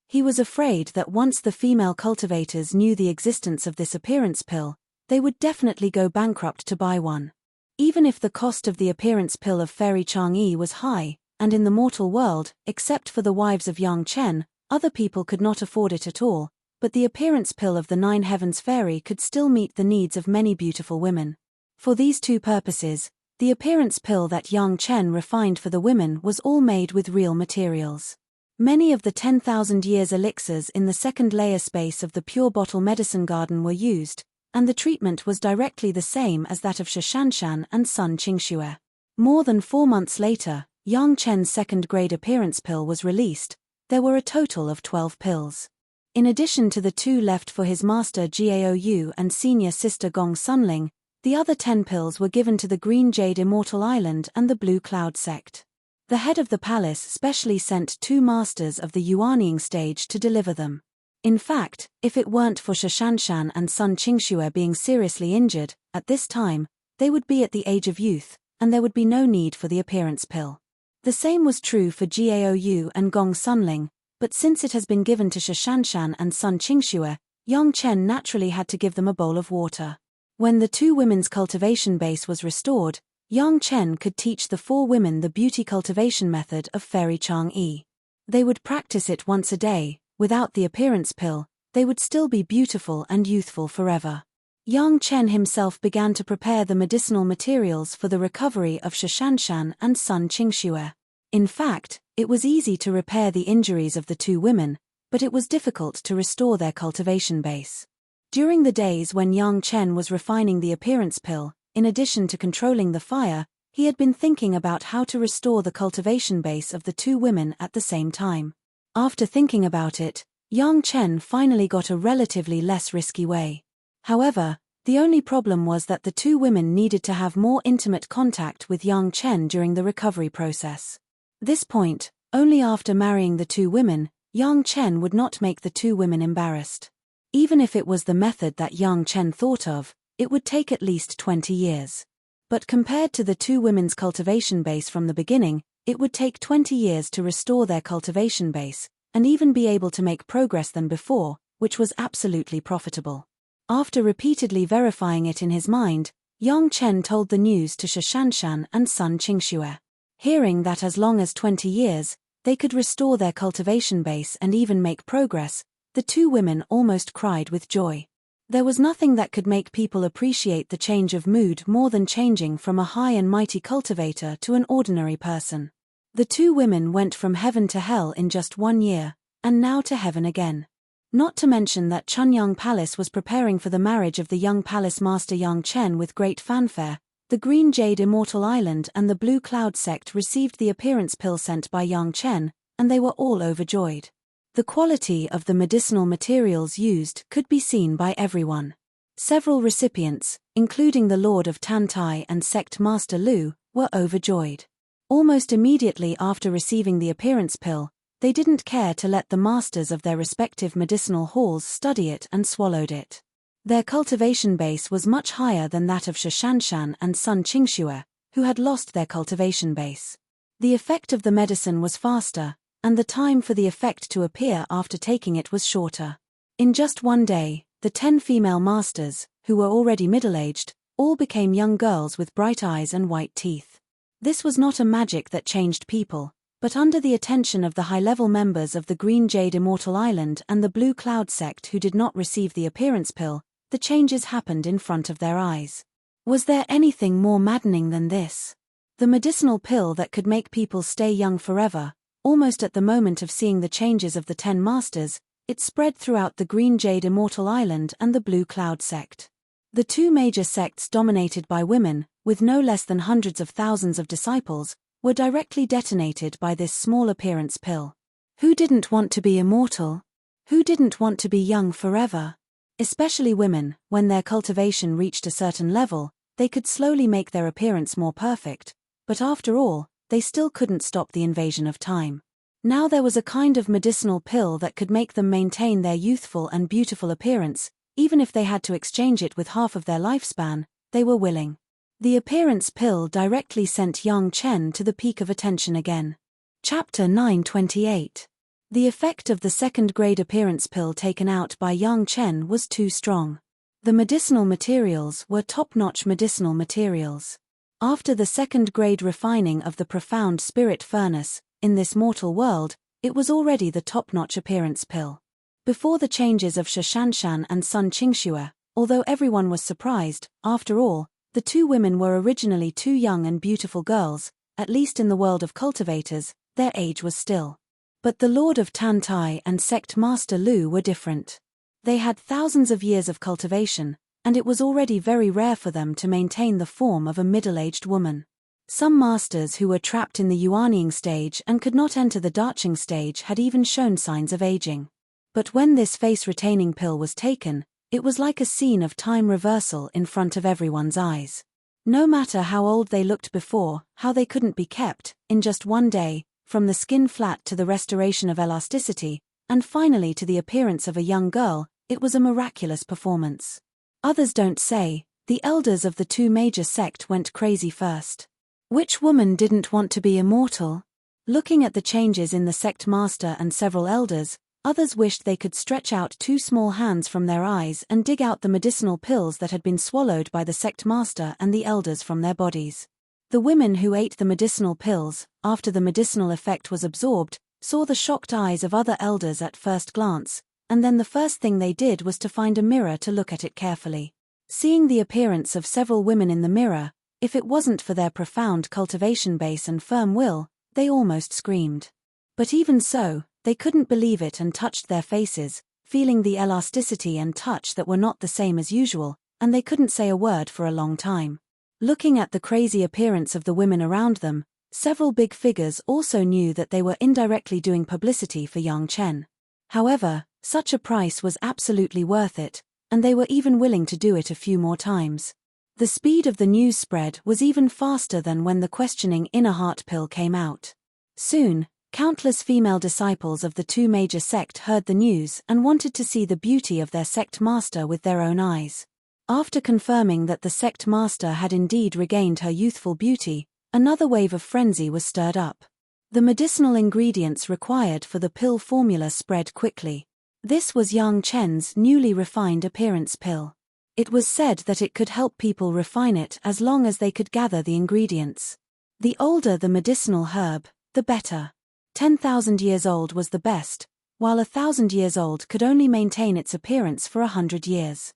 He was afraid that once the female cultivators knew the existence of this appearance pill, they would definitely go bankrupt to buy one. Even if the cost of the appearance pill of Fairy Chang'e was high, and in the mortal world, except for the wives of Yang Chen, other people could not afford it at all, but the appearance pill of the Nine Heavens Fairy could still meet the needs of many beautiful women. For these two purposes, the appearance pill that Yang Chen refined for the women was all made with real materials. Many of the 10,000 years elixirs in the second layer space of the Pure Bottle Medicine Garden were used, and the treatment was directly the same as that of Shishanshan and Sun Qingxue. More than 4 months later, Yang Chen's second-grade appearance pill was released. There were a total of 12 pills. In addition to the 2 left for his master Gaou and senior sister Gong Sunling, the other 10 pills were given to the Green Jade Immortal Island and the Blue Cloud sect. The head of the palace specially sent 2 masters of the Yuanying stage to deliver them. In fact, if it weren't for Shashanshan and Sun Qingxue being seriously injured, at this time, they would be at the age of youth, and there would be no need for the appearance pill. The same was true for Gaoyu and Gong Sunling, but since it has been given to Shashanshan and Sun Qingxue, Yang Chen naturally had to give them a bowl of water. When the two women's cultivation base was restored, Yang Chen could teach the four women the beauty cultivation method of Fairy Chang'e. They would practice it once a day. Without the appearance pill, they would still be beautiful and youthful forever. Yang Chen himself began to prepare the medicinal materials for the recovery of Shashanshan and Sun Qingxue. In fact, it was easy to repair the injuries of the two women, but it was difficult to restore their cultivation base. During the days when Yang Chen was refining the appearance pill, in addition to controlling the fire, he had been thinking about how to restore the cultivation base of the two women at the same time. After thinking about it, Yang Chen finally got a relatively less risky way. However, the only problem was that the two women needed to have more intimate contact with Yang Chen during the recovery process. This point, only after marrying the two women, Yang Chen would not make the two women embarrassed. Even if it was the method that Yang Chen thought of, it would take at least 20 years. But compared to the two women's cultivation base from the beginning, it would take 20 years to restore their cultivation base, and even be able to make progress than before, which was absolutely profitable. After repeatedly verifying it in his mind, Yang Chen told the news to Shashanshan and Sun Qingxue. Hearing that as long as 20 years, they could restore their cultivation base and even make progress, the two women almost cried with joy. There was nothing that could make people appreciate the change of mood more than changing from a high and mighty cultivator to an ordinary person. The two women went from heaven to hell in just 1 year, and now to heaven again. Not to mention that Chunyang Palace was preparing for the marriage of the young palace master Yang Chen with great fanfare. The Green Jade Immortal Island and the Blue Cloud sect received the appearance pill sent by Yang Chen, and they were all overjoyed. The quality of the medicinal materials used could be seen by everyone. Several recipients, including the Lord of Tantai and Sect Master Lu, were overjoyed. Almost immediately after receiving the appearance pill, they didn't care to let the masters of their respective medicinal halls study it and swallowed it. Their cultivation base was much higher than that of Shashanshan and Sun Qingxue, who had lost their cultivation base. The effect of the medicine was faster, and the time for the effect to appear after taking it was shorter. In just 1 day, the 10 female masters, who were already middle-aged, all became young girls with bright eyes and white teeth. This was not a magic that changed people, but under the attention of the high-level members of the Green Jade Immortal Island and the Blue Cloud sect who did not receive the appearance pill, the changes happened in front of their eyes. Was there anything more maddening than this? The medicinal pill that could make people stay young forever, almost at the moment of seeing the changes of the 10 masters, it spread throughout the Green Jade Immortal Island and the Blue Cloud sect. The two major sects dominated by women, with no less than hundreds of thousands of disciples, were directly detonated by this small appearance pill. Who didn't want to be immortal? Who didn't want to be young forever? Especially women, when their cultivation reached a certain level, they could slowly make their appearance more perfect, but after all, they still couldn't stop the invasion of time. Now there was a kind of medicinal pill that could make them maintain their youthful and beautiful appearance, even if they had to exchange it with half of their lifespan, they were willing. The appearance pill directly sent Yang Chen to the peak of attention again. Chapter 928. The effect of the second-grade appearance pill taken out by Yang Chen was too strong. The medicinal materials were top-notch medicinal materials. After the second-grade refining of the profound spirit furnace, in this mortal world, it was already the top-notch appearance pill. Before the changes of Shashanshan and Sun Qingxue, although everyone was surprised, after all, the two women were originally two young and beautiful girls, at least in the world of cultivators, their age was still. But the Lord of Tantai and Sect Master Lu were different. They had thousands of years of cultivation, and it was already very rare for them to maintain the form of a middle-aged woman. Some masters who were trapped in the Yuanying stage and could not enter the Daching stage had even shown signs of aging. But when this face-retaining pill was taken, it was like a scene of time reversal in front of everyone's eyes. No matter how old they looked before, how they couldn't be kept, in just 1 day, from the skin flat to the restoration of elasticity, and finally to the appearance of a young girl, it was a miraculous performance. Others don't say, the elders of the two major sects went crazy first. Which woman didn't want to be immortal? Looking at the changes in the sect master and several elders, others wished they could stretch out two small hands from their eyes and dig out the medicinal pills that had been swallowed by the sect master and the elders from their bodies. The women who ate the medicinal pills, after the medicinal effect was absorbed, saw the shocked eyes of other elders at first glance, and then the first thing they did was to find a mirror to look at it carefully. Seeing the appearance of several women in the mirror, if it wasn't for their profound cultivation base and firm will, they almost screamed. But even so, they couldn't believe it and touched their faces, feeling the elasticity and touch that were not the same as usual, and they couldn't say a word for a long time. Looking at the crazy appearance of the women around them, several big figures also knew that they were indirectly doing publicity for Yang Chen. However, such a price was absolutely worth it, and they were even willing to do it a few more times. The speed of the news spread was even faster than when the questioning inner heart pill came out. Soon, countless female disciples of the two major sects heard the news and wanted to see the beauty of their sect master with their own eyes. After confirming that the sect master had indeed regained her youthful beauty, another wave of frenzy was stirred up. The medicinal ingredients required for the pill formula spread quickly. This was Yang Chen's newly refined appearance pill. It was said that it could help people refine it as long as they could gather the ingredients. The older the medicinal herb, the better. 10,000 years old was the best, while 1,000 years old could only maintain its appearance for 100 years.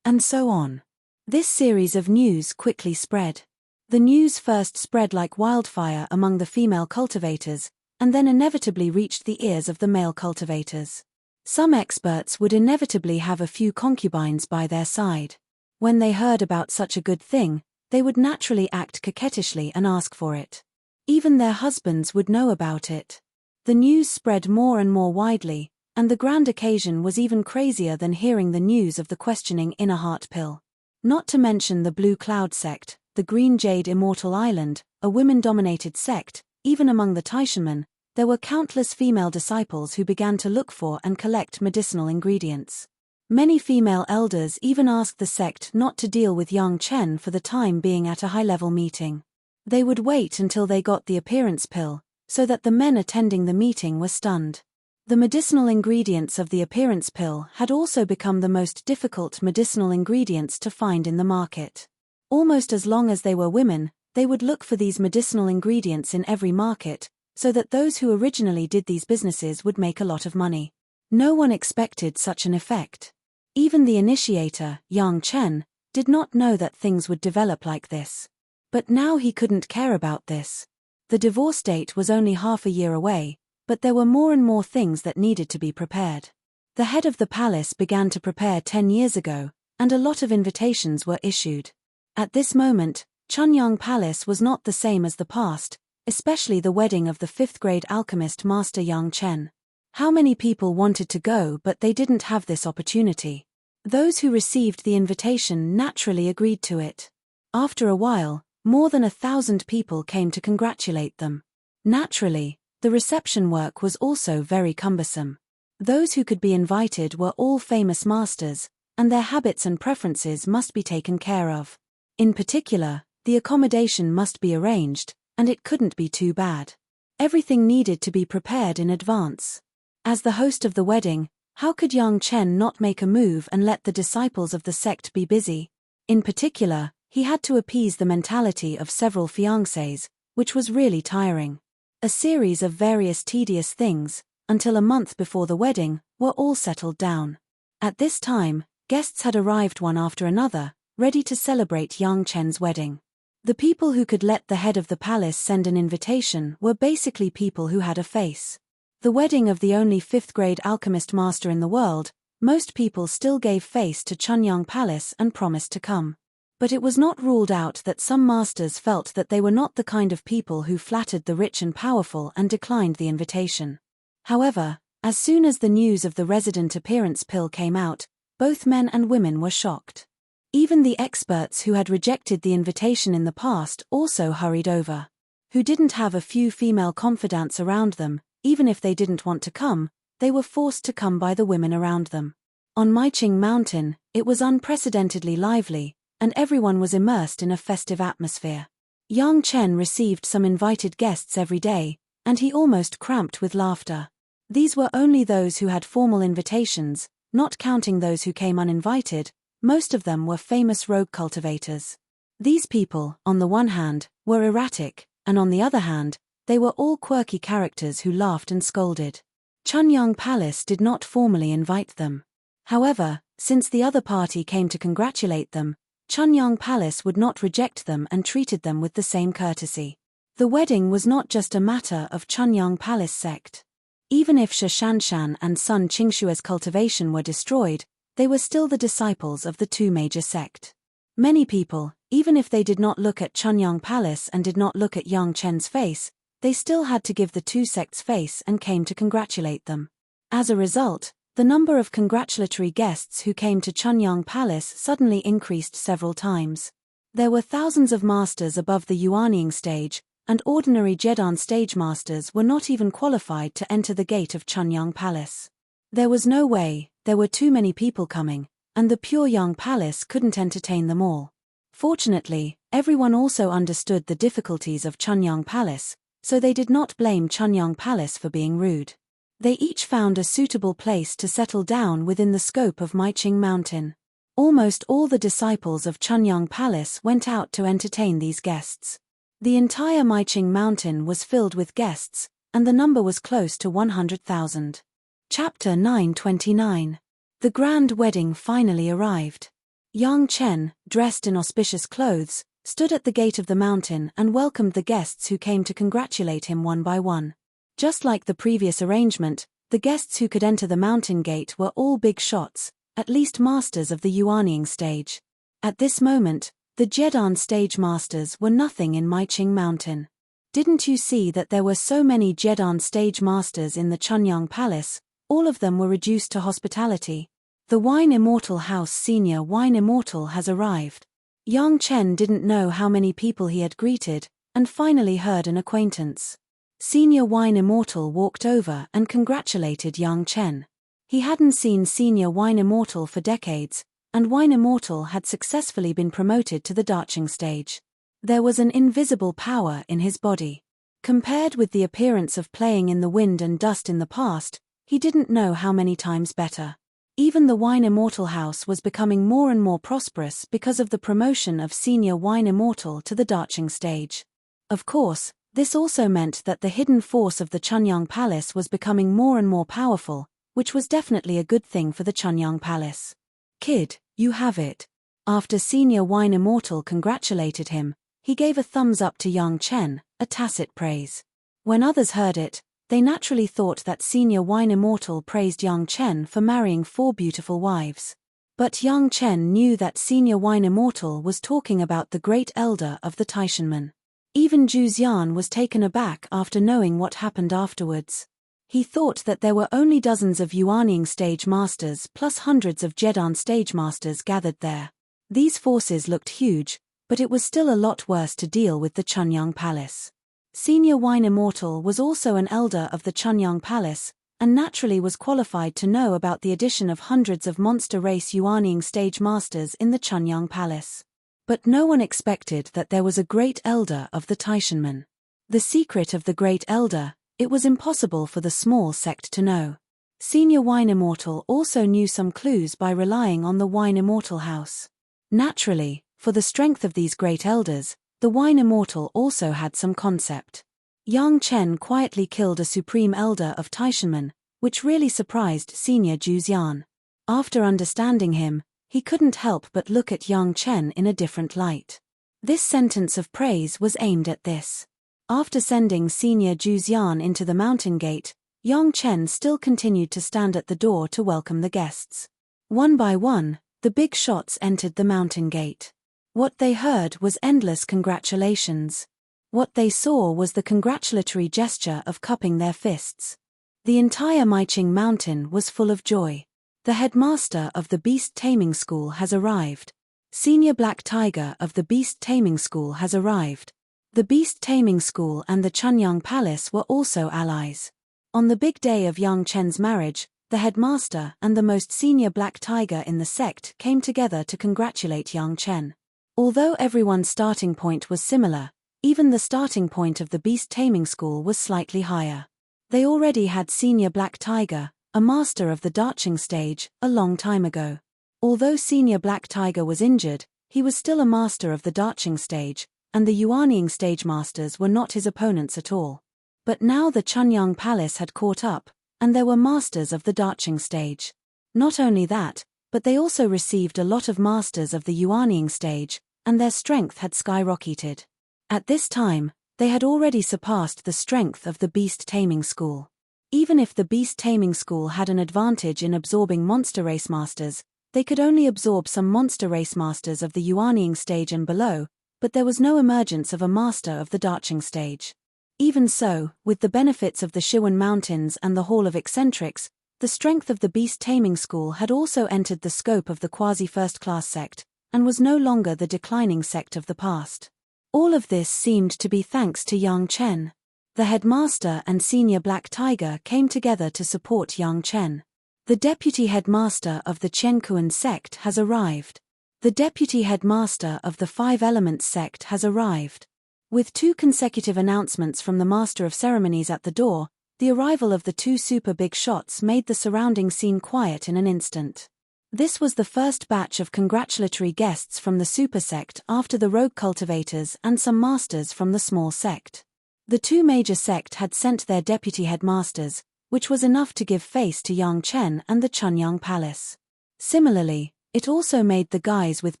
And so on. This series of news quickly spread. The news first spread like wildfire among the female cultivators, and then inevitably reached the ears of the male cultivators. Some experts would inevitably have a few concubines by their side. When they heard about such a good thing, they would naturally act coquettishly and ask for it. Even their husbands would know about it. The news spread more and more widely, and the grand occasion was even crazier than hearing the news of the questioning inner heart pill. Not to mention the Blue Cloud sect, the Green Jade Immortal Island, a women-dominated sect. Even among the Taishamen, there were countless female disciples who began to look for and collect medicinal ingredients. Many female elders even asked the sect not to deal with Yang Chen for the time being at a high-level meeting. They would wait until they got the appearance pill, so that the men attending the meeting were stunned. The medicinal ingredients of the appearance pill had also become the most difficult medicinal ingredients to find in the market. Almost as long as they were women, they would look for these medicinal ingredients in every market, so that those who originally did these businesses would make a lot of money. No one expected such an effect. Even the initiator, Yang Chen, did not know that things would develop like this. But now he couldn't care about this. The divorce date was only half a year away, but there were more and more things that needed to be prepared. The head of the palace began to prepare 10 years ago, and a lot of invitations were issued. At this moment, Chunyang Palace was not the same as the past, especially the wedding of the 5th-grade alchemist Master Yang Chen. How many people wanted to go but they didn't have this opportunity? Those who received the invitation naturally agreed to it. After a while, more than 1,000 people came to congratulate them. Naturally, the reception work was also very cumbersome. Those who could be invited were all famous masters, and their habits and preferences must be taken care of. In particular, the accommodation must be arranged, and it couldn't be too bad. Everything needed to be prepared in advance. As the host of the wedding, how could Yang Chen not make a move and let the disciples of the sect be busy? In particular, he had to appease the mentality of several fiancés, which was really tiring. A series of various tedious things, until a month before the wedding, were all settled down. At this time, guests had arrived one after another, ready to celebrate Yang Chen's wedding. The people who could let the head of the palace send an invitation were basically people who had a face. The wedding of the only 5th-grade alchemist master in the world, most people still gave face to Chunyang Palace and promised to come. But it was not ruled out that some masters felt that they were not the kind of people who flattered the rich and powerful and declined the invitation. However, as soon as the news of the resident appearance pill came out, both men and women were shocked. Even the experts who had rejected the invitation in the past also hurried over. Who didn't have a few female confidants around them, even if they didn't want to come, they were forced to come by the women around them. On Maiqing Mountain, it was unprecedentedly lively, and everyone was immersed in a festive atmosphere. Yang Chen received some invited guests every day, and he almost cramped with laughter. These were only those who had formal invitations, not counting those who came uninvited. Most of them were famous rogue cultivators. These people, on the one hand, were erratic, and on the other hand, they were all quirky characters who laughed and scolded. Chunyang Palace did not formally invite them. However, since the other party came to congratulate them, Chunyang Palace would not reject them and treated them with the same courtesy. The wedding was not just a matter of Chunyang Palace sect. Even if Shi Shanshan and Sun Qingshue's cultivation were destroyed, they were still the disciples of the two major sect. Many people, even if they did not look at Chunyang Palace and did not look at Yang Chen's face, they still had to give the two sects face and came to congratulate them. As a result, the number of congratulatory guests who came to Chunyang Palace suddenly increased several times. There were thousands of masters above the Yuanying stage, and ordinary Jedan stage masters were not even qualified to enter the gate of Chunyang Palace. There was no way, there were too many people coming, and the Pure Yang Palace couldn't entertain them all. Fortunately, everyone also understood the difficulties of Chunyang Palace, so they did not blame Chunyang Palace for being rude. They each found a suitable place to settle down within the scope of Maiqing Mountain. Almost all the disciples of Chunyang Palace went out to entertain these guests. The entire Maiqing Mountain was filled with guests, and the number was close to 100,000. Chapter 929. The grand wedding finally arrived. Yang Chen, dressed in auspicious clothes, stood at the gate of the mountain and welcomed the guests who came to congratulate him one by one. Just like the previous arrangement, the guests who could enter the mountain gate were all big shots, at least masters of the Yuanying stage. At this moment, the Jedan stage masters were nothing in Maiqing Mountain. Didn't you see that there were so many Jedan stage masters in the Chunyang Palace? All of them were reduced to hospitality. The Wine Immortal House Senior Wine Immortal has arrived. Yang Chen didn't know how many people he had greeted, and finally heard an acquaintance. Senior Wine Immortal walked over and congratulated Yang Chen. He hadn't seen Senior Wine Immortal for decades, and Wine Immortal had successfully been promoted to the Darching stage. There was an invisible power in his body. Compared with the appearance of playing in the wind and dust in the past, he didn't know how many times better. Even the Wine Immortal house was becoming more and more prosperous because of the promotion of Senior Wine Immortal to the Darching stage. Of course, this also meant that the hidden force of the Chunyang Palace was becoming more and more powerful, which was definitely a good thing for the Chunyang Palace. "Kid, you have it." After Senior Wine Immortal congratulated him, he gave a thumbs up to Yang Chen, a tacit praise. When others heard it, they naturally thought that Senior Wine Immortal praised Yang Chen for marrying 4 beautiful wives. But Yang Chen knew that Senior Wine Immortal was talking about the great elder of the Taishanmen. Even Zhu Xian was taken aback after knowing what happened afterwards. He thought that there were only dozens of Yuanying stage masters plus hundreds of Jedan stage masters gathered there. These forces looked huge, but it was still a lot worse to deal with the Chunyang Palace. Senior Wine Immortal was also an elder of the Chunyang Palace, and naturally was qualified to know about the addition of hundreds of monster race Yuanying stage masters in the Chunyang Palace. But no one expected that there was a great elder of the Taishanmen. The secret of the great elder, it was impossible for the small sect to know. Senior Wine Immortal also knew some clues by relying on the Wine Immortal house. Naturally, for the strength of these great elders, the Wine Immortal also had some concept. Yang Chen quietly killed a supreme elder of Taishanmen, which really surprised Senior Zhu Xian. After understanding him, he couldn't help but look at Yang Chen in a different light. This sentence of praise was aimed at this. After sending Senior Zhu Xian into the mountain gate, Yang Chen still continued to stand at the door to welcome the guests. One by one, the big shots entered the mountain gate. What they heard was endless congratulations. What they saw was the congratulatory gesture of cupping their fists. The entire Maiqing Mountain was full of joy. The headmaster of the Beast Taming School has arrived. Senior Black Tiger of the Beast Taming School has arrived. The Beast Taming School and the Chunyang Palace were also allies. On the big day of Yang Chen's marriage, the headmaster and the most senior black tiger in the sect came together to congratulate Yang Chen. Although everyone's starting point was similar, even the starting point of the beast taming school was slightly higher. They already had senior black tiger, a master of the darching stage, a long time ago. Although senior black tiger was injured, he was still a master of the darching stage, and the Yuanying stage masters were not his opponents at all. But now the Chunyang Palace had caught up, and there were masters of the darching stage. Not only that, but they also received a lot of masters of the Yuanying stage, and their strength had skyrocketed. At this time, they had already surpassed the strength of the beast taming school. Even if the beast taming school had an advantage in absorbing monster race masters, they could only absorb some monster race masters of the Yuanying stage and below, but there was no emergence of a master of the darching stage. Even so, with the benefits of the Shiwan Mountains and the Hall of Eccentrics, the strength of the beast taming school had also entered the scope of the quasi-first-class sect, and was no longer the declining sect of the past. All of this seemed to be thanks to Yang Chen. The headmaster and senior black tiger came together to support Yang Chen. The deputy headmaster of the Chenkuan sect has arrived. The deputy headmaster of the Five Elements sect has arrived. With 2 consecutive announcements from the master of ceremonies at the door, the arrival of the 2 super big shots made the surrounding scene quiet in an instant. This was the first batch of congratulatory guests from the super sect after the rogue cultivators and some masters from the small sect. The 2 major sect had sent their deputy headmasters, which was enough to give face to Yang Chen and the Chunyang Palace. Similarly, it also made the guys with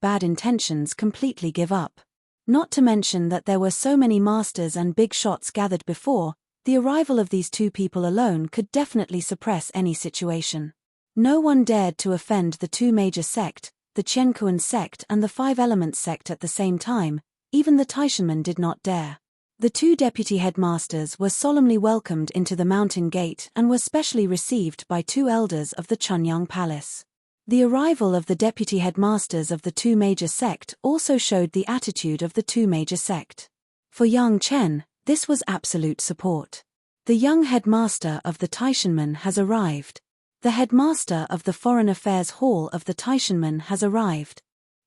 bad intentions completely give up. Not to mention that there were so many masters and big shots gathered before, the arrival of these 2 people alone could definitely suppress any situation. No one dared to offend the 2 major sect, the Chenkuan sect and the Five Elements sect at the same time, even the Taishanmen did not dare. The 2 deputy headmasters were solemnly welcomed into the mountain gate and were specially received by 2 elders of the Chunyang Palace. The arrival of the deputy headmasters of the 2 major sect also showed the attitude of the 2 major sect. For Yang Chen, this was absolute support. The young headmaster of the Taishanmen has arrived. The headmaster of the Foreign Affairs Hall of the Taishanmen has arrived.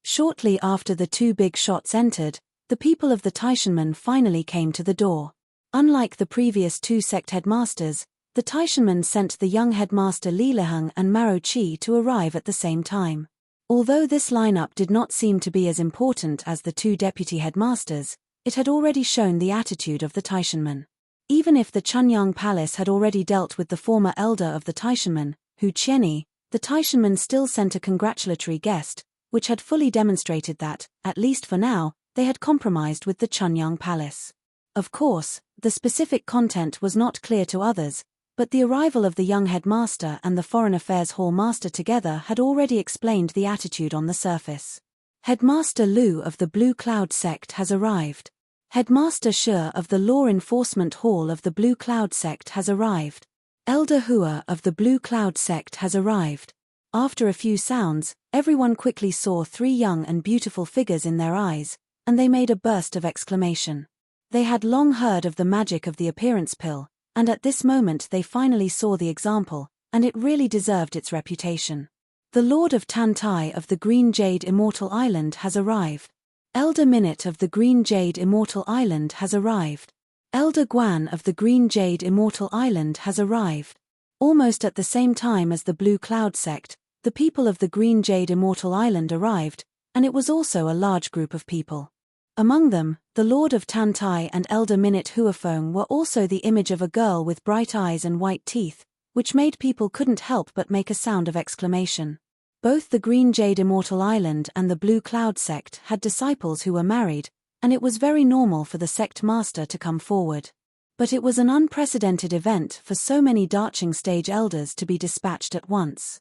Shortly after the 2 big shots entered, the people of the Taishanmen finally came to the door. Unlike the previous 2 sect headmasters, the Taishanmen sent the young headmaster Li Liheng and Maro Qi to arrive at the same time. Although this lineup did not seem to be as important as the 2 deputy headmasters, it had already shown the attitude of the Taishanmen. Even if the Chunyang Palace had already dealt with the former elder of the Taishanmen, Hu Qianni, the Taishanmen still sent a congratulatory guest, which had fully demonstrated that, at least for now, they had compromised with the Chunyang Palace. Of course, the specific content was not clear to others, but the arrival of the young headmaster and the Foreign Affairs Hall master together had already explained the attitude on the surface. Headmaster Lu of the Blue Cloud sect has arrived. Headmaster Shi of the Law Enforcement Hall of the Blue Cloud sect has arrived. Elder Hua of the Blue Cloud sect has arrived. After a few sounds, everyone quickly saw 3 young and beautiful figures in their eyes, and they made a burst of exclamation. They had long heard of the magic of the appearance pill, and at this moment they finally saw the example, and it really deserved its reputation. The Lord of Tantai of the Green Jade Immortal Island has arrived. Elder Minute of the Green Jade Immortal Island has arrived. Elder Guan of the Green Jade Immortal Island has arrived. Almost at the same time as the Blue Cloud sect, the people of the Green Jade Immortal Island arrived, and it was also a large group of people. Among them, the Lord of Tantai and Elder Minute Huafeng were also the image of a girl with bright eyes and white teeth, which made people couldn't help but make a sound of exclamation. Both the Green Jade Immortal Island and the Blue Cloud sect had disciples who were married, and it was very normal for the sect master to come forward. But it was an unprecedented event for so many darching stage elders to be dispatched at once.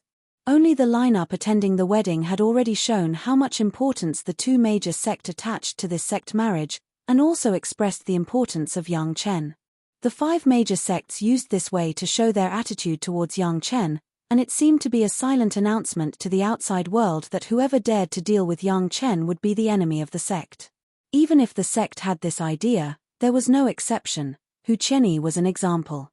Only the lineup attending the wedding had already shown how much importance the 2 major sect attached to this sect marriage, and also expressed the importance of Yang Chen. The 5 major sects used this way to show their attitude towards Yang Chen, and it seemed to be a silent announcement to the outside world that whoever dared to deal with Yang Chen would be the enemy of the sect. Even if the sect had this idea, there was no exception. Hu Qianni was an example.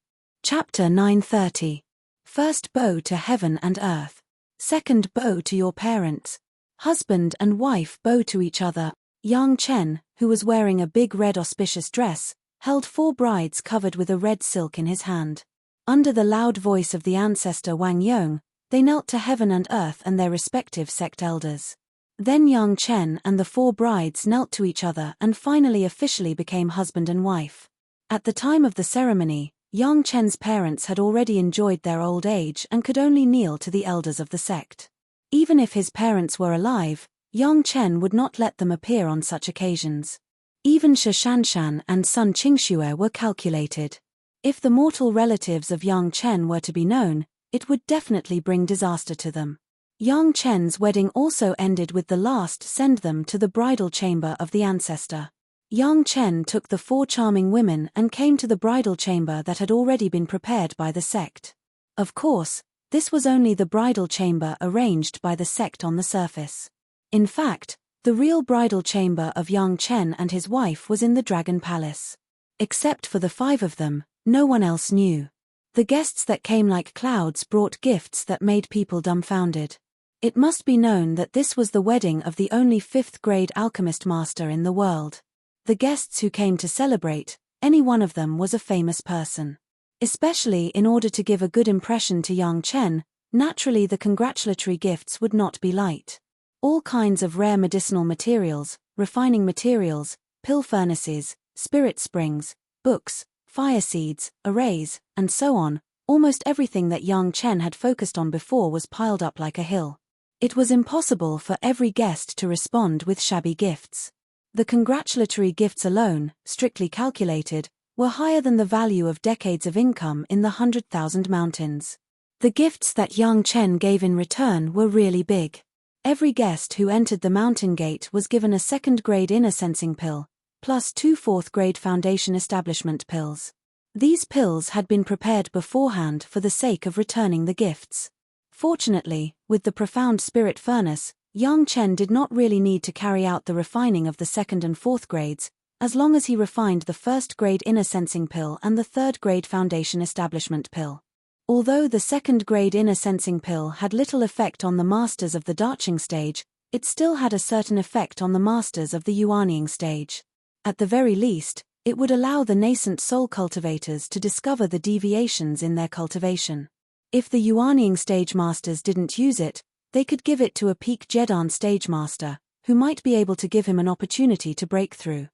Chapter 930. First bow to heaven and earth. Second bow to your parents. Husband and wife bow to each other. Yang Chen, who was wearing a big red auspicious dress, held 4 brides covered with a red silk in his hand. Under the loud voice of the ancestor Wang Yong, they knelt to heaven and earth and their respective sect elders. Then Yang Chen and the 4 brides knelt to each other and finally officially became husband and wife. At the time of the ceremony, Yang Chen's parents had already enjoyed their old age and could only kneel to the elders of the sect. Even if his parents were alive, Yang Chen would not let them appear on such occasions. Even Shi Shanshan and Sun Qingxue were calculated. If the mortal relatives of Yang Chen were to be known, it would definitely bring disaster to them. Yang Chen's wedding also ended with the last send them to the bridal chamber of the ancestor. Yang Chen took the 4 charming women and came to the bridal chamber that had already been prepared by the sect. Of course, this was only the bridal chamber arranged by the sect on the surface. In fact, the real bridal chamber of Yang Chen and his wife was in the Dragon Palace. Except for the 5 of them, no one else knew. The guests that came like clouds brought gifts that made people dumbfounded. It must be known that this was the wedding of the only 5th-grade alchemist master in the world. The guests who came to celebrate, any one of them was a famous person. Especially in order to give a good impression to Yang Chen, naturally the congratulatory gifts would not be light. All kinds of rare medicinal materials, refining materials, pill furnaces, spirit springs, books, fire seeds, arrays, and so on, almost everything that Yang Chen had focused on before was piled up like a hill. It was impossible for every guest to respond with shabby gifts. The congratulatory gifts alone, strictly calculated, were higher than the value of decades of income in the 100,000 mountains. The gifts that Yang Chen gave in return were really big. Every guest who entered the mountain gate was given a 2nd-grade inner sensing pill, plus 2 4th-grade foundation establishment pills. These pills had been prepared beforehand for the sake of returning the gifts. Fortunately, with the profound spirit furnace, Yang Chen did not really need to carry out the refining of the 2nd and 4th grades, as long as he refined the 1st-grade inner sensing pill and the 3rd-grade foundation establishment pill. Although the 2nd-grade inner sensing pill had little effect on the masters of the Daching stage, it still had a certain effect on the masters of the Yuanying stage. At the very least, it would allow the nascent soul cultivators to discover the deviations in their cultivation. If the Yuanying stage masters didn't use it, they could give it to a peak Jedan stage master, who might be able to give him an opportunity to break through.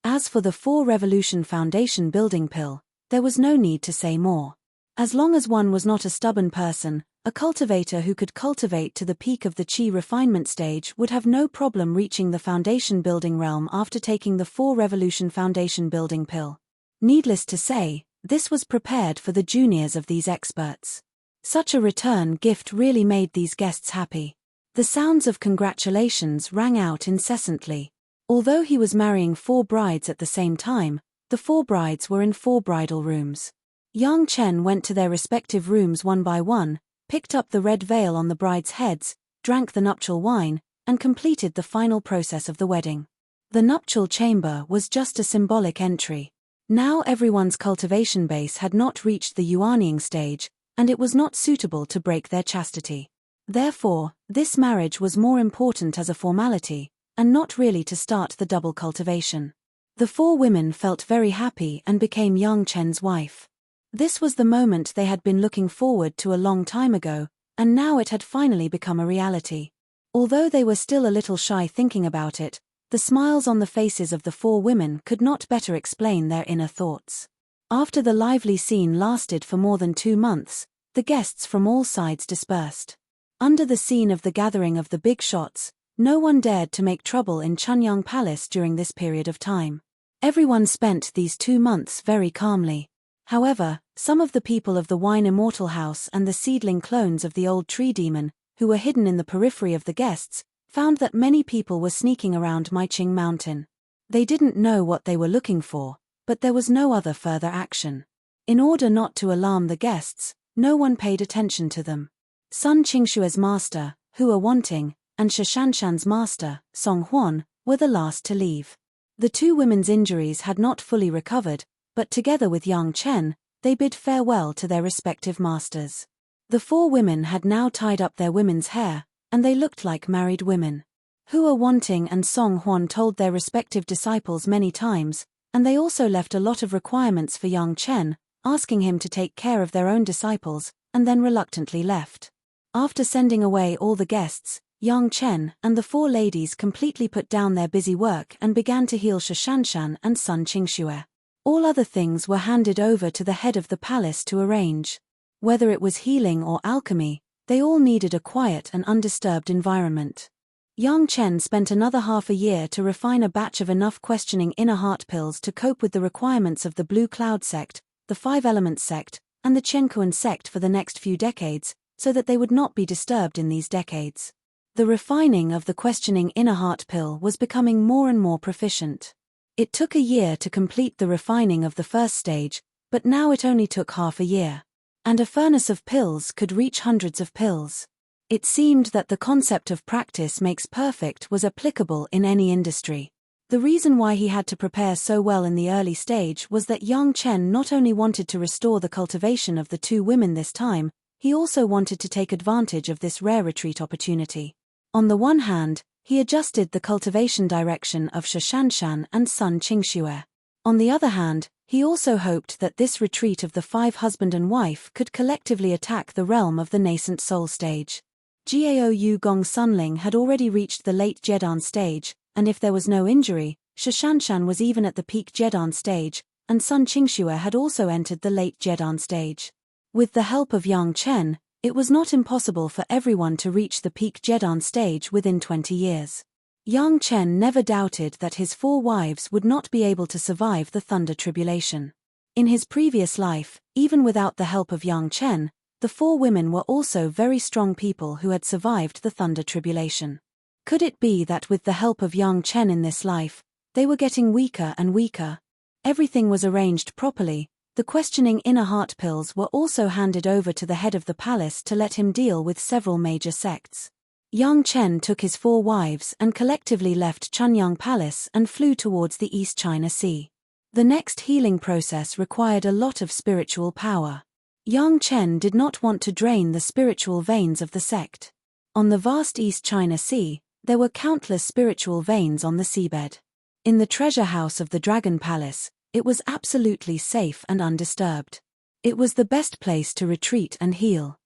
As for the 4-revolution foundation building pill, there was no need to say more. As long as one was not a stubborn person, a cultivator who could cultivate to the peak of the Qi refinement stage would have no problem reaching the foundation building realm after taking the 4-revolution foundation building pill. Needless to say, this was prepared for the juniors of these experts. Such a return gift really made these guests happy. The sounds of congratulations rang out incessantly. Although he was marrying 4 brides at the same time, the 4 brides were in 4 bridal rooms. Yang Chen went to their respective rooms one by one, picked up the red veil on the brides' heads, drank the nuptial wine, and completed the final process of the wedding. The nuptial chamber was just a symbolic entry. Now everyone's cultivation base had not reached the Yuanying stage, and it was not suitable to break their chastity. Therefore, this marriage was more important as a formality, and not really to start the double cultivation. The 4 women felt very happy and became Yang Chen's wife. This was the moment they had been looking forward to a long time ago, and now it had finally become a reality. Although they were still a little shy thinking about it, the smiles on the faces of the 4 women could not better explain their inner thoughts. After the lively scene lasted for more than 2 months, the guests from all sides dispersed. Under the scene of the gathering of the big shots, no one dared to make trouble in Chunyang Palace during this period of time. Everyone spent these 2 months very calmly. However, some of the people of the Wine Immortal House and the seedling clones of the old tree demon, who were hidden in the periphery of the guests, found that many people were sneaking around Maiqing Mountain. They didn't know what they were looking for, but there was no other further action. In order not to alarm the guests, no one paid attention to them. Sun Qingxue's master, Hua Wanting, and Shi Shanshan's master, Song Huan, were the last to leave. The 2 women's injuries had not fully recovered, but together with Yang Chen, they bid farewell to their respective masters. The 4 women had now tied up their women's hair, and they looked like married women. Hua Wanting and Song Huan told their respective disciples many times, and they also left a lot of requirements for Yang Chen, asking him to take care of their own disciples, and then reluctantly left. After sending away all the guests, Yang Chen and the 4 ladies completely put down their busy work and began to heal Shishanshan and Sun Qingxue. All other things were handed over to the head of the palace to arrange. Whether it was healing or alchemy, they all needed a quiet and undisturbed environment. Yang Chen spent another half a year to refine a batch of enough questioning inner heart pills to cope with the requirements of the Blue Cloud sect, the 5 Elements sect, and the Chenkuan sect for the next few decades, so that they would not be disturbed in these decades. The refining of the questioning inner heart pill was becoming more and more proficient. It took a year to complete the refining of the first stage, but now it only took half a year. And a furnace of pills could reach hundreds of pills. It seemed that the concept of practice makes perfect was applicable in any industry. The reason why he had to prepare so well in the early stage was that Yang Chen not only wanted to restore the cultivation of the 2 women this time, he also wanted to take advantage of this rare retreat opportunity. On the one hand, he adjusted the cultivation direction of Shishanshan and Sun Qingxue. On the other hand, he also hoped that this retreat of the 5 husband and wife could collectively attack the realm of the nascent soul stage. Gao Yu Gong Sunling had already reached the late Jedan stage, and if there was no injury, Shishanshan was even at the peak Jedan stage, and Sun Qingxue had also entered the late Jedan stage. With the help of Yang Chen, it was not impossible for everyone to reach the peak Jedan stage within 20 years. Yang Chen never doubted that his 4 wives would not be able to survive the Thunder Tribulation. In his previous life, even without the help of Yang Chen, the 4 women were also very strong people who had survived the Thunder Tribulation. Could it be that with the help of Yang Chen in this life, they were getting weaker and weaker? Everything was arranged properly. The questioning inner heart pills were also handed over to the head of the palace to let him deal with several major sects. Yang Chen took his 4 wives and collectively left Chunyang Palace and flew towards the East China Sea. The next healing process required a lot of spiritual power. Yang Chen did not want to drain the spiritual veins of the sect. On the vast East China Sea, there were countless spiritual veins on the seabed. In the treasure house of the Dragon Palace, it was absolutely safe and undisturbed. It was the best place to retreat and heal.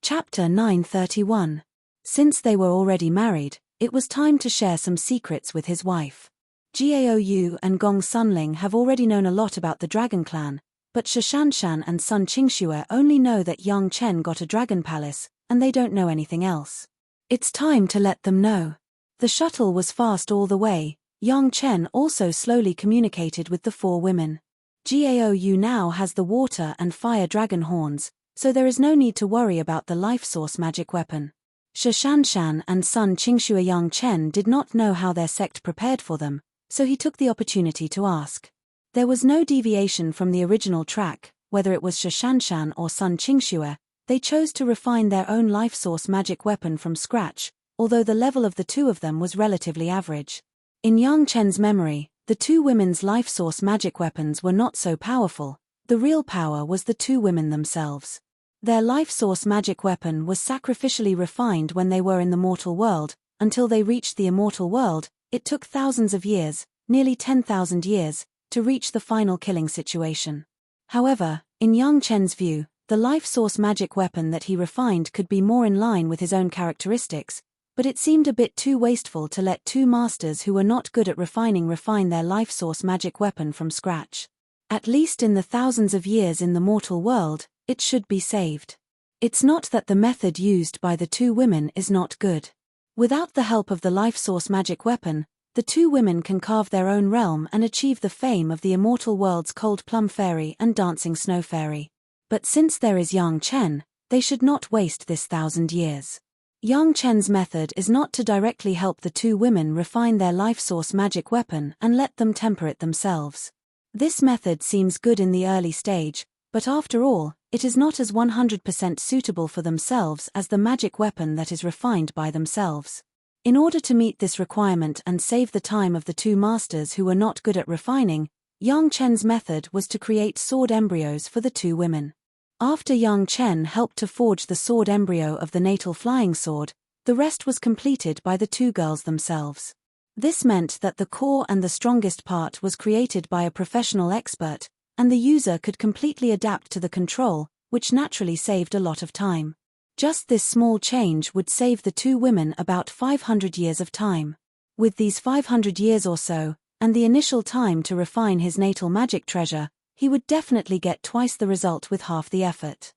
Chapter 931. Since they were already married, it was time to share some secrets with his wife. Gao Yu and Gong Sunling have already known a lot about the Dragon Clan, but Shishanshan and Sun Qingxue only know that Yang Chen got a dragon palace, and they don't know anything else. It's time to let them know. The shuttle was fast all the way. Yang Chen also slowly communicated with the 4 women. Gao Yu now has the water and fire dragon horns, so there is no need to worry about the life source magic weapon. Shishanshan and Sun Qingxue. Yang Chen did not know how their sect prepared for them, so he took the opportunity to ask. There was no deviation from the original track, whether it was Shishanshan or Sun Qingxue. They chose to refine their own life source magic weapon from scratch, although the level of the 2 of them was relatively average. In Yang Chen's memory, the 2 women's life source magic weapons were not so powerful. The real power was the 2 women themselves. Their life source magic weapon was sacrificially refined when they were in the mortal world. Until they reached the immortal world, it took thousands of years, nearly 10,000 years, to reach the final killing situation. However, in Yang Chen's view, the life source magic weapon that he refined could be more in line with his own characteristics, but it seemed a bit too wasteful to let 2 masters who were not good at refine their life source magic weapon from scratch. At least in the thousands of years in the mortal world, it should be saved. It's not that the method used by the 2 women is not good. Without the help of the life source magic weapon, the 2 women can carve their own realm and achieve the fame of the immortal world's Cold Plum Fairy and Dancing Snow Fairy. But since there is Yang Chen, they should not waste this 1,000 years. Yang Chen's method is not to directly help the 2 women refine their life source magic weapon and let them temper it themselves. This method seems good in the early stage, but after all, it is not as 100% suitable for themselves as the magic weapon that is refined by themselves. In order to meet this requirement and save the time of the 2 masters who were not good at refining, Yang Chen's method was to create sword embryos for the two women. After Yang Chen helped to forge the sword embryo of the natal flying sword, the rest was completed by the two girls themselves. This meant that the core and the strongest part was created by a professional expert, and the user could completely adapt to the control, which naturally saved a lot of time. Just this small change would save the two women about 500 years of time. With these 500 years or so, and the initial time to refine his natal magic treasure, he would definitely get twice the result with half the effort.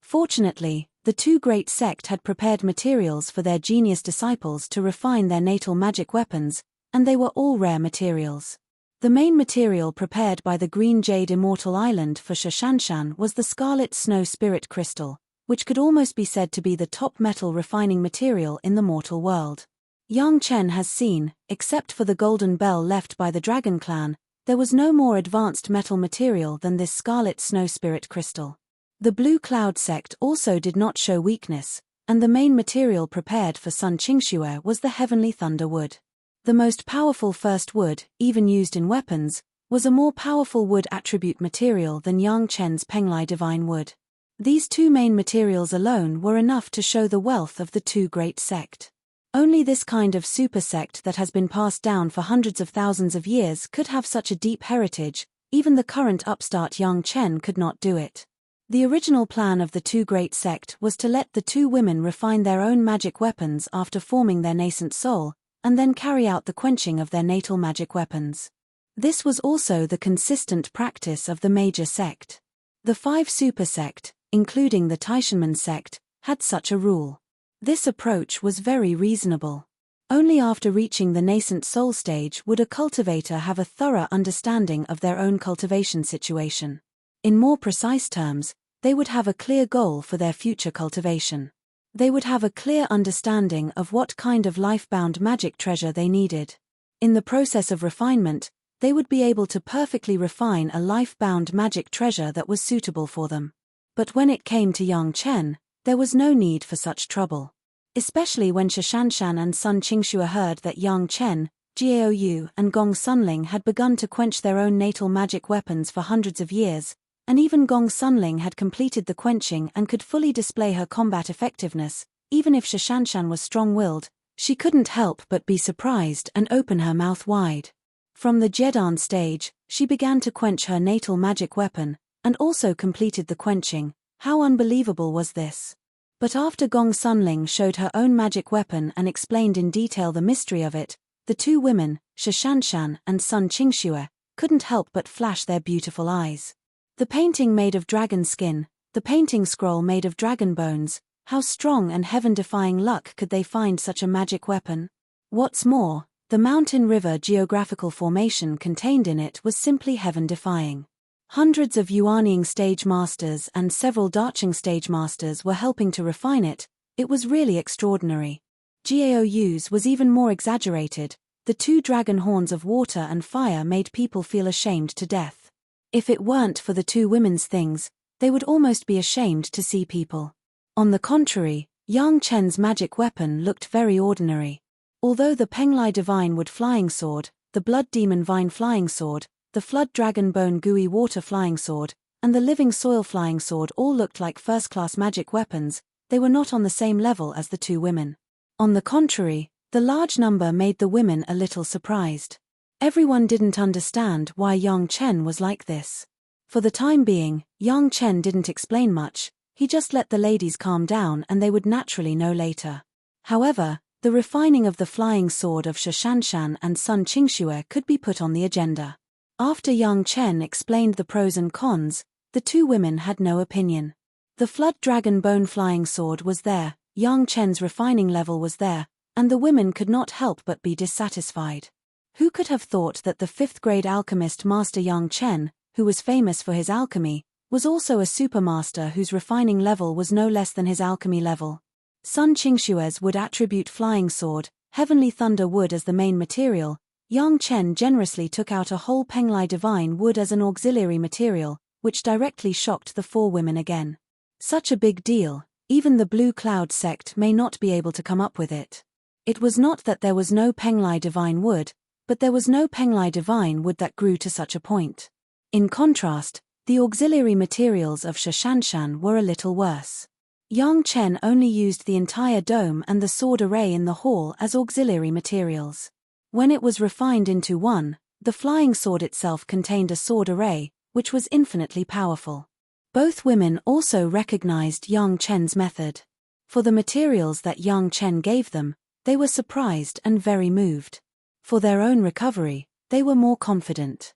Fortunately, the two great sect had prepared materials for their genius disciples to refine their natal magic weapons, and they were all rare materials. The main material prepared by the Green Jade Immortal Island for Shashanshan was the Scarlet Snow Spirit Crystal, which could almost be said to be the top metal refining material in the mortal world. Yang Chen has seen, except for the golden bell left by the Dragon Clan, there was no more advanced metal material than this Scarlet Snow Spirit Crystal. The Blue Cloud sect also did not show weakness, and the main material prepared for Sun Qingxue was the Heavenly Thunder Wood. The most powerful first wood, even used in weapons, was a more powerful wood attribute material than Yang Chen's Penglai Divine Wood. These two main materials alone were enough to show the wealth of the two great sect. Only this kind of super sect that has been passed down for hundreds of thousands of years could have such a deep heritage. Even the current upstart Yang Chen could not do it. The original plan of the two great sect was to let the two women refine their own magic weapons after forming their nascent soul, and then carry out the quenching of their natal magic weapons. This was also the consistent practice of the major sect. The 5 super sect, including the Taishanmen sect, had such a rule. This approach was very reasonable. Only after reaching the nascent soul stage would a cultivator have a thorough understanding of their own cultivation situation. In more precise terms, they would have a clear goal for their future cultivation. They would have a clear understanding of what kind of life-bound magic treasure they needed. In the process of refinement, they would be able to perfectly refine a life-bound magic treasure that was suitable for them. But when it came to Yang Chen, there was no need for such trouble. Especially when Shashanshan and Sun Qingxue heard that Yang Chen, Jiaoyu and Gong Sunling had begun to quench their own natal magic weapons for hundreds of years, and even Gong Sunling had completed the quenching and could fully display her combat effectiveness. Even if Shashanshan was strong-willed, she couldn't help but be surprised and open her mouth wide. From the Jedan stage, she began to quench her natal magic weapon, and also completed the quenching. How unbelievable was this? But after Gong Sunling showed her own magic weapon and explained in detail the mystery of it, the two women, Shashanshan and Sun Qingxue, couldn't help but flash their beautiful eyes. The painting made of dragon skin, the painting scroll made of dragon bones, how strong and heaven-defying luck could they find such a magic weapon? What's more, the mountain river geographical formation contained in it was simply heaven-defying. Hundreds of Yuanying stage masters and several Dacheng stage masters were helping to refine it. It was really extraordinary. Jiaoyu's was even more exaggerated. The two dragon horns of water and fire made people feel ashamed to death. If it weren't for the two women's things, they would almost be ashamed to see people. On the contrary, Yang Chen's magic weapon looked very ordinary. Although the Penglai Divine Wood Flying Sword, the Blood Demon Vine Flying Sword, the Flood Dragon Bone Gooey Water Flying Sword, and the Living Soil Flying Sword all looked like first-class magic weapons, they were not on the same level as the two women. On the contrary, the large number made the women a little surprised. Everyone didn't understand why Yang Chen was like this. For the time being, Yang Chen didn't explain much, he just let the ladies calm down and they would naturally know later. However, the refining of the flying sword of Shashanshan and Sun Qingxue could be put on the agenda. After Yang Chen explained the pros and cons, the two women had no opinion. The Flood Dragon Bone Flying Sword was there, Yang Chen's refining level was there, and the women could not help but be dissatisfied. Who could have thought that the 5th-grade alchemist Master Yang Chen, who was famous for his alchemy, was also a supermaster whose refining level was no less than his alchemy level? Sun Qingxue's wood attribute flying sword, Heavenly Thunder Wood as the main material, Yang Chen generously took out a whole Penglai Divine Wood as an auxiliary material, which directly shocked the four women again. Such a big deal, even the Blue Cloud sect may not be able to come up with it. It was not that there was no Penglai Divine Wood, but there was no Penglai divine wood that grew to such a point. In contrast, the auxiliary materials of Shashanshan were a little worse. Yang Chen only used the entire dome and the sword array in the hall as auxiliary materials. When it was refined into one, the flying sword itself contained a sword array, which was infinitely powerful. Both women also recognized Yang Chen's method. For the materials that Yang Chen gave them, they were surprised and very moved. For their own recovery, they were more confident.